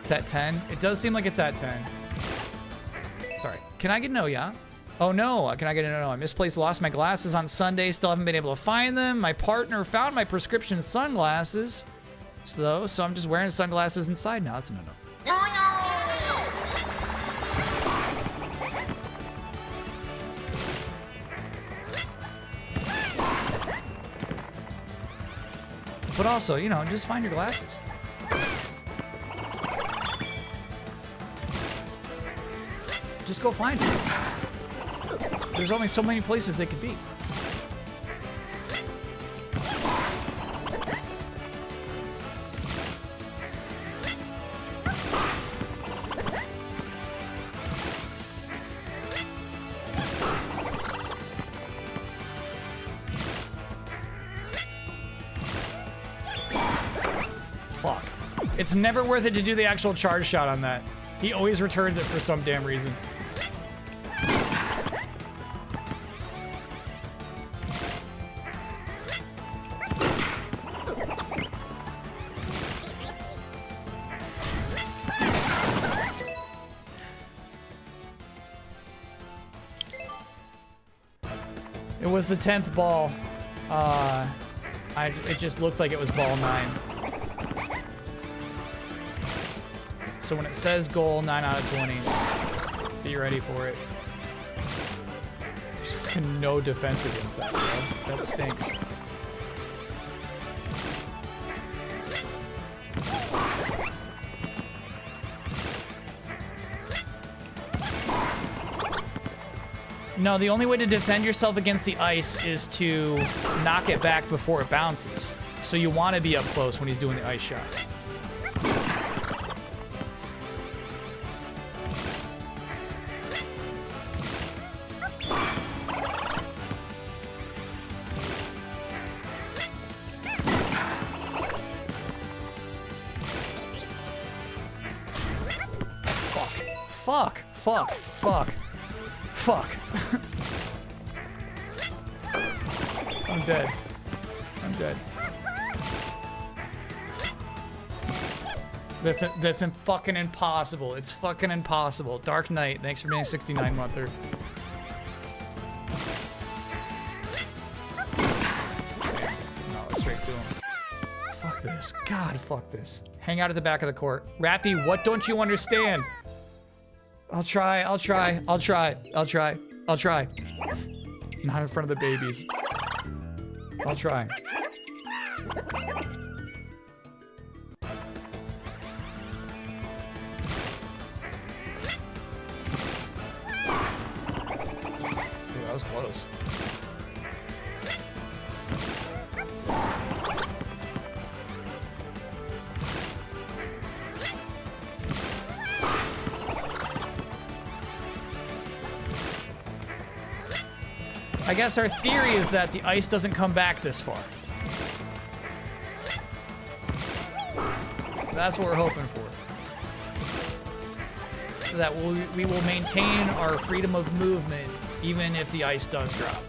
It's at 10. It does seem like it's at 10. Sorry. Can I get no, yeah? Oh no, can I get a no? I misplaced, lost my glasses on Sunday. Still haven't been able to find them. My partner found my prescription sunglasses. So I'm just wearing sunglasses inside now. That's a no. But also, you know, just find your glasses. Just go find them. There's only so many places they could be. Fuck. It's never worth it to do the actual charge shot on that. He always returns it for some damn reason. It was the 10th ball. It just looked like it was ball 9. So when it says goal 9 out of 20, be ready for it. There's fucking no defense against that, bro. That stinks. No, the only way to defend yourself against the ice is to knock it back before it bounces. So you want to be up close when he's doing the ice shot. Fuck. I'm dead. That's fucking impossible. It's fucking impossible. Dark Knight, thanks for being a 69-monther. No, straight to him. Fuck this. God, fuck this. Hang out at the back of the court. Rappy, what don't you understand? I'll try. Not in front of the babies. I'll try. Ooh, that was close. I guess our theory is that the ice doesn't come back this far. That's what we're hoping for. So that we will maintain our freedom of movement even if the ice does drop.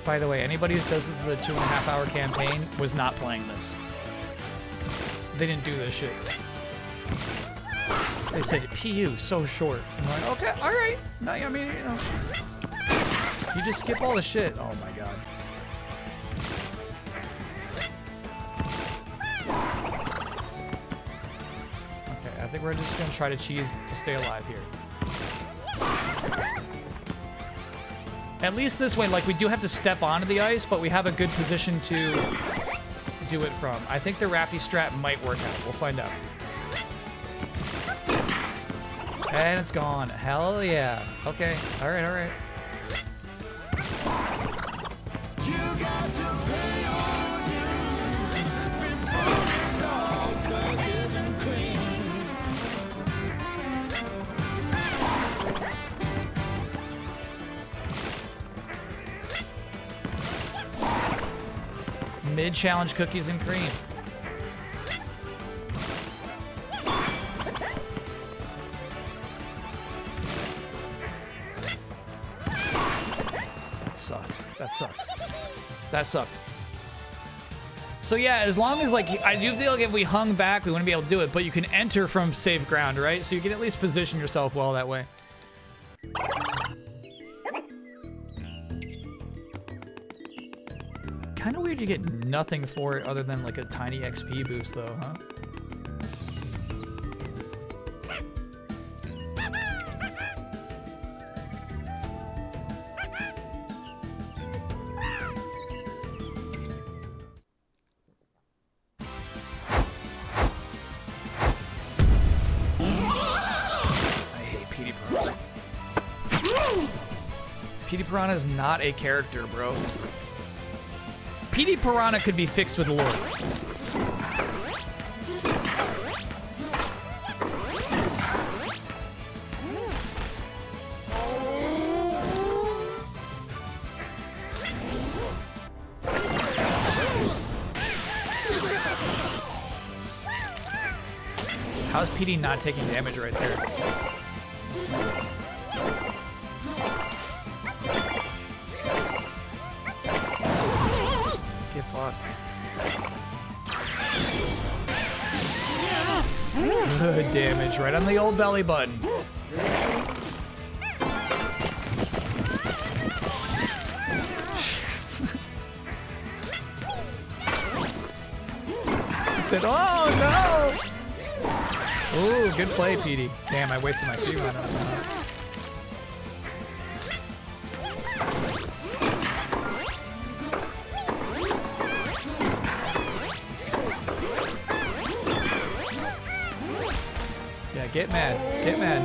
By the way, anybody who says this is a 2.5-hour campaign was not playing this. They didn't do this shit. They said, PU, so short. I'm like, okay, all right. No, I mean, you know. You just skip all the shit. Oh, my God. Okay, I think we're just going to try to cheese to stay alive here. At least this way, like, we do have to step onto the ice, but we have a good position to do it from. I think the Rappy strat might work out. We'll find out. And it's gone. Hell yeah. Okay. All right. All right. Mid-challenge cookies and cream. That sucked. That sucked. That sucked. So yeah, as long as like, I do feel like if we hung back, we wouldn't be able to do it, but you can enter from safe ground, right? So you can at least position yourself well that way. Kind of weird you get nothing for it other than like a tiny XP boost though, huh? I hate Petey Piranha. Petey Piranha is not a character, bro. Petey Piranha could be fixed with lore. How's Petey not taking damage right there? Get fucked. Good damage right on the old belly button. Said, oh no! Ooh, good play, Petey. Damn, I wasted my C run on somehow. Yeah, get mad. Get mad.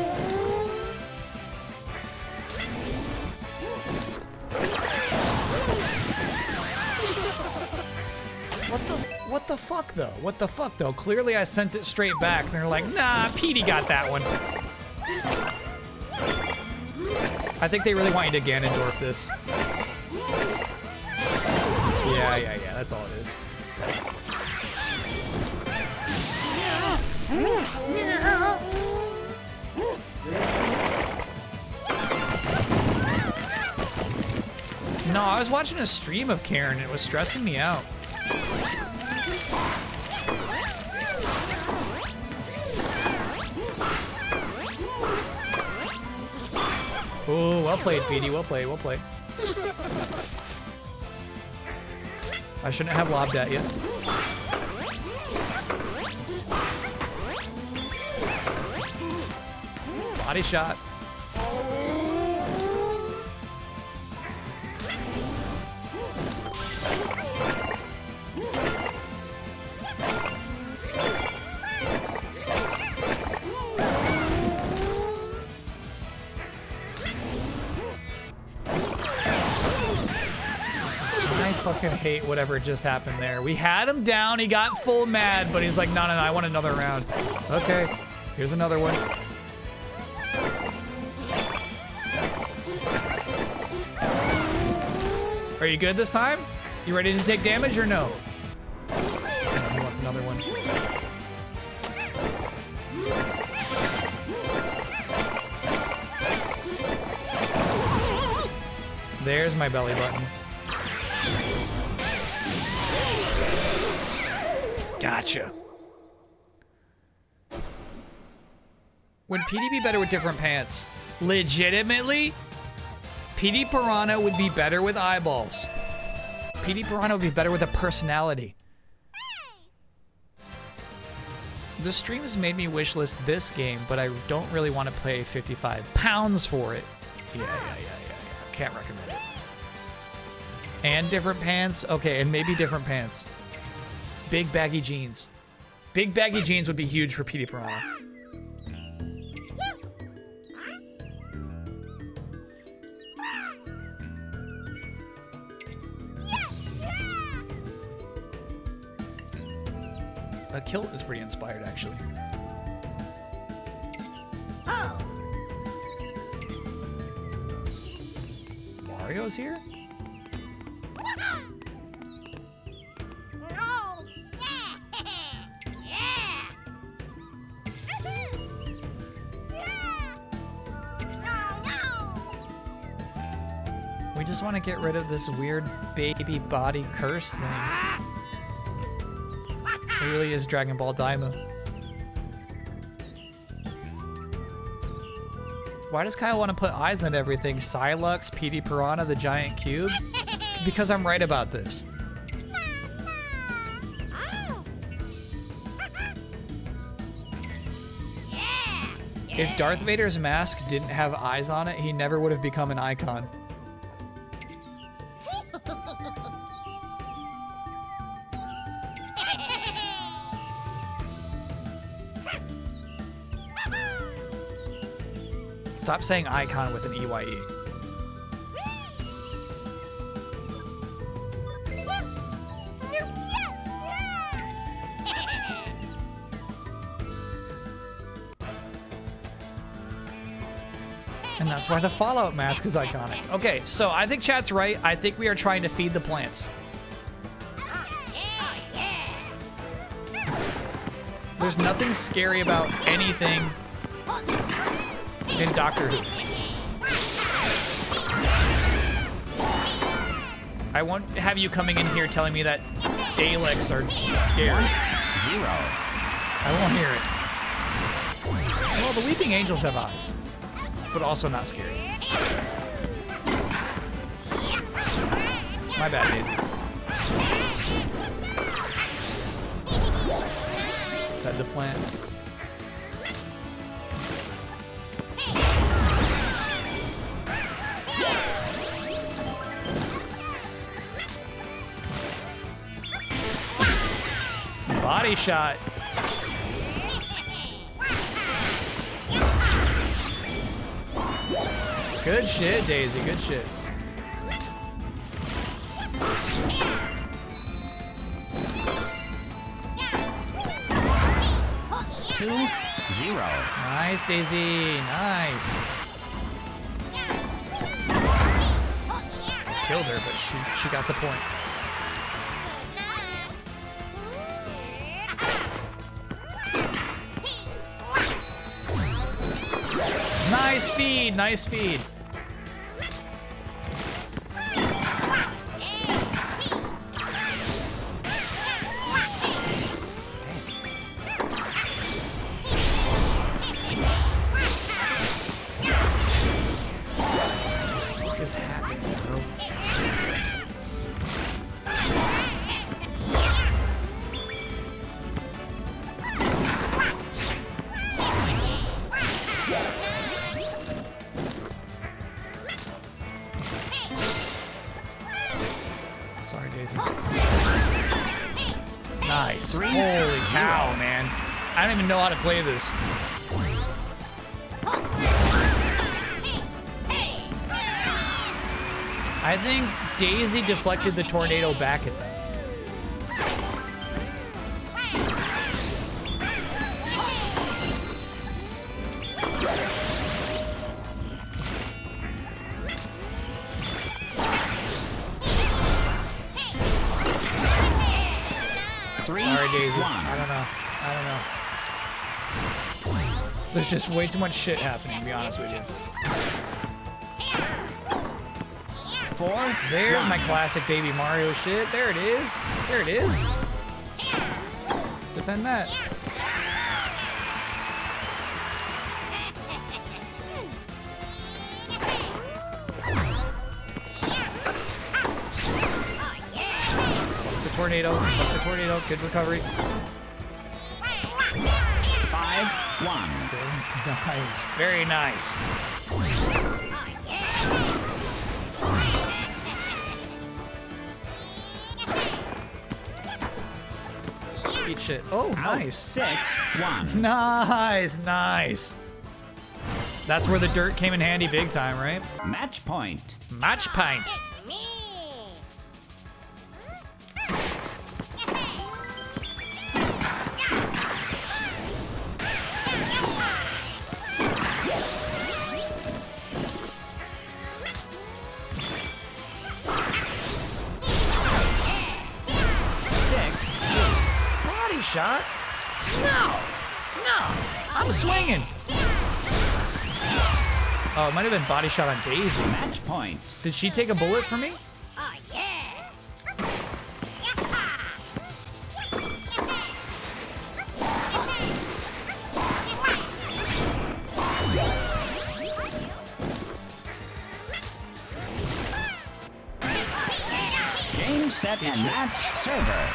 What the fuck, though? What the fuck, though? Clearly I sent it straight back, and they're like, nah, Petey got that one. I think they really want you to Ganondorf this. Yeah, that's all it is. No, I was watching a stream of Karen, and it was stressing me out. Oh, well played, Petey. Well played, well played. I shouldn't have lobbed at you. Body shot. I fucking hate whatever just happened there. We had him down, he got full mad, but he's like, no, I want another round. Okay, here's another one. Are you good this time? You ready to take damage or no? He wants another one. There's my belly button. Gotcha. Would Petey be better with different pants? Legitimately? Petey Piranha would be better with eyeballs. Petey Piranha would be better with a personality. The stream has made me wishlist this game, but I don't really want to pay £55 for it. Yeah. Can't recommend it. And different pants? Okay, and maybe different pants. Big baggy jeans. Big baggy jeans would be huge for Petey Piranha. Kilt is pretty inspired, actually. Mario's here? We just want to get rid of this weird baby body curse thing. It really is Dragon Ball Daima. Why does Kyle want to put eyes on everything? Silux, PD Piranha, the giant cube? Because I'm right about this. If Darth Vader's mask didn't have eyes on it, he never would have become an icon. Stop saying icon with an EYE. And that's why the Fallout mask is iconic. Okay, so I think chat's right. I think we are trying to feed the plants. There's nothing scary about anything in Doctor Who. I won't have you coming in here telling me that Daleks are scary. 0. I won't hear it. Well, the Weeping Angels have eyes, but also not scary. My bad, dude. Fed the plant. Body shot. Good shit, Daisy. Good shit. Two, 0. Nice, Daisy. Nice. Killed her, but she got the point. Nice feed, nice feed. What is happening, bro? Sorry, Daisy. Nice. Three, Holy cow, 0. man. I don't even know how to play this. I think Daisy deflected the tornado back at them. Sorry, Daisy. I don't know. There's just way too much shit happening, to be honest with you. 4, There's 1. my classic Baby Mario shit. There it is. There it is. Defend that. The tornado. The tornado. Good recovery. 5, 1. Nice. Very nice. Eat shit. Oh, nice. 6, 1. Nice, nice. That's where the dirt came in handy big time, right? Match point. Match pint. shot? No. I'm swinging. Oh, it might have been body shot on Daisy. Match point. Did she take a bullet for me? Oh, yeah. Game, set, and match. Server.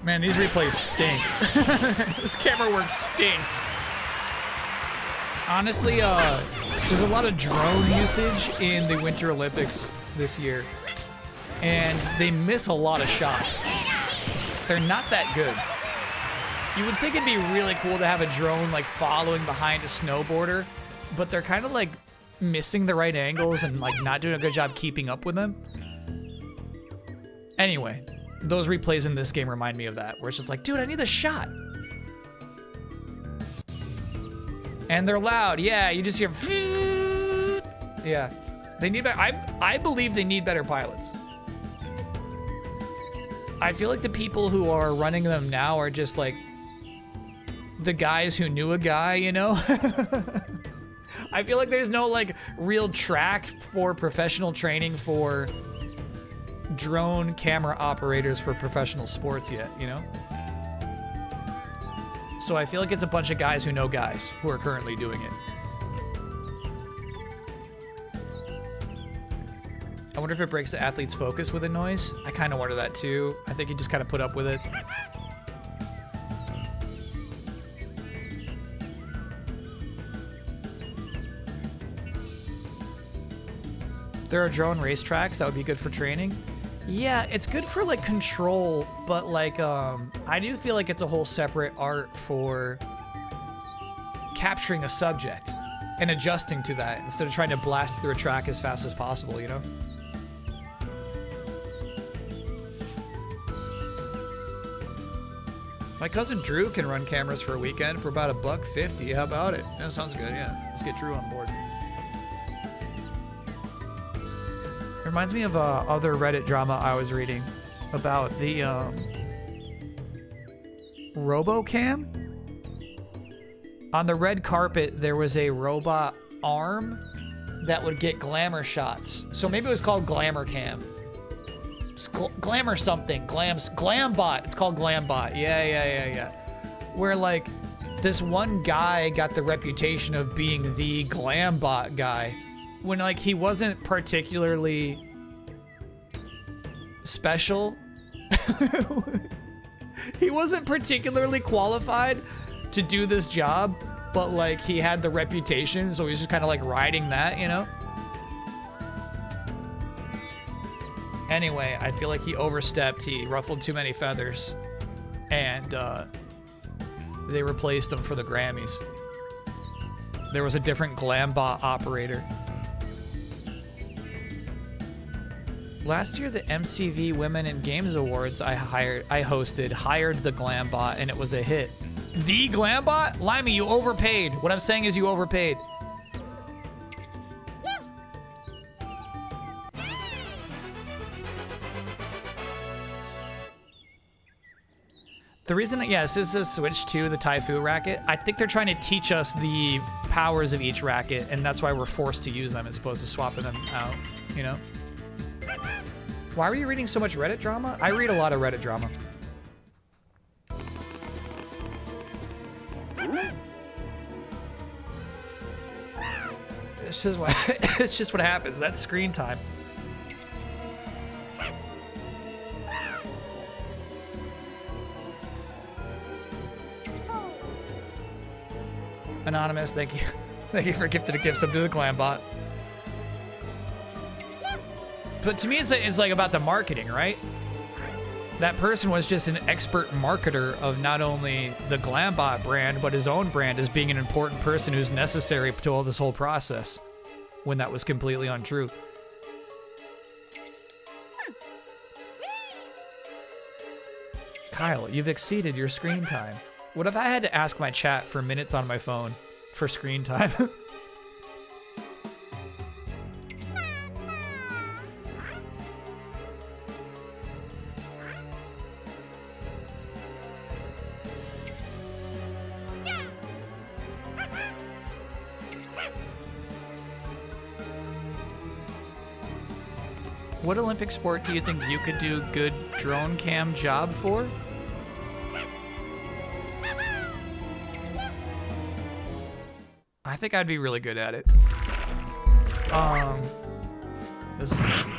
Man, these replays stink. This camera work stinks. Honestly, there's a lot of drone usage in the Winter Olympics this year, and they miss a lot of shots. They're not that good. You would think it'd be really cool to have a drone like following behind a snowboarder, but they're kind of like missing the right angles and like not doing a good job keeping up with them. Anyway, those replays in this game remind me of that, where it's just like, dude, I need the shot. And they're loud. Yeah, you just hear. Yeah, they need better. I believe they need better pilots. I feel like the people who are running them now are just like the guys who knew a guy, you know? I feel like there's no like real track for professional training for drone camera operators for professional sports yet, you know? So I feel like it's a bunch of guys who know guys who are currently doing it. I wonder if it breaks the athlete's focus with a noise. I kind of wonder that too. I think you just kind of put up with it. There are drone racetracks that would be good for training. Yeah, it's good for like control, but like I do feel like it's a whole separate art for capturing a subject and adjusting to that instead of trying to blast through a track as fast as possible, you know? My cousin Drew can run cameras for a weekend for about $150. How about it? That sounds good, yeah. Let's get Drew on board. Reminds me of other Reddit drama I was reading about the RoboCam. On the red carpet, there was a robot arm that would get glamour shots. So maybe it was called Glamour Cam. Glamour something. Glambot. It's called Glambot. Yeah. Where like this one guy got the reputation of being the Glambot guy when like he wasn't particularly special. He wasn't particularly qualified to do this job, but like he had the reputation, so he's just kind of like riding that, you know? Anyway, I feel like he overstepped. He ruffled too many feathers, and they replaced him for the Grammys. There was a different Glambot operator. Last year, the MCV Women in Games Awards I hosted hired the Glambot, and it was a hit. The Glambot? Limey, you overpaid. What I'm saying is you overpaid. The reason, yes, this is a switch to the Taifu racket. I think they're trying to teach us the powers of each racket, and that's why we're forced to use them as opposed to swapping them out, you know? Why were you reading so much Reddit drama? I read a lot of Reddit drama. It's just what it's just what happens. That's screen time. Anonymous, thank you. Thank you for gifting a gift sub to the Glambot. But to me, it's like about the marketing, right? That person was just an expert marketer of not only the Glambot brand, but his own brand as being an important person who's necessary to all this whole process, when that was completely untrue. Kyle, you've exceeded your screen time. What if I had to ask my chat for minutes on my phone for screen time? What Olympic sport do you think you could do good drone cam job for? I think I'd be really good at it. This is crazy.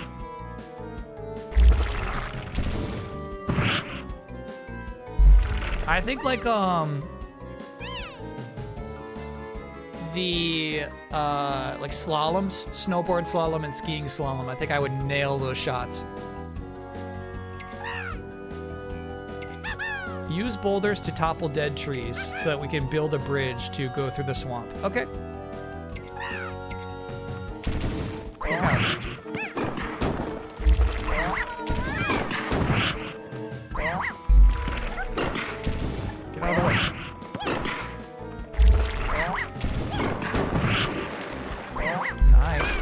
I think like the like slaloms, snowboard slalom and skiing slalom. I think I would nail those shots. Use boulders to topple dead trees so that we can build a bridge to go through the swamp. Okay. Get out of the way. Nice.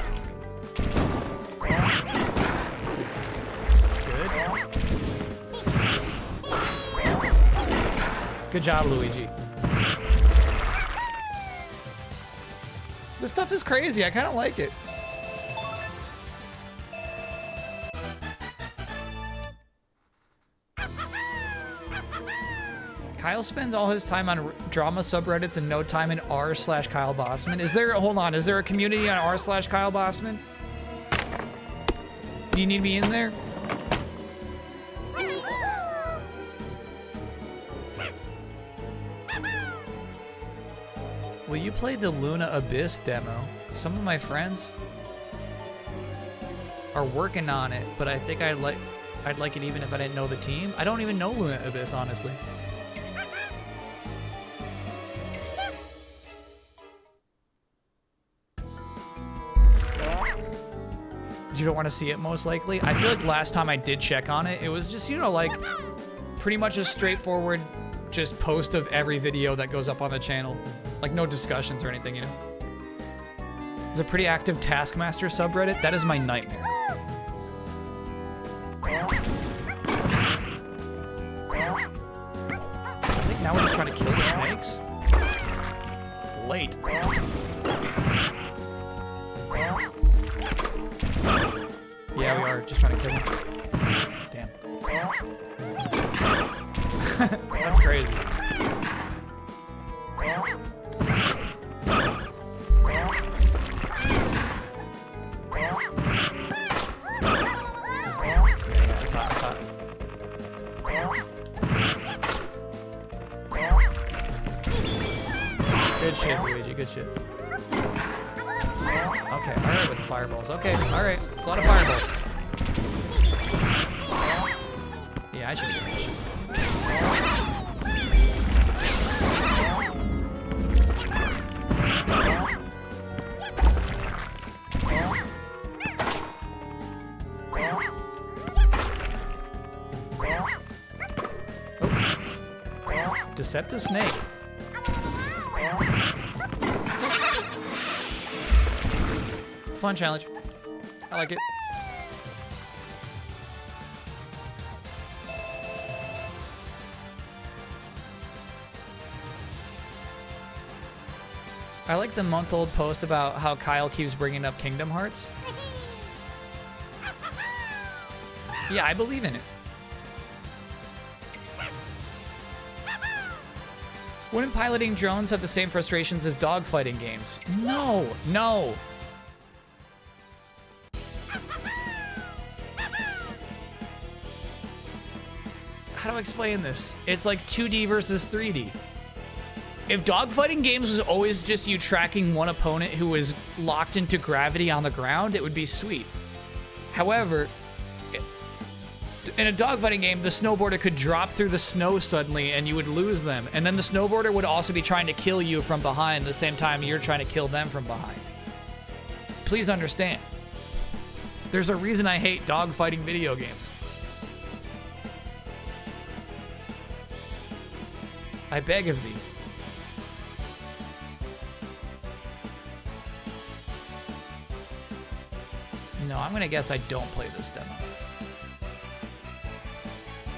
Good job, Luigi. This stuff is crazy. I kind of like it. Kyle spends all his time on drama subreddits and no time in r/Kyle Bossman. Is there, hold on, is there a community on r/Kyle Bossman? Do you need me in there? Will you play the Luna Abyss demo? Some of my friends are working on it, but I think I'd like it even if I didn't know the team. I don't even know Luna Abyss, honestly. You don't want to see it most likely? I feel like last time I did check on it, it was just, you know, like pretty much a straightforward just post of every video that goes up on the channel. Like no discussions or anything, you know? There's a pretty active Taskmaster subreddit. That is my nightmare. I think now we're just trying to kill the snakes. Late. Yeah, we are just trying to kill him. Damn. That's crazy. Yeah, it's hot, it's hot. Good shit, Luigi, good shit. Okay, alright with the fireballs. Okay, alright. It's a lot of fireballs. Yeah, I should be doing this shit. Oh. Deceptive snake. Fun challenge. I like it. I like the month-old post about how Kyle keeps bringing up Kingdom Hearts. Yeah, I believe in it. Wouldn't piloting drones have the same frustrations as dogfighting games? No, no. How do I explain this? It's like 2D versus 3D. If dogfighting games was always just you tracking one opponent who was locked into gravity on the ground, it would be sweet. However, in a dogfighting game, the snowboarder could drop through the snow suddenly and you would lose them. And then the snowboarder would also be trying to kill you from behind the same time you're trying to kill them from behind. Please understand. There's a reason I hate dogfighting video games. I beg of thee. No, I'm gonna guess I don't play this demo.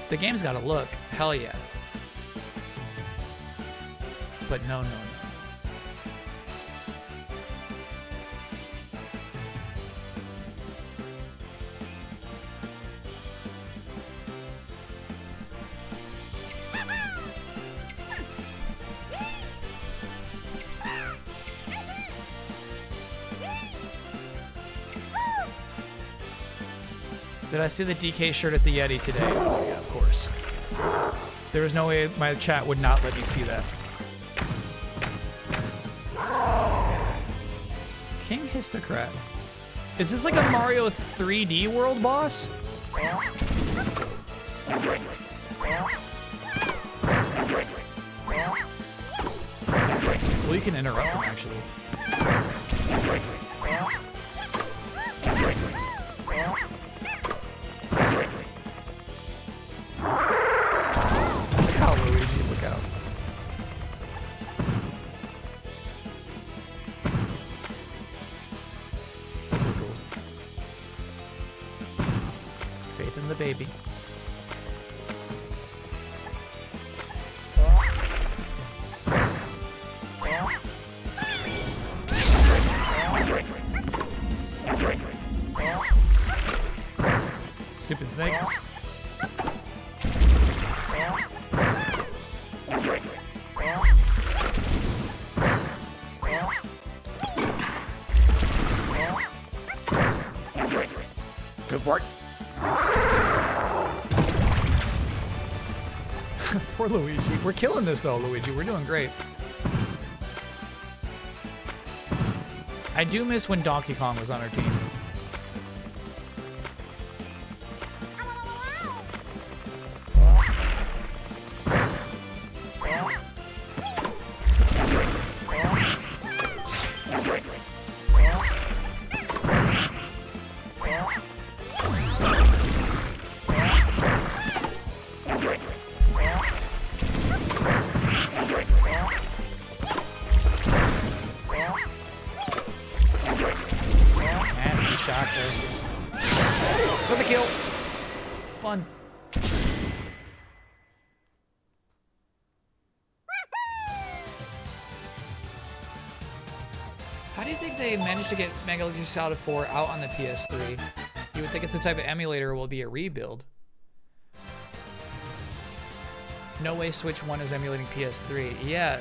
The game's gotta look. Hell yeah. But no, no, no. Did I see the DK shirt at the Yeti today? Oh, yeah, of course. There was no way my chat would not let me see that. King Histocrat. Is this like a Mario 3D world boss? Well, you can interrupt him, actually. Look out, Luigi, look out. This is cool. Faith in the baby. Stupid snake. Good work. Poor Luigi. We're killing this though, Luigi. We're doing great. I do miss when Donkey Kong was on our team. Nasty shot there. For the kill. Fun. How do you think they managed to get Mega League Solid 4 out on the PS3? You would think it's the type of emulator will be a rebuild. No way Switch 1 is emulating PS3. Yeah.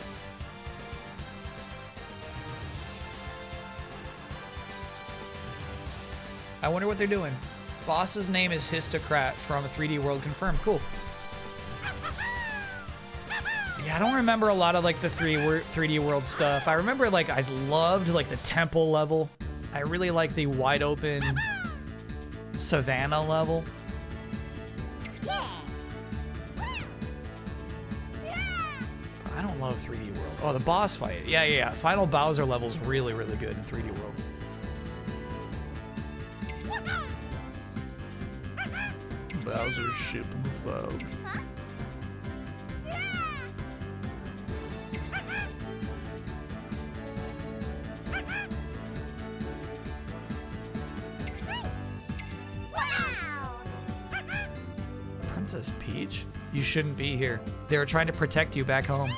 I wonder what they're doing. Boss's name is Histocrat from 3D World confirmed. Cool. Yeah, I don't remember a lot of like the 3D World stuff. I remember like I loved like the temple level. I really like the wide open savannah level. I don't love 3D World. Oh, the boss fight. Yeah. Final Bowser level's really, really good in 3D World. Bowser's ship in the fog. Princess Peach? You shouldn't be here. They were trying to protect you back home.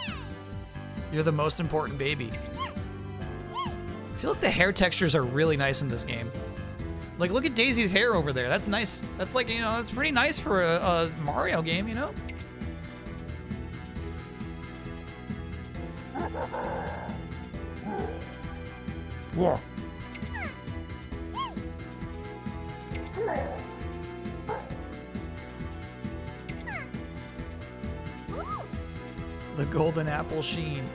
You're the most important baby. I feel like the hair textures are really nice in this game. Like, look at Daisy's hair over there. That's nice. That's like, you know, that's pretty nice for a Mario game, you know? Whoa. The golden apple sheen.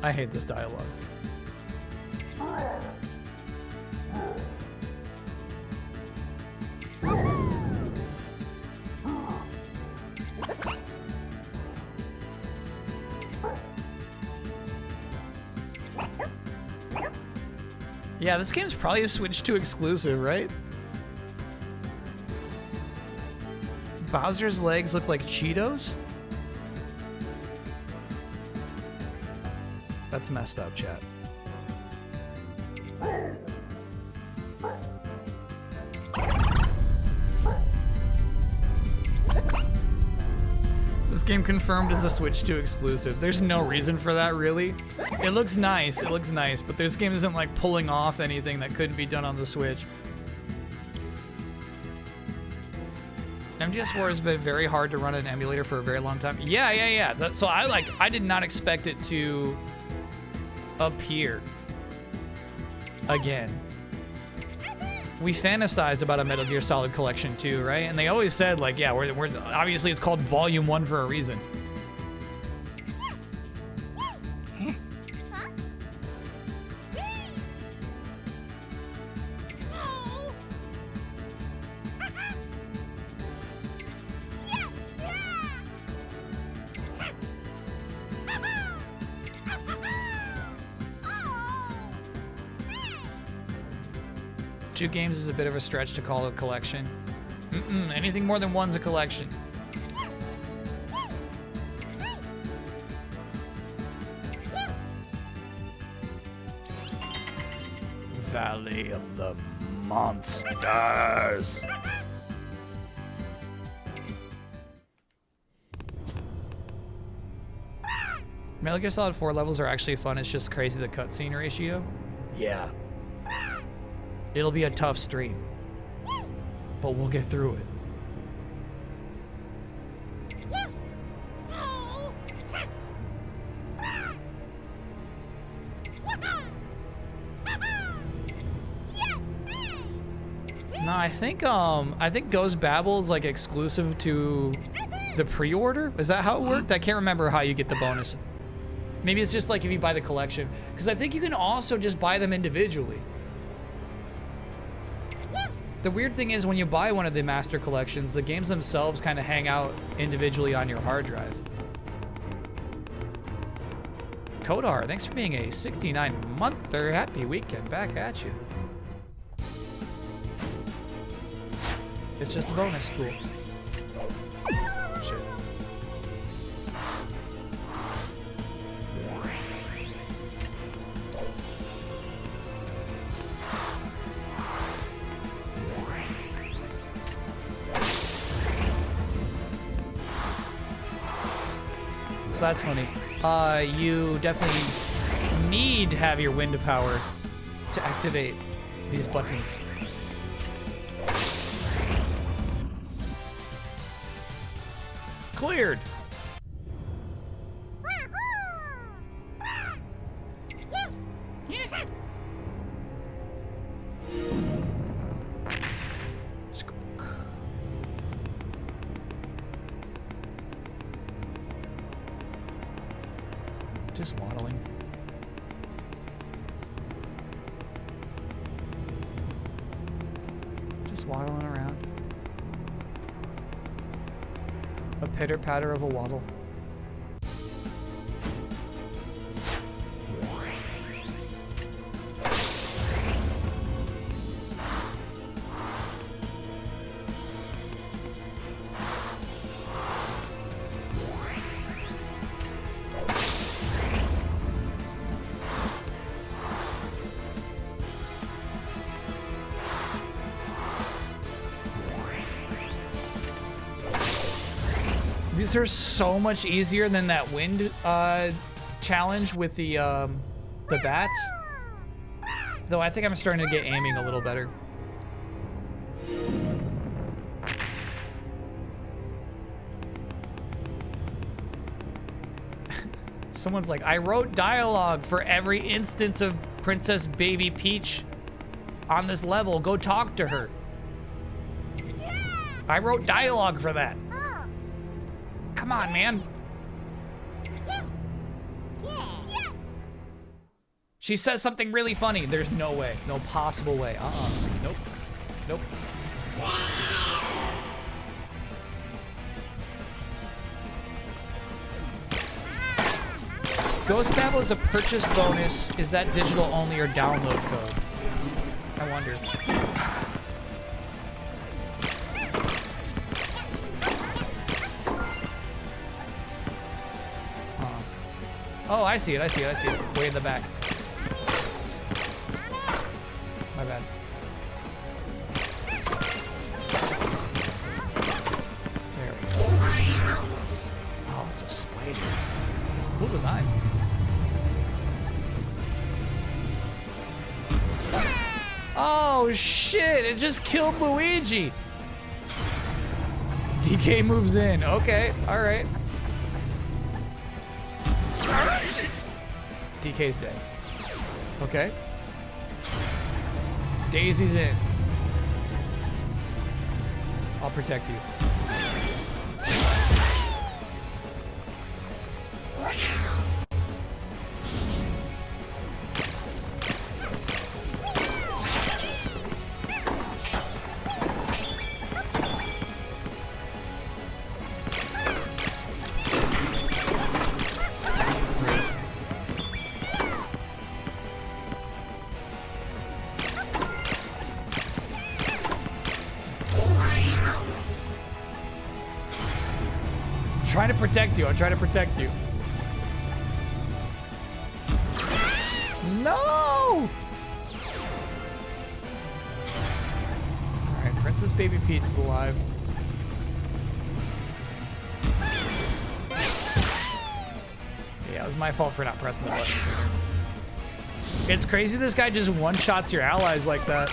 I hate this dialogue. Yeah, this game's probably a Switch 2 exclusive, right? Bowser's legs look like Cheetos? That's messed up, chat. This game confirmed as a Switch 2 exclusive. There's no reason for that, really. It looks nice, but this game isn't like pulling off anything that couldn't be done on the Switch. MGS4 has been very hard to run an emulator for a very long time. Yeah. So I did not expect it to appear again. We fantasized about a Metal Gear Solid collection too, right? And they always said like, yeah, we're obviously it's called Volume 1 for a reason. Two games is a bit of a stretch to call a collection. Anything more than one's a collection. Valley of the Monsters. Metal Gear Solid 4 levels are actually fun. It's just crazy the cutscene ratio. Yeah. It'll be a tough stream, but we'll get through it. No, I think Ghost Babel is like exclusive to the pre-order. Is that how it worked? I can't remember how you get the bonus. Maybe it's just like if you buy the collection, because I think you can also just buy them individually. The weird thing is when you buy one of the master collections, the games themselves kind of hang out individually on your hard drive. Kodar, thanks for being a 69-monther. Happy weekend back at you. It's just a bonus. Cool. Shit. So that's funny. You definitely need to have your wind power to activate these buttons. Cleared. Just waddling. Just waddling around. A pitter-patter of a waddle. These are so much easier than that wind challenge with the bats. Though I think I'm starting to get aiming a little better. Someone's like, I wrote dialogue for every instance of Princess Baby Peach on this level. Go talk to her. I wrote dialogue for that. Come on, man. She says something really funny. There's no way. No possible way. Nope. Nope. Ghost Babel is a purchase bonus. Is that digital only or download code? I wonder. Oh, I see it, I see it, I see it. Way in the back. My bad. There we go. Oh, it's a spider. Cool design. Oh, shit, it just killed Luigi. DK moves in. Okay, all right. DK's dead. Okay. Daisy's in. I'll protect you. Trying to protect you. I'm trying to protect you. No! Alright, Princess Baby Peach is alive. Yeah, it was my fault for not pressing the button sooner. It's crazy this guy just one-shots your allies like that.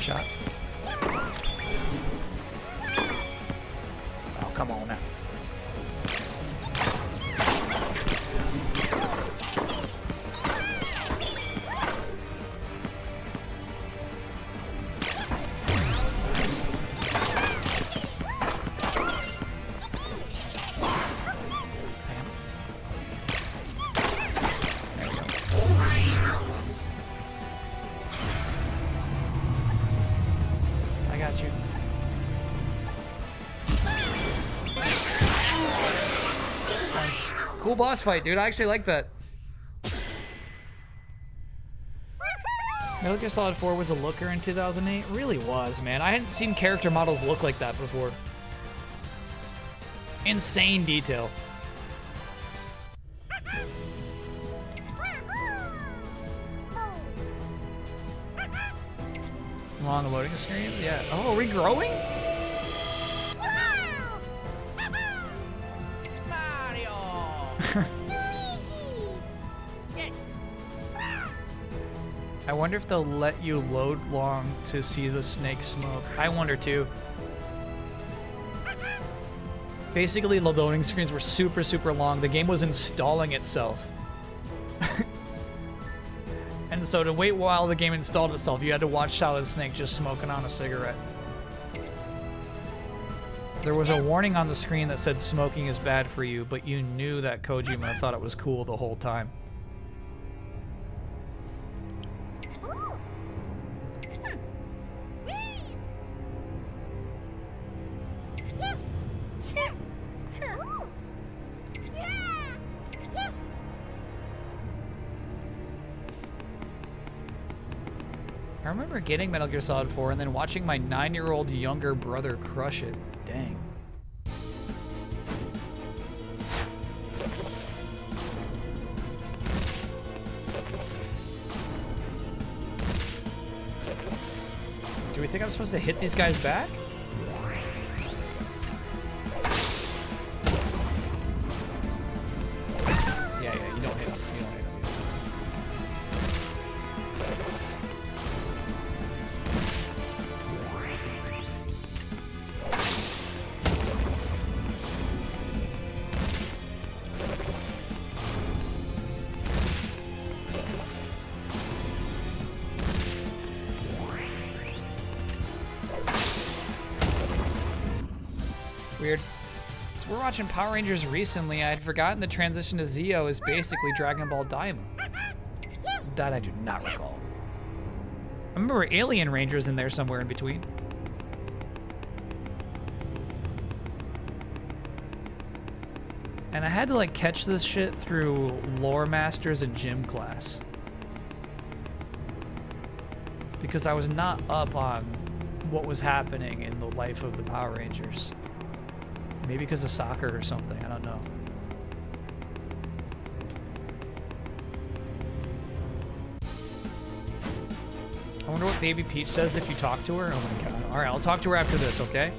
Shot. Oh, come on now. Cool boss fight, dude. I actually like that. Metal Gear Solid 4 was a looker in 2008. It really was, man. I hadn't seen character models look like that before. Insane detail. Long loading screen? Yeah. Oh, are we growing? I wonder if they'll let you load long to see the snake smoke. I wonder too. Basically, the loading screens were super, super long. The game was installing itself. And so to wait while the game installed itself, you had to watch Solid Snake just smoking on a cigarette. There was a warning on the screen that said smoking is bad for you, but you knew that Kojima thought it was cool the whole time. I remember getting Metal Gear Solid 4 and then watching my 9-year-old younger brother crush it. Dang. Do we think I'm supposed to hit these guys back? Yeah, you don't hit them. You don't hit them. Weird. So we're watching Power Rangers recently. I had forgotten the transition to Zeo is basically Dragon Ball Daima. That I do not recall. I remember Alien Rangers in there somewhere in between. And I had to like catch this shit through Lore Masters and gym class. Because I was not up on what was happening in the life of the Power Rangers. Maybe because of soccer or something, I don't know. I wonder what Baby Peach says if you talk to her. Oh my god. Alright, I'll talk to her after this, okay?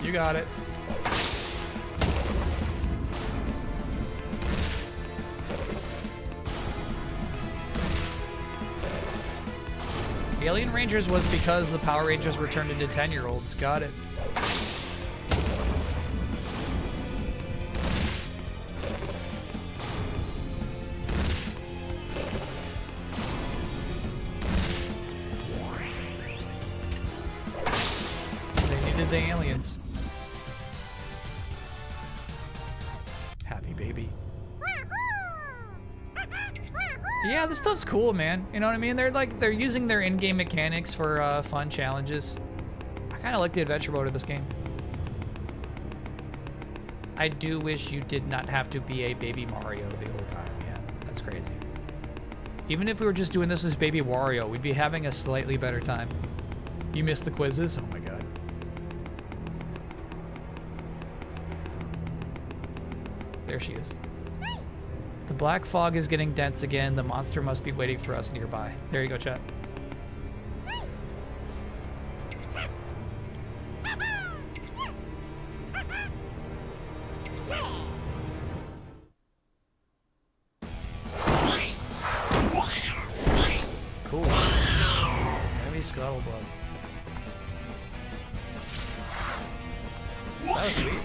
You got it. Alien Rangers was because the Power Rangers were turned into 10-year-olds. Got it. They needed the aliens. Happy baby. Yeah, this stuff's cool, man. You know what I mean? They're using their in-game mechanics for fun challenges. I kind of like the adventure mode of this game. I do wish you did not have to be a baby Mario the whole time. Yeah, that's crazy. Even if we were just doing this as baby Wario, we'd be having a slightly better time. You missed the quizzes? Oh my god. There she is. The black fog is getting dense again. The monster must be waiting for us nearby. There you go, chat. Cool. Heavy scuttlebug. That was sweet.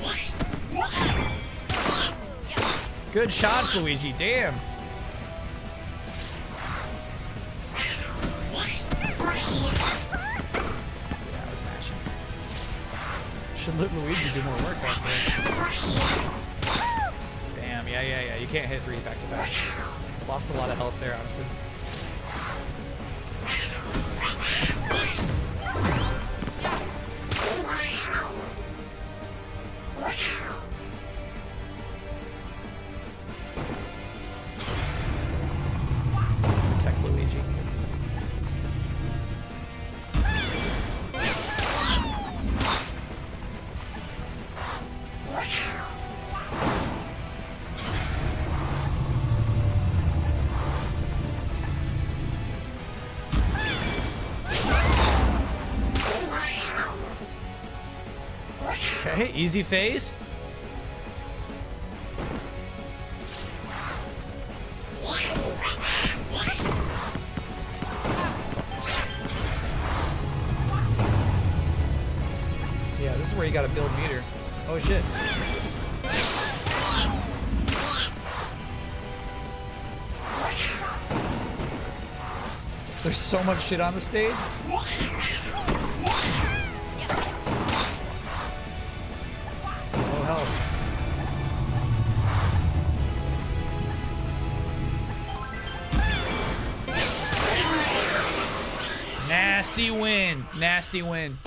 Good shot, Luigi. Damn. Yeah, I was mashing. Should let Luigi do more work back there. Damn, yeah. You can't hit 3 back to back. Lost a lot of health there, honestly. Protect Luigi. Okay, easy phase. Yeah, this is where you gotta build meter. Oh shit. There's so much shit on the stage. Oh hell. Nasty win. Nasty win.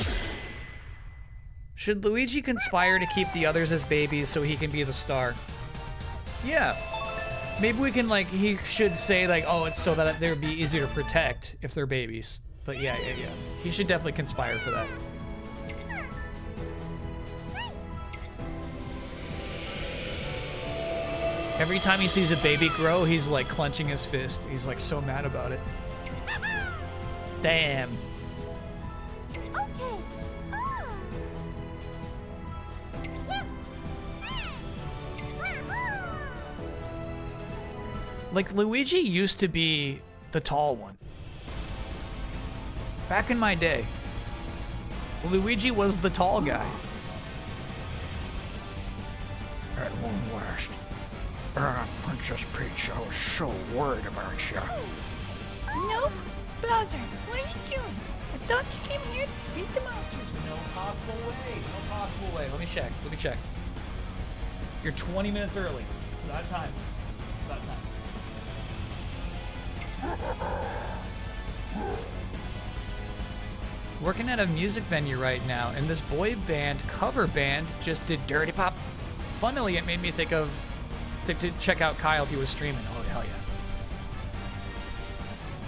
Should Luigi conspire to keep the others as babies so he can be the star? Yeah. Maybe we can, like, he should say, like, oh, it's so that they would be easier to protect if they're babies. But yeah. He should definitely conspire for that. Every time he sees a baby grow, he's, like, clenching his fist. He's, like, so mad about it. Damn. Like, Luigi used to be the tall one. Back in my day, Luigi was the tall guy. At long last. Princess Peach, I was so worried about you. Nope. Bowser, what are you doing? I thought you came here to defeat the monsters. No possible way. No possible way. Let me check. You're 20 minutes early. It's about time. Working at a music venue right now, and this boy band cover band just did Dirty Pop. Funnily, it made me think of to check out Kyle if he was streaming. Oh hell yeah!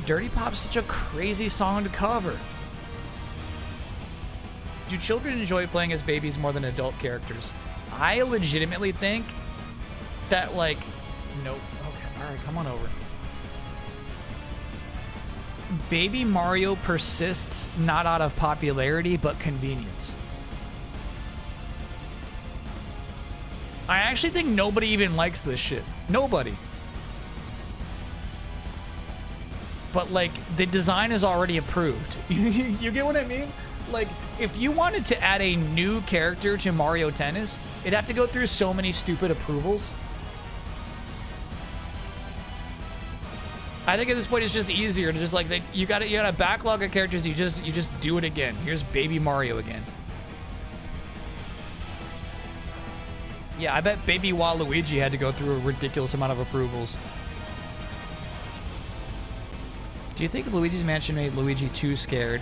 Dirty Pop's such a crazy song to cover. Do children enjoy playing as babies more than adult characters? I legitimately think that, like, nope. Okay, all right, come on over. Baby Mario persists not out of popularity, but convenience. I actually think nobody even likes this shit. Nobody. but like the design is already approved. You get what I mean? Like if you wanted to add a new character to Mario Tennis, it'd have to go through so many stupid approvals. I think at this point it's just easier to just like you got a backlog of characters. You just do it again. Here's Baby Mario again. Yeah, I bet Baby Waluigi had to go through a ridiculous amount of approvals. Do you think Luigi's Mansion made Luigi too scared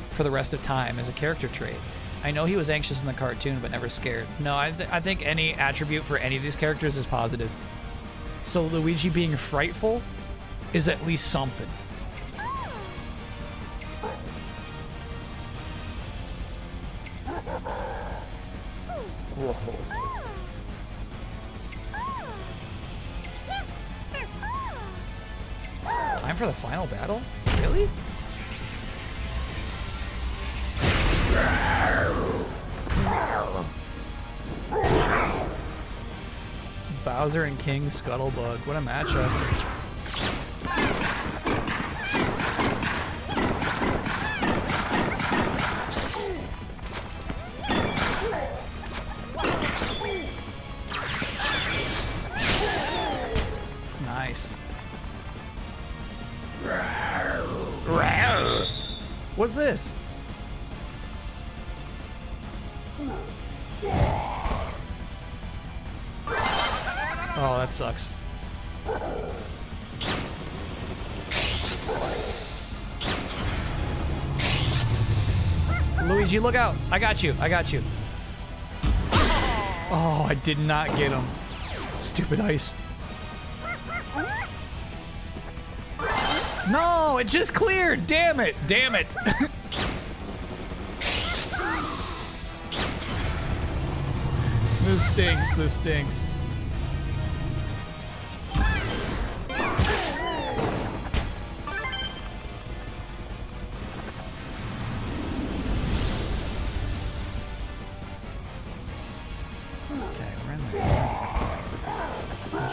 for the rest of time as a character trait? I know he was anxious in the cartoon, but never scared. No, I think any attribute for any of these characters is positive. So Luigi being frightful is at least something. Time for the final battle? Really? Bowser and King Scuttlebug. What a matchup. Nice. What's this? Oh, that sucks. Luigi, look out. I got you. I got you. Oh, I did not get him. Stupid ice. No, it just cleared. Damn it. Damn it. This stinks. This stinks.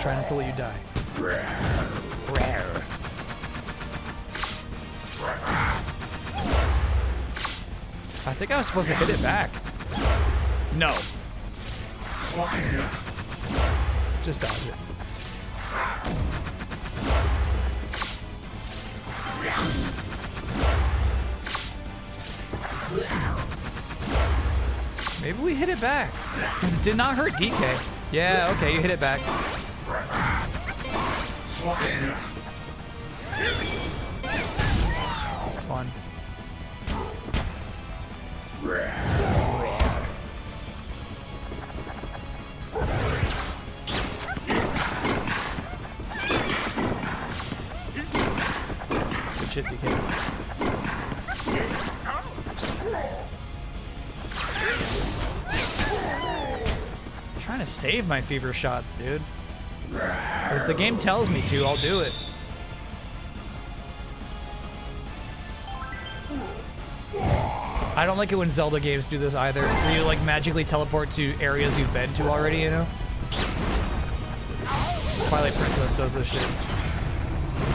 Try not to let you die. I think I was supposed to hit it back. No. Just dodge it. Maybe we hit it back. It did not hurt DK. Yeah, okay, you hit it back. Fun. Good shit, DK. I'm trying to save my fever shots, dude. If the game tells me to, I'll do it. I don't like it when Zelda games do this either. Where you like magically teleport to areas you've been to already, you know? Twilight Princess does this shit. I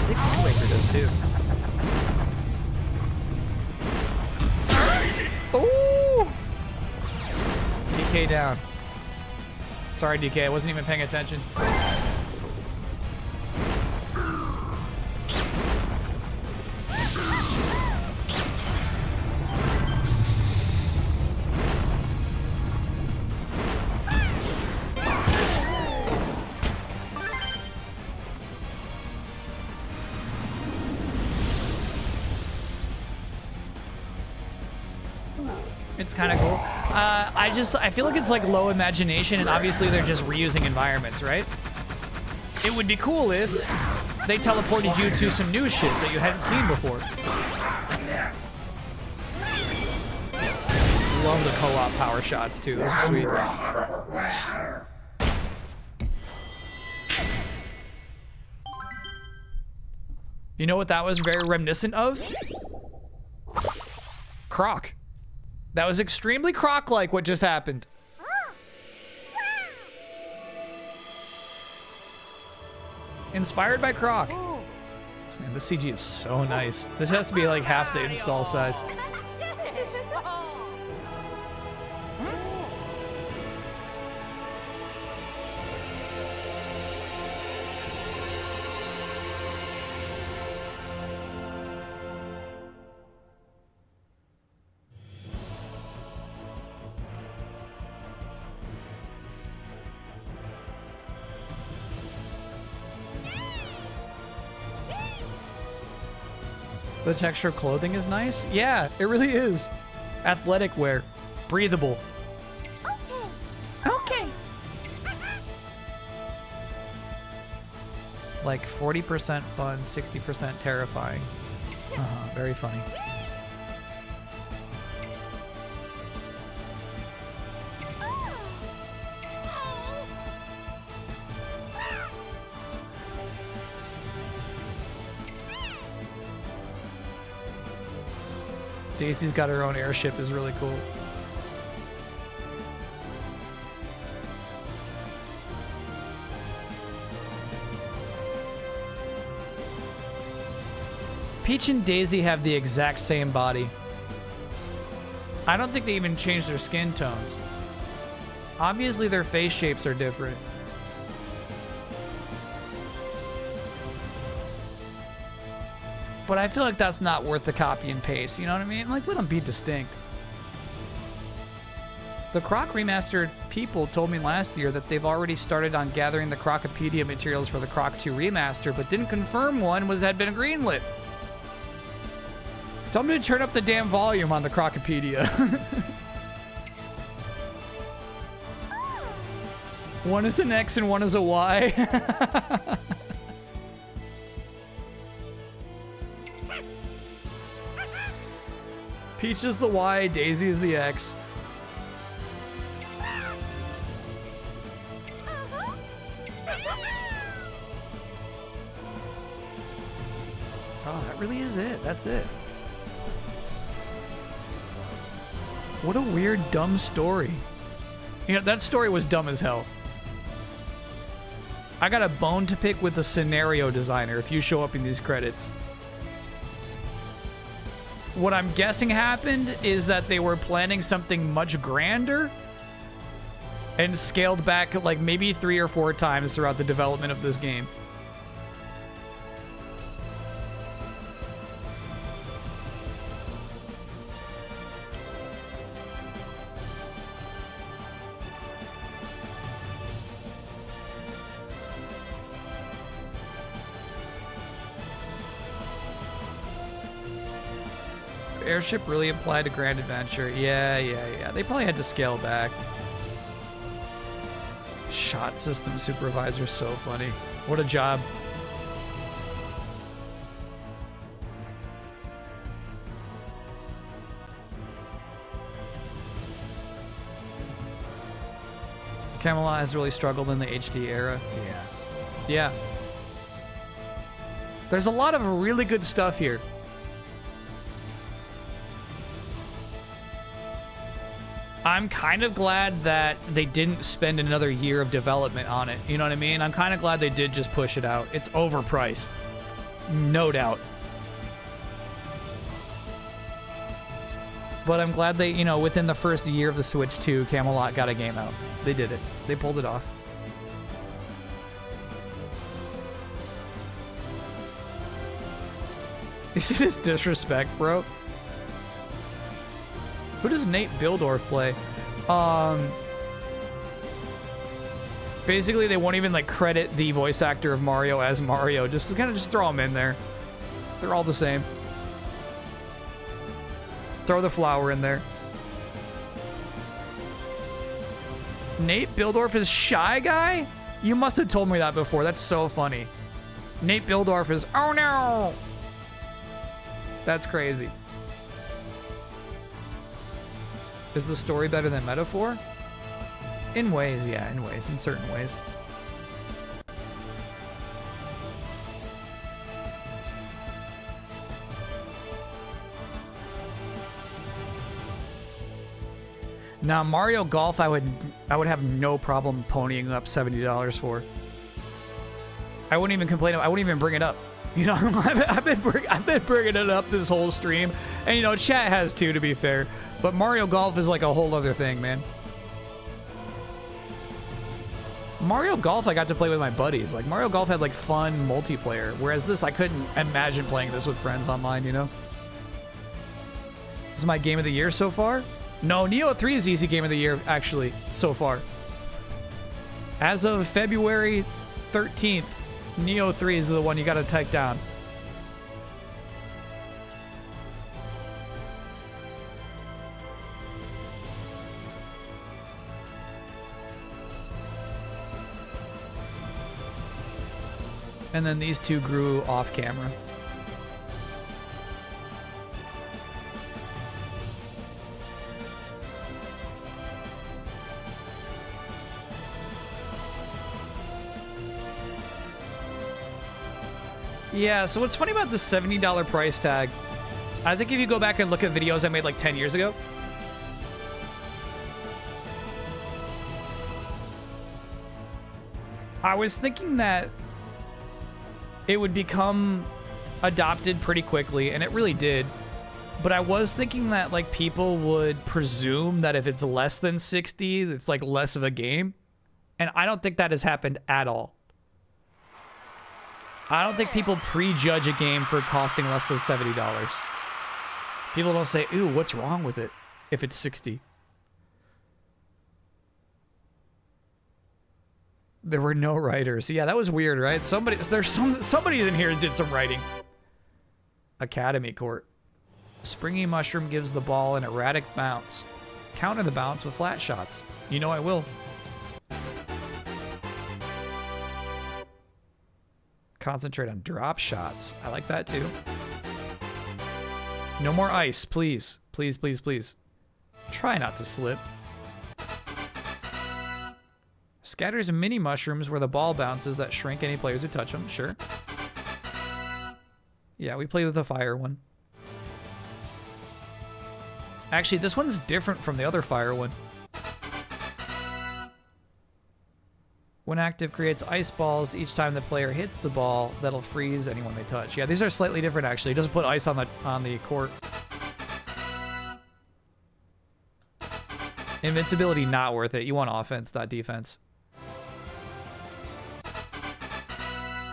think Wind Waker does too. Ooh! DK down. Sorry, DK, I wasn't even paying attention. It's kind of cool. I feel like it's like low imagination, and obviously they're just reusing environments, right? It would be cool if they teleported you to some new shit that you hadn't seen before. Love the co-op power shots too. Those are sweet. You know what that was very reminiscent of? Croc. That was extremely Croc-like what just happened. Inspired by Croc. Man, the CG is so nice. This has to be like half the install size. The texture of clothing is nice. Yeah, it really is. Athletic wear. Breathable. Okay. Like 40% fun, 60% terrifying. Very funny. Daisy's got her own airship is really cool. Peach and Daisy have the exact same body. I don't think they even changed their skin tones. Obviously their face shapes are different. But I feel like that's not worth the copy and paste, you know what I mean? Like, let them be distinct. The Croc Remastered people told me last year that they've already started on gathering the Crocopedia materials for the Croc 2 Remaster, but didn't confirm one had been greenlit. Tell them to turn up the damn volume on the Crocopedia. One is an X and one is a Y. Peach is the Y, Daisy is the X. Oh, that really is it. That's it. What a weird, dumb story. You know, that story was dumb as hell. I got a bone to pick with the scenario designer if you show up in these credits. What I'm guessing happened is that they were planning something much grander and scaled back like maybe 3 or 4 times throughout the development of this game. Airship really applied to Grand Adventure. Yeah. They probably had to scale back. Shot system supervisor, so funny. What a job. Camelot has really struggled in the HD era. Yeah. There's a lot of really good stuff here. I'm kind of glad that they didn't spend another year of development on it. You know what I mean? I'm kind of glad they did just push it out. It's overpriced. No doubt. But I'm glad they, you know, within the first year of the Switch 2, Camelot got a game out. They did it. They pulled it off. You see this disrespect, bro? Who does Nate Bildorf play? Basically, they won't even like credit the voice actor of Mario as Mario. Just kind of just throw them in there. They're all the same. Throw the flower in there. Nate Bildorf is Shy Guy? You must have told me that before. That's so funny. Nate Bildorf is, oh no! That's crazy. Is the story better than Metaphor? In ways, yeah, in ways, in certain ways. Now, Mario Golf, I would have no problem ponying up $70 for. I wouldn't even complain. I wouldn't even bring it up. You know, I've been bringing it up this whole stream, and you know, chat has too, to be fair. But Mario Golf is like a whole other thing, man. Mario Golf, I got to play with my buddies. Like Mario Golf had like fun multiplayer, whereas this, I couldn't imagine playing this with friends online. You know, this is my game of the year so far. No, Neo 3 is the easy game of the year actually so far. As of February 13th. Neo 3 is the one you gotta take down. And then these two grew off camera. Yeah, so what's funny about the $70 price tag, I think if you go back and look at videos I made like 10 years ago, I was thinking that it would become adopted pretty quickly, and it really did. But I was thinking that like people would presume that if it's less than 60, it's like less of a game. And I don't think that has happened at all. I don't think people prejudge a game for costing less than $70. People don't say, ooh, what's wrong with it if it's 60? There were no writers. Yeah, that was weird, right? Somebody in here did some writing. Academy Court. Springy Mushroom gives the ball an erratic bounce. Counter the bounce with flat shots. You know I will. Concentrate on drop shots. I like that too. No more ice, please. Please, please, please. Try not to slip. Scatters mini mushrooms where the ball bounces that shrink any players who touch them. Sure. Yeah, we played with the fire one. Actually, this one's different from the other fire one. When active, creates ice balls each time the player hits the ball that'll freeze anyone they touch. Yeah, these are slightly different actually. It doesn't put ice on the court. Invincibility not worth it. You want offense, not defense.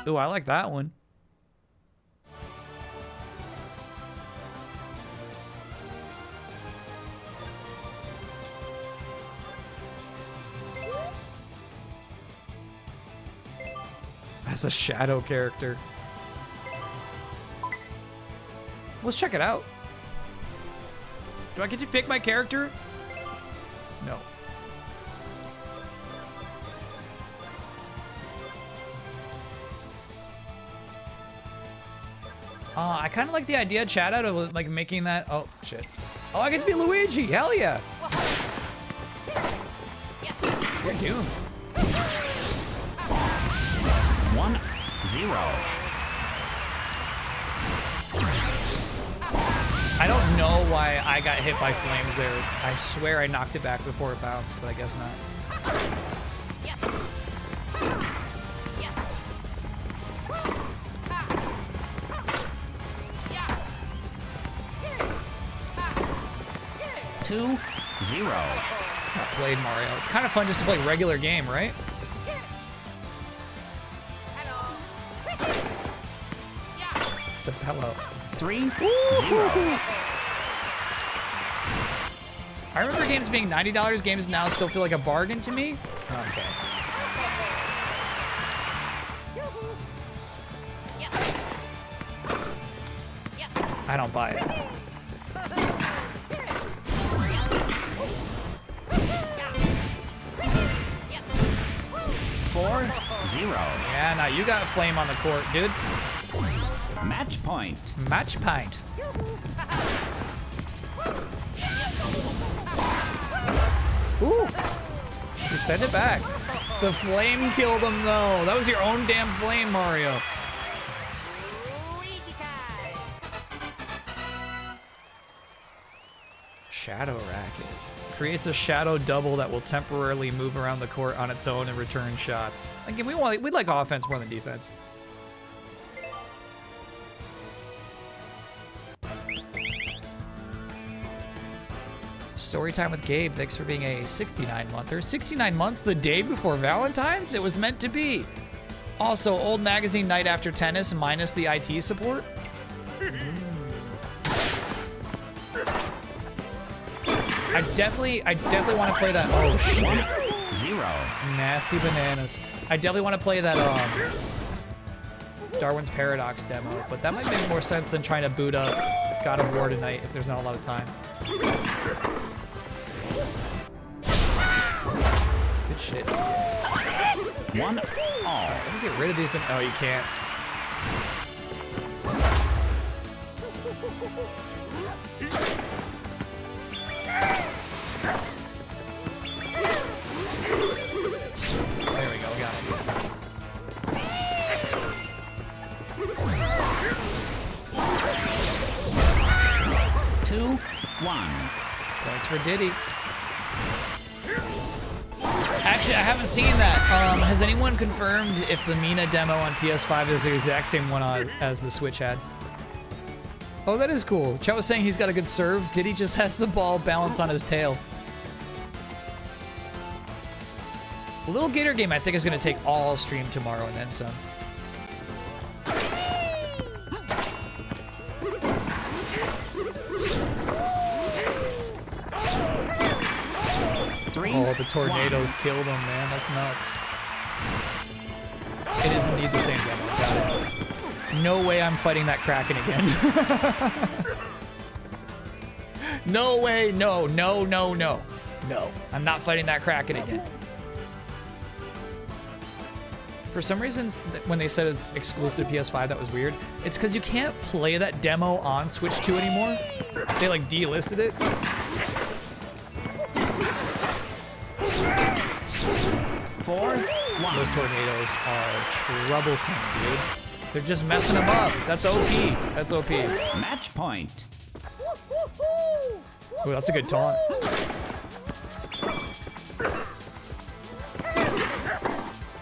Ooh, I like that one. As a shadow character. Let's check it out. Do I get to pick my character? No. I kind of like the idea, chat, out of like making that. Oh shit! Oh, I get to be Luigi. Hell yeah! You're doomed. 1-0. I don't know why I got hit by flames there. I swear I knocked it back before it bounced, but I guess not. Two, 0. Not played Mario. It's kind of fun just to play regular game, right? Says hello. 3-0. I remember games being $90. Games now still feel like a bargain to me. Okay. I don't buy it. Yeah, now you got a flame on the court, dude. Match point. Match point. Ooh. You sent it back. The flame killed him, though. That was your own damn flame, Mario. Shadow Racket. Creates a shadow double that will temporarily move around the court on its own and return shots. Again, we'd like offense more than defense. Storytime with Gabe, thanks for being a 69-monther. 69 months the day before Valentine's? It was meant to be. Also, old magazine Night After Tennis minus the IT support. I definitely want to play that. Oh shit. 0. Nasty bananas. I definitely want to play that Darwin's Paradox demo, but that might make more sense than trying to boot up God of War tonight if there's not a lot of time. Good shit. 1 all. Let me get rid of these. Oh, you can't. There we go. Got it. 2-1. Points for Diddy. Actually, I haven't seen that. Has anyone confirmed if the Mina demo on PS5 is the exact same one as the Switch had? Oh, that is cool. Chet was saying he's got a good serve. Diddy just has the ball balance on his tail. The Little Gator game, I think, is going to take all stream tomorrow and then some. Oh, the tornadoes killed him, man. That's nuts. It is indeed the same demo. Got it. No way I'm fighting that Kraken again. No way. No. No. I'm not fighting that Kraken again. For some reason, when they said it's exclusive to PS5, that was weird. It's because you can't play that demo on Switch 2 anymore. They, like, delisted it. 4-1. Those tornadoes are troublesome, dude. They're just messing them up. That's OP. That's OP. Match point. Ooh, that's a good taunt.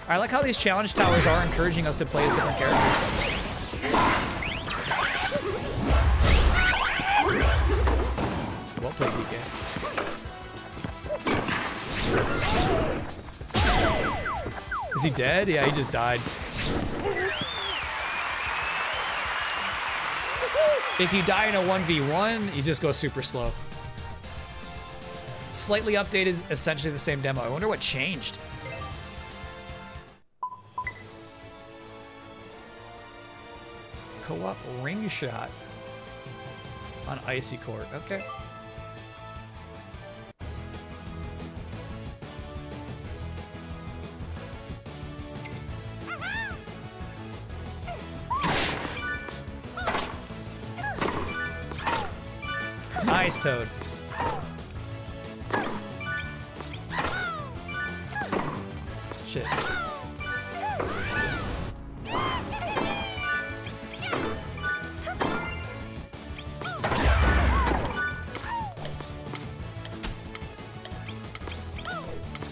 I like how these challenge towers are encouraging us to play as different characters. Well played, DK. Is he dead? Yeah, he just died. If you die in a 1v1, you just go super slow. Slightly updated, essentially the same demo. I wonder what changed. Co-op ring shot on Icy Court. Okay. Nice, Toad. Shit.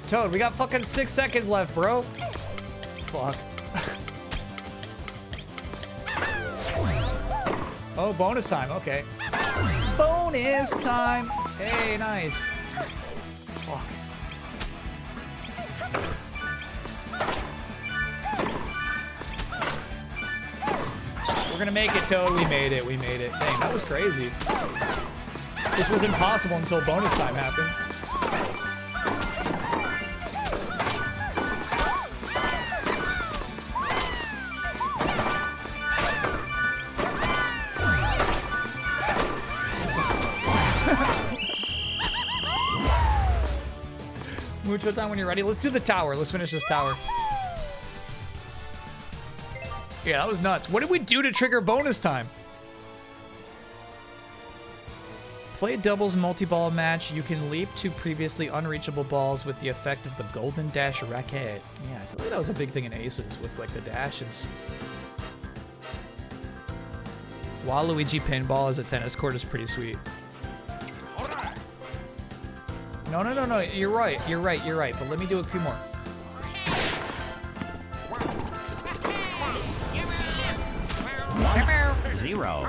Toad, we got fucking 6 seconds left, bro. Fuck. Oh, bonus time. Okay. Bonus time. Hey, nice. Fuck. We're gonna make it, Toad. We made it. We made it. Dang, that was crazy. This was impossible until bonus time happened. Mucho time when you're ready. Let's do the tower. Let's finish this tower. Yeah, that was nuts. What did we do to trigger bonus time? Play a doubles multi-ball match. You can leap to previously unreachable balls with the effect of the golden dash racket. Yeah, I feel like that was a big thing in Aces with like the dashes. Waluigi pinball as a tennis court is pretty sweet. No. You're right. But let me do a few more. Zero.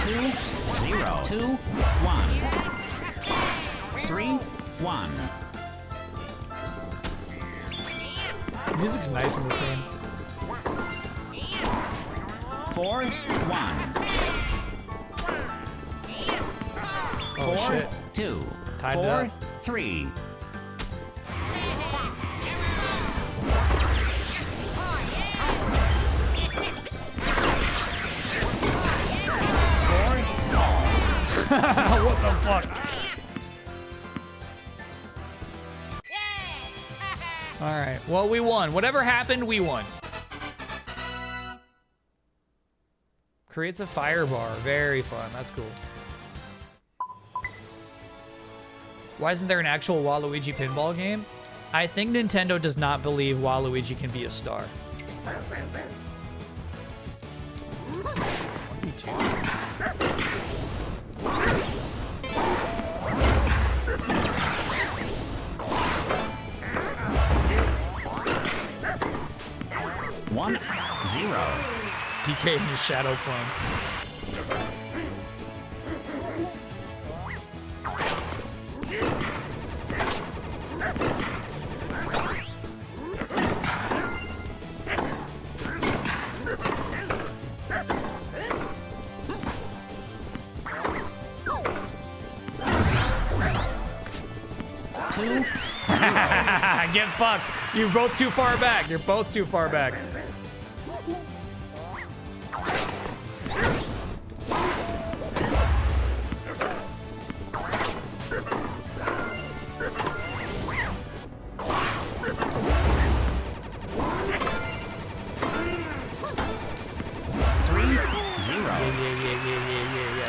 2-1. 2, 0. 2, 1. 3, 1. Music's nice in this game. 4, 1. Oh 4, shit. 2. Tied it 4, up. 3. What the fuck? All right. Well, we won. Whatever happened, we won. Creates a fire bar. Very fun. That's cool. Why isn't there an actual Waluigi pinball game? I think Nintendo does not believe Waluigi can be a star. 1, 0. DK in his shadow clone. Get fucked. You're both too far back. You're both too far back. Yeah.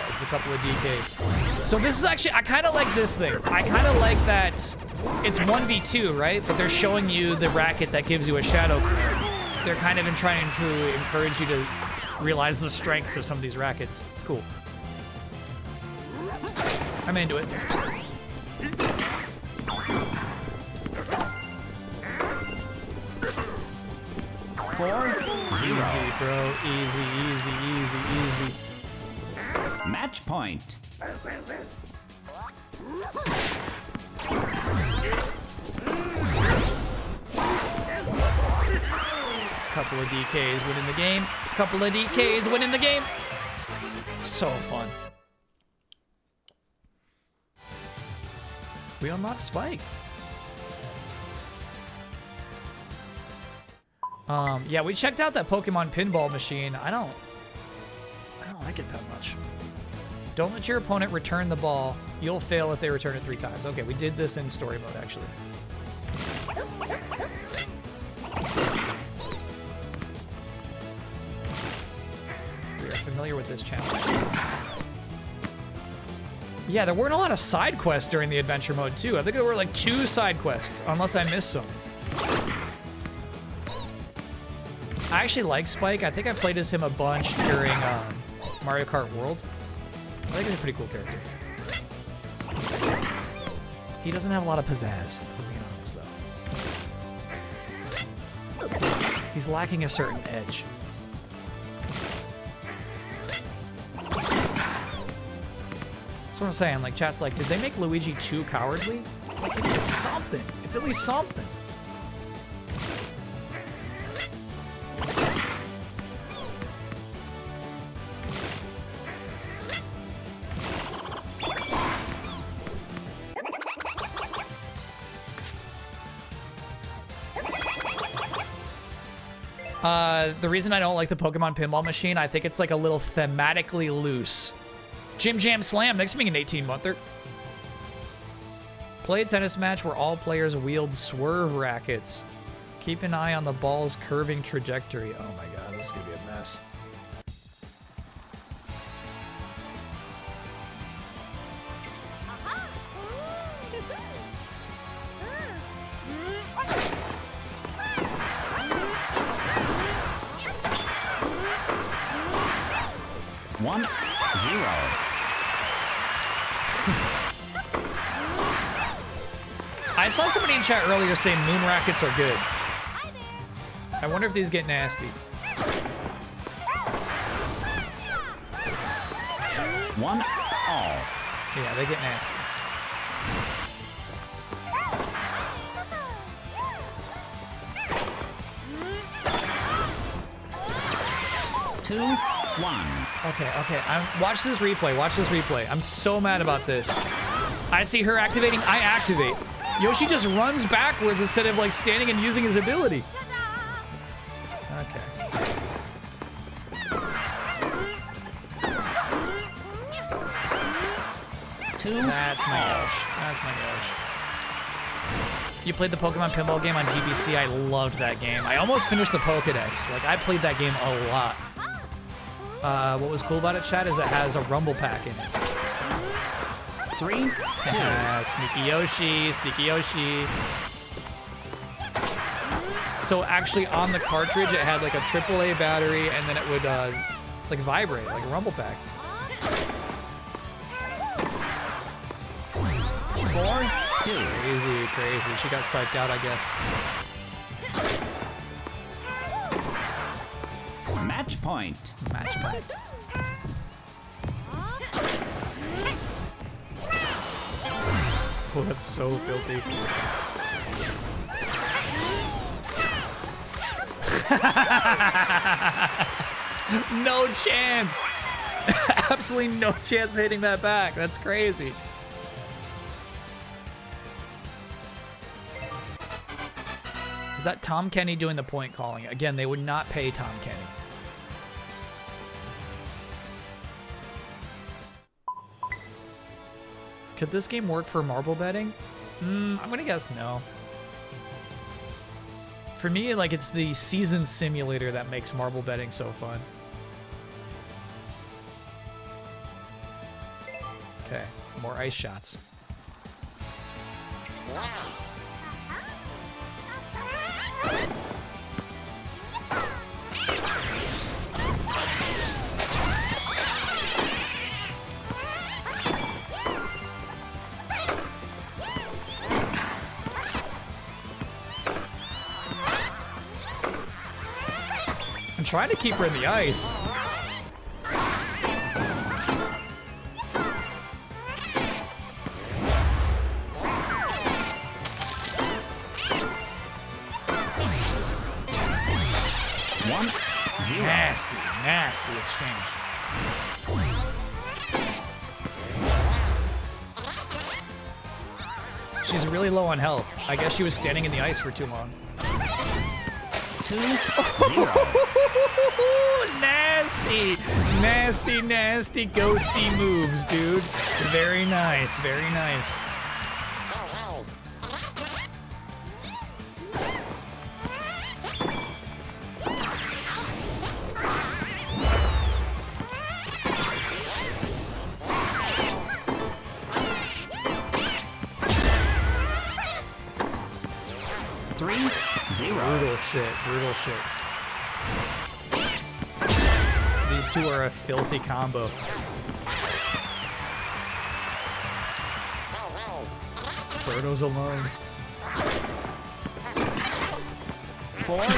It's a couple of DKs. So this is actually, I kind of like this thing. I kind of like that it's 1v2, right? But they're showing you the racket that gives you a shadow clone. They're kind of trying to encourage you to realize the strengths of some of these rackets. It's cool. I'm into it. Easy, bro. Easy. Match point. Couple of DKs winning the game. Couple of DKs winning the game. So fun. We unlocked Spike. Yeah, we checked out that Pokemon pinball machine. I don't like it that much. Don't let your opponent return the ball. You'll fail if they return it 3 times. Okay, we did this in story mode, actually. We are familiar with this challenge. Yeah, there weren't a lot of side quests during the adventure mode, too. I think there were like 2 side quests, unless I missed some. I actually like Spike. I think I played as him a bunch during Mario Kart World. I think he's a pretty cool character. He doesn't have a lot of pizzazz, to be honest, though. He's lacking a certain edge. That's what I'm saying. Like, chat's like, did they make Luigi too cowardly? It's like, it's something. It's at least something. The reason I don't like the Pokemon pinball machine, I think it's like a little thematically loose. Jim Jam Slam, next to being an 18-monther. Play a tennis match where all players wield swerve rackets. Keep an eye on the ball's curving trajectory. Oh my god, this is gonna be a mess. I saw somebody in chat earlier saying moon rackets are good. I wonder if these get nasty. 1 all. Yeah, they get nasty. 2 1. Okay. Watch this replay. Watch this replay. I'm so mad about this. I see her activating. I activate. Yoshi just runs backwards instead of like standing and using his ability. Okay. That's my Yosh. That's my Yosh. You played the Pokemon Pinball game on GBC. I loved that game. I almost finished the Pokedex. Like, I played that game a lot. What was cool about it, Chad, is it has a Rumble Pack in it. 3 2. Sneaky Yoshi, Sneaky Yoshi. So actually on the cartridge, it had like a AAA battery, and then it would like vibrate, like a Rumble Pack. 4 2. Crazy. She got psyched out, I guess. Match point. Match point. Oh, that's so filthy. No chance. Absolutely no chance hitting that back. That's crazy. Is that Tom Kenny doing the point calling? Again, they would not pay Tom Kenny. Could this game work for marble betting? I'm gonna guess no. For me, like, it's the season simulator that makes marble betting so fun. Okay, more ice shots. I'm trying to keep her in the ice. Nasty exchange. She's really low on health. I guess she was standing in the ice for too long. 2 0. Nasty ghosty moves, dude. Very nice. 3 0. Brutal shit. These two are a filthy combo. Birdo's alone. 4 0.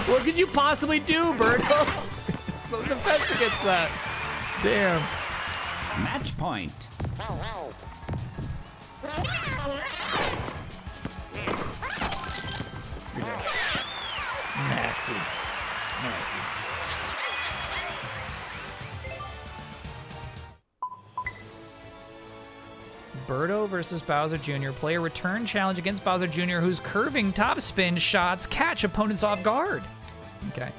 What could you possibly do, Birdo? No defense against that. Damn. Match point. Nasty. Birdo versus Bowser Jr. Play a return challenge against Bowser Jr., whose curving topspin shots catch opponents off guard. Okay.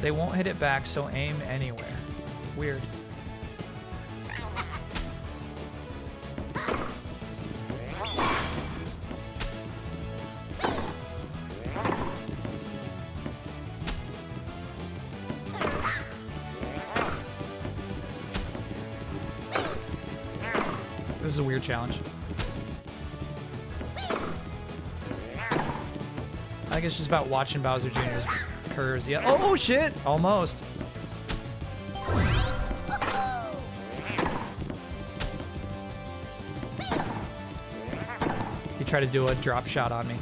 They won't hit it back, so aim anywhere. Weird. This is a weird challenge. I think it's just about watching Bowser Jr.'s curves. Yeah. Oh, shit! Almost. He tried to do a drop shot on me.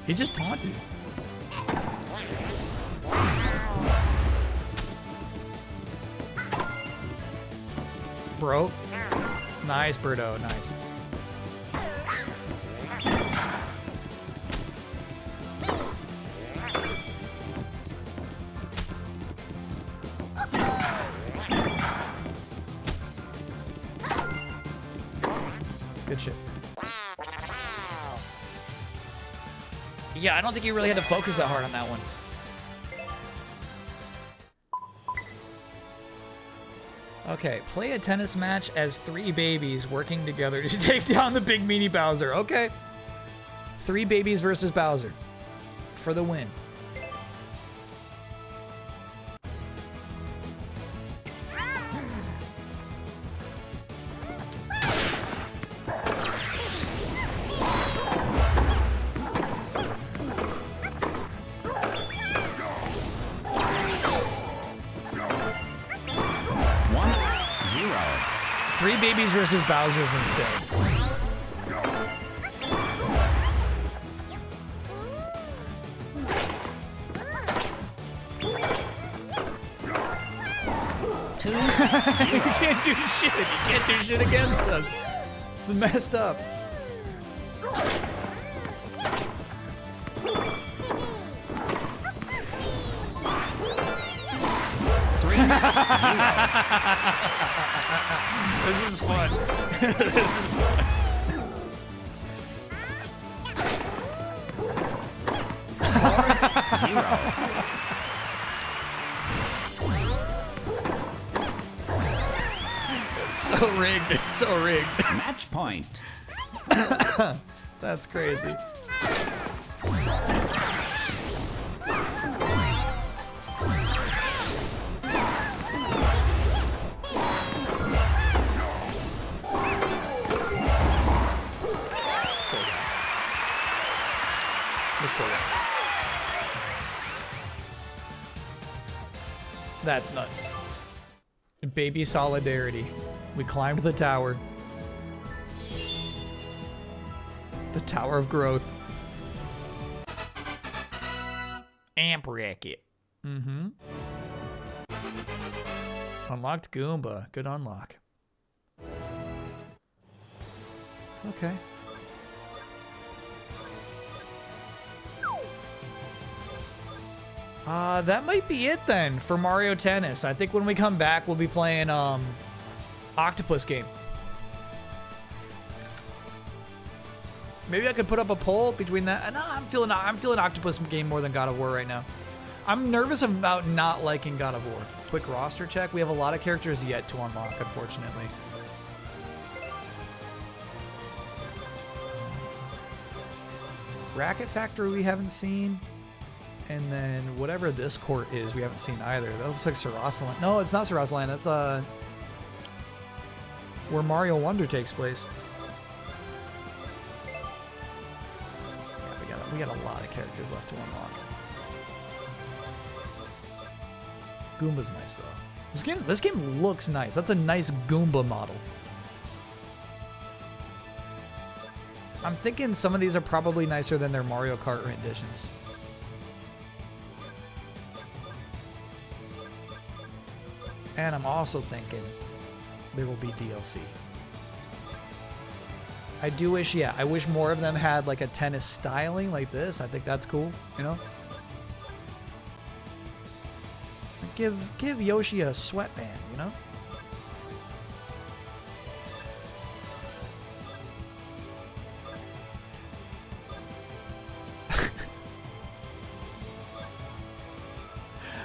He just taunted. Bro. Nice, Birdo. Nice. Good shit. Yeah, I don't think you really had to focus that hard on that one. Okay, play a tennis match as 3 babies working together to take down the big meanie Bowser. Okay. 3 babies versus Bowser. For the win. Three babies versus Bowser is insane. You can't do shit. You can't do shit against us. It's messed up. This is fun. This is fun. It's so rigged. It's so rigged. Match point. That's crazy. That's nuts. Baby solidarity. We climbed the tower. The Tower of Growth. Amp racket. Mm-hmm. Unlocked Goomba. Good unlock. Okay. That might be it then for Mario Tennis. I think when we come back, we'll be playing Octopus game. Maybe I could put up a poll between that. No, I'm feeling Octopus game more than God of War right now. I'm nervous about not liking God of War. Quick roster check. We have a lot of characters yet to unlock, unfortunately. Racket Factory we haven't seen. And then whatever this court is, we haven't seen either. That looks like Sarasaland. No, it's not Sarasaland. That's where Mario Wonder takes place. Yeah, we got a lot of characters left to unlock. Goomba's nice though. This game looks nice. That's a nice Goomba model. I'm thinking some of these are probably nicer than their Mario Kart renditions. And I'm also thinking there will be DLC. I do wish, yeah, I wish more of them had like a tennis styling like this. I think that's cool, you know? Give Yoshi a sweatband, you know?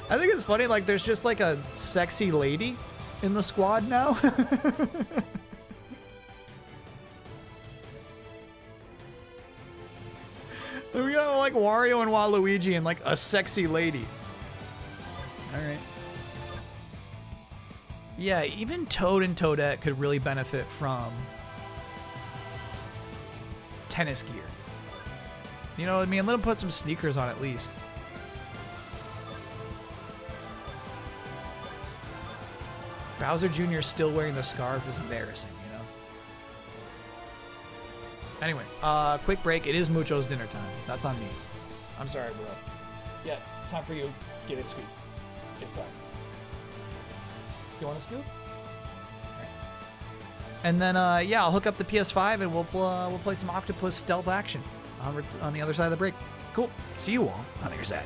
I think it's funny, like, there's just, like, a sexy lady in the squad now. We got, like, Wario and Waluigi and, like, a sexy lady. Alright. Yeah, even Toad and Toadette could really benefit from tennis gear. You know what I mean? Let them put some sneakers on at least. Bowser Jr. still wearing the scarf is embarrassing, you know? Anyway, quick break. It is Mucho's dinner time. That's on me. I'm sorry, bro. Yeah, time for you. Get a scoop. It's time. You want a scoop? And then, yeah, I'll hook up the PS5 and we'll play some Octopus Stealth Action on the other side of the break. Cool. See you all on the other side.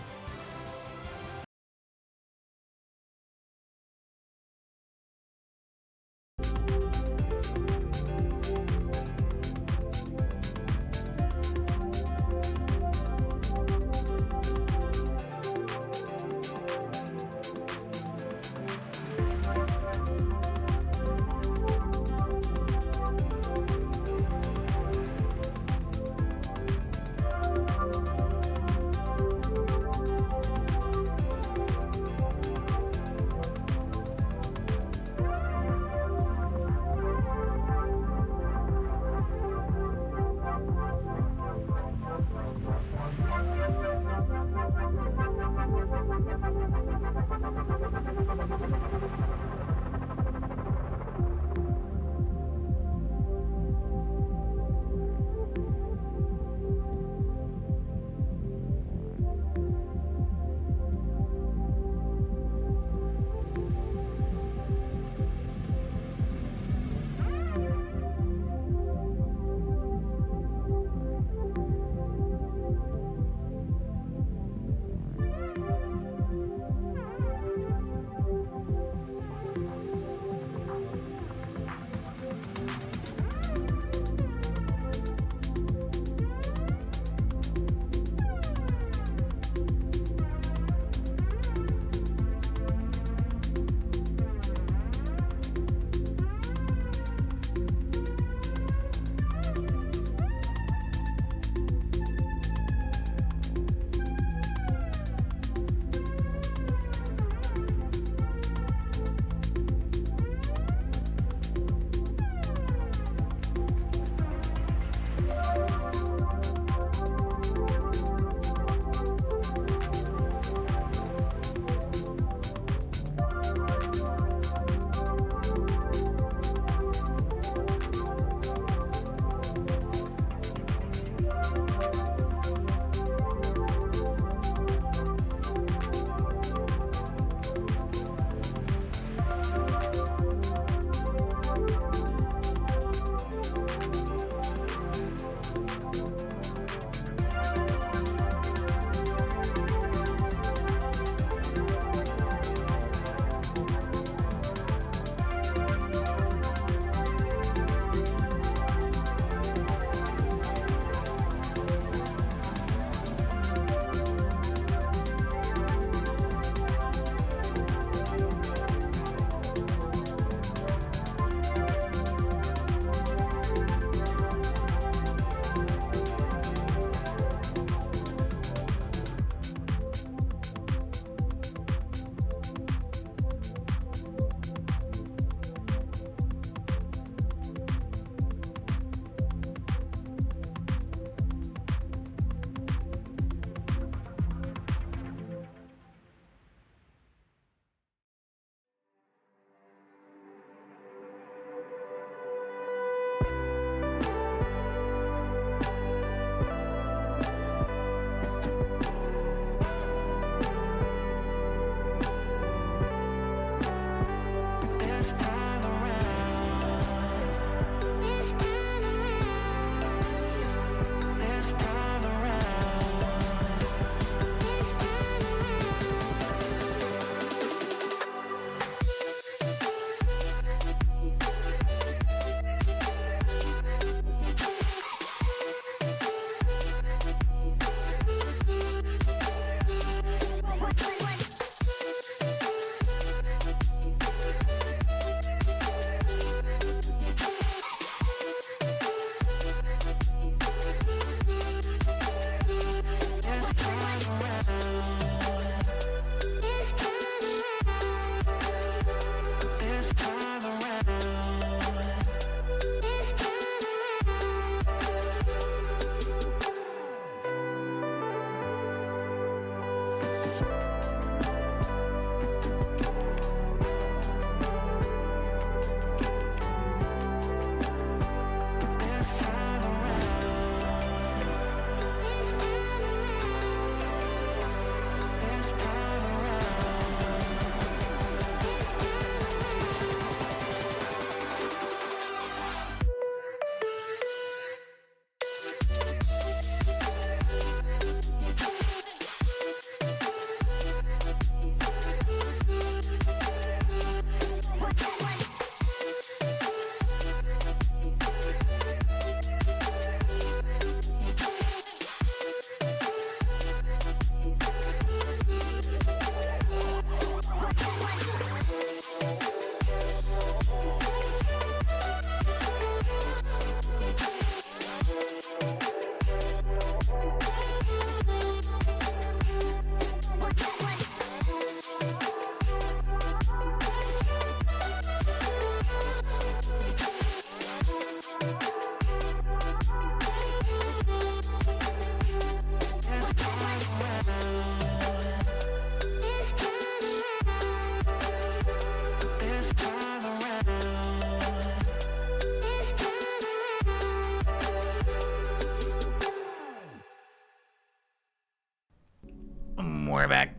we're back.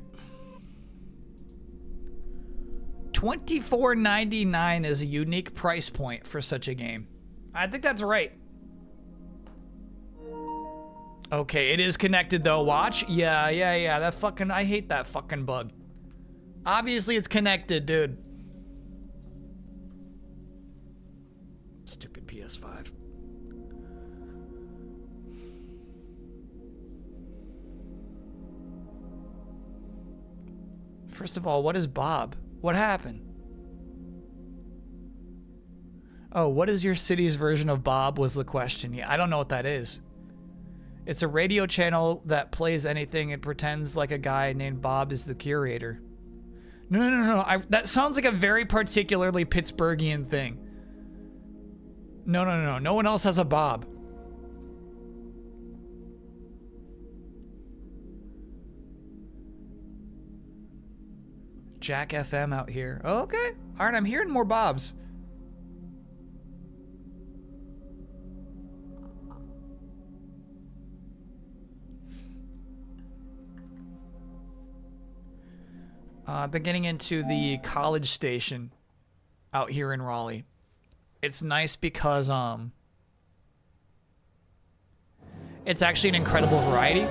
$24.99 is a unique price point for such a game. I think that's right. Okay, it is connected though. Watch. Yeah. That fucking, I hate that fucking bug. Obviously it's connected, dude. Stupid PS5. First of all, what is Bob? What happened? Oh, what is your city's version of Bob was the question. Yeah, I don't know what that is. It's a radio channel that plays anything and pretends like a guy named Bob is the curator. No. That sounds like a very particularly Pittsburghian thing. No. No one else has a Bob. Jack FM out here. Oh, okay. All right, I'm hearing more Bobs. I've been getting into the College Station out here in Raleigh. It's nice because it's actually an incredible variety.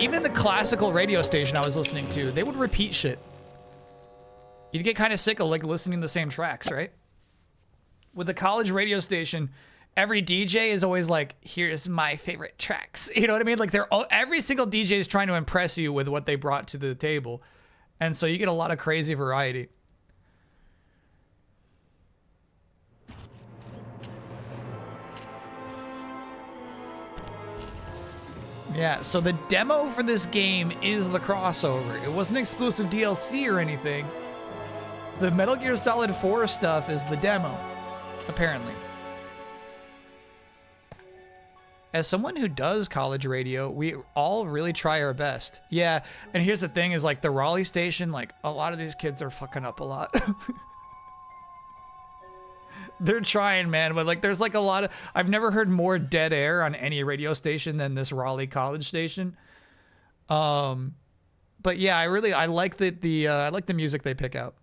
Even the classical radio station I was listening to, they would repeat shit. You'd get kind of sick of like listening to the same tracks, right? With the college radio station, every DJ is always like, here's my favorite tracks. You know what I mean? Like every single DJ is trying to impress you with what they brought to the table. And so you get a lot of crazy variety. Yeah, so the demo for this game is the crossover. It wasn't exclusive DLC or anything. The Metal Gear Solid 4 stuff is the demo, apparently. As someone who does college radio, we all really try our best. Yeah, and here's the thing is like the Raleigh station, like a lot of these kids are fucking up a lot. They're trying, man, but like there's like a lot of, I've never heard more dead air on any radio station than this Raleigh college station. But yeah, I like I like the music they pick out.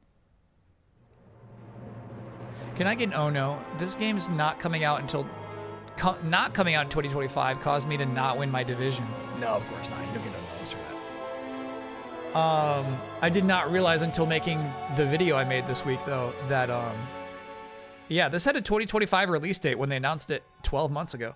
Can I get an oh no? This game's not coming out until not coming out in 2025 caused me to not win my division. No, of course not. You don't get a bonus for that. I did not realize until making the video I made this week though that yeah, this had a 2025 release date when they announced it 12 months ago.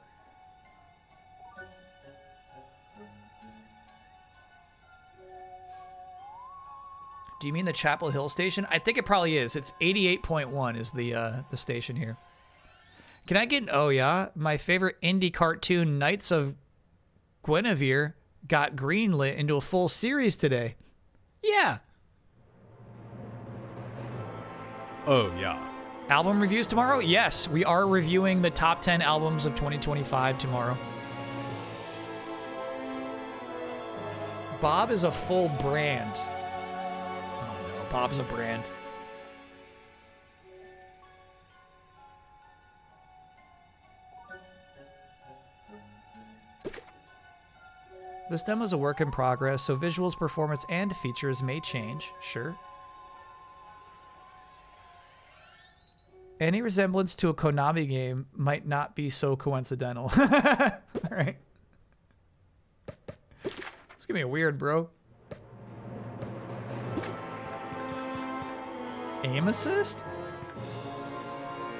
Do you mean the Chapel Hill station? I think it probably is. It's 88.1 is the station here. Can I get an oh yeah? My favorite indie cartoon, Knights of Guinevere, got greenlit into a full series today. Yeah. Oh yeah. Album reviews tomorrow? Yes, we are reviewing the top 10 albums of 2025 tomorrow. Bob is a full brand. Oh no, Bob's a brand. This demo is a work in progress, so visuals, performance, and features may change, sure. Any resemblance to a Konami game might not be so coincidental. Alright. It's gonna be weird, bro. Aim assist?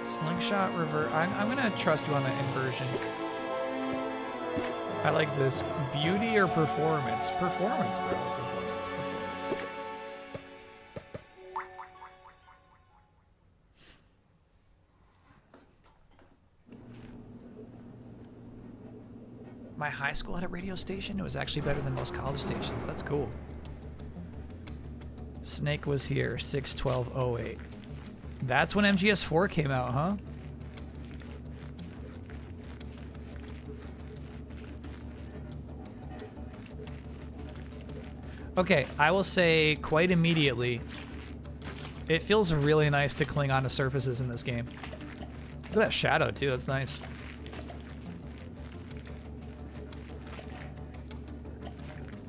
Slingshot revert. I'm gonna trust you on the inversion. I like this. Beauty or performance? Performance, bro. Performance. My high school had a radio station. It was actually better than most college stations. That's cool. Snake was here, 6/12/08. That's when MGS4 came out, huh? Okay, I will say quite immediately, it feels really nice to cling onto surfaces in this game. Look at that shadow too, that's nice.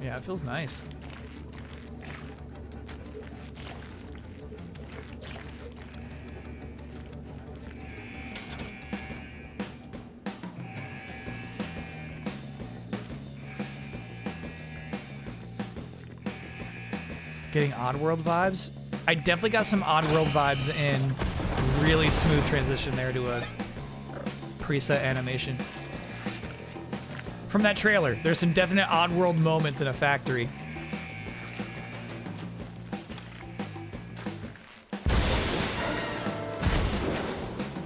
Yeah, it feels nice. Getting Oddworld vibes? I definitely got some Oddworld vibes in really smooth transition there to a preset animation. From that trailer, there's some definite Oddworld moments in a factory.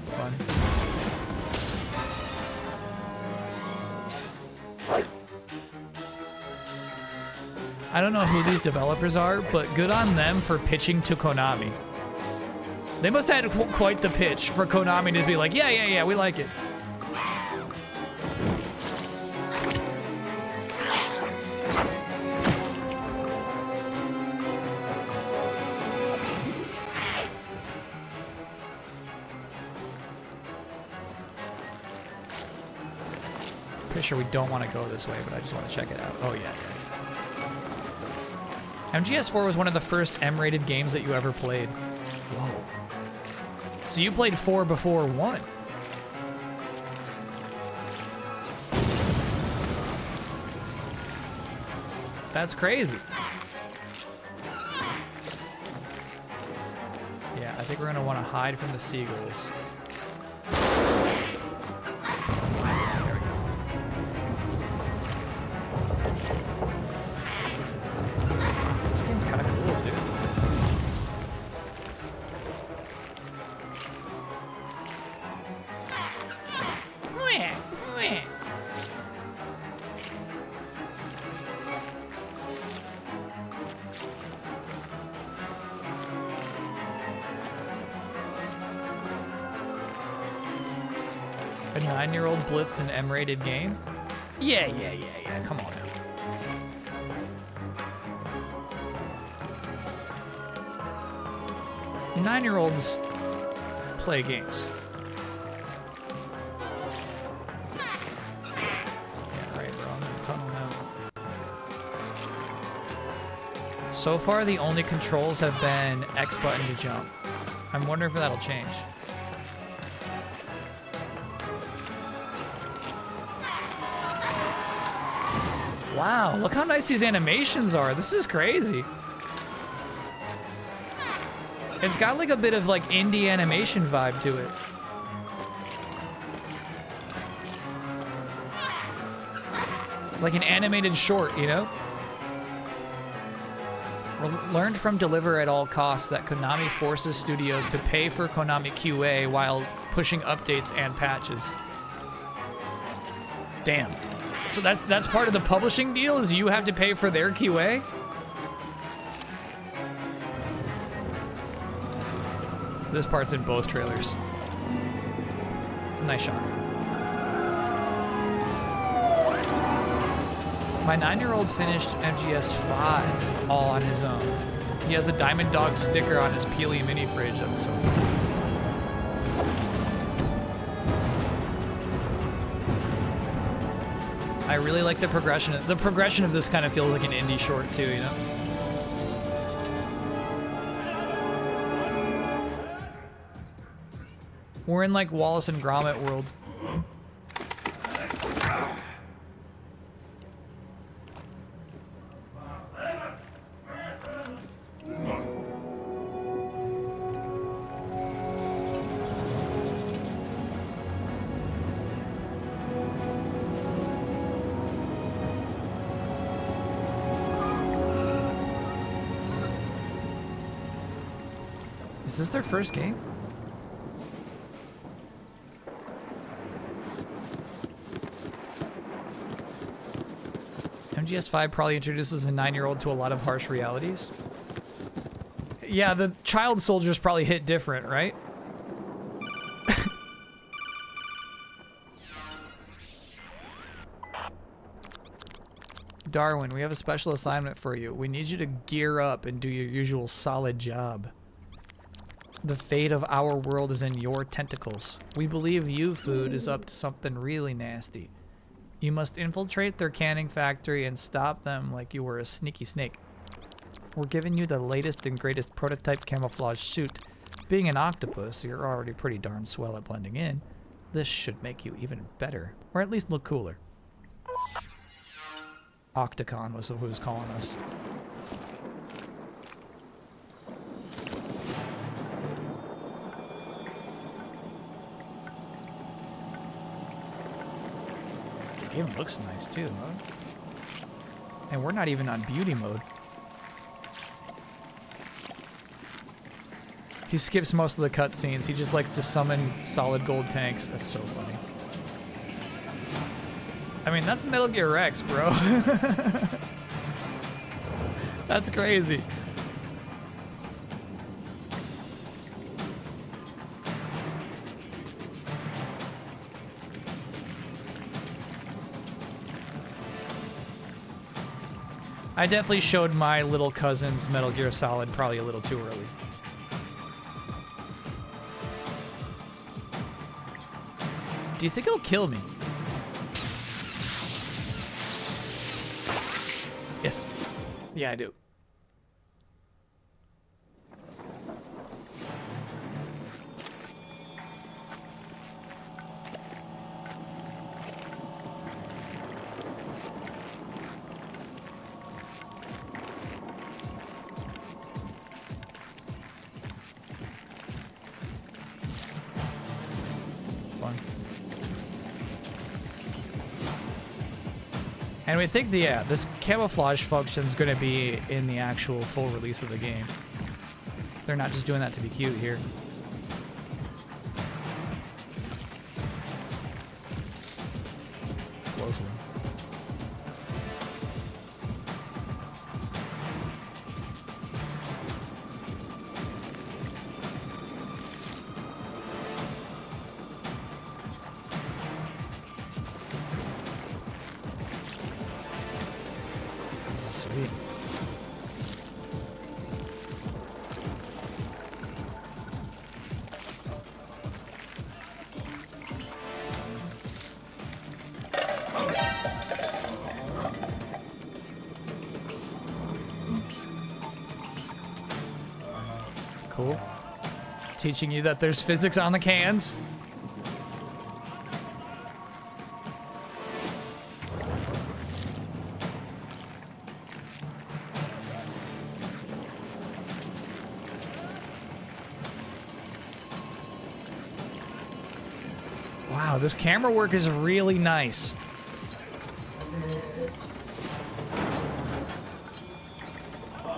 Fun. I don't know who these developers are, but good on them for pitching to Konami. They must have had quite the pitch for Konami to be like, yeah, we like it. Pretty sure we don't want to go this way, but I just want to check it out. Oh, yeah. MGS4 was one of the first M-rated games that you ever played. Whoa. So you played 4 before 1. That's crazy. Yeah, I think we're going to want to hide from the seagulls. This game's kind of cool, dude. A 9-year-old blitzed an M-rated game? Yeah. Come on now. 9-year-olds play games. Yeah, right, bro. I'm in the tunnel now. So far, the only controls have been X button to jump. I'm wondering if that'll change. Wow, look how nice these animations are. This is crazy. It's got like a bit of like indie animation vibe to it. Like an animated short, you know? Learned from Deliver at All Costs that Konami forces studios to pay for Konami QA while pushing updates and patches. Damn. So that's part of the publishing deal, is you have to pay for their QA? This part's in both trailers. It's a nice shot. My 9-year-old finished MGS 5 all on his own. He has a Diamond Dog sticker on his Peely mini fridge. That's so funny. I really like the progression. The progression of this kind of feels like an indie short too, you know? We're in like Wallace and Gromit world. Is this their first game? MGS5 probably introduces a 9-year-old to a lot of harsh realities. Yeah, the child soldiers probably hit different, right? Darwin, we have a special assignment for you. We need you to gear up and do your usual solid job. The fate of our world is in your tentacles. We believe you, Food, is up to something really nasty. You must infiltrate their canning factory and stop them like you were a sneaky snake. We're giving you the latest and greatest prototype camouflage suit. Being an octopus, you're already pretty darn swell at blending in. This should make you even better, or at least look cooler. Octocon was who was calling us. game looks nice too, huh? And we're not even on beauty mode. He skips most of the cutscenes. He just likes to summon solid gold tanks. That's so funny. I mean, that's Metal Gear Rex, bro. That's crazy. I definitely showed my little cousins Metal Gear Solid probably a little too early. Do you think it'll kill me? Yes. Yeah, I do. And we think this camouflage function is going to be in the actual full release of the game. They're not just doing that to be cute here. Close one. Cool. Teaching you that there's physics on the cans. Wow, this camera work is really nice.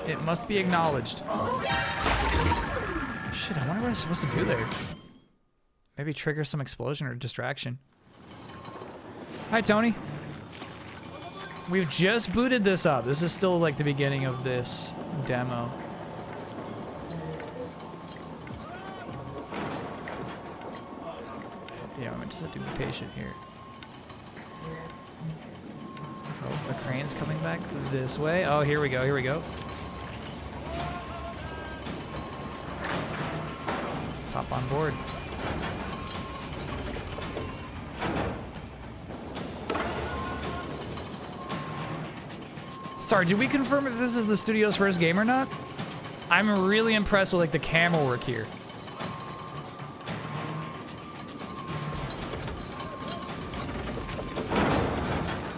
It must be acknowledged. Shit, I wonder what I'm supposed to do there. Maybe trigger some explosion or distraction. Hi, Tony. We've just booted this up. This is still like the beginning of this demo. Yeah, I just have to be patient here. Oh, the crane's coming back this way. Oh, here we go, here we go. Let's hop on board. Sorry, did we confirm if this is the studio's first game or not? I'm really impressed with like the camera work here.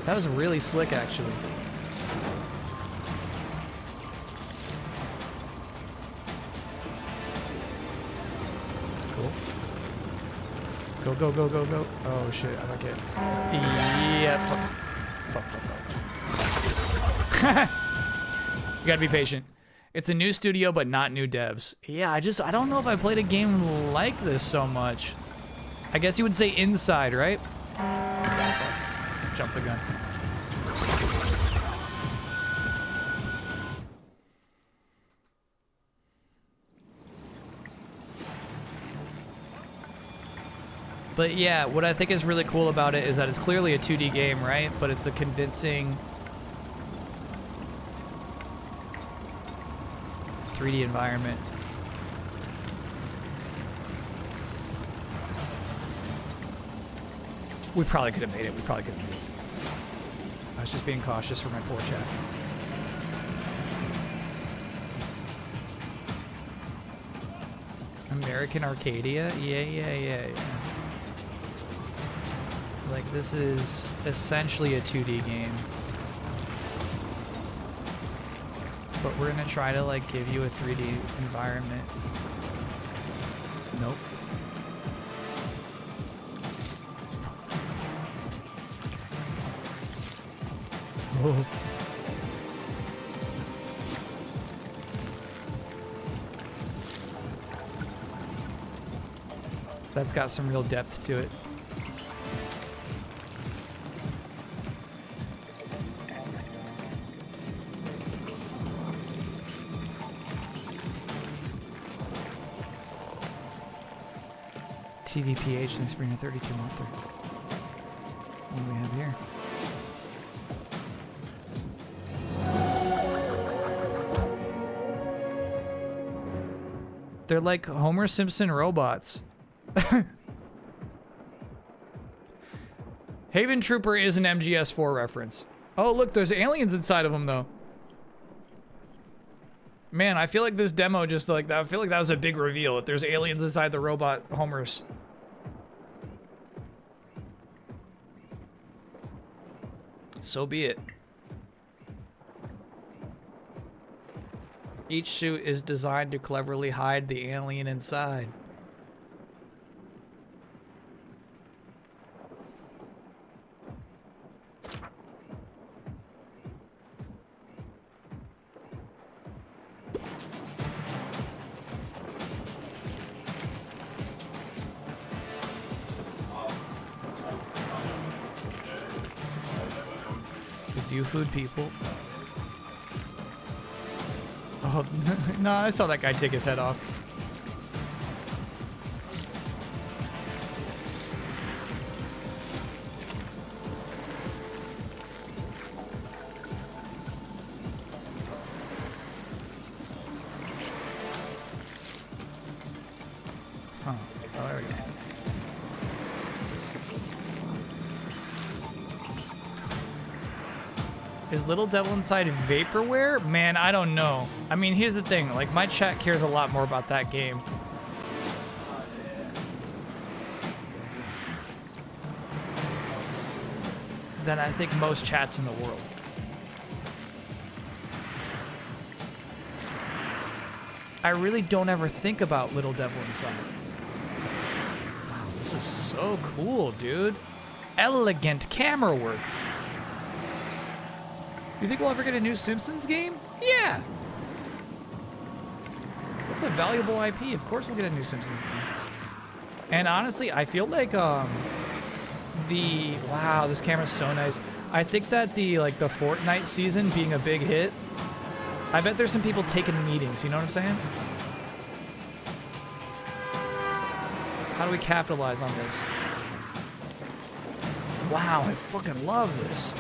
That was really slick, actually. Cool. Go, go, go, go, go. Oh, shit. I like it. Yeah. Fuck. You gotta be patient. It's a new studio, but not new devs. Yeah, I don't know if I played a game like this so much. I guess you would say Inside, right? Jump the gun. But yeah, what I think is really cool about it is that it's clearly a 2D game, right? But it's a convincing 3D environment. We probably could have made it. We probably could have made it. I was just being cautious for my poor chat. American Arcadia? Yeah. Like, this is essentially a 2D game. But we're gonna try to, like, give you a 3D environment. Nope. Oh. That's got some real depth to it. TVPH and Spring of 32 month. What do we have here? They're like Homer Simpson robots. Haven Trooper is an MGS4 reference. Oh, look, there's aliens inside of them, though. Man, I feel like this demo just like that. I feel like that was a big reveal that there's aliens inside the robot Homers. So be it. Each suit is designed to cleverly hide the alien inside. You food people. Oh, no, I saw that guy take his head off. Huh. Oh, there we go. Is Little Devil Inside vaporware? Man, I don't know. I mean, here's the thing. Like, my chat cares a lot more about that game. Than I think most chats in the world. I really don't ever think about Little Devil Inside. Wow, this is so cool, dude. Elegant camera work. You think we'll ever get a new Simpsons game? Yeah! That's a valuable IP. Of course we'll get a new Simpsons game. And honestly, I feel like, wow, this camera's so nice. I think that the Fortnite season being a big hit, I bet there's some people taking meetings, you know what I'm saying? How do we capitalize on this? Wow, I fucking love this.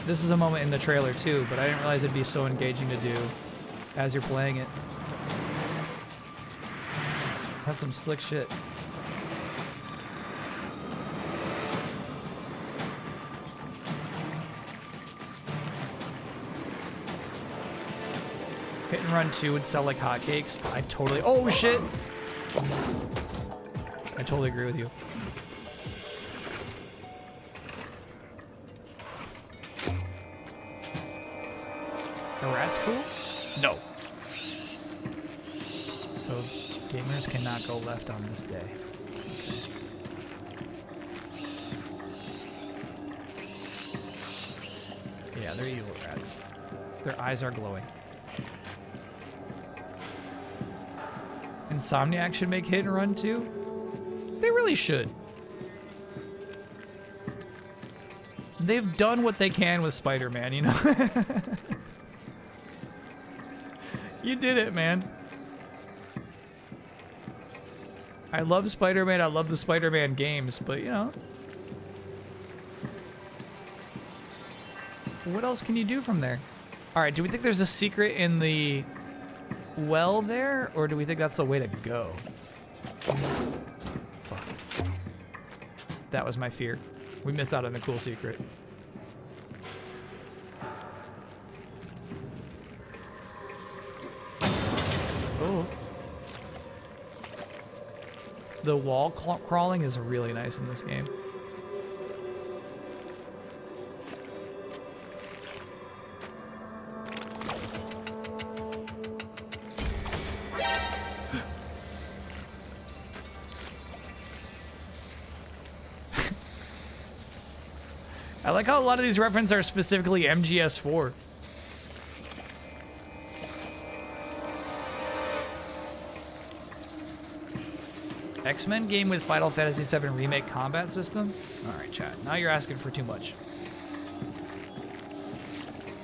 This is a moment in the trailer too, but I didn't realize it'd be so engaging to do as you're playing it. That's some slick shit. Hit and Run 2 would sell like hotcakes. I totally... Oh, shit! I totally agree with you. The rat's cool? No. So, gamers cannot go left on this day. Okay. Yeah, they're evil rats. Their eyes are glowing. Insomniac should make Hit and Run too. They really should. They've done what they can with Spider-Man, you know? You did it, man. I love Spider-Man. I love the Spider-Man games, but you know. What else can you do from there? All right, do we think there's a secret in the well there, or do we think that's the way to go? Fuck. That was my fear. We missed out on a cool secret. Oh. The wall crawling is really nice in this game. I like how a lot of these references are specifically MGS4. X-Men game with Final Fantasy VII Remake combat system? Alright, chat. Now you're asking for too much.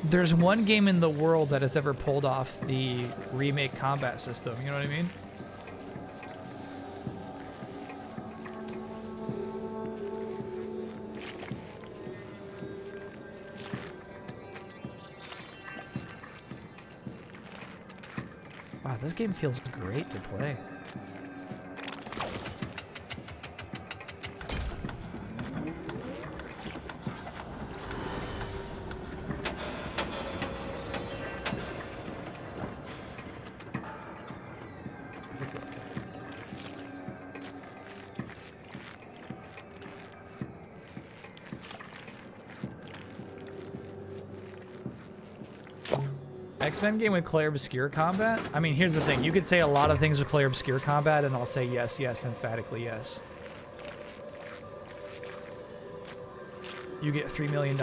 There's one game in the world that has ever pulled off the remake combat system. You know what I mean? Wow, this game feels great to play. X-Men game with Claire Obscure combat? I mean, here's the thing. You could say a lot of things with Claire Obscure combat, and I'll say yes, yes, emphatically yes. You get $3 million.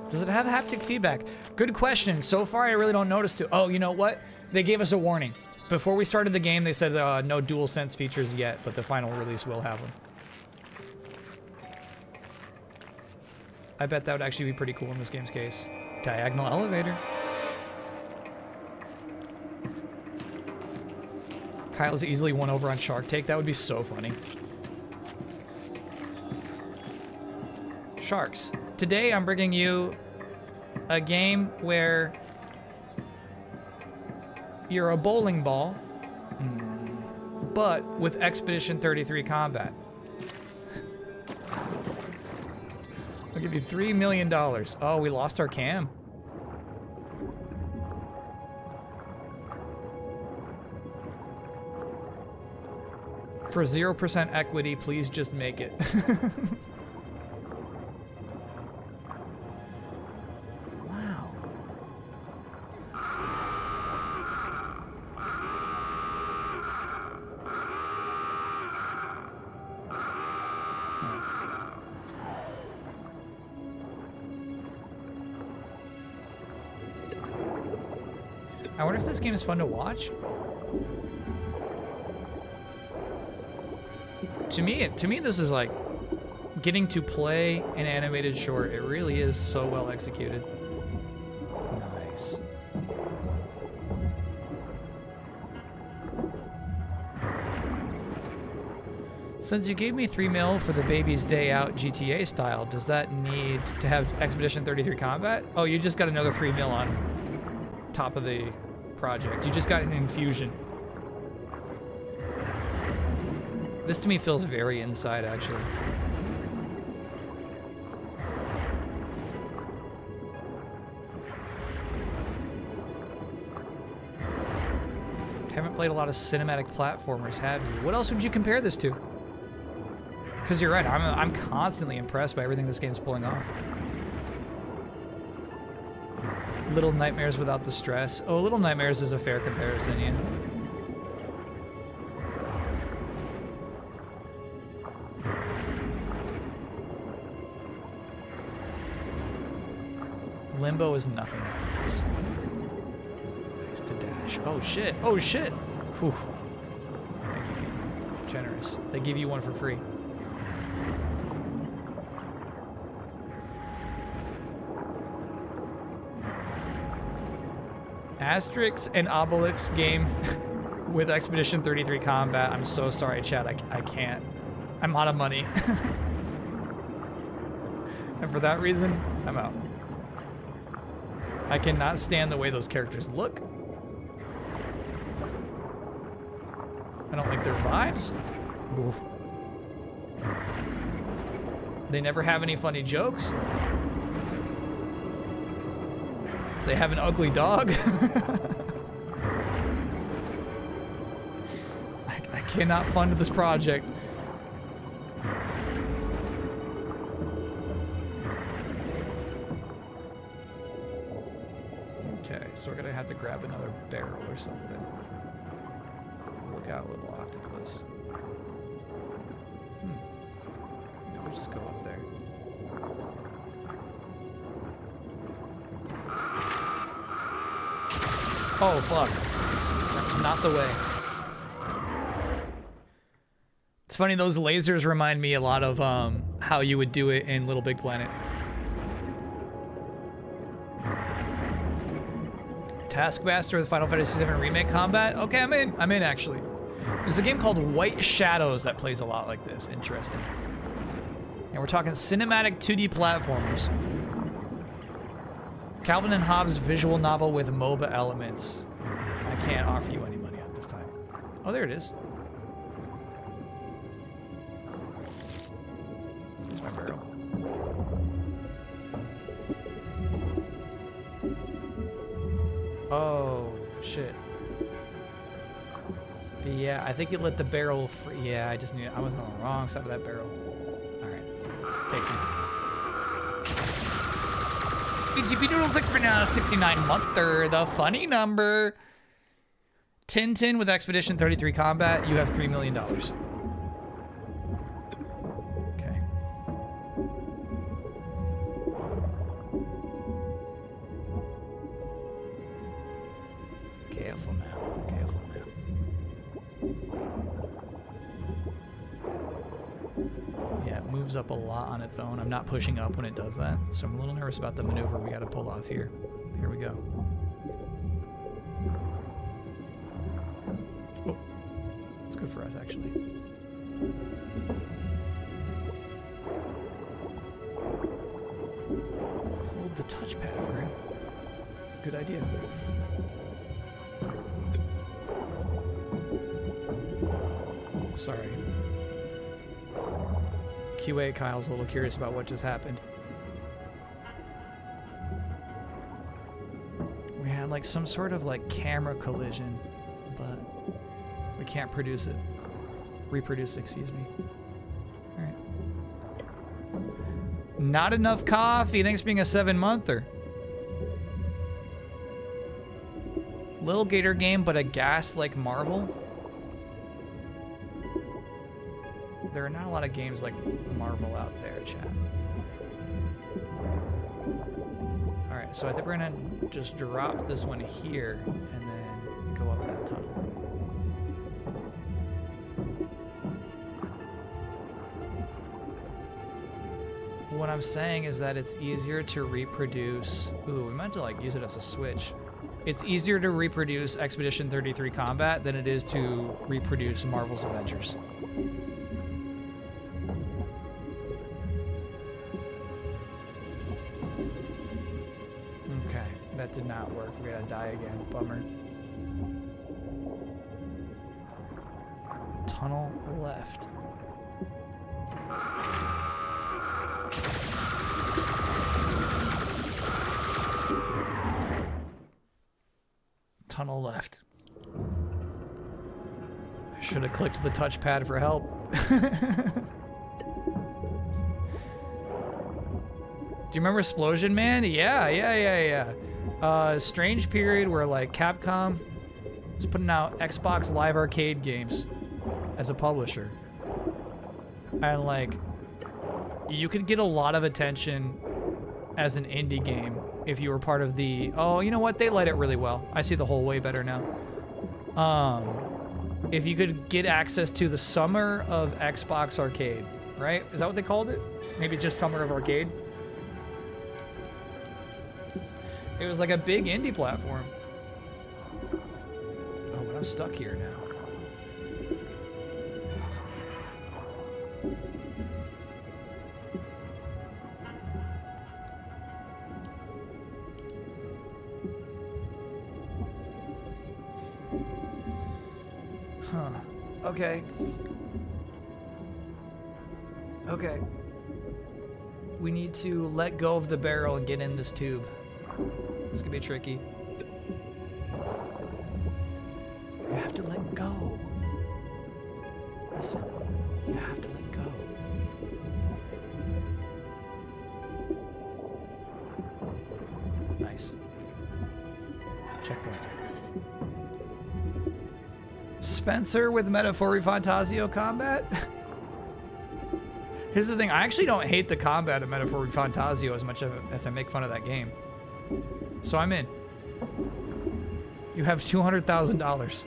Does it have haptic feedback? Good question. So far, I really don't notice it. Oh, you know what? They gave us a warning. Before we started the game, they said no DualSense features yet, but the final release will have them. I bet that would actually be pretty cool in this game's case. Diagonal elevator. Kyle's easily won over on Shark Take. That would be so funny. Sharks. Today I'm bringing you a game where you're a bowling ball, but with Expedition 33 combat. I'll give you $3 million. Oh, we lost our cam. For 0% equity, please just make it. Wow. I wonder if this game is fun to watch. To me, this is like getting to play an animated short. It really is so well executed. Nice. Since you gave me $3 million for the Baby's Day Out GTA style, does that need to have Expedition 33 combat? Oh, you just got another $3 million on top of the project. You just got an infusion. This to me feels very inside, actually. Haven't played a lot of cinematic platformers, have you? What else would you compare this to? Because you're right, I'm constantly impressed by everything this game's pulling off. Little Nightmares without the stress. Oh, Little Nightmares is a fair comparison, yeah. Limbo is nothing like this. Thanks to Dash. Oh shit! Oh shit! Whew. Thank you. Generous. They give you one for free. Asterix and Obelix game with Expedition 33 combat. I'm so sorry, chat. I can't. I'm out of money. And for that reason, I'm out. I cannot stand the way those characters look. I don't like their vibes. Ooh. They never have any funny jokes. They have an ugly dog. I cannot fund this project. Okay, so we're gonna have to grab another barrel or something. Look out, little octopus. just go up there. Oh, fuck. That's not the way. It's funny, those lasers remind me a lot of how you would do it in Little Big Planet. Taskmaster with Final Fantasy VII Remake combat? Okay, I'm in. I'm in, actually. There's a game called White Shadows that plays a lot like this. Interesting. And we're talking cinematic 2D platformers. Calvin and Hobbes visual novel with MOBA elements. I can't offer you any money at this time. Oh, there it is. Here's my barrel. Oh, shit. Yeah, I think it let the barrel free. Yeah, I just knew I was on the wrong side of that barrel. Alright. Take me. BGP Noodles 6 for now, 69 monther, the funny number. Tintin with Expedition 33 combat, you have $3 million. Okay. Careful now, careful now. Yeah, it moves up a lot on its own. I'm not pushing up when it does that, so I'm a little nervous about the maneuver we gotta pull off here. Here we go. Oh, it's good for us, actually. Hold the touchpad for him. Good idea. Sorry. QA Kyle's a little curious about what just happened. We had like some sort of like camera collision, but we can't reproduce it, excuse me. All right. Not enough coffee. Thanks for being a 7-monther. Little Gator game, but a gas like Marvel. There are not a lot of games like Marvel out there, chat. Alright, so I think we're gonna just drop this one here and then go up that tunnel. What I'm saying is that it's easier to reproduce... Ooh, we meant to like use it as a switch. It's easier to reproduce Expedition 33 combat than it is to reproduce Marvel's Avengers. That did not work. We gotta die again. Bummer. Tunnel left. Tunnel left. I should have clicked the touchpad for help. Do you remember Explosion Man? Yeah. Strange period where like Capcom was putting out Xbox Live Arcade games as a publisher. And like you could get a lot of attention as an indie game if you were part of the... Oh, you know what? They light it really well. I see the whole way better now. If you could get access to the Summer of Xbox Arcade, right? Is that what they called it? Maybe it's just Summer of Arcade. It was like a big indie platform. Oh, but I'm stuck here now. Huh. Okay. Okay. We need to let go of the barrel and get in this tube. This could be tricky. You have to let go. Listen, you have to let go. Nice. Checkpoint. Spencer with Metaphori Fantasio combat? Here's the thing, I actually don't hate the combat of Metaphor Fantasio as much as I make fun of that game. So I'm in. You have $200,000.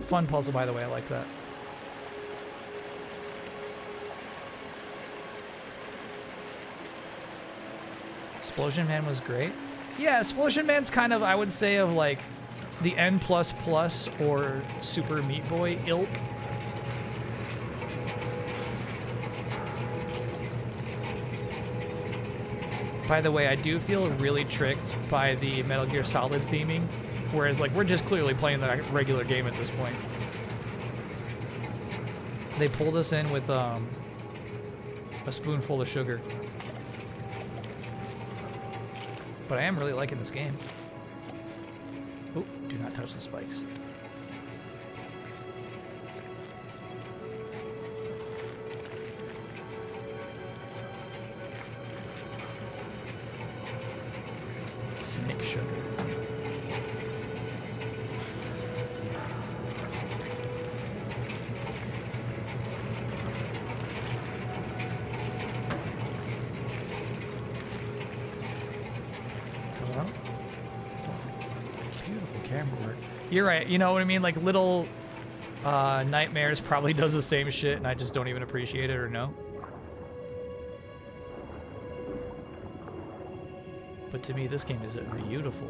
Fun puzzle, by the way, I like that. Explosion Man was great. Yeah, Explosion Man's kind of, I would say, of like the N++ or Super Meat Boy ilk. By the way, I do feel really tricked by the Metal Gear Solid theming, whereas like we're just clearly playing the regular game at this point. They pulled us in with a spoonful of sugar. But I am really liking this game. Oh, do not touch the spikes. Snake sugar. Hello? Beautiful camera work. You're right. You know what I mean? Like Little Nightmares probably does the same shit, and I just don't even appreciate it or know. But to me, this game is beautiful.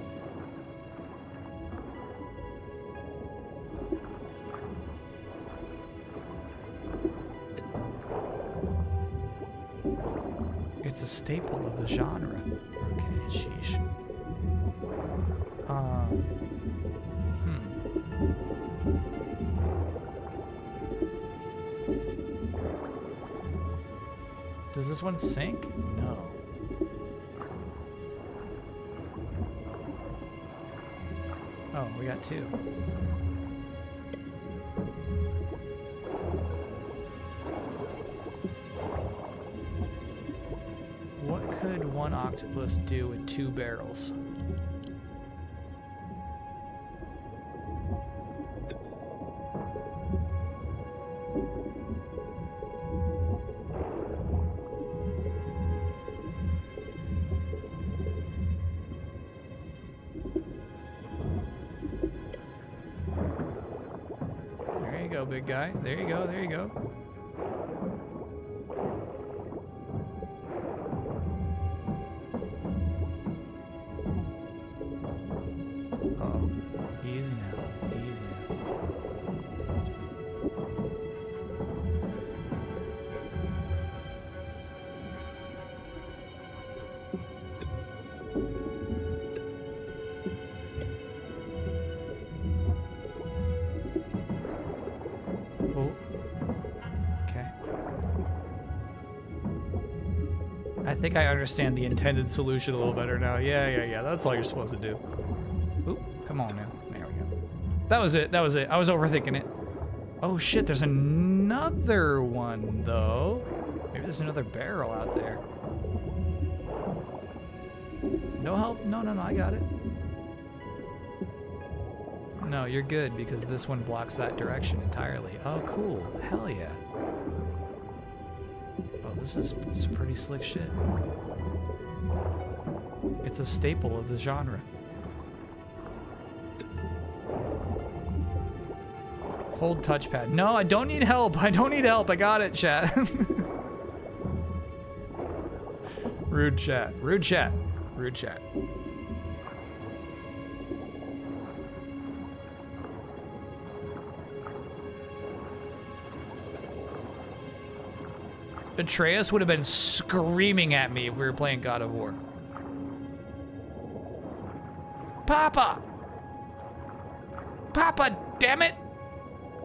It's a staple of the genre. Okay, sheesh. Does this one sink? No. Oh, we got two. What could one octopus do with two barrels? Big guy. There you go. There you go. Oh, easy now. Easy now. I think I understand the intended solution a little better now. Yeah. That's all you're supposed to do. Oop, come on now. There we go. That was it. I was overthinking it. Oh shit, there's another one though. Maybe there's another barrel out there. No help? No, I got it. No, you're good because this one blocks that direction entirely. Oh, cool. Hell yeah. This is pretty slick shit. It's a staple of the genre. Hold touchpad. No, I don't need help. I got it, chat. Rude chat. Rude chat. Rude chat. Atreus would have been screaming at me if we were playing God of War. Papa! Papa, damn it!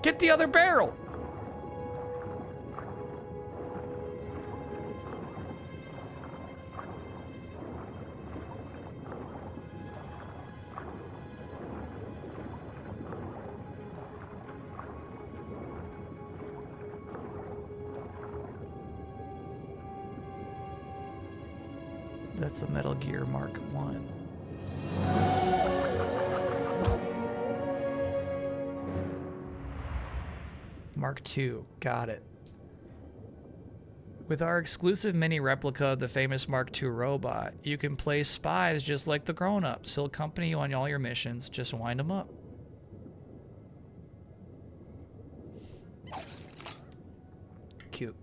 Get the other barrel! That's a Metal Gear Mark 1. Mark 2. Got it. With our exclusive mini replica of the famous Mark II robot, you can play spies just like the grown-ups. He'll accompany you on all your missions. Just wind him up. Cute.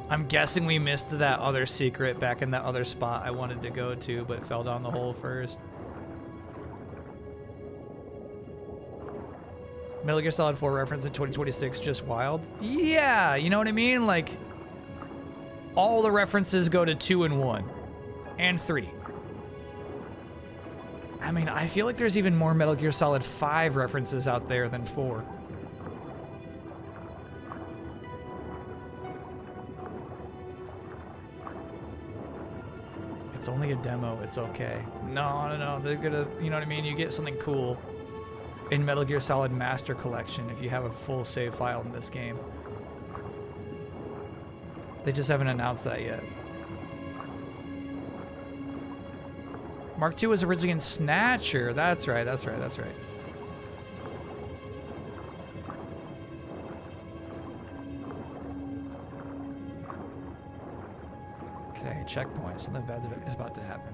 I'm guessing we missed that other secret back in that other spot I wanted to go to, but fell down the hole first. Metal Gear Solid 4 reference in 2026, just wild. Yeah, you know what I mean? Like, all the references go to 2 and 1. And 3. I mean, I feel like there's even more Metal Gear Solid 5 references out there than 4. It's only a demo, it's okay. No, they're gonna, you know what I mean? You get something cool in Metal Gear Solid Master Collection if you have a full save file in this game. They just haven't announced that yet. Mark II was originally in Snatcher. That's right. Okay, checkpoint. Something bad is about to happen.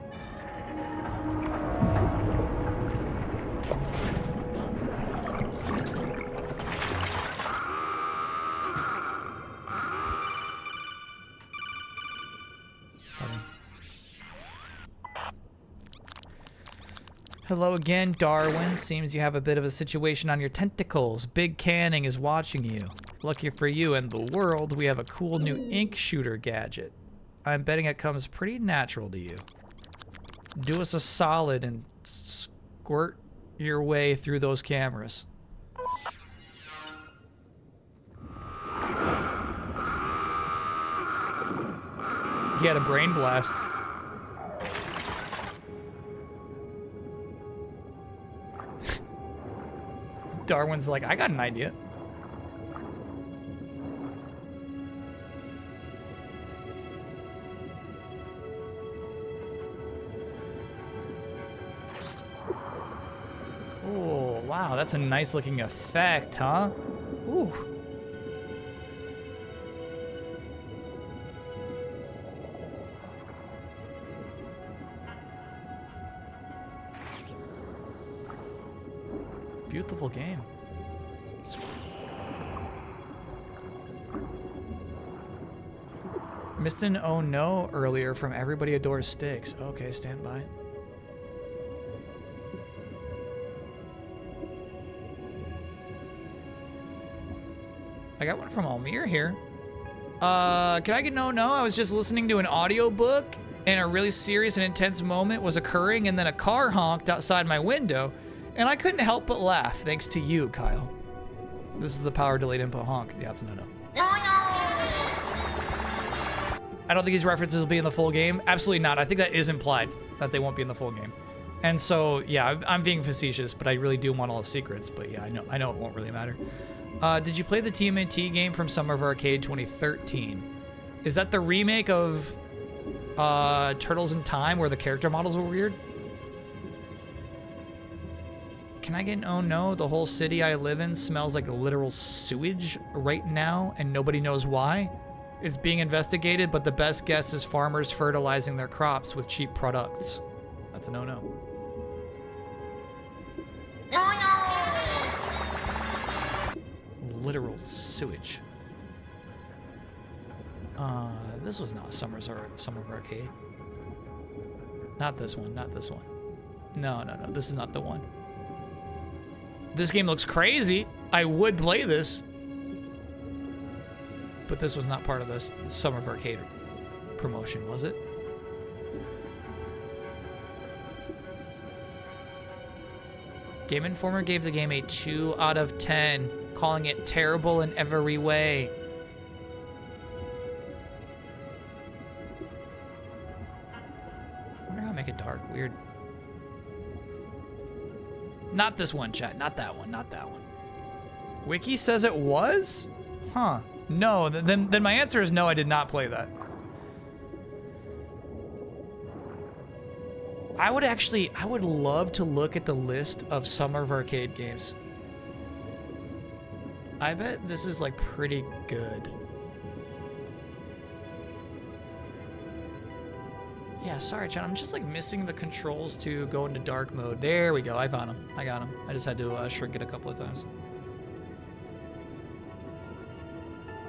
Hello again, Darwin. Seems you have a bit of a situation on your tentacles. Big Canning is watching you. Lucky for you and the world, we have a cool new ink shooter gadget. I'm betting it comes pretty natural to you. Do us a solid and squirt your way through those cameras. He had a brain blast. Darwin's like, I got an idea. Cool. Wow, that's a nice looking effect, huh? Ooh. Beautiful game. Missed an oh no earlier from Everybody Adores Sticks. Okay, stand by. I got one from Almir here. Can I get no? I was just listening to an audiobook and a really serious and intense moment was occurring and then a car honked outside my window. And I couldn't help but laugh, thanks to you, Kyle. This is the power delayed input honk. Yeah, it's a no-no. I don't think these references will be in the full game. Absolutely not. I think that is implied, that they won't be in the full game. And so, yeah, I'm being facetious, but I really do want all the secrets. But yeah, I know it won't really matter. Did you play the TMNT game from Summer of Arcade 2013? Is that the remake of Turtles in Time where the character models were weird? Can I get an oh no? The whole city I live in smells like literal sewage right now, and nobody knows why. It's being investigated, but the best guess is farmers fertilizing their crops with cheap products. That's a no-no. Literal sewage. This was not Summer of Arcade. Not this one, not this one. No, this is not the one. This game looks crazy. I would play this. But this was not part of this Summer of Arcade promotion, was it? Game Informer gave the game a 2 out of 10, calling it terrible in every way. I wonder how to make it dark. Weird. Not this one, chat. Not that one. Not that one. Wiki says it was? Huh. No. Then my answer is no, I did not play that. I would love to look at the list of Summer of Arcade games. I bet this is like pretty good. Yeah, sorry, John. I'm just like missing the controls to go into dark mode. There we go. I found him. I got him. I just had to shrink it a couple of times.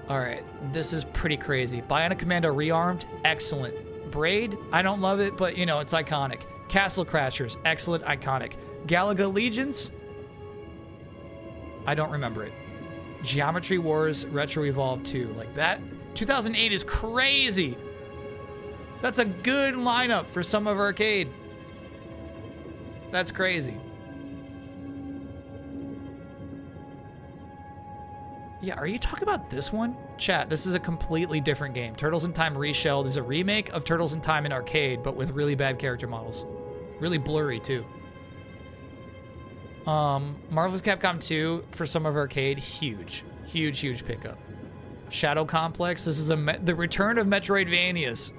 All right, this is pretty crazy. Bionic Commando rearmed, excellent. Braid, I don't love it, but you know, it's iconic. Castle Crashers, excellent, iconic. Galaga Legions, I don't remember it. Geometry Wars Retro Evolve 2, like that. 2008 is crazy. That's a good lineup for Summer of Arcade. That's crazy. Yeah, are you talking about this one? Chat, this is a completely different game. Turtles in Time Reshelled is a remake of Turtles in Time in arcade, but with really bad character models. Really blurry, too. Marvel's Capcom 2 for Summer of Arcade, huge. Huge, huge pickup. Shadow Complex, this is the return of Metroidvanias.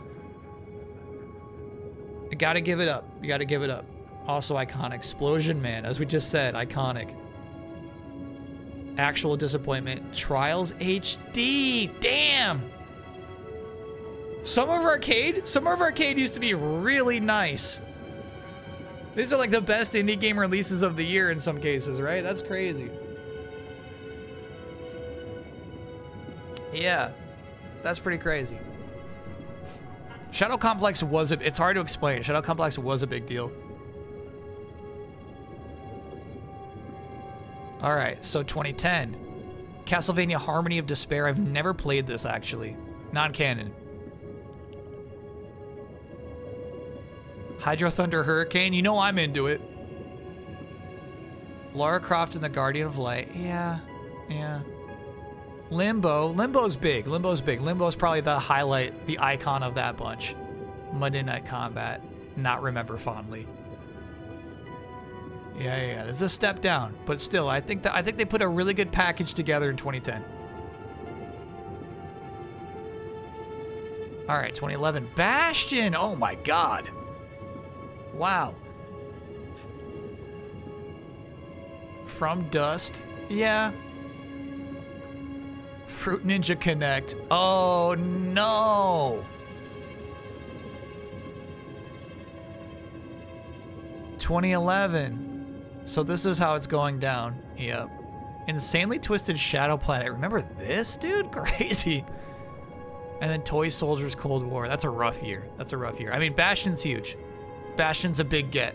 You gotta give it up. You gotta give it up. Also iconic. Explosion Man, as we just said, iconic. Actual Disappointment. Trials HD. Damn! Summer of Arcade used to be really nice. These are like the best indie game releases of the year in some cases, right? That's crazy. Yeah, that's pretty crazy. Shadow Complex was it's hard to explain. Shadow Complex was a big deal. All right, so 2010. Castlevania Harmony of Despair. I've never played this, actually. Non-canon. Hydro Thunder Hurricane. You know I'm into it. Lara Croft and the Guardian of Light. Yeah. Limbo's big. Limbo's probably the highlight, the icon of that bunch. Monday Night Combat. Not remember fondly. Yeah. There's a step down, but still, I think they put a really good package together in 2010. All right, 2011, Bastion. Oh my God. Wow. From Dust. Yeah. Fruit Ninja Connect. Oh no. 2011. So this is how it's going down. Yep. Insanely Twisted Shadow Planet. Remember this, dude? Crazy. And then Toy Soldiers Cold War. That's a rough year. I mean, Bastion's huge. Bastion's a big get.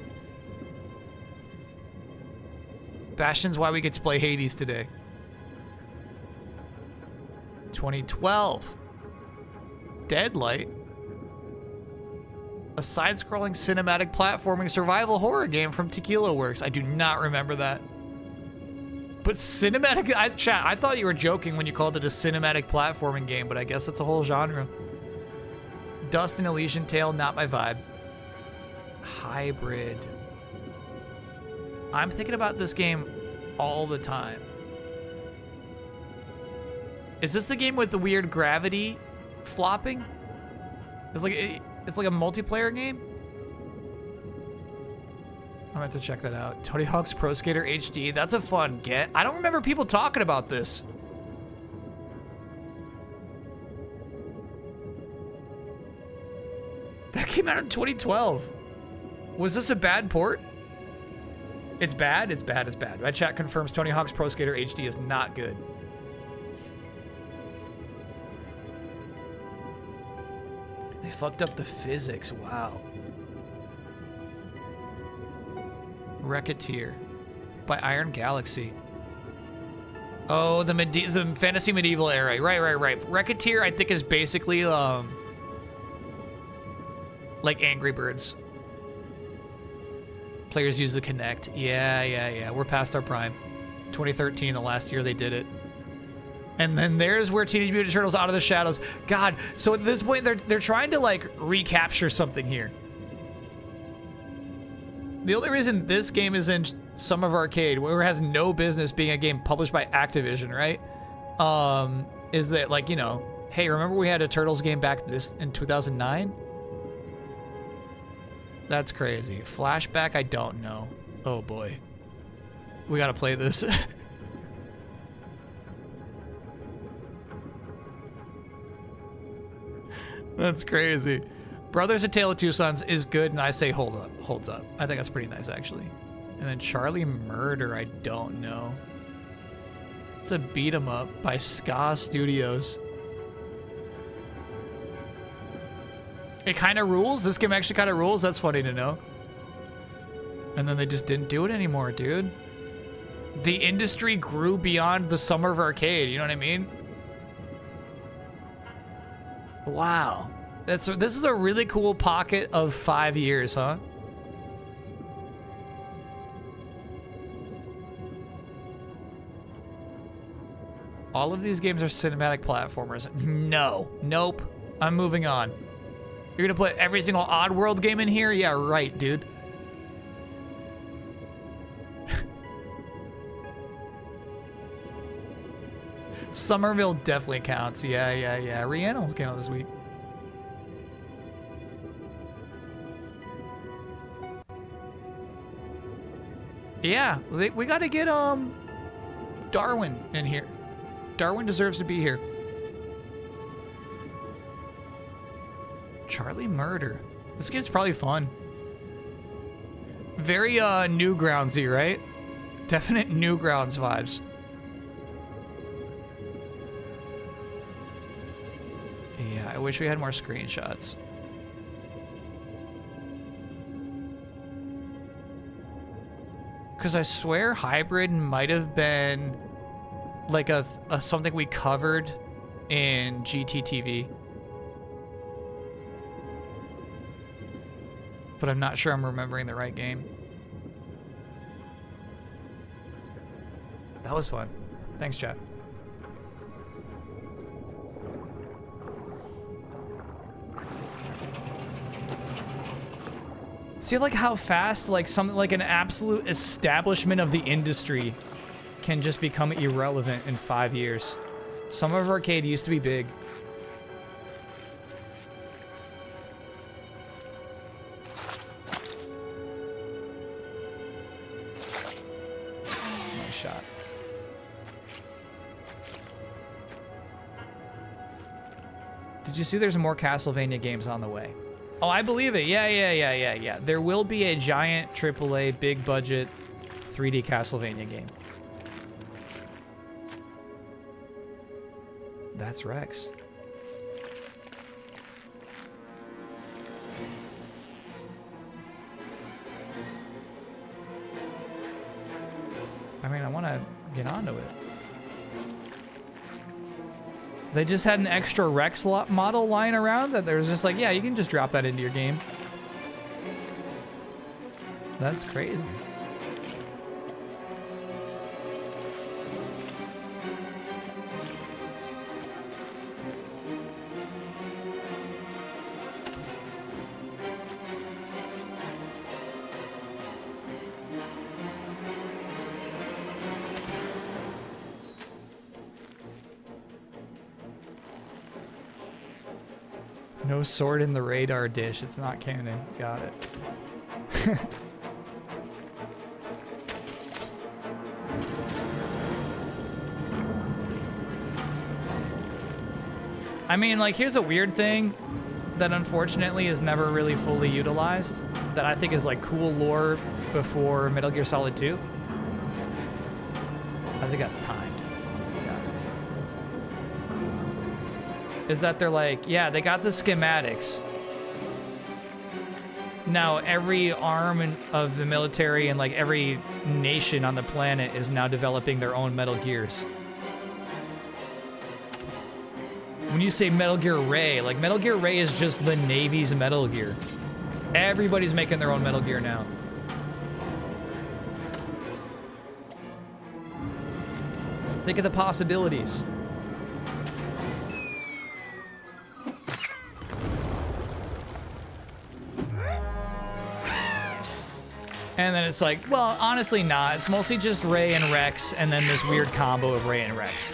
Bastion's why we get to play Hades today. 2012. Deadlight. A side-scrolling cinematic platforming survival horror game from Tequila Works. I do not remember that. But cinematic... Chat, I thought you were joking when you called it a cinematic platforming game, but I guess it's a whole genre. Dust and Elysian Tale, not my vibe. Hybrid. I'm thinking about this game all the time. Is this the game with the weird gravity flopping? It's like a multiplayer game? I'm gonna have to check that out. Tony Hawk's Pro Skater HD. That's a fun get. I don't remember people talking about this. That came out in 2012. Was this a bad port? It's bad? It's bad. My chat confirms Tony Hawk's Pro Skater HD is not good. They fucked up the physics. Wow. Racketeer by Iron Galaxy. Oh, the fantasy medieval era. Right. Racketeer, I think, is basically like Angry Birds. Players use the Kinect. Yeah. We're past our prime. 2013, the last year they did it. And then there's where Teenage Mutant Ninja Turtles Out of the Shadows. God, so at this point, they're trying to, like, recapture something here. The only reason this game is in Summer of Arcade, where it has no business being a game published by Activision, right? Is that, like, you know, hey, remember we had a Turtles game back in 2009? That's crazy. Flashback, I don't know. Oh, boy. We gotta play this. That's crazy. Brothers: A Tale of Two Sons is good, and I say holds up. I think that's pretty nice, actually. And then Charlie Murder, I don't know. It's a beat 'em up by Ska Studios. It kind of rules. This game actually kind of rules. That's funny to know. And then they just didn't do it anymore, dude. The industry grew beyond the summer of arcade. You know what I mean? Wow. This is a really cool pocket of 5 years, huh? All of these games are cinematic platformers. No. Nope. I'm moving on. You're gonna put every single Oddworld game in here? Yeah, right, dude. Somerville definitely counts. Yeah. Reanimal's came out this week. Yeah, we gotta get Darwin in here. Darwin deserves to be here. Charlie Murder. This game's probably fun. Very Newgroundsy, right? Definite Newgrounds vibes. Yeah, I wish we had more screenshots. Because I swear Hybrid might have been like a something we covered in GTTV. But I'm not sure I'm remembering the right game. That was fun. Thanks, chat. See, like how fast, like something like an absolute establishment of the industry can just become irrelevant in 5 years. Summer of Arcade used to be big. Nice shot. Did you see there's more Castlevania games on the way? Oh, I believe it. Yeah. There will be a giant AAA, big budget 3D Castlevania game. That's Rex. I mean, I want to get onto it. They just had an extra Rex model lying around that there was just like, yeah, you can just drop that into your game. That's crazy. No sword in the radar dish. It's not canon. Got it. I mean, like, here's a weird thing that unfortunately is never really fully utilized that I think is, like, cool lore before Metal Gear Solid 2. I think that's timed. Is that they're like, yeah, they got the schematics. Now every arm of the military and like every nation on the planet is now developing their own Metal Gears. When you say Metal Gear Ray, like Metal Gear Ray is just the Navy's Metal Gear. Everybody's making their own Metal Gear now. Think of the possibilities. And then it's like, well, honestly not. It's mostly just Ray and Rex, and then this weird combo of Ray and Rex.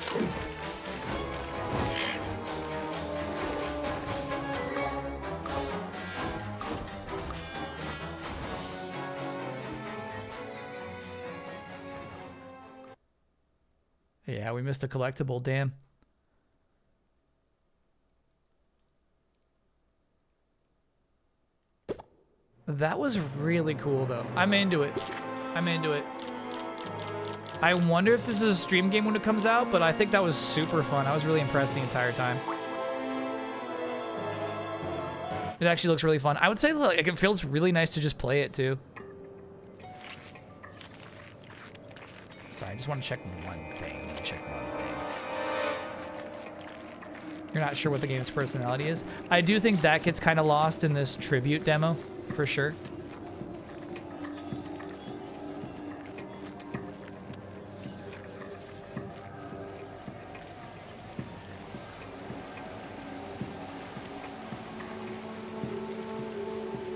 Yeah, we missed a collectible, damn. That was really cool, though. I'm into it. I'm into it. I wonder if this is a stream game when it comes out, but I think that was super fun. I was really impressed the entire time. It actually looks really fun. I would say like it feels really nice to just play it too. Sorry, I just want to check one thing. You're not sure what the game's personality is? I do think that gets kind of lost in this tribute demo, for sure.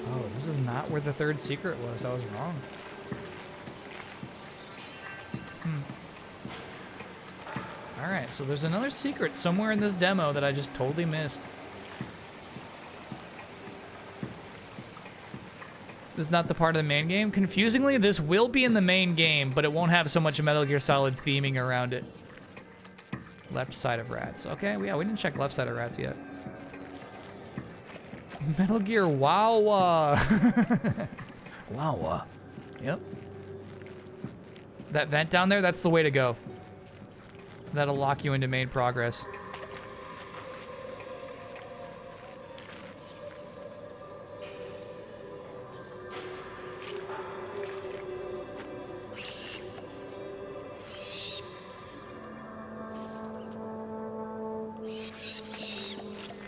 Oh, this is not where the third secret was. I was wrong. Alright, so there's another secret somewhere in this demo that I just totally missed. This is not the part of the main game. Confusingly, this will be in the main game, but it won't have so much Metal Gear Solid theming around it. Left side of rats. Okay, yeah, we didn't check left side of rats yet. Metal Gear Wawa. Wawa. Yep. That vent down there, that's the way to go. That'll lock you into main progress.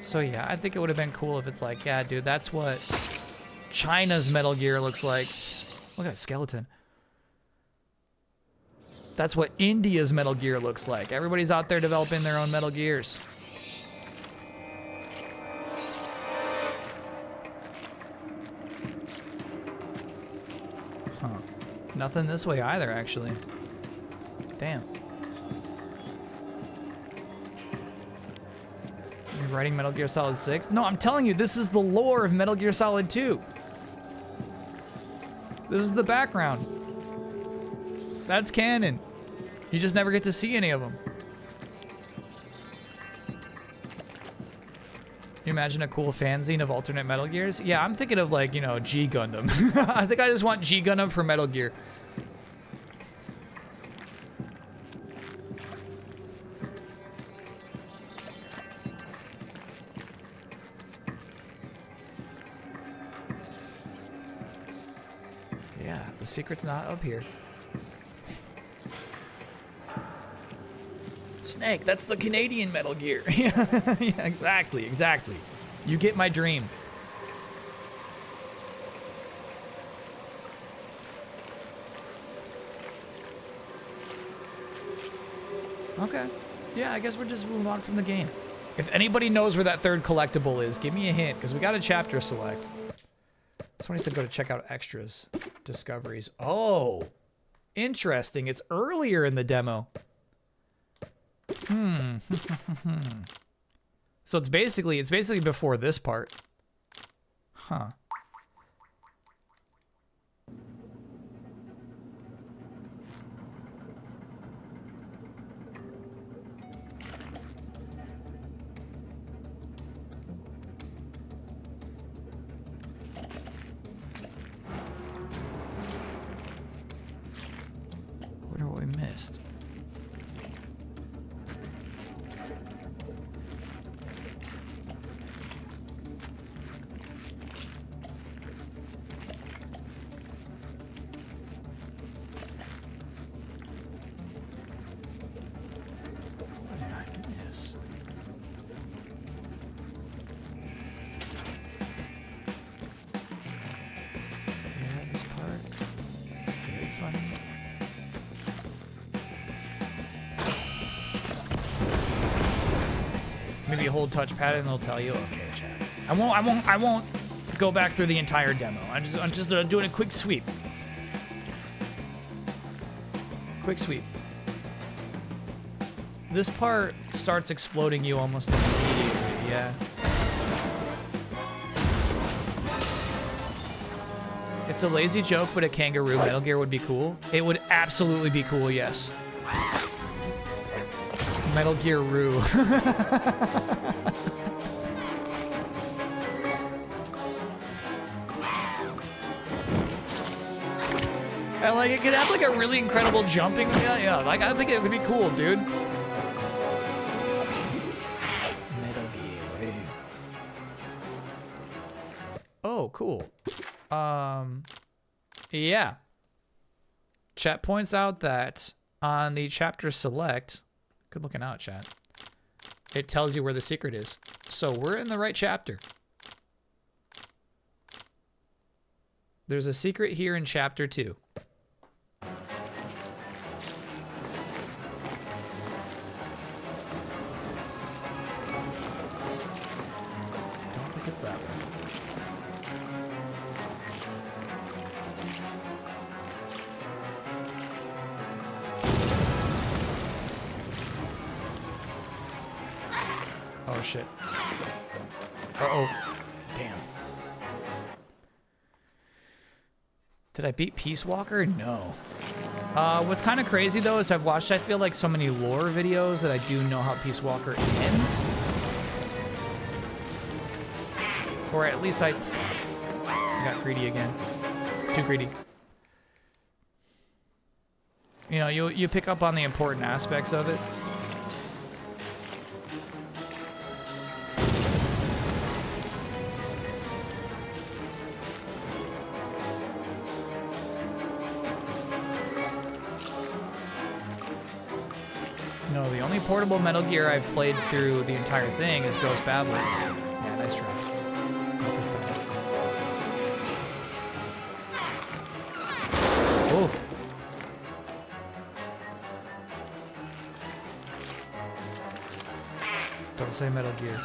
So yeah, I think it would have been cool if it's like, yeah, dude, that's what China's Metal Gear looks like. Look at that skeleton. That's what India's Metal Gear looks like. Everybody's out there developing their own Metal Gears. Huh. Nothing this way either, actually. Damn. You're writing Metal Gear Solid 6? No, I'm telling you, this is the lore of Metal Gear Solid 2. This is the background. That's canon. You just never get to see any of them. You imagine a cool fanzine of alternate Metal Gears? Yeah, I'm thinking of like, you know, G Gundam. I think I just want G Gundam for Metal Gear. Yeah, the secret's not up here. Snake, that's the Canadian Metal Gear. Yeah, exactly. You get my dream. Okay. Yeah, I guess we're just moving on from the game. If anybody knows where that third collectible is, give me a hint, because we got a chapter select. Somebody said go to check out extras. Discoveries. Oh, interesting. It's earlier in the demo. So it's basically before this part. Huh. Wonder what we missed. Maybe hold touchpad and it'll tell you. Okay, chat. I won't go back through the entire demo. I'm just doing a quick sweep. Quick sweep. This part starts exploding you almost immediately. Yeah. It's a lazy joke, but a kangaroo Metal Gear would be cool. It would absolutely be cool, yes. Metal Gear Roo. And like it could have like a really incredible jumping. Yeah, like I think it would be cool, dude. Metal Gear. Oh, cool. Yeah. Chat points out that on the chapter select, good looking out, chat. It tells you where the secret is. So we're in the right chapter. There's a secret here in chapter 2. Don't think it's that one. Oh shit. Uh-oh. Damn. Did I beat Peace Walker? No. What's kind of crazy though is I've watched, I feel like, so many lore videos that I do know how Peace Walker ends. Or at least I got greedy again. Too greedy. You know, you pick up on the important aspects of it. No, the only portable Metal Gear I've played through the entire thing is Ghost Babel. Yeah, nice try. Not this time. Oh. Don't say Metal Gear.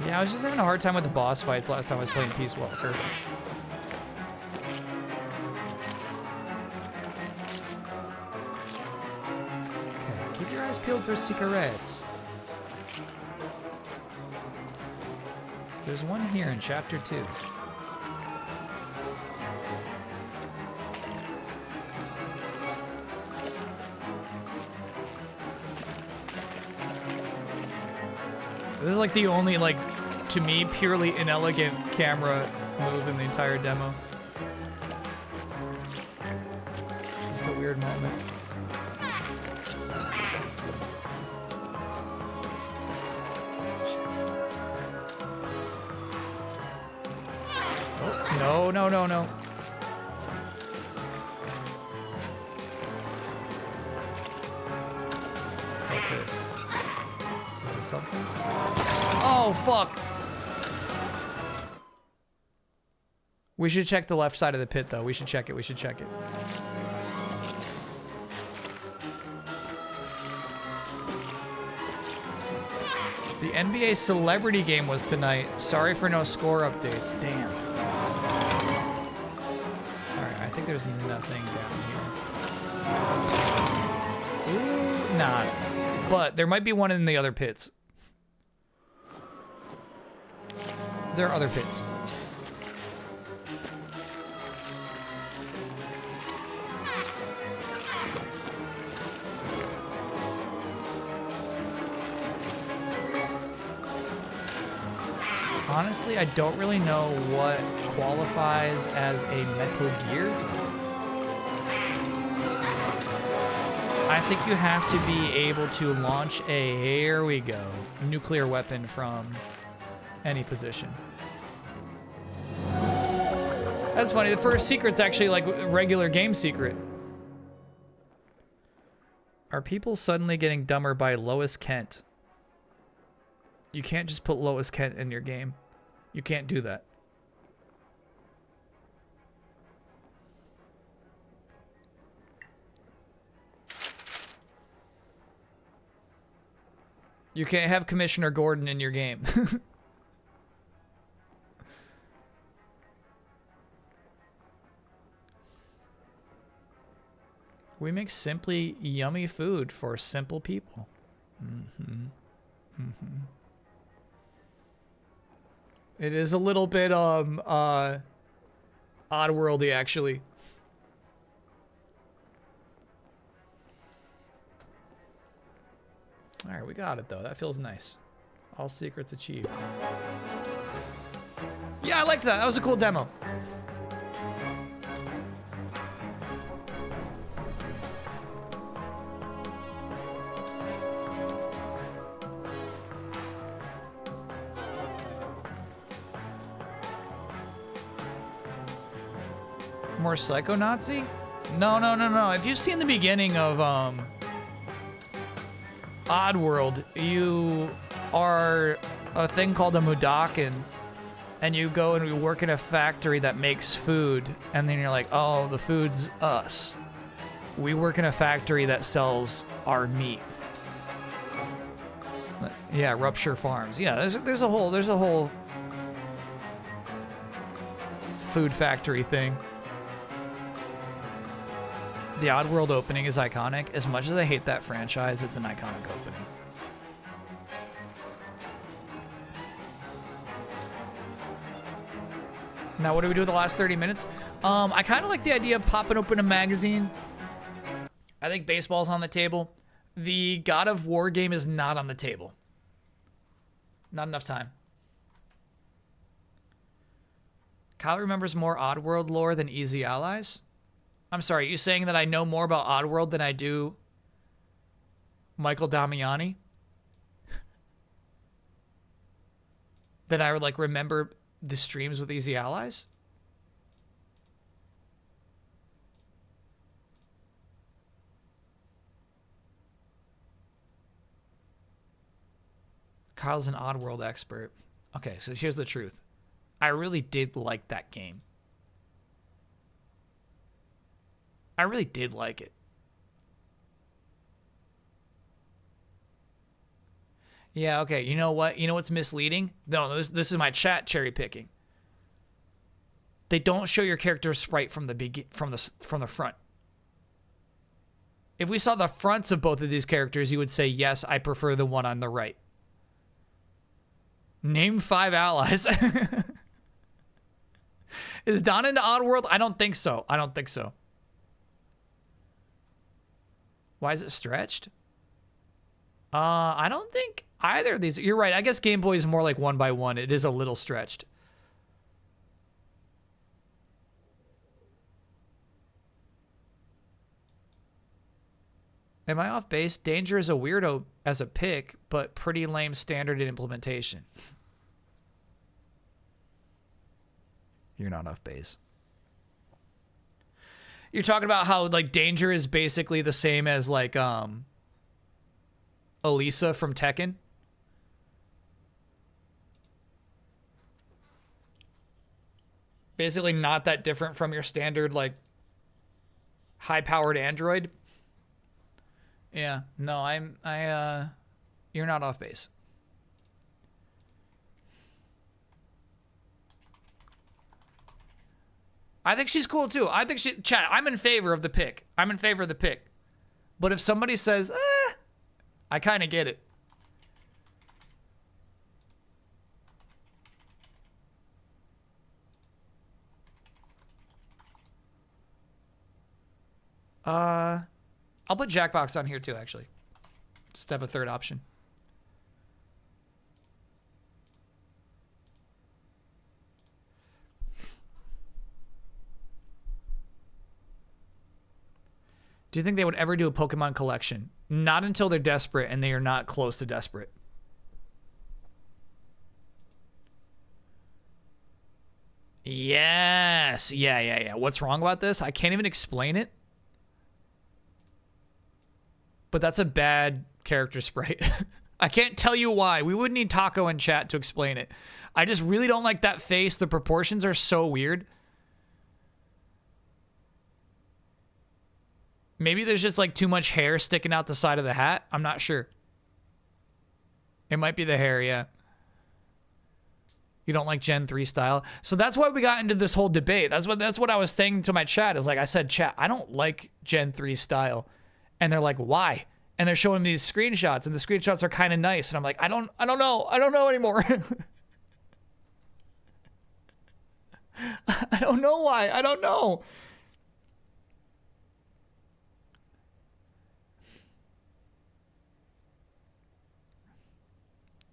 Yeah, I was just having a hard time with the boss fights last time I was playing Peace Walker. Okay, keep your eyes peeled for cigarettes. There's one here in chapter 2. This is like the only, like, to me, purely inelegant camera move in the entire demo. Just a weird moment. Oh, no, no, no, no. Like this. Is this something? Oh, fuck! We should check the left side of the pit, though. We should check it. We should check it. The NBA celebrity game was tonight. Sorry for no score updates. Damn. Alright, I think there's nothing down here. Ooh, nah. But there might be one in the other pits. There are other pits. Honestly, I don't really know what qualifies as a Metal Gear. I think you have to be able to launch a, here we go, nuclear weapon from any position. That's funny. The first secret's actually like a regular game secret. Are people suddenly getting dumber by Lois Kent? You can't just put Lois Kent in your game. You can't do that. You can't have Commissioner Gordon in your game. We make simply yummy food for simple people. Mm-hmm. Mm-hmm. It is a little bit Oddworldy, actually. All right, we got it though. That feels nice. All secrets achieved. Yeah, I liked that. That was a cool demo. More Psycho-Nazi? No. If you've seen the beginning of Oddworld, you are a thing called a Mudakin, and you go and you work in a factory that makes food, and then you're like, oh, the food's us. We work in a factory that sells our meat. Yeah, Rupture Farms. Yeah, there's a whole food factory thing. The Oddworld opening is iconic. As much as I hate that franchise, it's an iconic opening. Now, what do we do with the last 30 minutes? I kind of like the idea of popping open a magazine. I think baseball's on the table. The God of War game is not on the table. Not enough time. Kyle remembers more Oddworld lore than Easy Allies. I'm sorry, you saying that I know more about Oddworld than I do Michael Damiani? That I would like remember the streams with Easy Allies? Kyle's an Oddworld expert. Okay, so here's the truth. I really did like that game. I really did like it. Yeah, okay. You know what? You know what's misleading? No, this is my chat cherry picking. They don't show your character sprite from the front. If we saw the fronts of both of these characters, you would say, yes, I prefer the one on the right. Name 5 allies. Is Don into Oddworld? I don't think so. I don't think so. Why is it stretched? I don't think either of these. You're right. I guess Game Boy is more like 1x1. It is a little stretched. Am I off base? Danger is a weirdo as a pick, but pretty lame standard in implementation. You're not off base. You're talking about how like Danger is basically the same as like Elisa from Tekken. Basically not that different from your standard like high-powered android. Yeah, no, you're not off base. I think she's cool too. I think chat, I'm in favor of the pick. I'm in favor of the pick. But if somebody says, I kind of get it. I'll put Jackbox on here too, actually. Just have a third option. Do you think they would ever do a Pokemon collection? Not until they're desperate, and they are not close to desperate. Yes. Yeah. What's wrong about this? I can't even explain it. But that's a bad character sprite. I can't tell you why. We would need Taco in chat to explain it. I just really don't like that face. The proportions are so weird. Maybe there's just like too much hair sticking out the side of the hat. I'm not sure. It might be the hair, yeah. You don't like Gen 3 style. So that's why we got into this whole debate. That's what I was saying to my chat. Is like I said, chat, I don't like Gen 3 style. And they're like, why? And they're showing me these screenshots, and the screenshots are kind of nice. And I'm like, I don't know. I don't know anymore. I don't know why. I don't know.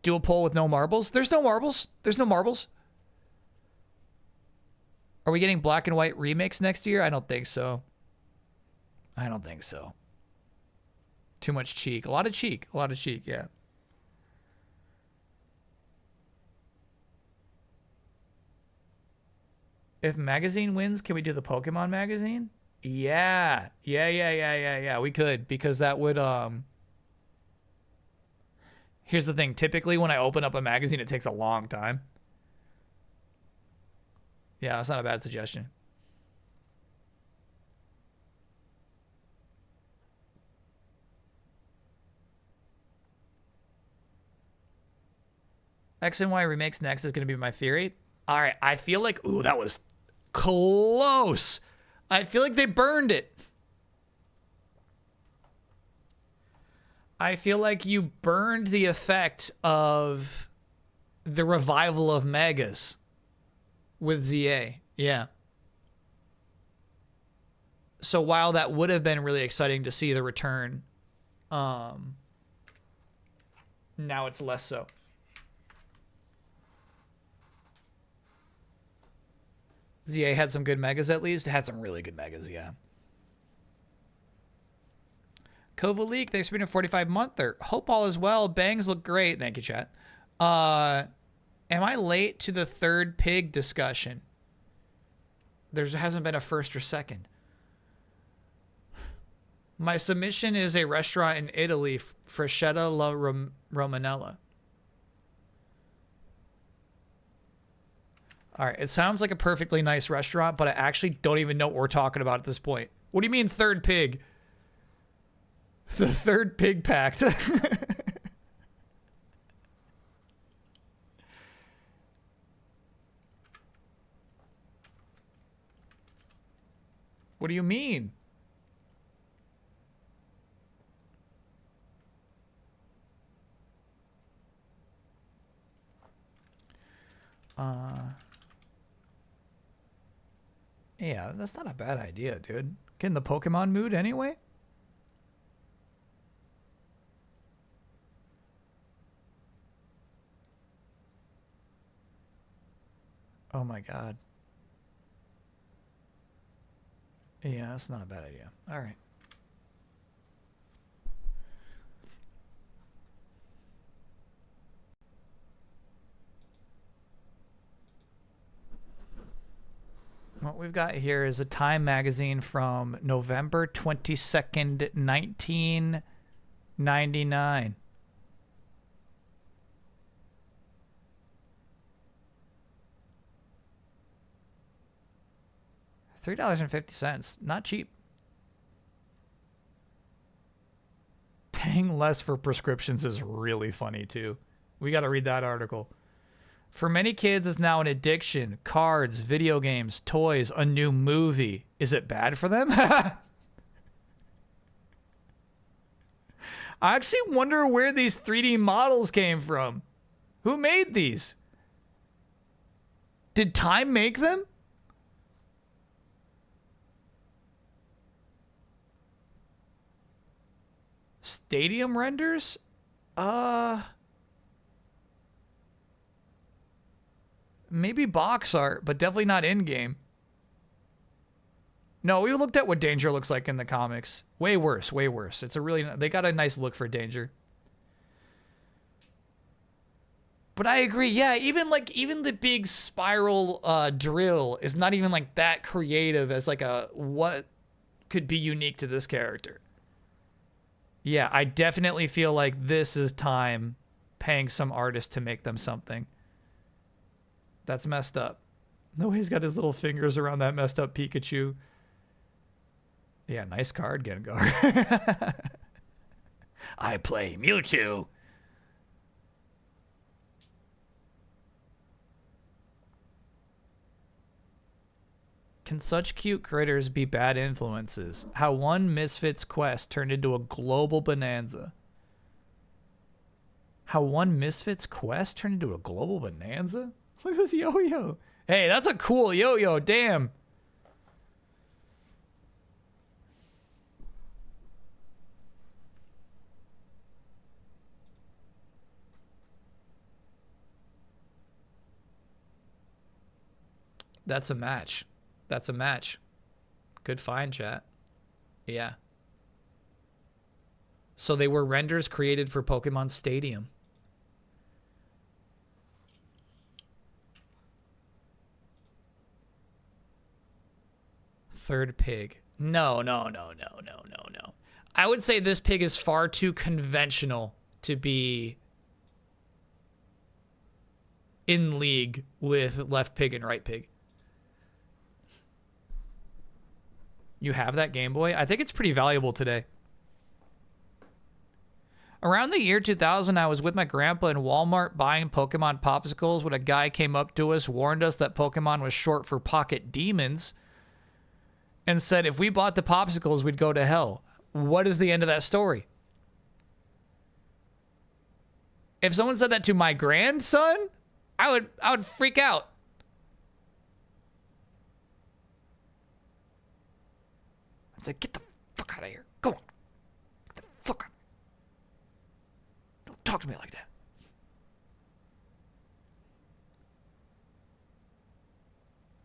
Do a poll with no marbles? There's no marbles. There's no marbles. Are we getting black and white remakes next year? I don't think so. I don't think so. Too much cheek. A lot of cheek. A lot of cheek, yeah. If magazine wins, can we do the Pokemon magazine? Yeah. Yeah. We could, because that would Here's the thing. Typically when I open up a magazine, it takes a long time. Yeah, that's not a bad suggestion. X and Y remakes next is going to be my theory. All right, I feel like, ooh, that was close. I feel like they burned it. I feel like you burned the effect of the revival of Megas with ZA. Yeah. So while that would have been really exciting to see the return, now it's less so. ZA had some good megas at least. It had some really good megas, yeah. Kovalik, thanks for being a 45-monther. Hope all is well. Bangs look great. Thank you, chat. Am I late to the third pig discussion? There hasn't been a first or second. My submission is a restaurant in Italy, Frascetta la Romanella. All right, it sounds like a perfectly nice restaurant, but I actually don't even know what we're talking about at this point. What do you mean third pig? The third pig pact. What do you mean? Yeah, that's not a bad idea, dude. Get in the Pokemon mood anyway? Oh my god. Yeah, that's not a bad idea. All right. What we've got here is a Time magazine from November 22nd, 1999. $3.50. Not cheap. Paying less for prescriptions is really funny too. We got to read that article. For many kids, it's now an addiction. Cards, video games, toys, a new movie. Is it bad for them? I actually wonder where these 3D models came from. Who made these? Did Time make them? Stadium renders? Maybe box art, but definitely not in-game. No, we looked at what Danger looks like in the comics. Way worse, way worse. It's a really... They got a nice look for Danger. But I agree, yeah, even the big spiral drill is not even like that creative as like a... What could be unique to this character? Yeah, I definitely feel like this is Time paying some artist to make them something. That's messed up. No, he's got his little fingers around that messed up Pikachu. Yeah, nice card, Gengar. I play Mewtwo. Can such cute critters be bad influences? How one Misfits quest turned into a global bonanza. How one Misfits quest turned into a global bonanza? Look at this yo-yo. Hey, that's a cool yo-yo. Damn. That's a match. That's a match. Good find, chat. Yeah. So they were renders created for Pokemon Stadium. Third pig. No. I would say this pig is far too conventional to be in league with left pig and right pig. You have that Game Boy? I think it's pretty valuable today. Around the year 2000, I was with my grandpa in Walmart buying Pokemon popsicles when a guy came up to us, warned us that Pokemon was short for Pocket Demons, and said if we bought the popsicles, we'd go to hell. What is the end of that story? If someone said that to my grandson, I would freak out. I'd say, get the fuck out of here. Go on. Get the fuck out. Don't talk to me like that.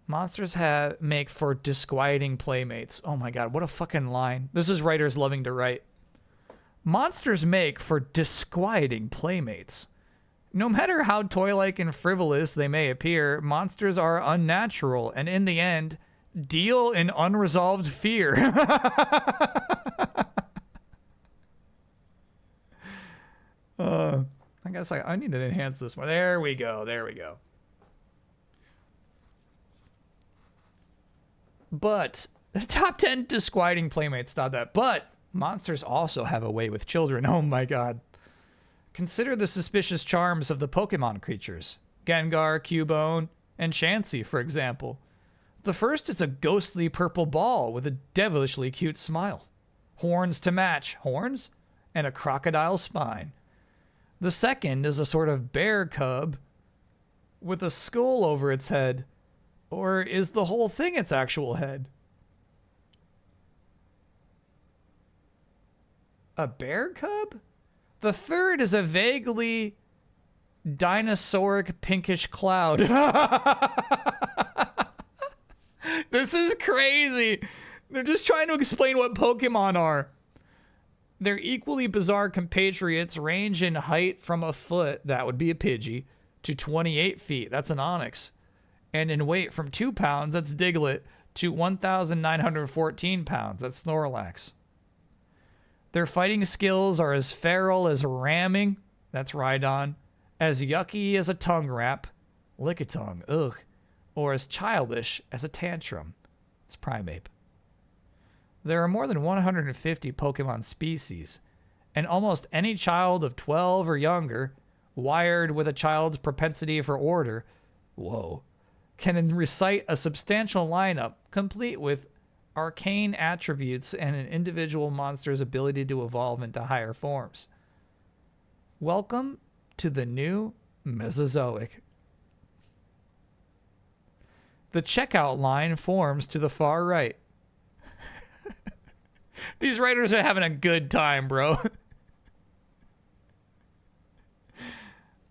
Monsters make for disquieting playmates. Oh my god, what a fucking line. This is writers loving to write. Monsters make for disquieting playmates. No matter how toy-like and frivolous they may appear, monsters are unnatural and in the end, deal in unresolved fear. I guess I need to enhance this more. There we go. There we go. But top 10 disquieting playmates, not that. But monsters also have a way with children. Oh my god. Consider the suspicious charms of the Pokemon creatures. Gengar, Cubone, and Chansey, for example. The first is a ghostly purple ball with a devilishly cute smile. Horns to match. Horns? And a crocodile spine. The second is a sort of bear cub with a skull over its head. Or is the whole thing its actual head? A bear cub? The third is a vaguely dinosauric pinkish cloud. This is crazy. They're just trying to explain what Pokemon are. Their equally bizarre compatriots range in height from a foot, that would be a Pidgey, to 28 feet, that's an Onix. And in weight from 2 pounds, that's Diglett, to 1,914 pounds, that's Snorlax. Their fighting skills are as feral as ramming, that's Rhydon, as yucky as a tongue wrap, Lickitung, ugh, or as childish as a tantrum, it's Primeape. There are more than 150 Pokemon species, and almost any child of 12 or younger, wired with a child's propensity for order, can recite a substantial lineup complete with arcane attributes and an individual monster's ability to evolve into higher forms. Welcome to the new Mesozoic. The checkout line forms to the far right. These writers are having a good time, bro.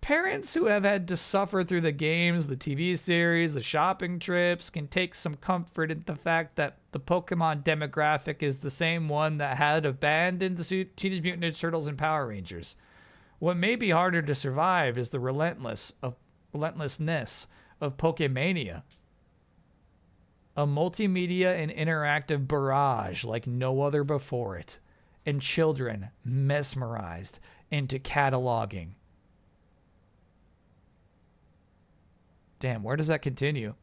Parents who have had to suffer through the games, the TV series, the shopping trips can take some comfort in the fact that the Pokemon demographic is the same one that had abandoned the Teenage Mutant Ninja Turtles and Power Rangers. What may be harder to survive is the relentlessness of Pokemania. A multimedia and interactive barrage like no other before it, and children mesmerized into cataloging. Damn, where does that continue?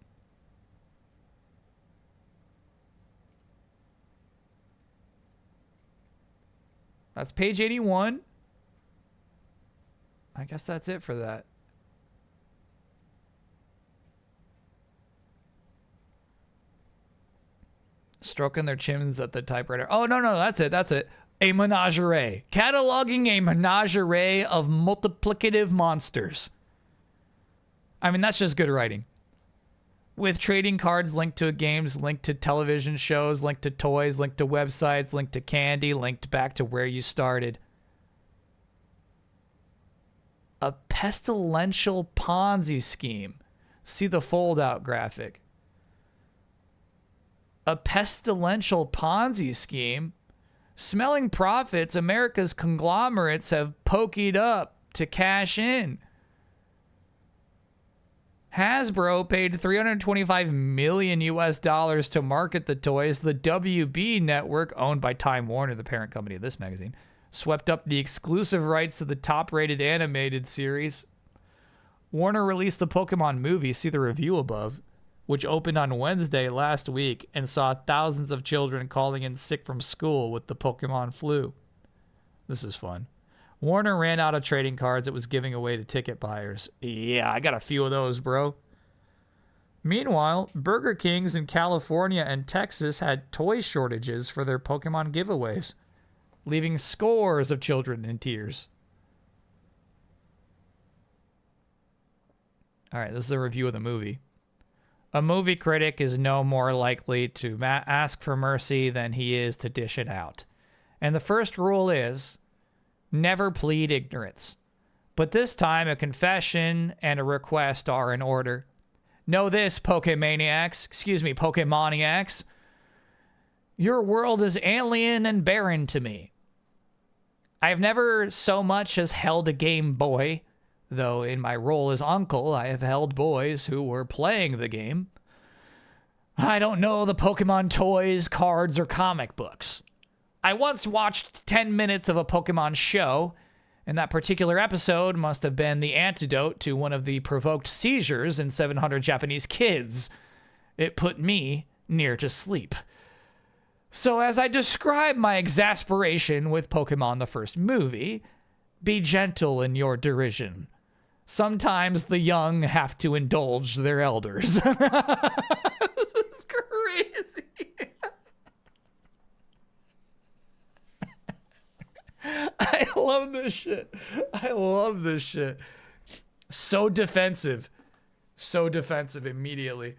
That's page 81. I guess that's it for that. Stroking their chins at the typewriter. Oh, no, that's it. That's it. A menagerie. Cataloging a menagerie of multiplicative monsters. I mean, that's just good writing. with trading cards linked to games, linked to television shows, linked to toys, linked to websites, linked to candy, linked back to where you started. A pestilential Ponzi scheme. See the fold-out graphic. A pestilential Ponzi scheme. Smelling profits, America's conglomerates have pokeyed up to cash in. Hasbro paid $325 million US to market the toys. The WB network, owned by Time Warner, the parent company of this magazine, swept up the exclusive rights to the top-rated animated series. Warner released the Pokemon movie, see the review above, which opened on Wednesday last week and saw thousands of children calling in sick from school with the Pokemon flu. This is fun. Warner ran out of trading cards it was giving away to ticket buyers. Yeah, I got a few of those, bro. Meanwhile, Burger Kings in California and Texas had toy shortages for their Pokemon giveaways, leaving scores of children in tears. All right, this is a review of the movie. A movie critic is no more likely to ask for mercy than he is to dish it out. And the first rule is, never plead ignorance. But this time, a confession and a request are in order. Know this, Pokemaniacs. Your world is alien and barren to me. I have never so much as held a Game Boy, though in my role as uncle, I have held boys who were playing the game. I don't know the Pokemon toys, cards, or comic books. I once watched 10 minutes of a Pokemon show, and that particular episode must have been the antidote to one of the provoked seizures in 700 Japanese kids. It put me near to sleep. So as I describe my exasperation with Pokemon the first movie, be gentle in your derision. Sometimes the young have to indulge their elders. This is crazy. I love this shit. I love this shit. So defensive. So defensive immediately.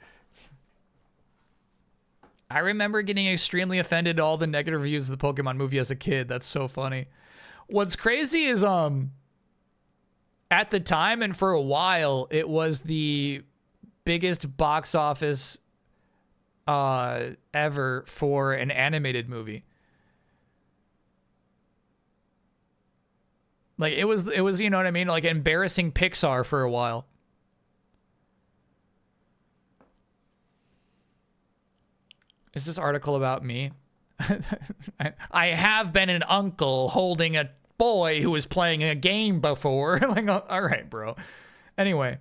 I remember getting extremely offended at all the negative reviews of the Pokemon movie as a kid. That's so funny. What's crazy is, at the time and for a while, it was the biggest box office ever for an animated movie. Like, it was, you know what I mean? Like, embarrassing Pixar for a while. Is this article about me? I have been an uncle holding a boy who was playing a game before. Like, all right, bro. Anyway,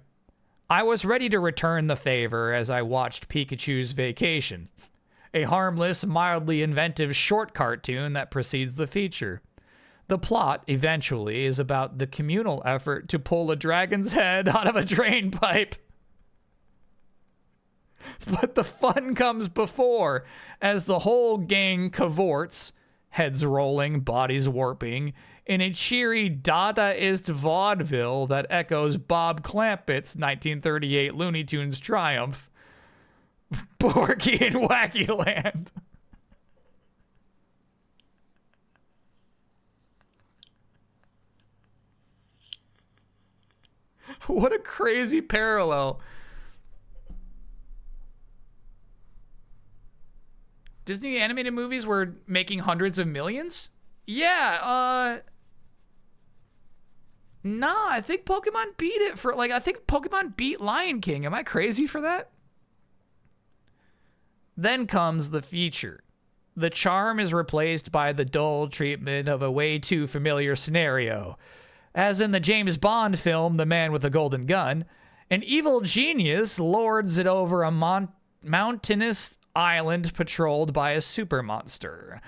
I was ready to return the favor as I watched Pikachu's Vacation, a harmless, mildly inventive short cartoon that precedes the feature. The plot, eventually, is about the communal effort to pull a dragon's head out of a drain pipe. But the fun comes before, as the whole gang cavorts, heads rolling, bodies warping, in a cheery Dadaist vaudeville that echoes Bob Clampett's 1938 Looney Tunes triumph. Porky in Wacky Land. What a crazy parallel. Disney animated movies were making hundreds of millions? Yeah, nah, I think Pokemon beat it for, like, I think Pokemon beat Lion King. Am I crazy for that? Then comes the feature. The charm is replaced by the dull treatment of a way too familiar scenario. As in the James Bond film, The Man with the Golden Gun, an evil genius lords it over a mountainous island patrolled by a super monster.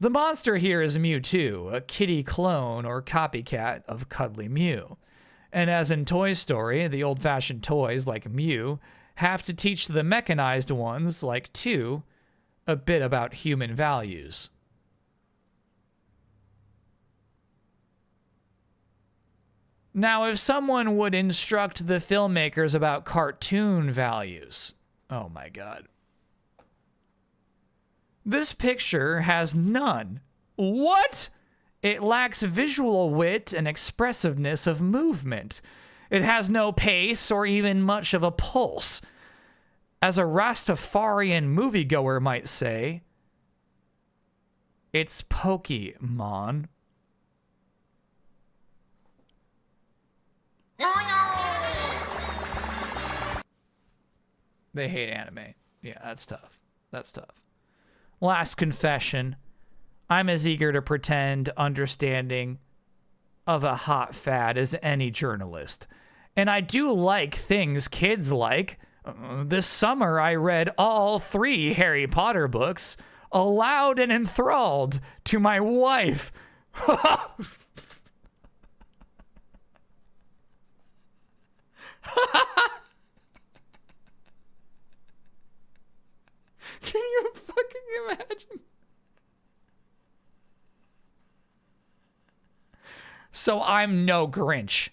The monster here is Mewtwo, a kitty clone or copycat of Cuddly Mew. And as in Toy Story, the old-fashioned toys like Mew have to teach the mechanized ones like Two a bit about human values. Now, if someone would instruct the filmmakers about cartoon values, Oh my God. This picture has none. What? It lacks visual wit and expressiveness of movement. It has no pace or even much of a pulse. As a Rastafarian moviegoer might say, it's Pokemon. They hate anime. Yeah, that's tough. That's tough. Last confession. I'm as eager to pretend understanding of a hot fad as any journalist. And I do like things kids like. This summer I read all 3 Harry Potter books, aloud and enthralled, to my wife. Can you fucking imagine? So I'm no Grinch.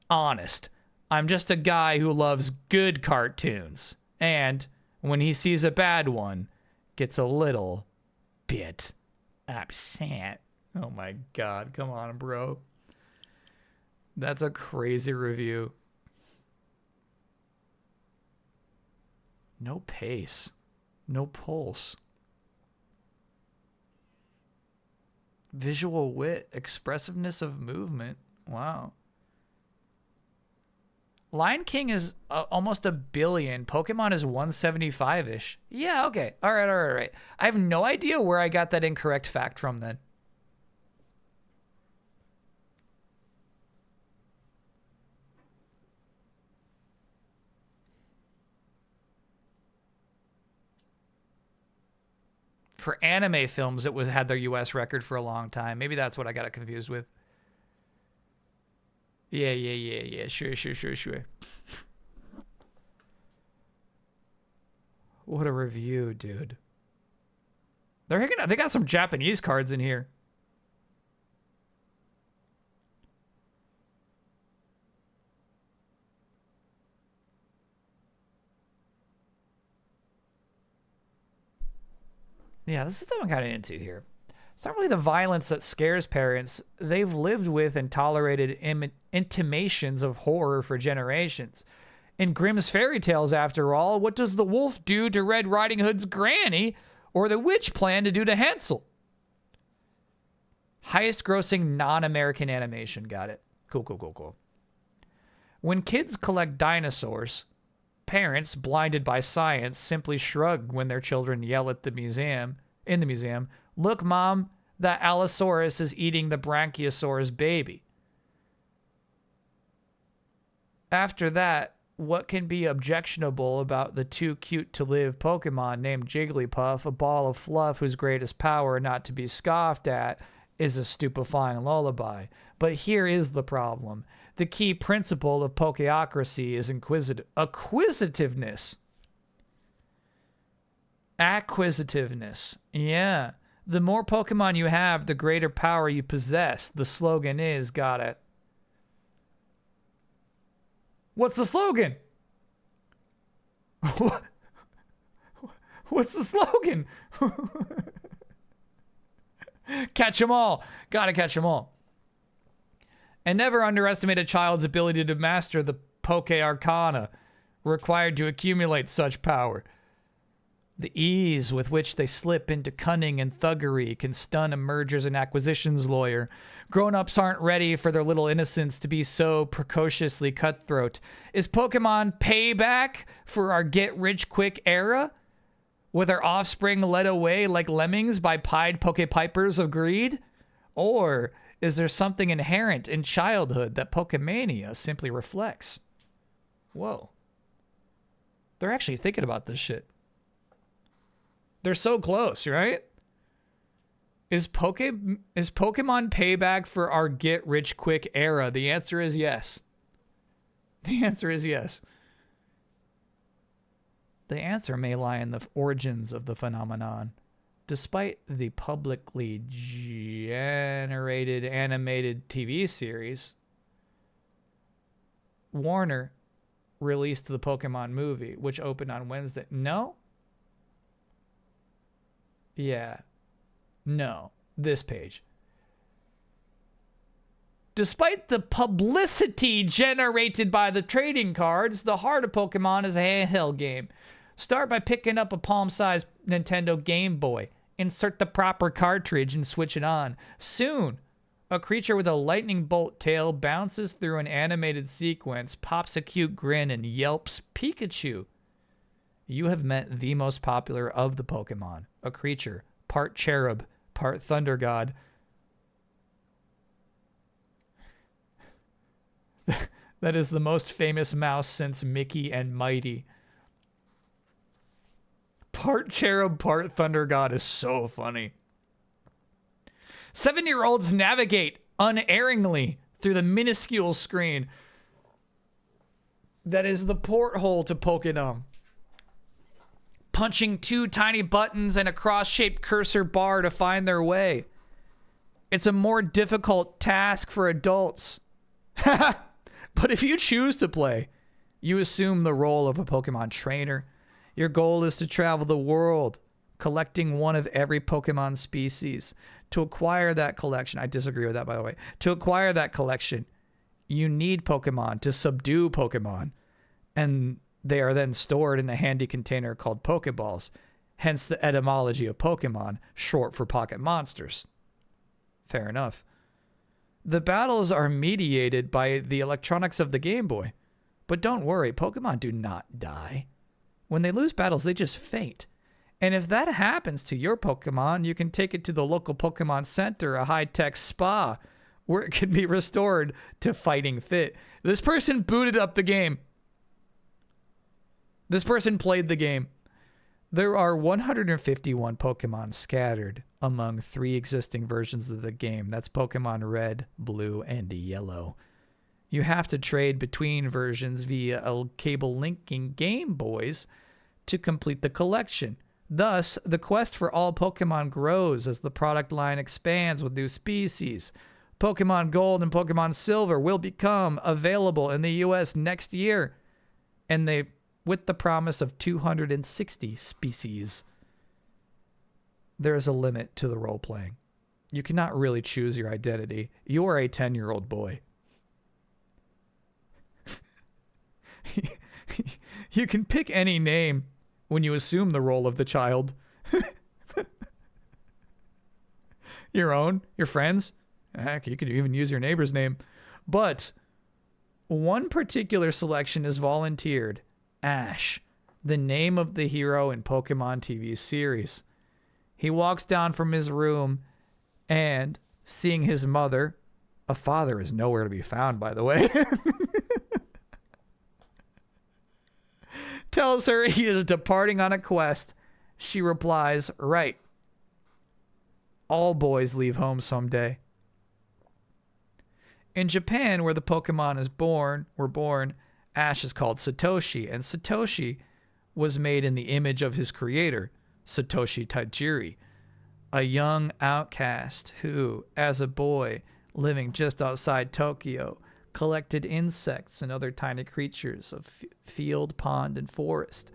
Honest. I'm just a guy who loves good cartoons. And when he sees a bad one, gets a little bit upset. Oh my God. Come on, bro. That's a crazy review. No pace. No pulse. Visual wit, expressiveness of movement. Wow. Lion King is almost 1 billion. Pokemon is 175-ish. Yeah, okay. All right. I have no idea where I got that incorrect fact from then. For anime films, it had their US record for a long time. Maybe that's what I got it confused with. Yeah. Sure. What a review, dude. They got some Japanese cards in here. Yeah, this is what I'm kind of into here. It's not really the violence that scares parents. They've lived with and tolerated intimations of horror for generations. In Grimm's fairy tales, after all, what does the wolf do to Red Riding Hood's granny, or the witch plan to do to Hansel? Highest grossing non-American animation. Got it. Cool. When kids collect dinosaurs, parents, blinded by science, simply shrug when their children yell at the museum, "Look, Mom, that Allosaurus is eating the Brachiosaurus baby." After that, what can be objectionable about the too cute to live Pokemon named Jigglypuff, a ball of fluff whose greatest power, not to be scoffed at, is a stupefying lullaby? But here is the problem. The key principle of Pokeocracy is acquisitiveness. Acquisitiveness. Yeah. The more Pokemon you have, the greater power you possess. The slogan is, got it. What's the slogan? What's the slogan? Catch 'em all. Gotta catch 'em all. And never underestimate a child's ability to master the Poke Arcana required to accumulate such power. The ease with which they slip into cunning and thuggery can stun a mergers and acquisitions lawyer. Grown-ups aren't ready for their little innocents to be so precociously cutthroat. Is Pokemon payback for our get-rich-quick era? With our offspring led away like lemmings by pied Pokepipers of greed? Or is there something inherent in childhood that Pokemania simply reflects? Whoa. They're actually thinking about this shit. They're so close, right? Is Pokemon payback for our get-rich-quick era? The answer is yes. The answer is yes. The answer may lie in the origins of the phenomenon. Despite the publicly generated animated TV series, Warner release to the Pokemon movie, which opened on Wednesday. No? Yeah. No. This page. Despite the publicity generated by the trading cards, the heart of Pokemon is a handheld game. Start by picking up a palm-sized Nintendo Game Boy. Insert the proper cartridge and switch it on. Soon, a creature with a lightning bolt tail bounces through an animated sequence, pops a cute grin, and yelps Pikachu. You have met the most popular of the Pokemon, a creature, part cherub, part thunder god. That is the most famous mouse since Mickey and Mighty. Part cherub, part thunder god is so funny. 7-year-olds navigate unerringly through the minuscule screen that is the porthole to Pokédom, punching 2 tiny buttons and a cross-shaped cursor bar to find their way. It's a more difficult task for adults. But if you choose to play, you assume the role of a Pokemon trainer. Your goal is to travel the world, collecting one of every Pokemon species. To acquire that collection, I disagree with that, by the way. To acquire that collection, you need Pokemon to subdue Pokemon, and they are then stored in a handy container called Pokeballs, hence the etymology of Pokemon, short for pocket monsters. Fair enough. The battles are mediated by the electronics of the Game Boy. But don't worry, Pokemon do not die. When they lose battles, they just faint. And if that happens to your Pokemon, you can take it to the local Pokemon Center, a high-tech spa, where it can be restored to fighting fit. This person booted up the game. This person played the game. There are 151 Pokemon scattered among 3 existing versions of the game. That's Pokemon Red, Blue, and Yellow. You have to trade between versions via a cable linking Game Boys to complete the collection. Thus, the quest for all Pokemon grows as the product line expands with new species. Pokemon Gold and Pokemon Silver will become available in the US next year, and with the promise of 260 species. There is a limit to the role-playing. You cannot really choose your identity. You are a 10-year-old boy. You can pick any name when you assume the role of the child. Your own, your friends. Heck, you could even use your neighbor's name. But one particular selection is volunteered. Ash, the name of the hero in Pokemon TV series. He walks down from his room and, seeing his mother, a father is nowhere to be found, by the way, tells her he is departing on a quest. She replies, right. All boys leave home someday. In Japan, where the Pokemon were born, Ash is called Satoshi, and Satoshi was made in the image of his creator, Satoshi Tajiri, a young outcast who, as a boy living just outside Tokyo, collected insects and other tiny creatures of field, pond, and forest.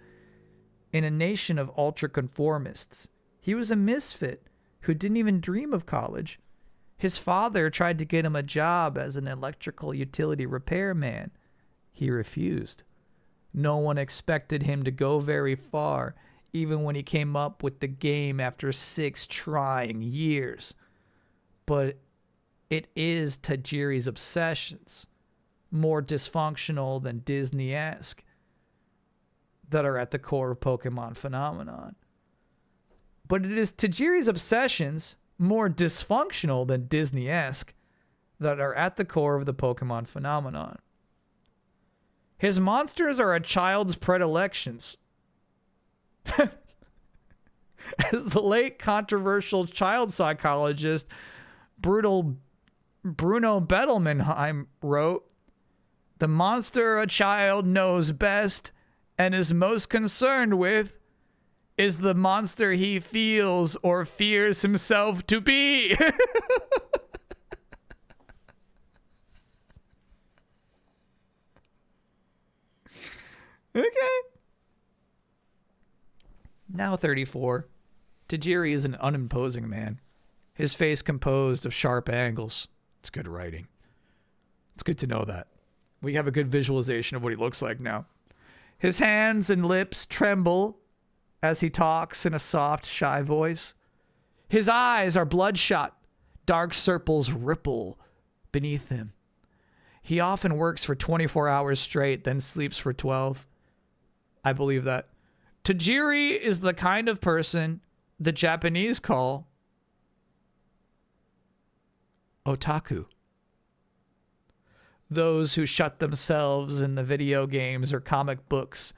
In a nation of ultra-conformists, he was a misfit who didn't even dream of college. His father tried to get him a job as an electrical utility repairman. He refused. No one expected him to go very far, even when he came up with the game after 6 trying years. But it is Tajiri's obsessions, more dysfunctional than Disney-esque, that are at the core of Pokemon phenomenon. But it is Tajiri's obsessions, more dysfunctional than Disney-esque, that are at the core of the Pokemon phenomenon. His monsters are a child's predilections. As the late controversial child psychologist Bruno Bettelmanheim wrote, the monster a child knows best and is most concerned with is the monster he feels or fears himself to be. Okay. Now 34. Tajiri is an unimposing man. His face composed of sharp angles. It's good writing. It's good to know that. We have a good visualization of what he looks like now. His hands and lips tremble as he talks in a soft, shy voice. His eyes are bloodshot. Dark circles ripple beneath him. He often works for 24 hours straight, then sleeps for 12. I believe that. Tajiri is the kind of person the Japanese call otaku. Those who shut themselves in the video games or comic books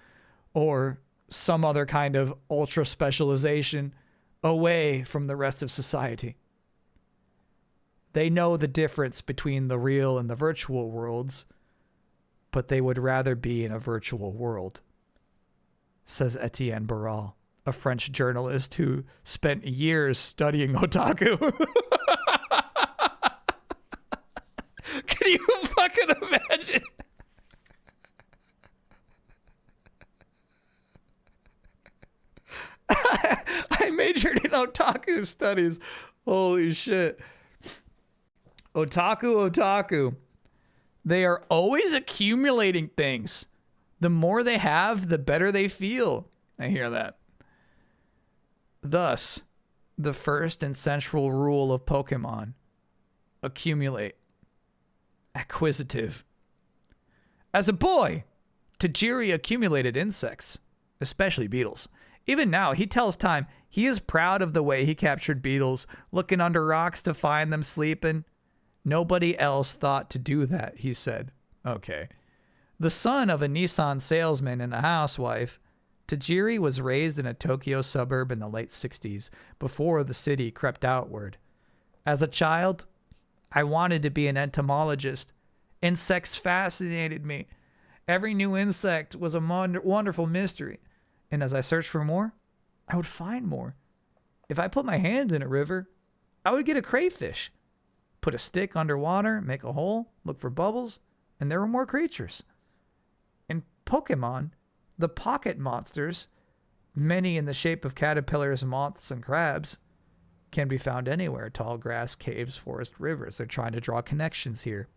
or some other kind of ultra specialization away from the rest of society. They know the difference between the real and the virtual worlds, but they would rather be in a virtual world, says Etienne Barral, a French journalist who spent years studying otaku. Can you fucking imagine? I majored in otaku studies. Holy shit. Otaku. They are always accumulating things. The more they have, the better they feel. I hear that. Thus, the first and central rule of Pokemon: accumulate. Acquisitive. As a boy, Tajiri accumulated insects, especially beetles. Even now, he tells Time he is proud of the way he captured beetles, looking under rocks to find them sleeping. Nobody else thought to do that, he said. Okay. The son of a Nissan salesman and a housewife, Tajiri was raised in a Tokyo suburb in the late 60s, before the city crept outward. As a child, I wanted to be an entomologist. Insects fascinated me. Every new insect was a wonderful mystery. And as I searched for more, I would find more. If I put my hands in a river, I would get a crayfish. Put a stick underwater, make a hole, look for bubbles, and there were more creatures. In Pokemon, the pocket monsters, many in the shape of caterpillars, moths, and crabs, can be found anywhere. Tall grass, caves, forest, rivers. They're trying to draw connections here.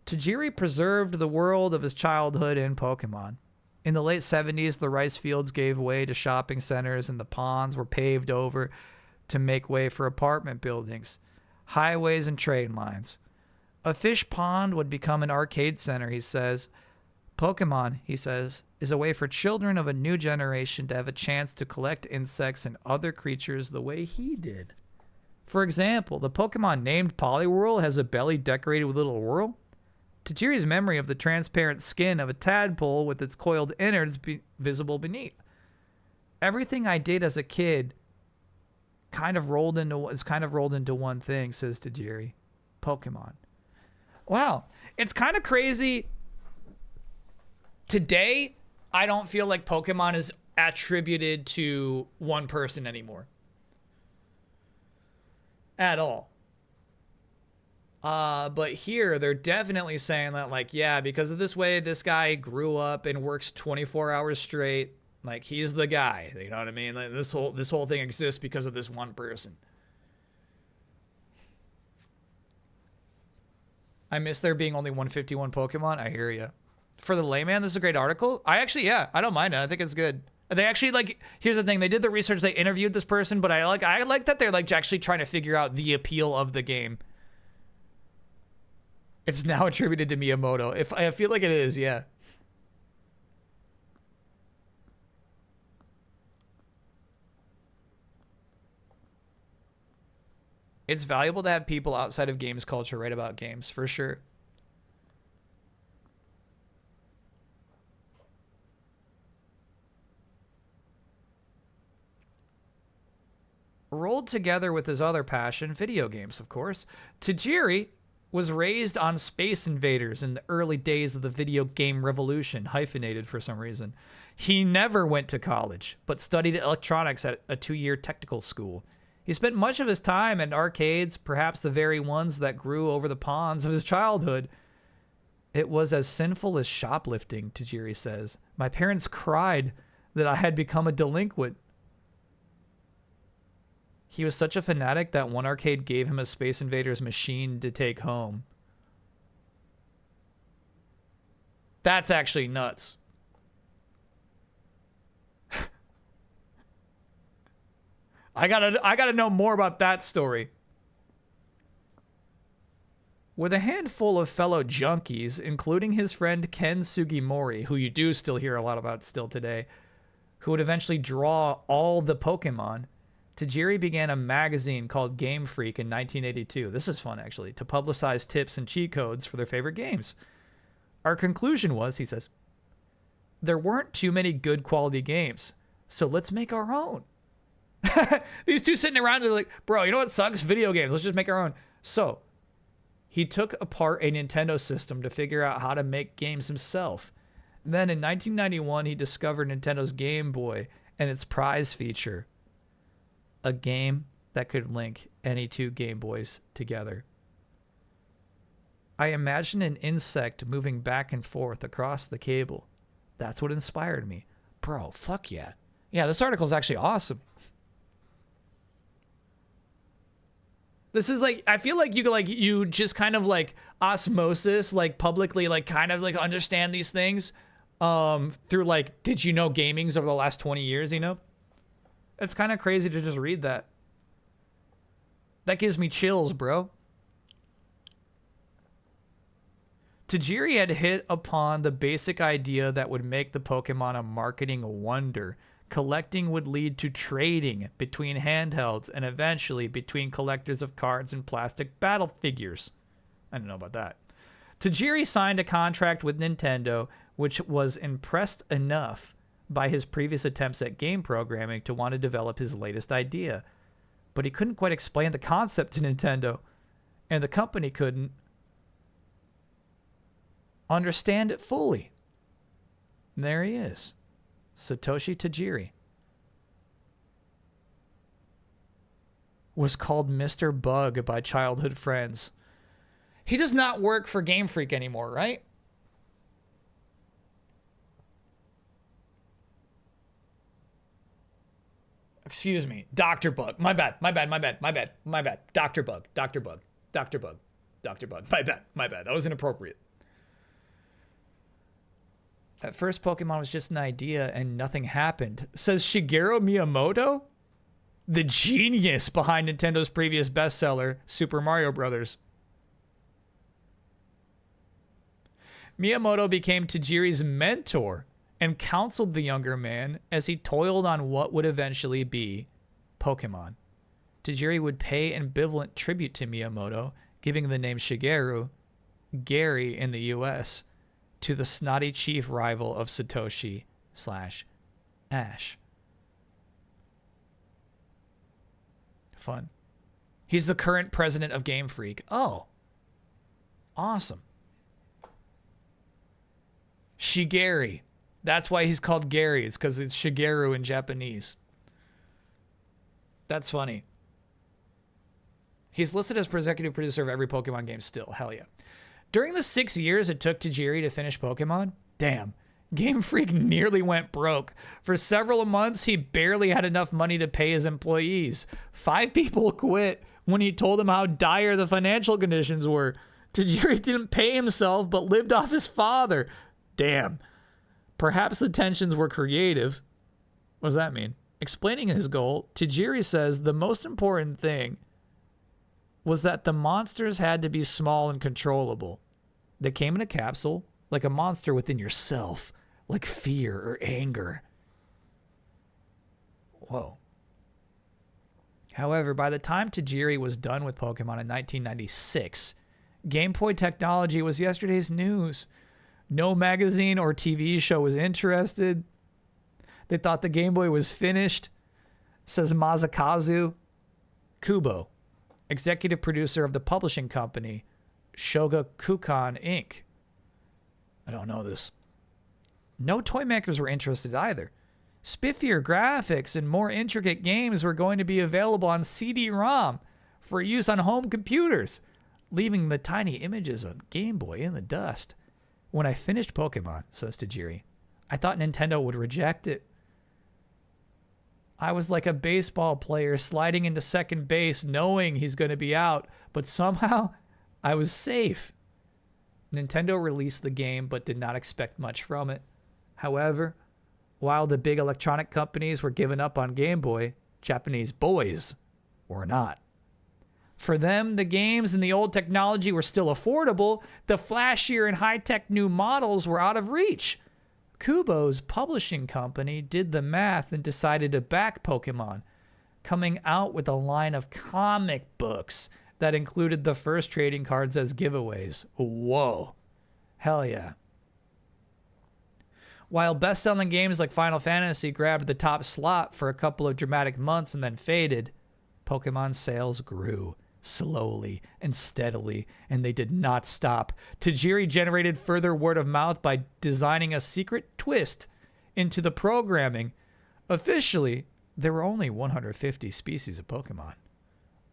Tajiri preserved the world of his childhood in Pokemon. In the late 70s, the rice fields gave way to shopping centers and the ponds were paved over to make way for apartment buildings, highways, and train lines. A fish pond would become an arcade center, he says. Pokemon, he says, is a way for children of a new generation to have a chance to collect insects and other creatures the way he did. For example, the Pokemon named Poliwhirl has a belly decorated with a little whorl. Tajiri's memory of the transparent skin of a tadpole with its coiled innards visible beneath. Everything I did as a kid is kind of rolled into one thing, says Tajiri. Pokemon. Wow. It's kind of crazy. Today, I don't feel like Pokemon is attributed to one person anymore. At all. But here, they're definitely saying that, like, yeah, because of this way this guy grew up and works 24 hours straight. Like, he's the guy. You know what I mean? Like, this whole thing exists because of this one person. I miss there being only 151 Pokemon. I hear ya. For the layman, this is a great article. I don't mind it. I think it's good. They actually, like, here's the thing. They did the research. They interviewed this person, but I like that they're, like, actually trying to figure out the appeal of the game. It's now attributed to Miyamoto. I feel like it is, yeah. It's valuable to have people outside of games culture write about games, for sure. Rolled together with his other passion, video games, of course, Tajiri was raised on Space Invaders in the early days of the video game revolution, hyphenated for some reason. He never went to college, but studied electronics at a 2-year technical school. He spent much of his time in arcades, perhaps the very ones that grew over the ponds of his childhood. It was as sinful as shoplifting, Tajiri says. My parents cried that I had become a delinquent. He was such a fanatic that one arcade gave him a Space Invaders machine to take home. That's actually nuts. I gotta know more about that story. With a handful of fellow junkies, including his friend Ken Sugimori, who you do still hear a lot about still today, who would eventually draw all the Pokemon, Tajiri began a magazine called Game Freak in 1982. This is fun, actually, to publicize tips and cheat codes for their favorite games. Our conclusion was, he says, there weren't too many good quality games, so let's make our own. These two sitting around, they're like, bro, you know what sucks? Video games. Let's just make our own. So he took apart a Nintendo system to figure out how to make games himself. Then in 1991, he discovered Nintendo's Game Boy and its prize feature, a game that could link any two Game Boys together. I imagined an insect moving back and forth across the cable. That's what inspired me. Bro, fuck yeah. Yeah, this article is actually awesome. This is like, I feel like you just kind of like osmosis, like publicly, like kind of like understand these things through like, did you know gamings over the last 20 years, you know? It's kind of crazy to just read that. That gives me chills, bro. Tajiri had hit upon the basic idea that would make the Pokemon a marketing wonder. Collecting would lead to trading between handhelds and eventually between collectors of cards and plastic battle figures. I don't know about that. Tajiri signed a contract with Nintendo, which was impressed enough by his previous attempts at game programming to want to develop his latest idea. But he couldn't quite explain the concept to Nintendo, and the company couldn't understand it fully. And there he is. Satoshi Tajiri was called Mr. Bug by childhood friends. He does not work for Game Freak anymore, right? Excuse me. Dr. Bug. My bad. Dr. Bug. Dr. Bug. My bad. That was inappropriate. At first, Pokemon was just an idea and nothing happened, says Shigeru Miyamoto, the genius behind Nintendo's previous bestseller, Super Mario Bros. Miyamoto became Tajiri's mentor and counseled the younger man as he toiled on what would eventually be Pokemon. Tajiri would pay ambivalent tribute to Miyamoto, giving the name Shigeru, Gary in the US, to the snotty chief rival of Satoshi / Ash. Fun. He's the current president of Game Freak. Oh. Awesome. Shigeri. That's why he's called Gary. It's because it's Shigeru in Japanese. That's funny. He's listed as executive producer of every Pokemon game still. Hell yeah. During the 6 years it took Tajiri to finish Pokemon, damn, Game Freak nearly went broke. For several months, he barely had enough money to pay his employees. 5 people quit when he told them how dire the financial conditions were. Tajiri didn't pay himself, but lived off his father. Damn. Perhaps the tensions were creative. What does that mean? Explaining his goal, Tajiri says the most important thing was that the monsters had to be small and controllable. They came in a capsule, like a monster within yourself, like fear or anger. Whoa. However, by the time Tajiri was done with Pokemon in 1996, Game Boy technology was yesterday's news. No magazine or TV show was interested. They thought the Game Boy was finished, says Masakazu Kubo, executive producer of the publishing company Shogakukan Inc. I don't know this. No toy makers were interested either. Spiffier graphics and more intricate games were going to be available on CD-ROM for use on home computers, leaving the tiny images on Game Boy in the dust. When I finished Pokemon, says Tajiri, I thought Nintendo would reject it. I was like a baseball player sliding into second base knowing he's going to be out, but somehow I was safe. Nintendo released the game but did not expect much from it. However, while the big electronic companies were giving up on Game Boy, Japanese boys were not. For them, the games and the old technology were still affordable. The flashier and high-tech new models were out of reach. Kubo's publishing company did the math and decided to back Pokemon, coming out with a line of comic books that included the first trading cards as giveaways. Whoa. Hell yeah. While best-selling games like Final Fantasy grabbed the top slot for a couple of dramatic months and then faded, Pokemon sales grew slowly and steadily, and they did not stop. Tajiri generated further word of mouth by designing a secret twist into the programming. Officially, there were only 150 species of Pokemon,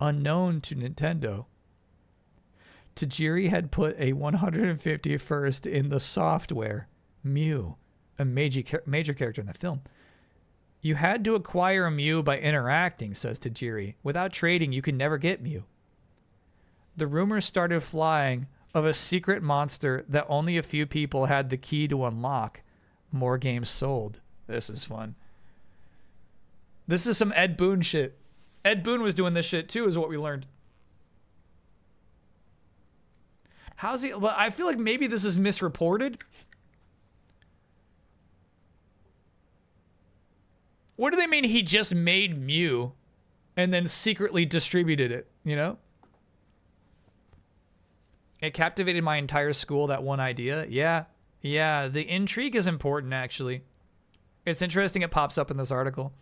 unknown to Nintendo. Tajiri had put a 151st in the software, Mew, a major character in the film. You had to acquire a Mew by interacting, says Tajiri. Without trading, you could never get Mew. The rumors started flying of a secret monster that only a few people had the key to unlock. More games sold. This is fun. This is some Ed Boon shit. Ed Boon was doing this shit too, is what we learned. How's he? Well, I feel like maybe this is misreported. What do they mean he just made Mew and then secretly distributed it, you know? It captivated my entire school, that one idea. Yeah, the intrigue is important, actually. It's interesting it pops up in this article.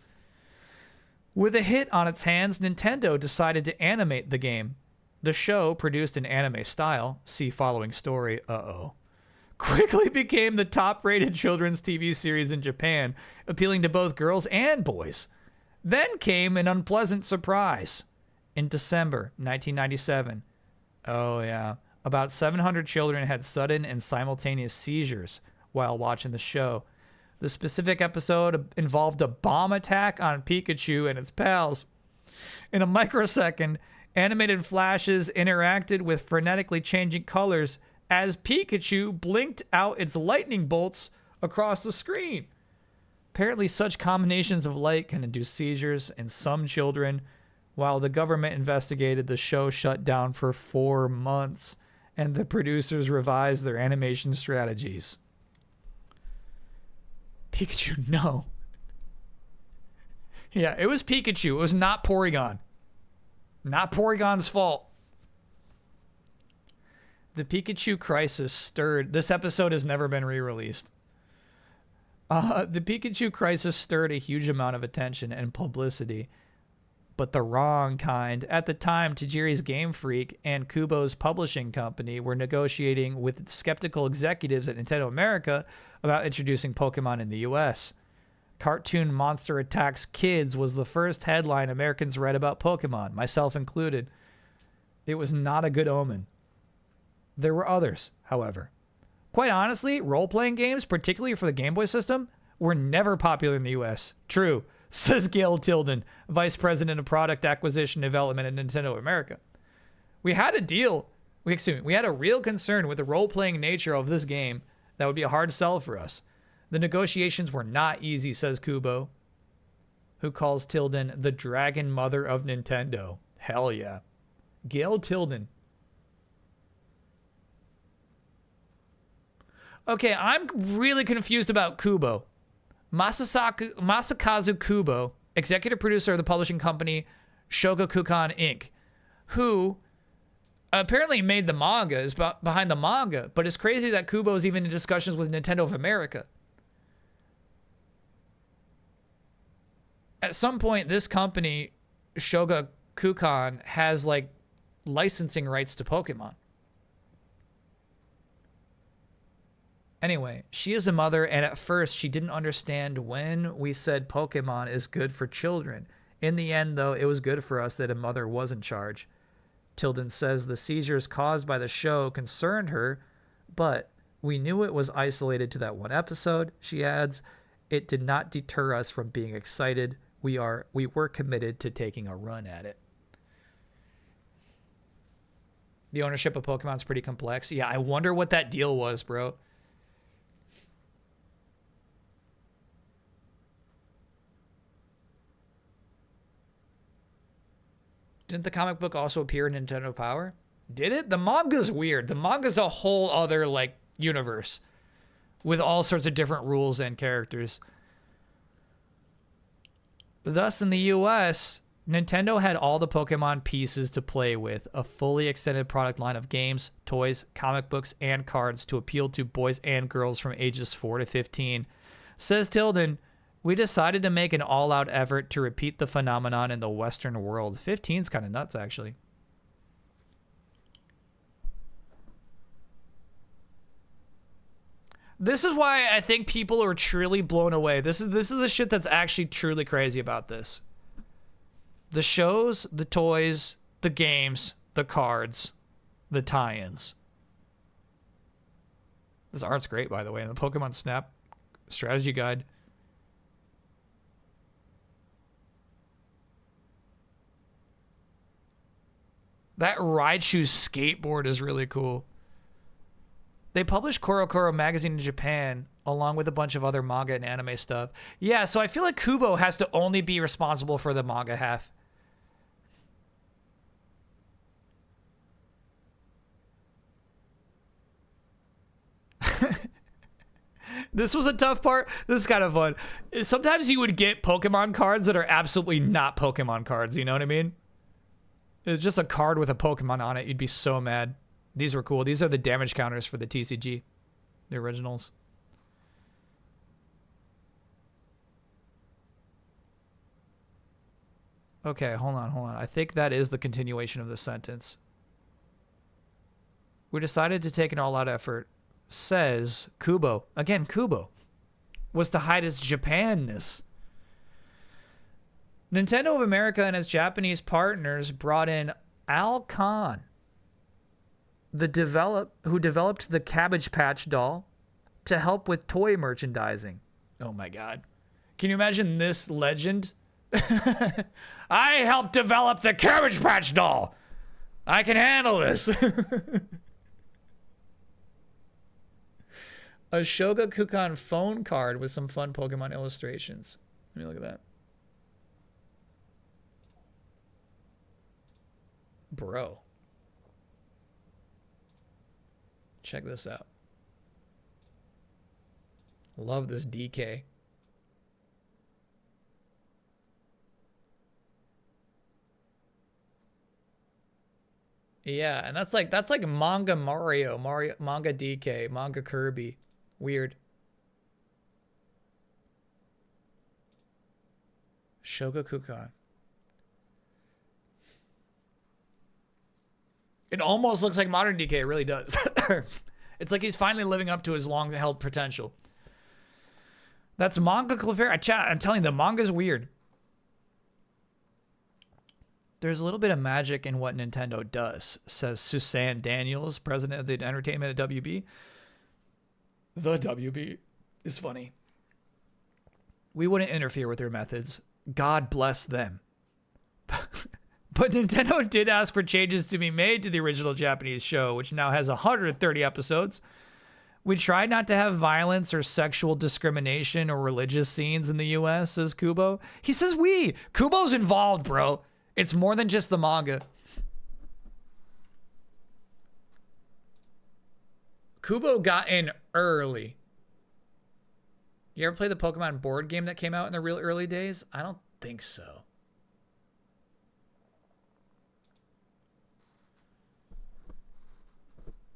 With a hit on its hands, Nintendo decided to animate the game. The show, produced in anime style, see following story, quickly became the top-rated children's TV series in Japan, appealing to both girls and boys. Then came an unpleasant surprise. In December 1997, about 700 children had sudden and simultaneous seizures while watching the show. The specific episode involved a bomb attack on Pikachu and its pals. In a microsecond, animated flashes interacted with frenetically changing colors as Pikachu blinked out its lightning bolts across the screen. Apparently, such combinations of light can induce seizures in some children. While the government investigated, the show shut down for 4 months, and the producers revised their animation strategies. Pikachu, no. Yeah, it was Pikachu. It was not Porygon. Not Porygon's fault. The Pikachu crisis stirred... This episode has never been re-released. The Pikachu crisis stirred a huge amount of attention and publicity, but the wrong kind. At the time, Tajiri's Game Freak and Kubo's publishing company were negotiating with skeptical executives at Nintendo America about introducing Pokemon in the US. Cartoon Monster Attacks Kids was the first headline Americans read about Pokemon, myself included. It was not a good omen. There were others, however. Quite honestly, role-playing games, particularly for the Game Boy system, were never popular in the US. True, says Gail Tilden, Vice President of Product Acquisition Development at Nintendo America. We had a deal. We had a real concern with the role-playing nature of this game that would be a hard sell for us. The negotiations were not easy, says Kubo, who calls Tilden the Dragon Mother of Nintendo. Hell yeah. Gail Tilden. Okay, I'm really confused about Kubo. Masakazu Kubo, executive producer of the publishing company Shogakukan Inc., who apparently made the manga, is behind the manga, but it's crazy that Kubo is even in discussions with Nintendo of America. At some point, this company, Shogakukan, has like licensing rights to Pokemon. Anyway, she is a mother, and at first she didn't understand when we said Pokemon is good for children. In the end, though, it was good for us that a mother was in charge. Tilden says the seizures caused by the show concerned her, but We knew it was isolated to that one episode, she adds. It did not deter us from being excited. We were committed to taking a run at it. The ownership of Pokemon's pretty complex. Yeah, I wonder what that deal was, bro. Didn't the comic book also appear in Nintendo Power? Did it? The manga's weird. The manga's a whole other, like, universe with all sorts of different rules and characters. Thus, in the US, Nintendo had all the Pokemon pieces to play with, a fully extended product line of games, toys, comic books, and cards to appeal to boys and girls from ages 4 to 15. Says Tilden, we decided to make an all-out effort to repeat the phenomenon in the Western world. 15's kind of nuts, actually. This is why I think people are truly blown away. This is the shit that's actually truly crazy about this. The shows, the toys, the games, the cards, the tie-ins. This art's great, by the way, in the Pokemon Snap strategy guide. That Raichu skateboard is really cool. They published CoroCoro magazine in Japan, along with a bunch of other manga and anime stuff. Yeah, so I feel like Kubo has to only be responsible for the manga half. This was a tough part. This is kind of fun. Sometimes you would get Pokemon cards that are absolutely not Pokemon cards, you know what I mean? It's just a card with a Pokemon on it. You'd be so mad. These were cool. These are the damage counters for the TCG. The originals. Okay, hold on. I think that is the continuation of the sentence. We decided to take an all-out effort, says Kubo. Again, Kubo was to hide its Japanness. Nintendo of America and its Japanese partners brought in Al Khan, who developed the Cabbage Patch doll, to help with toy merchandising. Oh my God. Can you imagine this legend? I helped develop the Cabbage Patch doll. I can handle this. A Shogakukan phone card with some fun Pokemon illustrations. Let me look at that. Bro. Check this out. Love this DK. Yeah, and that's like manga Mario, manga DK, manga Kirby. Weird. Shogakukan. It almost looks like modern DK, it really does. It's like he's finally living up to his long-held potential. That's manga Clefairy. I'm telling you, the manga's weird. There's a little bit of magic in what Nintendo does, says Suzanne Daniels, president of the entertainment at WB. The WB is funny. We wouldn't interfere with their methods. God bless them. But Nintendo did ask for changes to be made to the original Japanese show, which now has 130 episodes. We tried not to have violence or sexual discrimination or religious scenes in the US, says Kubo. He says we. Kubo's involved, bro. It's more than just the manga. Kubo got in early. You ever play the Pokemon board game that came out in the real early days? I don't think so.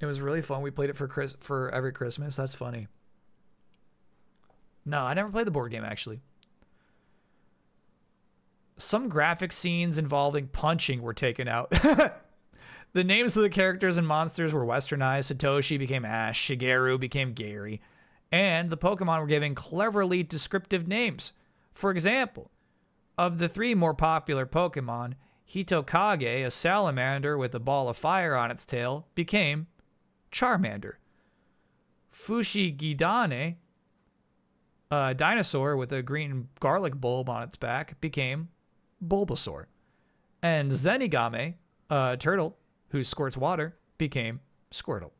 It was really fun. We played it for every Christmas. That's funny. No, I never played the board game, actually. Some graphic scenes involving punching were taken out. The names of the characters and monsters were westernized. Satoshi became Ash. Shigeru became Gary. And the Pokemon were given cleverly descriptive names. For example, of the 3 more popular Pokemon, Hitokage, a salamander with a ball of fire on its tail, became Charmander. Fushigidane, a dinosaur with a green garlic bulb on its back, became Bulbasaur. And Zenigame, a turtle who squirts water, became Squirtle.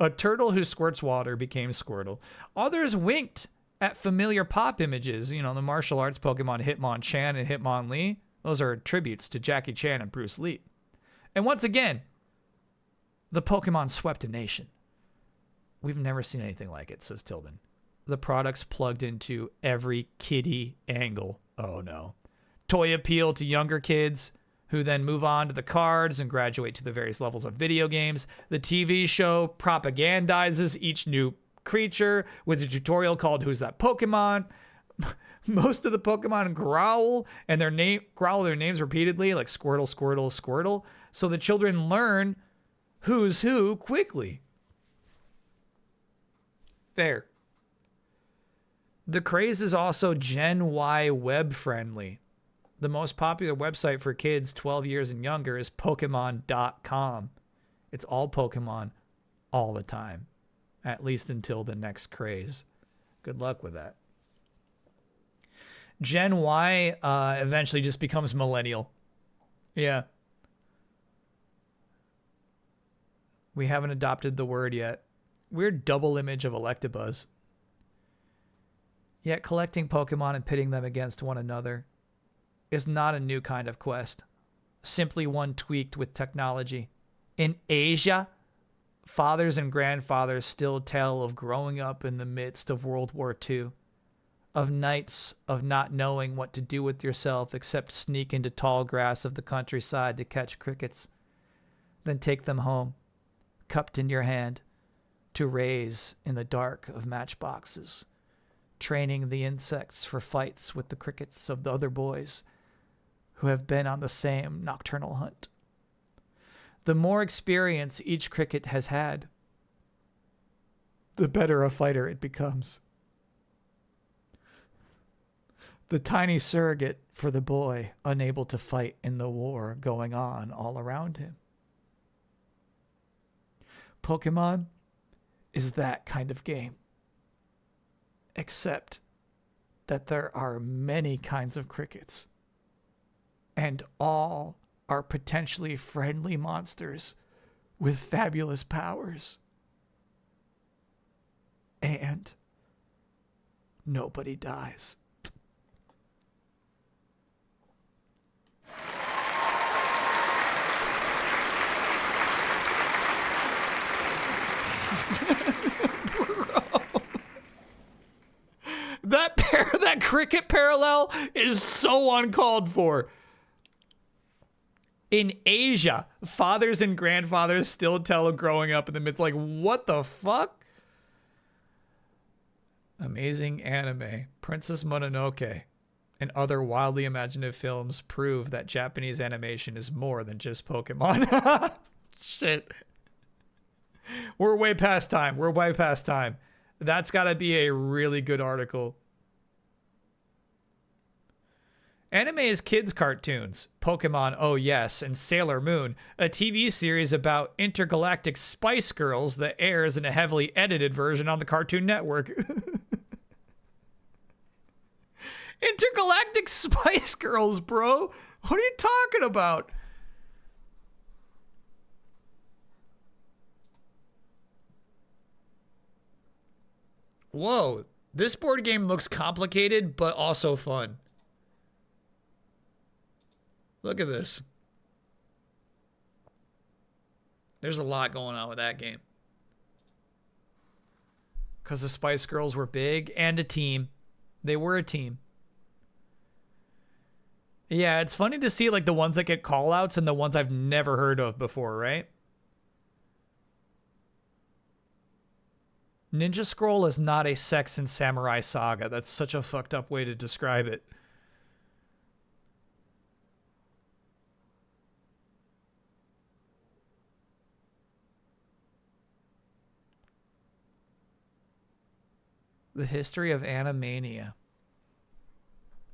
A turtle who squirts water became Squirtle. Others winked at familiar pop images. You know, the martial arts Pokemon Hitmonchan and Hitmonlee. Those are tributes to Jackie Chan and Bruce Lee. And once again, the Pokemon swept a nation. We've never seen anything like it, says Tilden. The products plugged into every kiddie angle. Oh no. Toy appeal to younger kids, who then move on to the cards and graduate to the various levels of video games. The TV show propagandizes each new creature with a tutorial called Who's That Pokemon? Most of the Pokemon growl and their names repeatedly, like Squirtle, Squirtle, Squirtle. So the children learn who's who quickly. There. The craze is also Gen Y web friendly. The most popular website for kids 12 years and younger is Pokemon.com. It's all Pokemon all the time, at least until the next craze. Good luck with that. Gen Y eventually just becomes millennial. Yeah. We haven't adopted the word yet. Weird double image of Electabuzz. Yet collecting Pokemon and pitting them against one another is not a new kind of quest, simply one tweaked with technology. In Asia, fathers and grandfathers still tell of growing up in the midst of World War II, of nights of not knowing what to do with yourself except sneak into tall grass of the countryside to catch crickets, then take them home, cupped in your hand, to raise in the dark of matchboxes, training the insects for fights with the crickets of the other boys who have been on the same nocturnal hunt. The more experience each cricket has had, the better a fighter it becomes. The tiny surrogate for the boy unable to fight in the war going on all around him. Pokemon is that kind of game. Except that there are many kinds of crickets. And all are potentially friendly monsters with fabulous powers. And nobody dies. That cricket parallel is so uncalled for. In Asia, fathers and grandfathers still tell of growing up in the midst, like, what the fuck? Amazing anime, Princess Mononoke, and other wildly imaginative films prove that Japanese animation is more than just Pokemon. Shit. We're way past time. We're way past time. That's got to be a really good article. Anime is kids' cartoons. Pokemon, oh yes, and Sailor Moon, a TV series about intergalactic Spice Girls that airs in a heavily edited version on the Cartoon Network. Intergalactic Spice Girls, bro. What are you talking about? Whoa, this board game looks complicated, but also fun. Look at this. There's a lot going on with that game. Because the Spice Girls were big and a team. They were a team. Yeah, it's funny to see like the ones that get call-outs and the ones I've never heard of before, right? Ninja Scroll is not a sex and samurai saga. That's such a fucked up way to describe it. The history of Animania.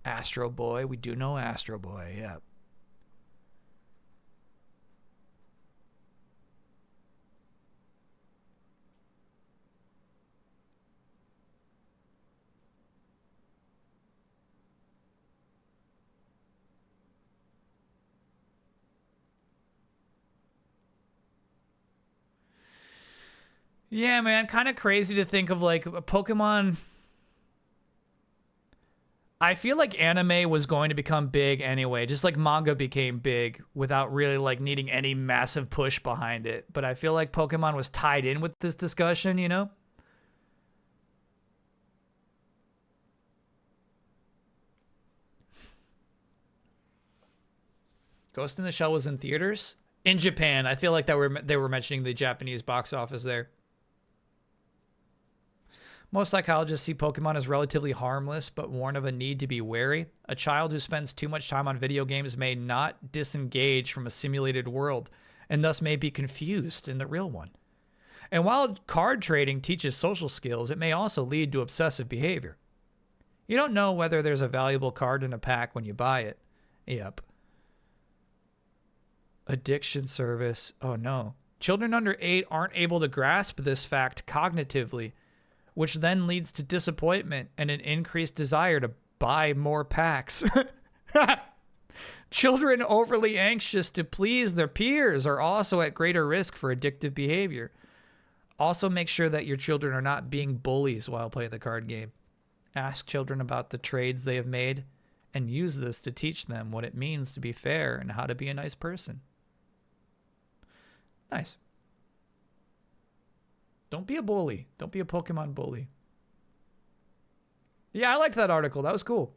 Astro Boy. We do know Astro Boy, yeah. Yeah, man, kind of crazy to think of like a Pokemon. I feel like anime was going to become big anyway, just like manga became big without really like needing any massive push behind it. But I feel like Pokemon was tied in with this discussion, you know? Ghost in the Shell was in theaters? In Japan. I feel like that they were mentioning the Japanese box office there. Most psychologists see Pokemon as relatively harmless, but warn of a need to be wary. A child who spends too much time on video games may not disengage from a simulated world, and thus may be confused in the real one. And while card trading teaches social skills, it may also lead to obsessive behavior. You don't know whether there's a valuable card in a pack when you buy it. Yep. Addiction service. Oh no. Children under 8 aren't able to grasp this fact cognitively, which then leads to disappointment and an increased desire to buy more packs. Children overly anxious to please their peers are also at greater risk for addictive behavior. Also, make sure that your children are not being bullies while playing the card game. Ask children about the trades they have made and use this to teach them what it means to be fair and how to be a nice person. Nice. Don't be a bully. Don't be a Pokemon bully. Yeah, I liked that article. That was cool.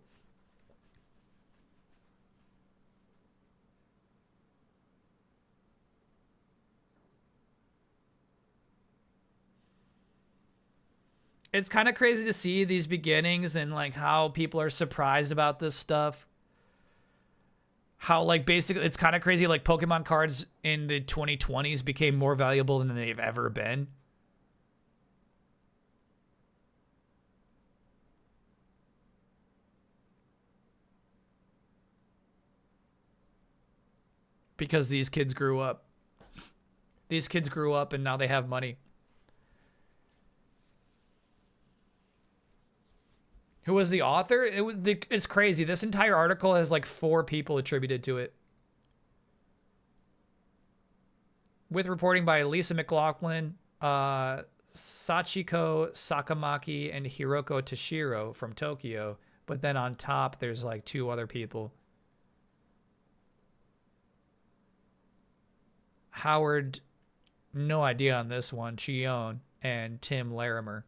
It's kind of crazy to see these beginnings and like how people are surprised about this stuff. How like basically it's kind of crazy like Pokemon cards in the 2020s became more valuable than they've ever been. Because these kids grew up. These kids grew up and now they have money. Who was the author? It's crazy. This entire article has like 4 people attributed to it. With reporting by Lisa McLaughlin, Sachiko Sakamaki, and Hiroko Toshiro from Tokyo. But then on top, there's like 2 other people. Howard, no idea on this one, Chion, and Tim Larimer.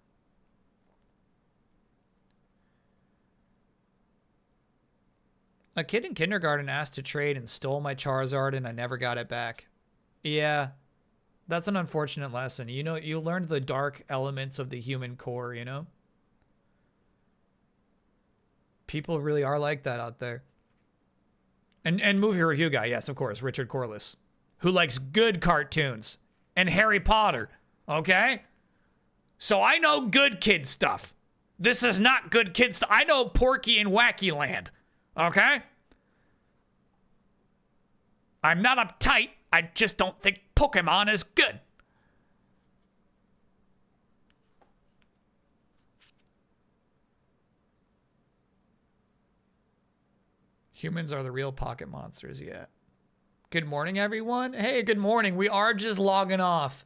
A kid in kindergarten asked to trade and stole my Charizard and I never got it back. Yeah, that's an unfortunate lesson. You know, you learned the dark elements of the human core, you know? People really are like that out there. And movie review guy, yes, of course, Richard Corliss, who likes good cartoons and Harry Potter, okay? So I know good kid stuff. This is not good kid stuff. I know Porky and Wacky Land, okay? I'm not uptight. I just don't think Pokemon is good. Humans are the real pocket monsters, yeah. Good morning, everyone. Hey, good morning. We are just logging off.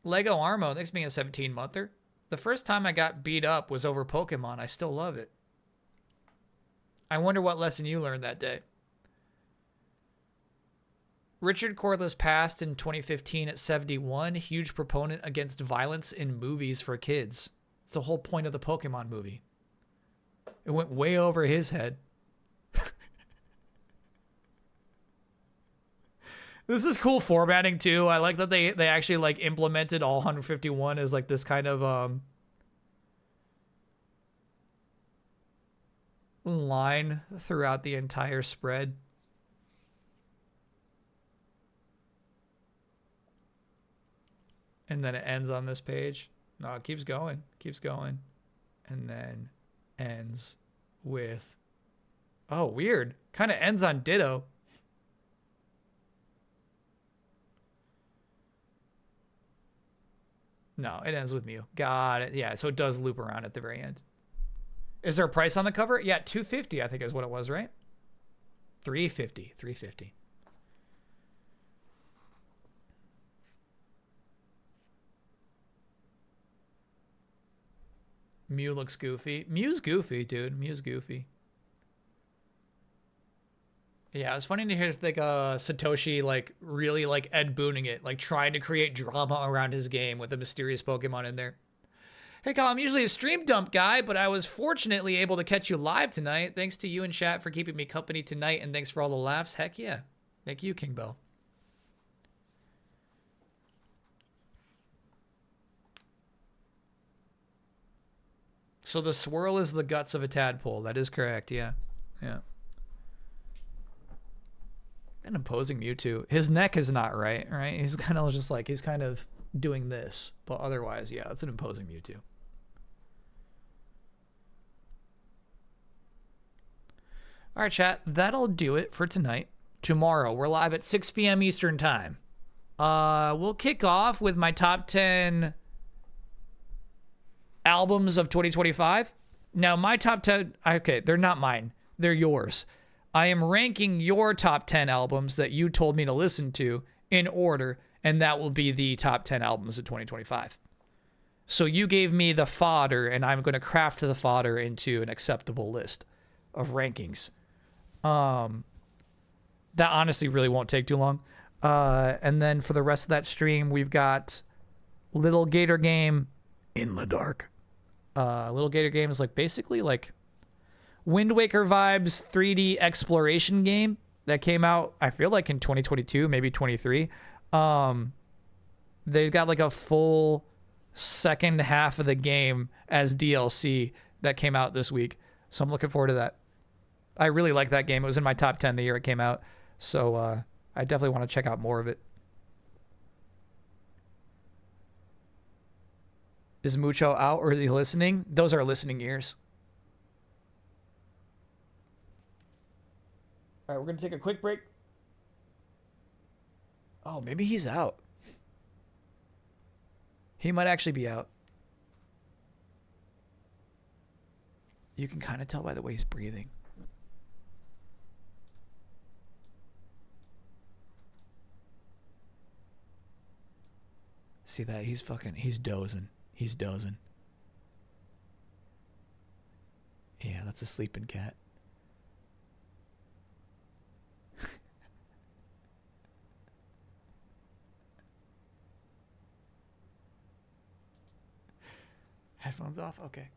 Lego Armo, thanks for being a 17-monther. The first time I got beat up was over Pokemon. I still love it. I wonder what lesson you learned that day. Richard Corliss passed in 2015 at 71. Huge proponent against violence in movies for kids. It's the whole point of the Pokemon movie. It went way over his head. This is cool formatting too. I like that they actually like implemented all 151 as like this kind of line throughout the entire spread. And then it ends on this page. No, it keeps going, and then ends with, oh, weird. Kind of ends on Ditto. No, it ends with Mew. Got it. Yeah, so it does loop around at the very end. Is there a price on the cover? Yeah, $250, I think is what it was, right? $350. Mew looks goofy. Mew's goofy, dude. Mew's goofy. Yeah, it's funny to hear like Satoshi like really like Ed Booning it, like trying to create drama around his game with a mysterious Pokemon in there. Hey, Kyle, I'm usually a stream dump guy, but I was fortunately able to catch you live tonight. Thanks to you and chat for keeping me company tonight, and thanks for all the laughs. Heck yeah. Thank you, King Bell. So the swirl is the guts of a tadpole. That is correct, yeah. Yeah. An imposing Mewtwo. His neck is not right? He's kind of just like, he's kind of doing this. But otherwise, yeah, it's an imposing Mewtwo. All right, chat. That'll do it for tonight. Tomorrow, we're live at 6 p.m. Eastern time. We'll kick off with my top 10 albums of 2025. Now, my top 10, okay, they're not mine. They're yours. I am ranking your top 10 albums that you told me to listen to in order, and that will be the top 10 albums of 2025. So you gave me the fodder, and I'm going to craft the fodder into an acceptable list of rankings. That honestly really won't take too long. And then for the rest of that stream, we've got Little Gator Game in the Dark. Little Gator Game is like basically like Wind Waker vibes 3D exploration game that came out, I feel like in 2022, maybe 23. They've got like a full second half of the game as DLC that came out this week. So I'm looking forward to that. I really like that game. It was in my top 10 the year it came out. So I definitely want to check out more of it. Is Mucho out or is he listening? Those are listening ears. All right, we're going to take a quick break. Oh, maybe he's out. He might actually be out. You can kind of tell by the way he's breathing. See that? He's dozing. He's dozing. Yeah, that's a sleeping cat. Headphones off? Okay.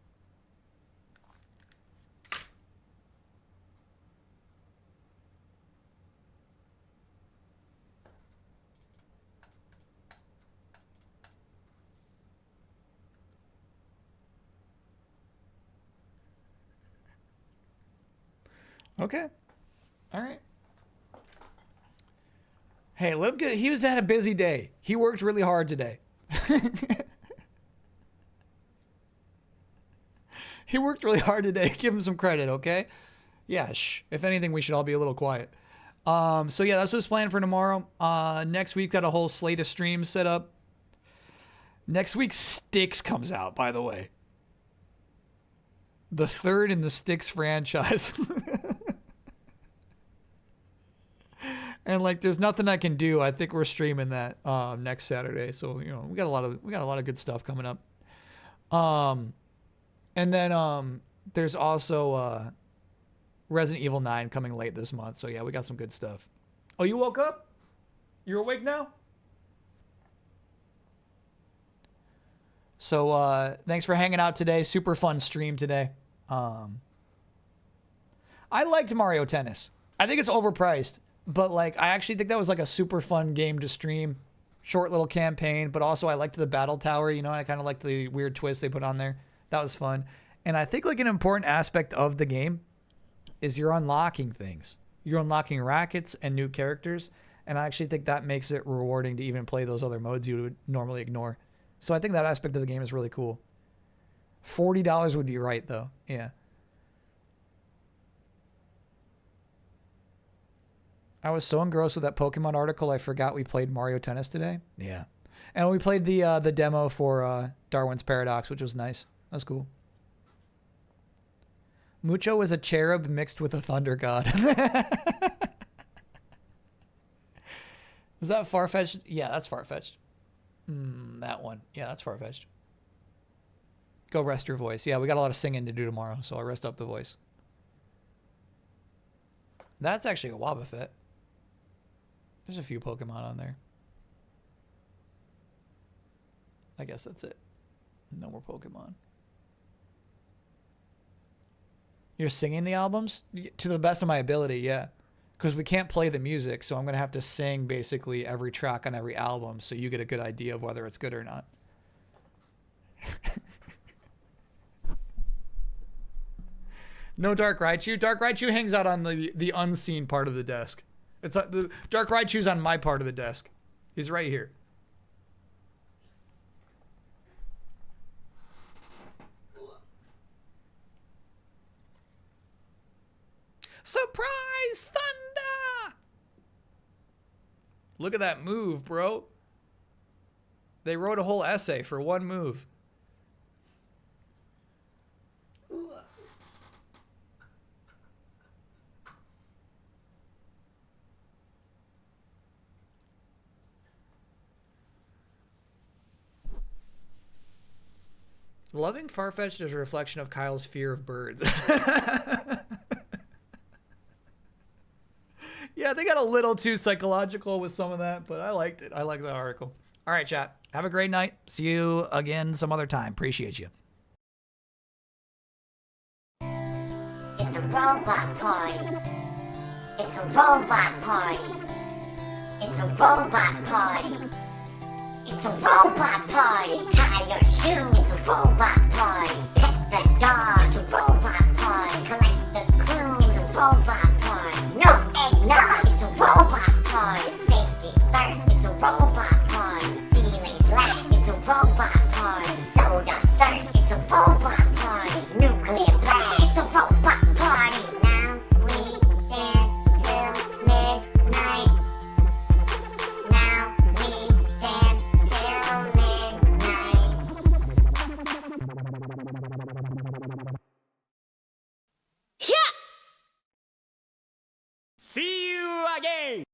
Okay. All right. Hey, let him get, he was had a busy day. He worked really hard today. He worked really hard today. Give him some credit, okay? Yeah, shh. If anything, we should all be a little quiet. So yeah, that's what's planned for tomorrow. Next week, got a whole slate of streams set up. Next week, Styx comes out, by the way. The third in the Styx franchise. And like, there's nothing I can do. I think we're streaming that next Saturday. So you know, we got a lot of good stuff coming up. And then there's also Resident Evil 9 coming late this month. So yeah, we got some good stuff. Oh, you woke up? You're awake now? So thanks for hanging out today. Super fun stream today. I liked Mario Tennis. I think it's overpriced. But like, I actually think that was like a super fun game to stream. Short little campaign, but also I liked the battle tower, you know, I kind of liked the weird twist they put on there. That was fun. And I think like an important aspect of the game is you're unlocking things. You're unlocking rackets and new characters. And I actually think that makes it rewarding to even play those other modes you would normally ignore. So I think that aspect of the game is really cool. $40 would be right though. Yeah. I was so engrossed with that Pokemon article, I forgot we played Mario Tennis today. Yeah. And we played the demo for Darwin's Paradox, which was nice. That's cool. Mucho is a cherub mixed with a thunder god. Is that far-fetched? Yeah, that's far-fetched. That one. Yeah, that's far-fetched. Go rest your voice. Yeah, we got a lot of singing to do tomorrow, so I'll rest up the voice. That's actually a Wobbuffet. There's a few Pokemon on there. I guess that's it. No more Pokemon. You're singing the albums? To the best of my ability, yeah. Because we can't play the music, so I'm going to have to sing basically every track on every album so you get a good idea of whether it's good or not. No Dark Raichu. Dark Raichu hangs out on the unseen part of the desk. It's the Dark Raichu's on my part of the desk. He's right here. Surprise thunder! Look at that move, bro. They wrote a whole essay for one move. Loving Farfetch'd is a reflection of Kyle's fear of birds. Yeah, they got a little too psychological with some of that, but I liked it. I like that article. All right, chat. Have a great night. See you again some other time. Appreciate you. It's a robot party. It's a robot party. It's a robot party. It's a robot party. Tie your shoes. It's a robot party. Pet the dog. It's a robot party. Collect the clues. It's a robot party. No eggnog. It's a robot party. Safety first. It's a robot party. Feelings last. It's a robot party. Soda thirst. It's a robot party. Nuclear blast. It's a robot party. Now we dance till midnight. Now we dance till midnight. See you again!